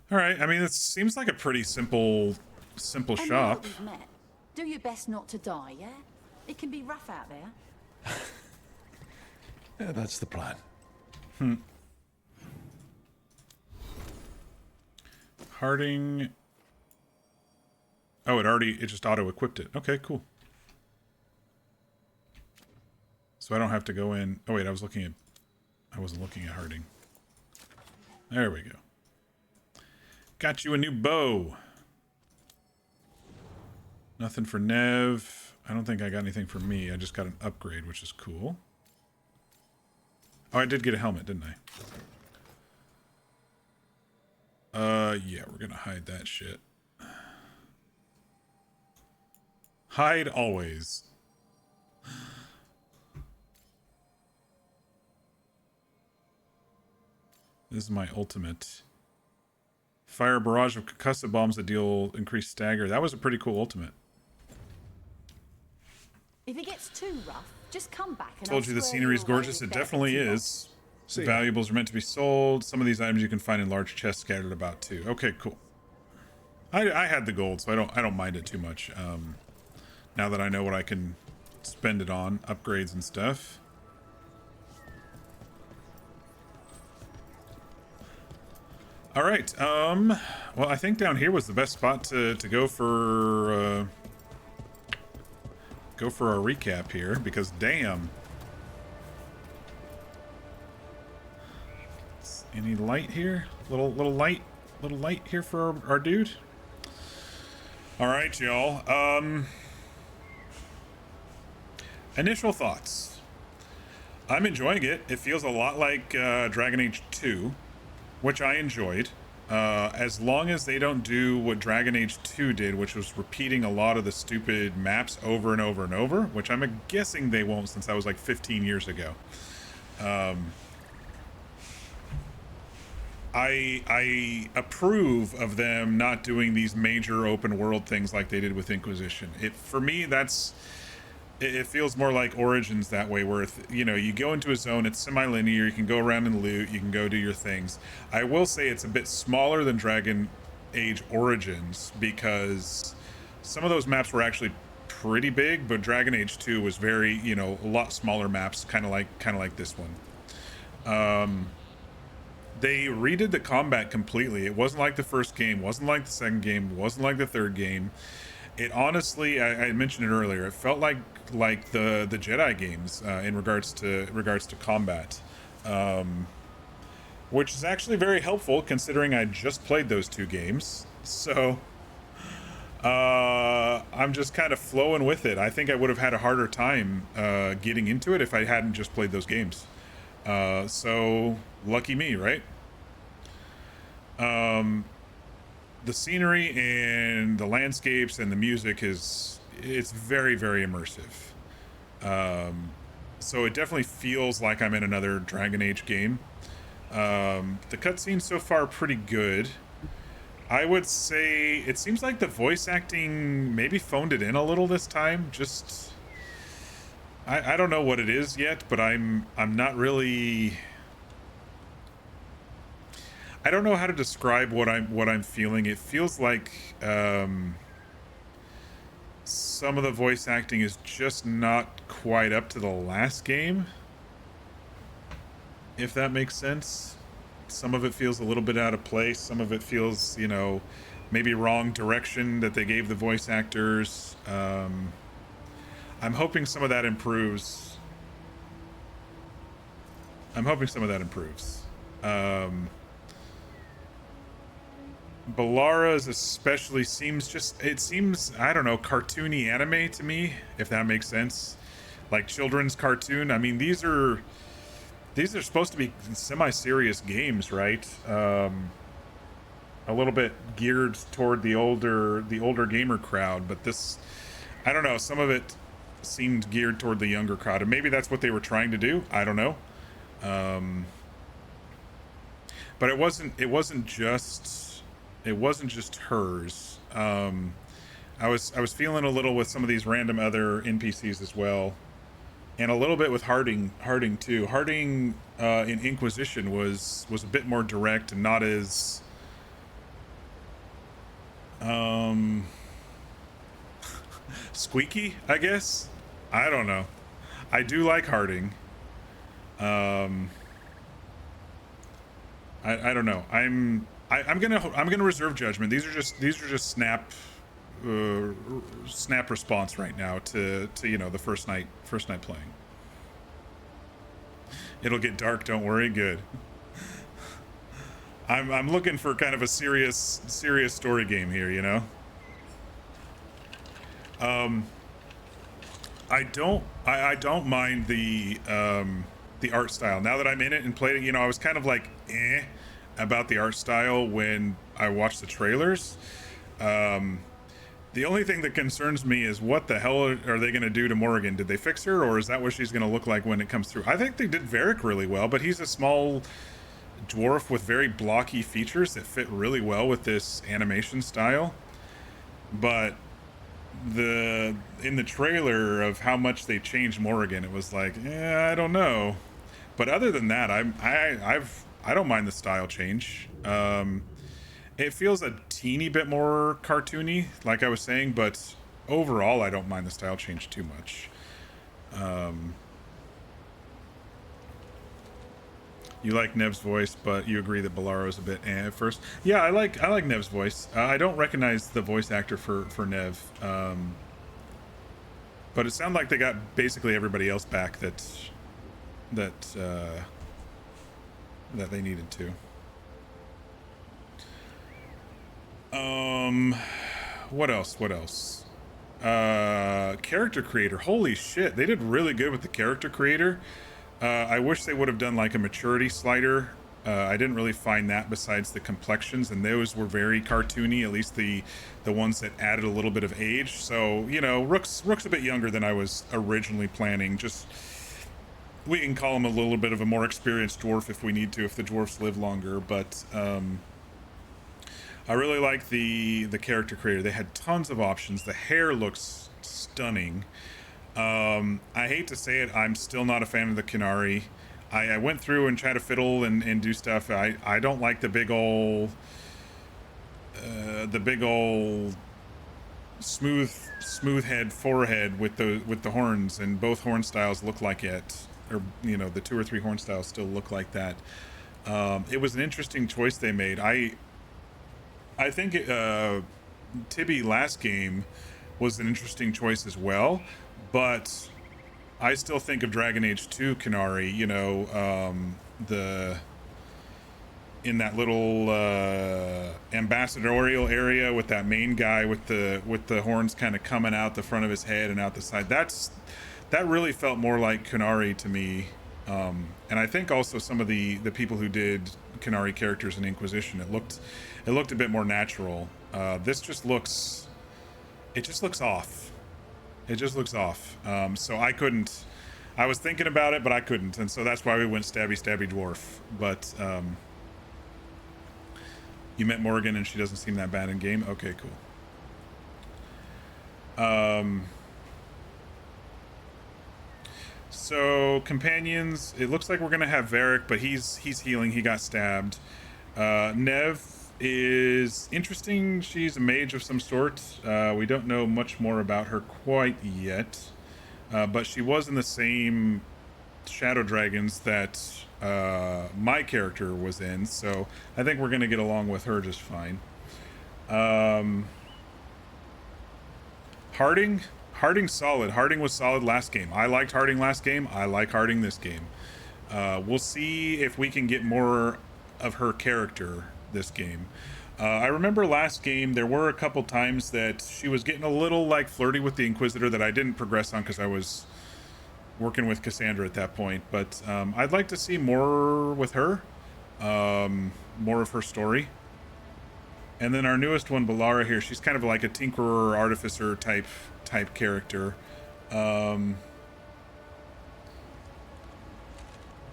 All right. I mean, it seems like a pretty simple And now shop. that we've met, do your best not to die, yeah? It can be rough out there. Yeah, that's the plan. Harding. Oh, it just auto-equipped it. Okay, cool. So I don't have to go in. Oh wait, I wasn't looking at Harding. There we go. Got you a new bow. Nothing for Nev. I don't think I got anything for me. I just got an upgrade, which is cool. Oh, I did get a helmet, didn't I? Yeah, we're gonna hide that shit. Hide always. This is my ultimate. Fire a barrage of concussive bombs that deal increased stagger. That was a pretty cool ultimate. If it gets too rough, just come back and Told you the scenery is gorgeous. It definitely is. See ya. Valuables are meant to be sold. Some of these items you can find in large chests scattered about too. Okay, cool. I had the gold, so I don't mind it too much. Now that I know what I can spend it on, upgrades and stuff. All right. Well, I think down here was the best spot to go for our recap here, because damn. Any light here? Little light here for our dude. All right, y'all. Initial thoughts. I'm enjoying it. It feels a lot like Dragon Age 2, which I enjoyed. As long as they don't do what Dragon Age 2 did, which was repeating a lot of the stupid maps over and over and over, which I'm guessing they won't, since that was like 15 years ago. I approve of them not doing these major open world things like they did with Inquisition. For me, it feels more like Origins that way, where you go into a zone, it's semi-linear, you can go around and loot, you can go do your things. I will say it's a bit smaller than Dragon Age Origins, because some of those maps were actually pretty big, but Dragon Age 2 was very, a lot smaller maps, kind of like this one. They redid the combat completely. It wasn't like the first game, wasn't like the second game, wasn't like the third game. It honestly, I mentioned it earlier, it felt like the Jedi games in regards to combat, which is actually very helpful considering I just played those two games. So I'm just kind of flowing with it. I think I would have had a harder time getting into it if I hadn't just played those games. So lucky me, right? The scenery and the landscapes and the music it's very, very immersive. So it definitely feels like I'm in another Dragon Age game. The cutscenes so far are pretty good. I would say it seems like the voice acting maybe phoned it in a little this time. Just I don't know what it is yet, but I'm not really. I don't know how to describe what I'm feeling. It feels like some of the voice acting is just not quite up to the last game, if that makes sense. Some of it feels a little bit out of place. Some of it feels, maybe wrong direction that they gave the voice actors. I'm hoping some of that improves. Balara's especially seems, I don't know, cartoony anime to me, if that makes sense. Like children's cartoon. I mean, these are supposed to be semi-serious games, right? geared toward the older gamer crowd, but this, I don't know, some of it seemed geared toward the younger crowd, and maybe that's what they were trying to do. I don't know. But it wasn't just hers. I was feeling a little with some of these random other NPCs as well, and a little bit with Harding too. Harding in Inquisition was a bit more direct and not as squeaky, I guess. I don't know. I do like Harding. I don't know. I'm gonna reserve judgment. These are just snap response right now to you know, the first night playing. It'll get dark, don't worry. Good. I'm looking for kind of a serious story game here, you know. I don't mind the art style. Now that I'm in it and played it, you know, I was kind of like about the art style when I watched the trailers. The only thing that concerns me is what the hell are they going to do to Morrigan? Did they fix her, or is that what she's going to look like when it comes through? I think they did Varric really well, but he's a small dwarf with very blocky features that fit really well with this animation style. But in the trailer of how much they changed Morrigan, it was like, I don't know. But other than that, I don't mind the style change. It feels a teeny bit more cartoony, like I was saying, but overall, I don't mind the style change too much. You like Nev's voice, but you agree that Balaro's a bit at first. Yeah, I like Nev's voice. I don't recognize the voice actor for Nev, but it sounded like they got basically everybody else back that they needed to. What else? Character creator. Holy shit, they did really good with the character creator. I wish they would have done like a maturity slider. I didn't really find that besides the complexions, and those were very cartoony, at least the ones that added a little bit of age. So, you know, Rook's a bit younger than I was originally planning. Just, we can call him a little bit of a more experienced dwarf if we need to, if the dwarfs live longer, but I really like the character creator. They had tons of options. The hair looks stunning. I hate to say it, I'm still not a fan of the Qunari. I went through and tried to fiddle and do stuff. I don't like the big old smooth head forehead with the horns, and both horn styles look like it, or you know, the 2 or 3 horn styles still look like that. It was an interesting choice they made. I think Tibby last game was an interesting choice as well, but I still think of Dragon Age 2 Qunari, you know, in that little ambassadorial area with that main guy with the horns kind of coming out the front of his head and out the side. That really felt more like Qunari to me. And I think also some of the people who did Qunari characters in Inquisition, it looked a bit more natural. This just looks off. It just looks off. So I was thinking about it, but I couldn't. And so that's why we went stabby dwarf. But you met Morrigan and she doesn't seem that bad in game. Okay, cool. So companions, it looks like we're gonna have Varric, but he's healing. He got stabbed. Nev is interesting. She's a mage of some sort. We don't know much more about her quite yet, but she was in the same Shadow Dragons that my character was in, so I think we're gonna get along with her just fine. Harding's solid. Harding was solid last game. I liked Harding last game. I like Harding this game. We'll see if we can get more of her character this game. I remember last game there were a couple times that she was getting a little like flirty with the Inquisitor that I didn't progress on because I was working with Cassandra at that point, but I'd like to see more with her, more of her story. And then our newest one, Balara here, she's kind of like a tinkerer, artificer type character.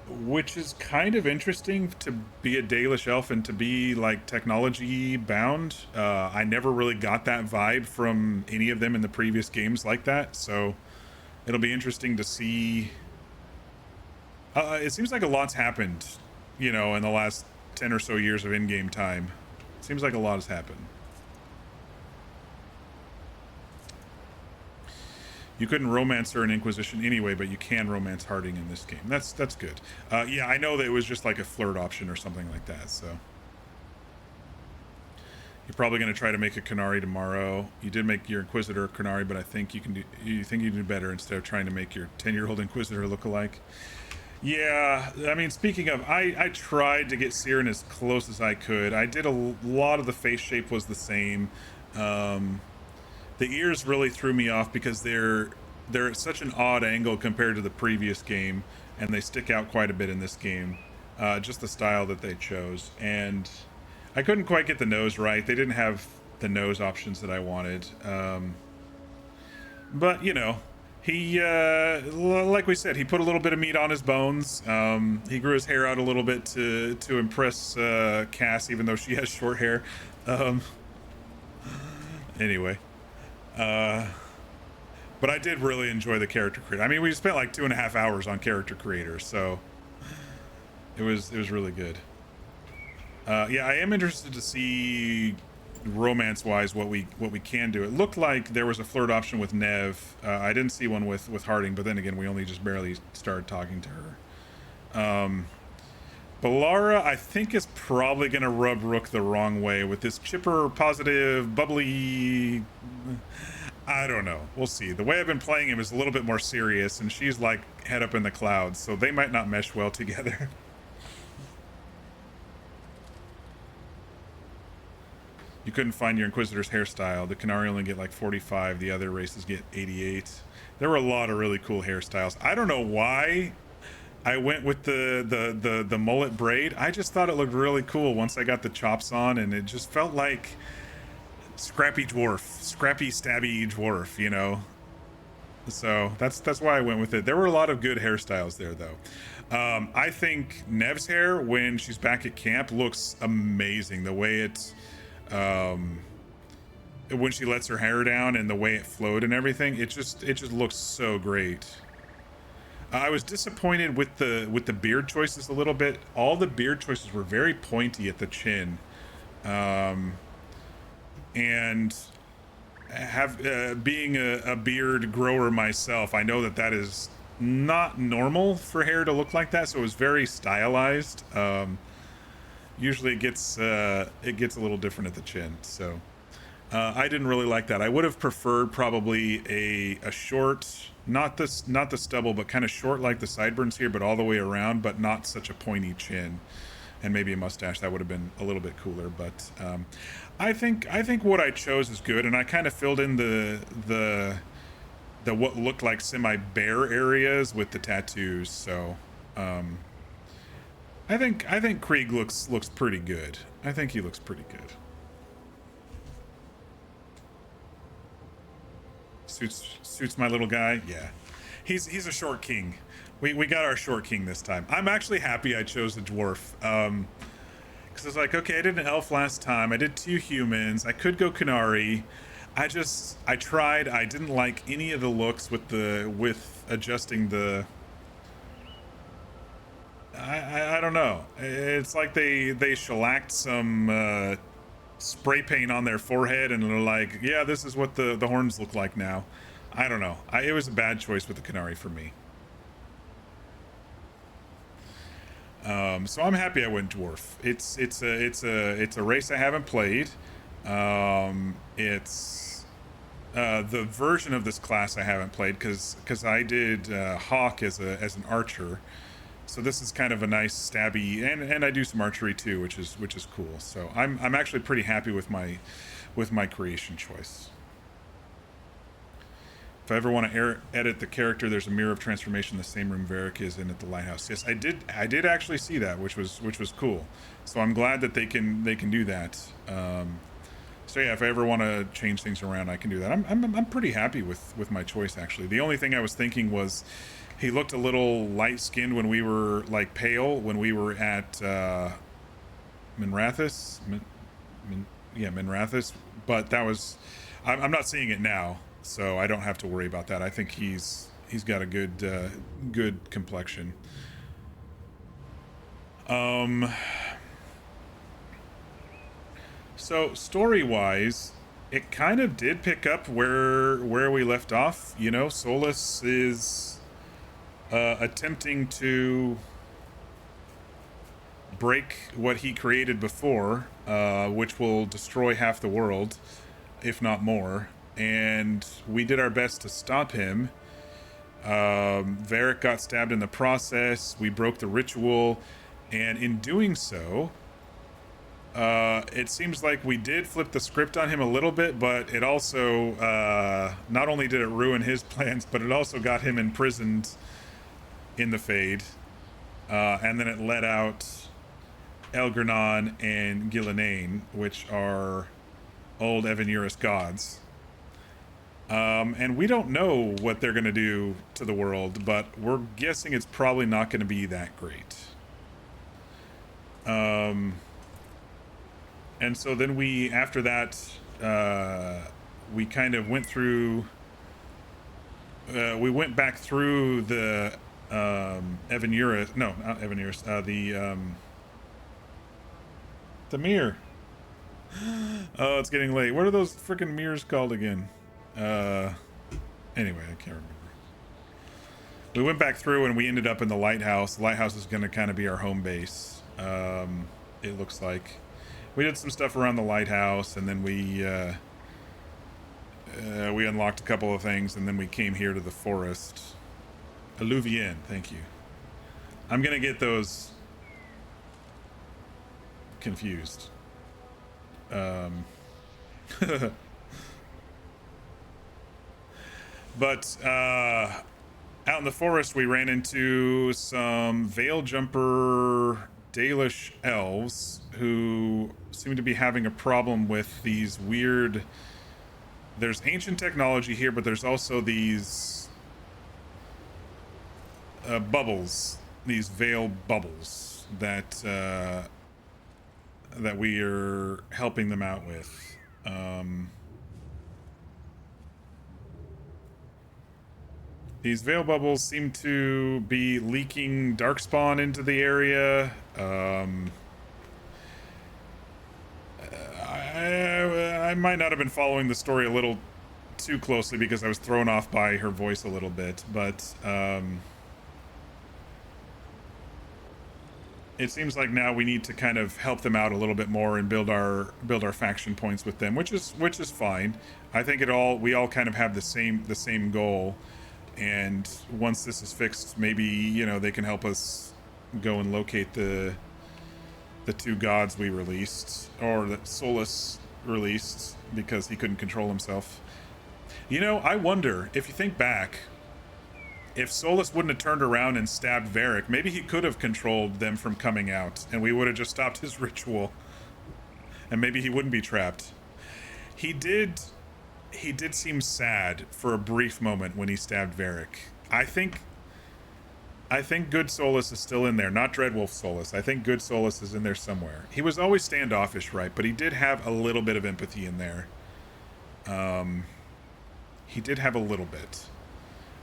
Which is kind of interesting to be a Dalish elf and to be like technology bound. I never really got that vibe from any of them in the previous games like that, so it'll be interesting to see. It seems like a lot's happened, you know, in the last 10 or so years of in-game time. Seems like a lot has happened. You couldn't romance her in Inquisition anyway, but you can romance Harding in this game. That's good. Yeah, I know that it was just like a flirt option or something like that, so. You're probably going to try to make a Qunari tomorrow. You did make your Inquisitor a Qunari, but I think you can do better instead of trying to make your 10-year-old Inquisitor look alike. Yeah, I mean, speaking of, I tried to get Siren as close as I could. I did a lot of the face shape was the same. The ears really threw me off because they're at such an odd angle compared to the previous game, and they stick out quite a bit in this game. Just the style that they chose, and I couldn't quite get the nose right. They didn't have the nose options that I wanted. But you know, he like we said, he put a little bit of meat on his bones. He grew his hair out a little bit to impress Cass, even though she has short hair. Anyway. But I did really enjoy the character creator. I mean, we spent like 2.5 hours on character creator, so it was really good. Yeah, I am interested to see romance-wise what we can do. It looked like there was a flirt option with Nev. I didn't see one with Harding, but then again, we only just barely started talking to her. Balara, I think, is probably going to rub Rook the wrong way with this chipper, positive, bubbly. I don't know. We'll see. The way I've been playing him is a little bit more serious, and she's like head up in the clouds, so they might not mesh well together. You couldn't find your Inquisitor's hairstyle. The Qunari only get like 45. The other races get 88. There were a lot of really cool hairstyles. I don't know why I went with the mullet braid. I just thought it looked really cool once I got the chops on, and it just felt like scrappy stabby dwarf, you know. So that's why I went with it. There were a lot of good hairstyles there, though. I think Nev's hair when she's back at camp looks amazing. The way it's when she lets her hair down and the way it flowed and everything, it just looks so great. I was disappointed with the beard choices a little bit. All the beard choices were very pointy at the chin, and being a beard grower myself, I know that is not normal for hair to look like that. So it was very stylized. Usually it gets a little different at the chin. So I didn't really like that. I would have preferred probably a short. Not the stubble, but kind of short like the sideburns here, but all the way around, but not such a pointy chin, and maybe a mustache. That would have been a little bit cooler. But I think what I chose is good, and I kind of filled in the what looked like semi-bare areas with the tattoos. So I think Krieg looks pretty good. I think he looks pretty good. Suits my little guy. Yeah, he's a short king. We got our short king this time. I'm actually happy I chose a dwarf, because I was like, okay, I did an elf last time, I did 2 humans, I could go Qunari. I tried. I didn't like any of the looks with adjusting the. I don't know. It's like they shellacked some spray paint on their forehead, and they're like, yeah, this is what the horns look like now. I don't know. It was a bad choice with the Qunari for me. So I'm happy I went dwarf. It's a race I haven't played. It's the version of this class I haven't played because I did Hawk as an archer. So this is kind of a nice stabby, and I do some archery too, which is cool. So I'm actually pretty happy with my creation choice. If I ever want to edit the character, there's a mirror of transformation in the same room Varric is in at the lighthouse. Yes, I did actually see that, which was cool. So I'm glad that they can do that. So yeah, if I ever want to change things around, I can do that. I'm pretty happy with my choice, actually. The only thing I was thinking was he looked a little light-skinned when we were, like, pale when we were at Minrathous. Minrathous. But that was... I'm not seeing it now, so I don't have to worry about that. I think he's got a good complexion. So story-wise, it kind of did pick up where we left off. You know, Solus is attempting to break what he created before, which will destroy half the world, if not more. And we did our best to stop him. Varric got stabbed in the process. We broke the ritual, and in doing so, it seems like we did flip the script on him a little bit, but it also, not only did it ruin his plans, but it also got him imprisoned in the Fade. And then it let out Elgernon and Gillenane, which are old Evanurus gods. And we don't know what they're going to do to the world, but we're guessing it's probably not going to be that great. And so then we, after that, we kind of went through, we went back through the Evanurus, no, not Evanurus, the mirror. Oh, it's getting late. What are those freaking mirrors called again? Anyway, I can't remember. We went back through and we ended up in the lighthouse. The lighthouse is going to kind of be our home base. It looks like we did some stuff around the lighthouse, and then we unlocked a couple of things, and then we came here to the forest. Alluvien, thank you. I'm going to get those confused. But out in the forest, we ran into some veil jumper Dalish elves who seem to be having a problem with these weird... There's ancient technology here, but there's also these bubbles, these veil bubbles that that we are helping them out with. These veil bubbles seem to be leaking darkspawn into the area. I might not have been following the story a little too closely because I was thrown off by her voice a little bit, but it seems like now we need to kind of help them out a little bit more and build our faction points with them, which is fine. I think we all kind of have the same goal. And once this is fixed, maybe, you know, they can help us go and locate the two gods we released, or that Solus released because he couldn't control himself. You know, I wonder, if you think back, if Solus wouldn't have turned around and stabbed Varric, maybe he could have controlled them from coming out, and we would have just stopped his ritual, and maybe he wouldn't be trapped. He did seem sad for a brief moment when he stabbed Varric. I think good Solus is still in there, not Dreadwolf Solus. I think good Solus is in there somewhere. He was always standoffish, right? But he did have a little bit of empathy in there. He did have a little bit.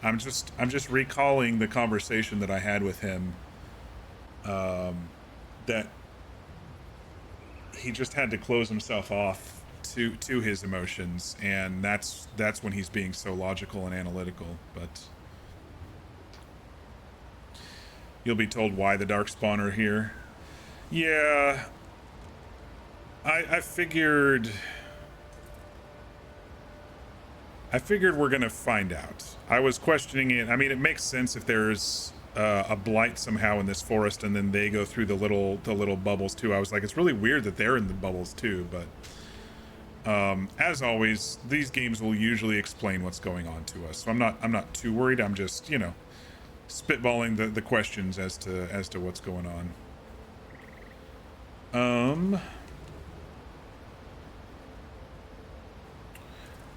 I'm just recalling the conversation that I had with him. That he just had to close himself off to his emotions, and that's when he's being so logical and analytical. But you'll be told why the Darkspawn are here. Yeah, I figured we're gonna find out. I was questioning it. I mean, it makes sense if there's a blight somehow in this forest, and then they go through the little bubbles too. I was like, it's really weird that they're in the bubbles too, but as always, these games will usually explain what's going on to us. So I'm not too worried. I'm just, you know, spitballing the questions as to what's going on.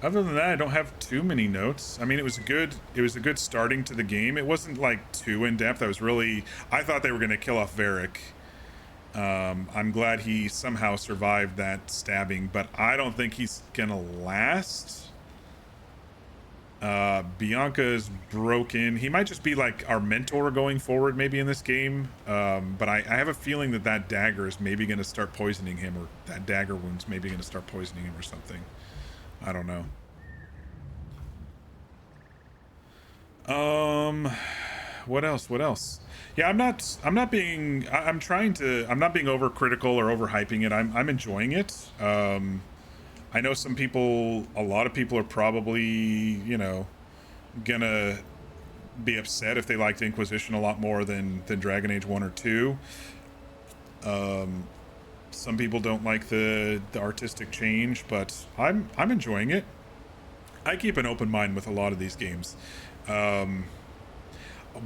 Other than that, I don't have too many notes. I mean, it was a good starting to the game. It wasn't like too in depth. I thought they were going to kill off Varric. I'm glad he somehow survived that stabbing, but I don't think he's gonna last. Bianca is broken. He might just be like our mentor going forward maybe in this game. But I have a feeling that dagger is maybe going to start poisoning him, or that dagger wound's maybe going to start poisoning him or something. I don't know. What else? Yeah, I'm not being overcritical or overhyping it. I'm enjoying it. I know a lot of people are probably, you know, gonna be upset if they liked Inquisition a lot more than Dragon Age 1 or 2. Some people don't like the artistic change, but I'm enjoying it. I keep an open mind with a lot of these games.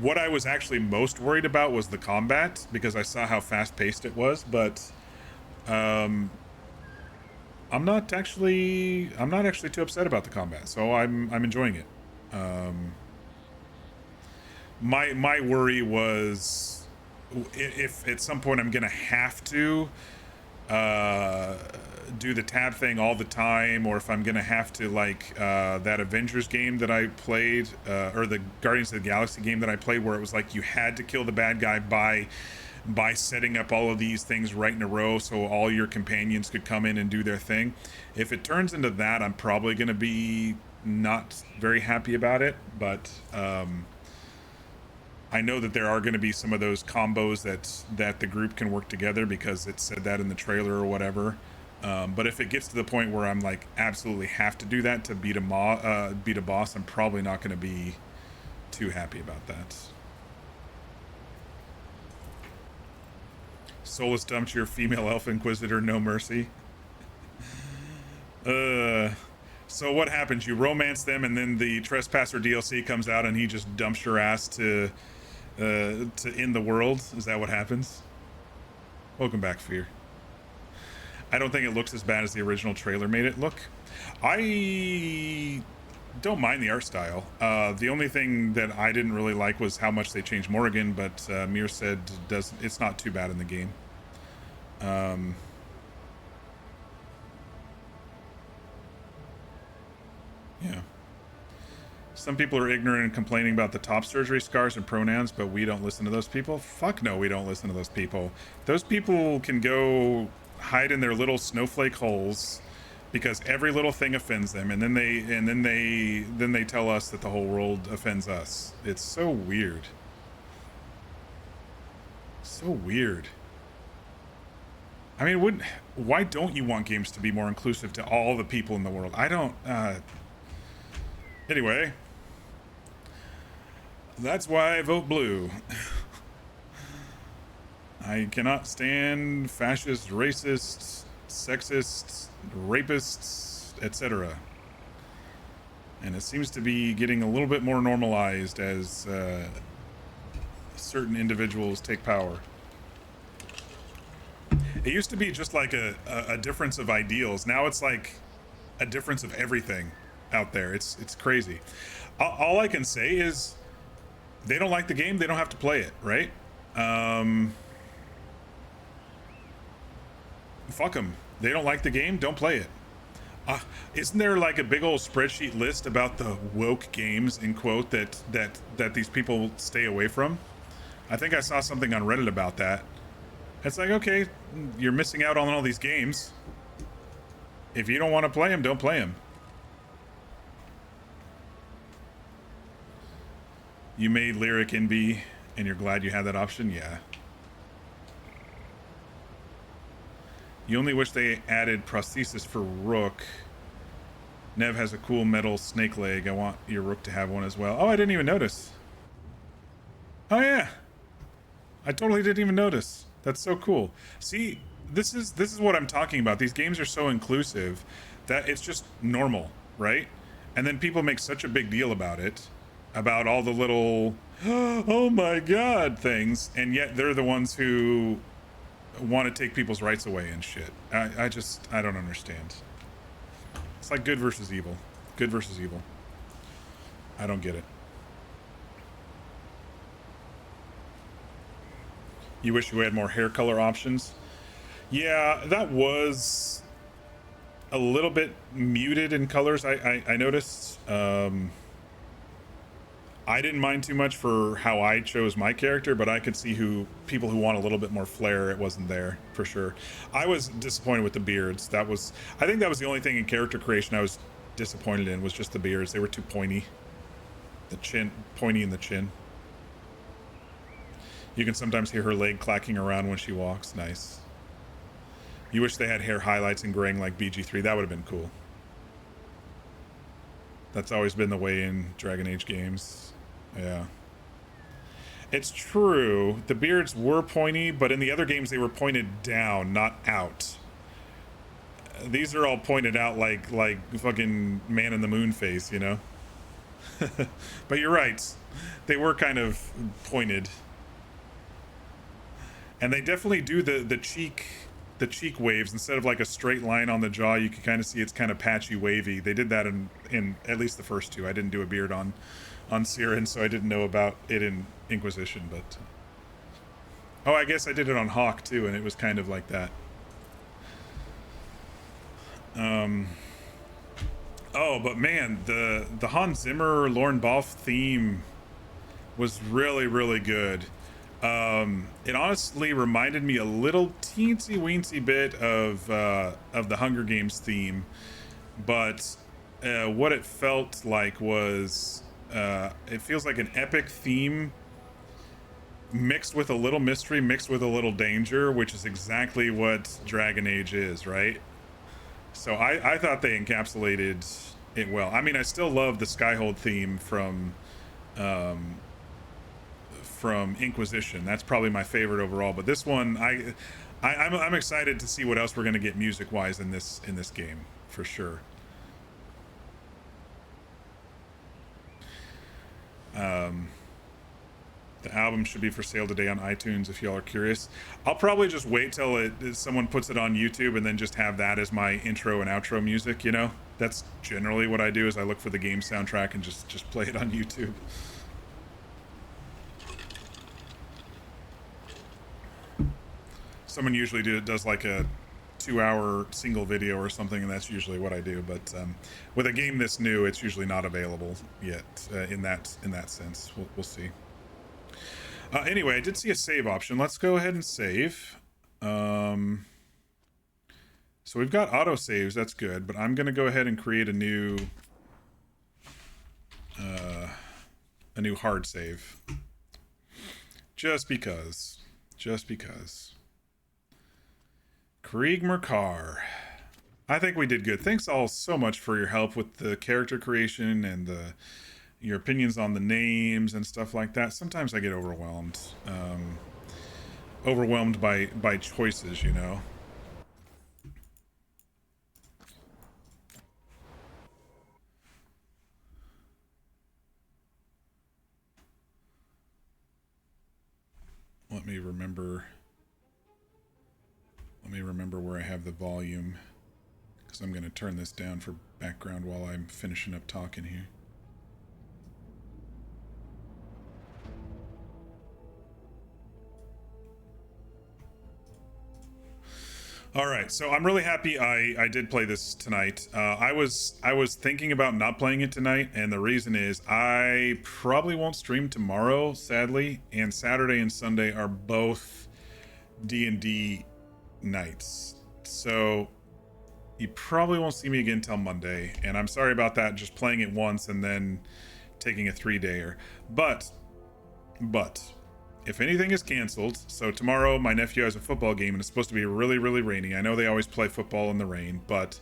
What I was actually most worried about was the combat, because I saw how fast-paced it was, but I'm not actually too upset about the combat, so I'm enjoying it. My worry was if at some point I'm gonna have to do the tab thing all the time, or if I'm gonna have to, like that Avengers game that I played, or the Guardians of the Galaxy game that I played, where it was like you had to kill the bad guy by setting up all of these things right in a row so all your companions could come in and do their thing. If it turns into that, I'm probably gonna be not very happy about it, but I know that there are going to be some of those combos that the group can work together, because it said that in the trailer or whatever. But if it gets to the point where I'm like absolutely have to do that to beat a boss, I'm probably not going to be too happy about that. Solus dumped your female elf inquisitor, no mercy. So what happens? You romance them, and then the Trespasser DLC comes out, and he just dumps your ass to end the world. Is that what happens? Welcome back, Fear. I don't think it looks as bad as the original trailer made it look. I don't mind the art style. The only thing that I didn't really like was how much they changed Morrigan, but Mir said it's not too bad in the game. Yeah. Some people are ignorant and complaining about the top surgery scars and pronouns, but we don't listen to those people. Fuck no, we don't listen to those people. Those people can go hide in their little snowflake holes, because every little thing offends them, and then they tell us that the whole world offends us. It's so weird. So weird. I mean, why don't you want games to be more inclusive to all the people in the world? I don't. Anyway, that's why I vote blue. I cannot stand fascists, racists, sexists, rapists, etc. And it seems to be getting a little bit more normalized as certain individuals take power. It used to be just like a difference of ideals. Now it's like a difference of everything out there. It's crazy. All I can say is they don't like the game, they don't have to play it, right? Fuck them. They don't like the game, don't play it. Isn't there like a big old spreadsheet list about the woke games, in quote, that these people stay away from? I think I saw something on Reddit about that. It's like, okay, you're missing out on all these games. If you don't want to play them, don't play them. You made Lyric NB, and you're glad you had that option? Yeah. You only wish they added prosthesis for Rook. Nev has a cool metal snake leg. I want your Rook to have one as well. Oh, I didn't even notice. Oh yeah. I totally didn't even notice. That's so cool. See, this is what I'm talking about. These games are so inclusive that it's just normal, right? And then people make such a big deal about it, about all the little oh my god things, and yet they're the ones who want to take people's rights away and shit. I don't understand. It's like good versus evil. Good versus evil. I don't get it. You wish you had more hair color options? Yeah, that was a little bit muted in colors. I noticed. I didn't mind too much for how I chose my character, but I could see people who want a little bit more flair, it wasn't there for sure. I was disappointed with the beards. I think that was the only thing in character creation I was disappointed in, was just the beards. They were too pointy. The chin, pointy in the chin. You can sometimes hear her leg clacking around when she walks. Nice. You wish they had hair highlights and graying like BG3. That would have been cool. That's always been the way in Dragon Age games. Yeah. It's true. The beards were pointy, but in the other games they were pointed down, not out. These are all pointed out like fucking Man in the Moon face, you know? But you're right. They were kind of pointed. And they definitely do the cheek waves. Instead of like a straight line on the jaw, you can kind of see it's kind of patchy, wavy. They did that in at least the first two. I didn't do a beard on Siren, so I didn't know about it in Inquisition, but oh, I guess I did it on Hawk too, and it was kind of like that. Oh, but man, the Hans Zimmer Lorne Balfe theme was really, really good. It honestly reminded me a little teensy weensy bit of the Hunger Games theme, but what it felt like was it feels like an epic theme mixed with a little mystery, mixed with a little danger, which is exactly what Dragon Age is, right? So I thought they encapsulated it well. I mean, I still love the Skyhold theme from Inquisition. That's probably my favorite overall, but this one I'm excited to see what else we're going to get music wise in this game for sure. The album should be for sale today on iTunes if y'all are curious. I'll probably just wait till someone puts it on YouTube and then just have that as my intro and outro music, you know? That's generally what I do, is I look for the game soundtrack and just play it on YouTube. Someone usually does like a 2-hour single video or something, and that's usually what I do. But with a game this new, it's usually not available yet in that sense. We'll see. Anyway, I did see a save option. Let's go ahead and save. So we've got auto saves. That's good. But I'm gonna go ahead and create a new hard save. Just because. Krieg Mercar. I think we did good. Thanks all so much for your help with the character creation and your opinions on the names and stuff like that. Sometimes I get overwhelmed. Overwhelmed by choices, you know. Let me remember where I have the volume, because I'm going to turn this down for background while I'm finishing up talking here. All right, so I'm really happy I did play this tonight. I was thinking about not playing it tonight, and the reason is I probably won't stream tomorrow, sadly, and Saturday and Sunday are both D&D nights. So you probably won't see me again till Monday, and I'm sorry about that, just playing it once and then taking a 3-dayer. But if anything is canceled, so tomorrow my nephew has a football game and it's supposed to be really, really rainy. I know they always play football in the rain, but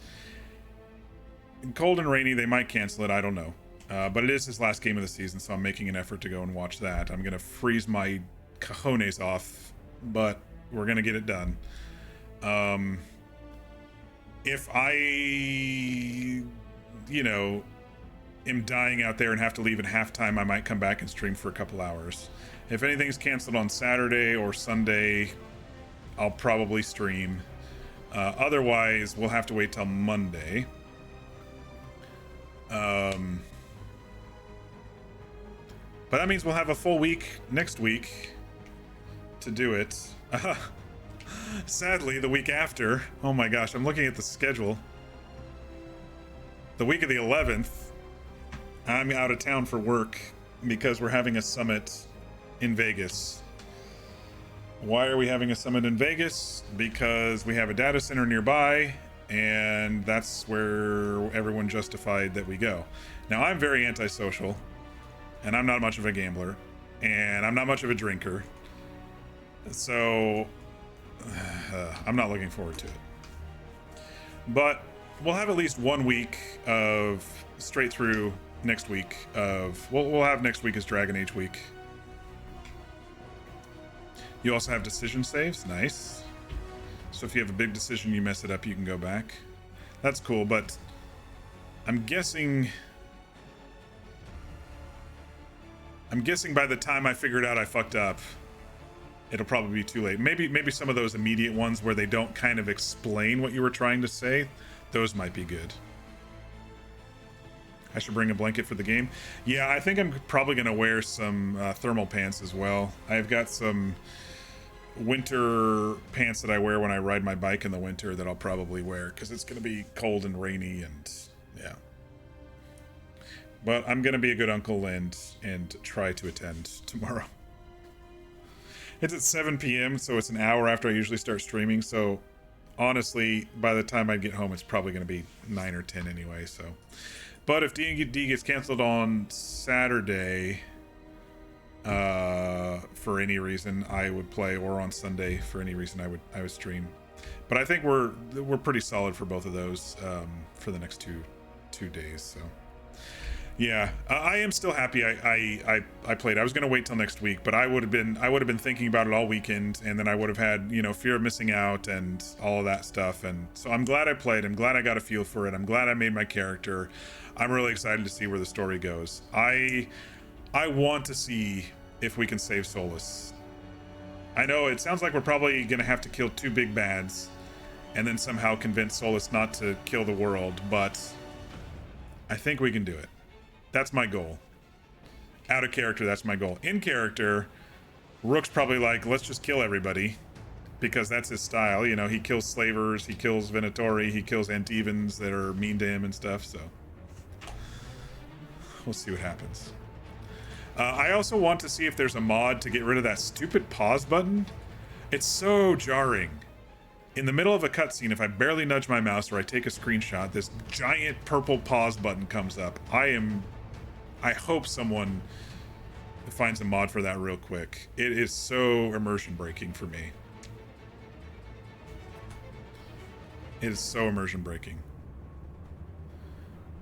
cold and rainy, they might cancel it. I don't know. But it is his last game of the season, so I'm making an effort to go and watch that. I'm going to freeze my cojones off, but we're going to get it done. If I, am dying out there and have to leave at halftime, I might come back and stream for a couple hours. If anything's canceled on Saturday or Sunday, I'll probably stream. Otherwise, we'll have to wait till Monday. But that means we'll have a full week next week to do it. Sadly, the week after, oh my gosh, I'm looking at the schedule. The week of the 11th, I'm out of town for work because we're having a summit in Vegas. Why are we having a summit in Vegas? Because we have a data center nearby, and that's where everyone justified that we go. Now, I'm very antisocial, and I'm not much of a gambler, and I'm not much of a drinker. So, I'm not looking forward to it. But we'll have at least 1 week of straight through next week of... We'll have next week as Dragon Age week. You also have decision saves. Nice. So if you have a big decision, you mess it up, you can go back. That's cool, but I'm guessing by the time I figured out I fucked up, it'll probably be too late. Maybe some of those immediate ones where they don't kind of explain what you were trying to say, those might be good. I should bring a blanket for the game. Yeah, I think I'm probably going to wear some thermal pants as well. I've got some winter pants that I wear when I ride my bike in the winter that I'll probably wear because it's going to be cold and rainy and yeah. But I'm going to be a good uncle and try to attend tomorrow. It's at 7 p.m., so it's an hour after I usually start streaming, so honestly, by the time I get home, it's probably going to be 9 or 10 anyway, so... But if D&D gets canceled on Saturday, for any reason, I would play, or on Sunday for any reason, I would stream. But I think we're pretty solid for both of those for the next two days. So yeah, I am still happy I played. I was gonna wait till next week, but I would have been thinking about it all weekend, and then I would have had fear of missing out and all of that stuff. And so I'm glad I played. I'm glad I got a feel for it. I'm glad I made my character. I'm really excited to see where the story goes. I want to see if we can save Solus. I know it sounds like we're probably going to have to kill 2 big bads and then somehow convince Solus not to kill the world, but I think we can do it. That's my goal. Out of character, that's my goal. In character, Rook's probably like, let's just kill everybody, because that's his style. He kills slavers, he kills Venatori, he kills Antevans that are mean to him and stuff, so... We'll see what happens. I also want to see if there's a mod to get rid of that stupid pause button. It's so jarring. In the middle of a cutscene, if I barely nudge my mouse or I take a screenshot, this giant purple pause button comes up. I hope someone finds a mod for that real quick. It is so immersion breaking for me. It is so immersion breaking.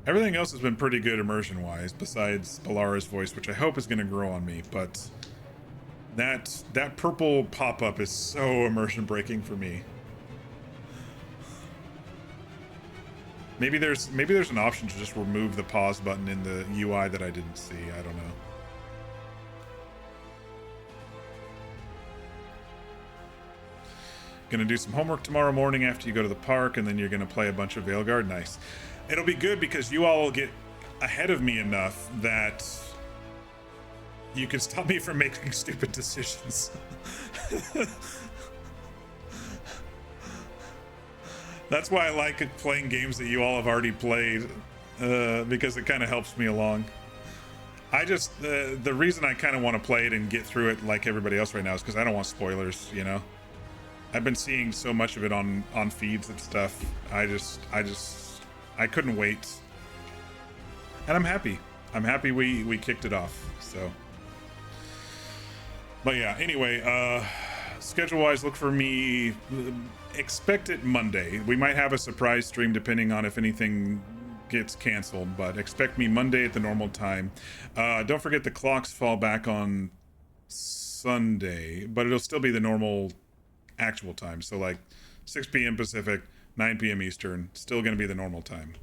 Everything else has been pretty good immersion-wise, besides Balara's voice, which I hope is going to grow on me, but that purple pop-up is so immersion-breaking for me. Maybe there's an option to just remove the pause button in the UI that I didn't see. I don't know. Gonna do some homework tomorrow morning after you go to the park, and then you're gonna play a bunch of Veilguard. Nice. It'll be good because you all will get ahead of me enough that you can stop me from making stupid decisions. That's why I like playing games that you all have already played, because it kind of helps me along. I just, the reason I kind of want to play it and get through it like everybody else right now is because I don't want spoilers, I've been seeing so much of it on feeds and stuff. I couldn't wait. And I'm happy. I'm happy we kicked it off, so. But yeah, anyway, schedule-wise, look for me, expect it Monday. We might have a surprise stream depending on if anything gets canceled, but expect me Monday at the normal time. Don't forget the clocks fall back on Sunday, but it'll still be the normal actual time. So like 6 p.m. Pacific, 9 p.m. Eastern, still going to be the normal time.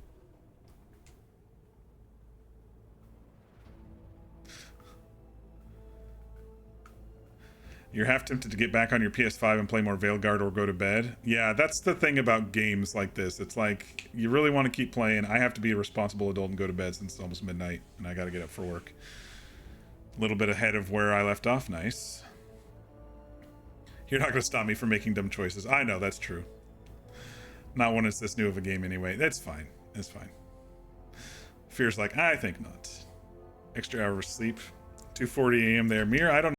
You're half tempted to get back on your PS5 and play more Veilguard or go to bed. Yeah, that's the thing about games like this. It's like, you really want to keep playing. I have to be a responsible adult and go to bed since it's almost midnight, and I got to get up for work. A little bit ahead of where I left off. Nice. You're not going to stop me from making dumb choices. I know, that's true. Not when it's this new of a game anyway. That's fine. It's fine. Fear's like, I think not. Extra hour of sleep. 2:40 a.m. there. Mir, I don't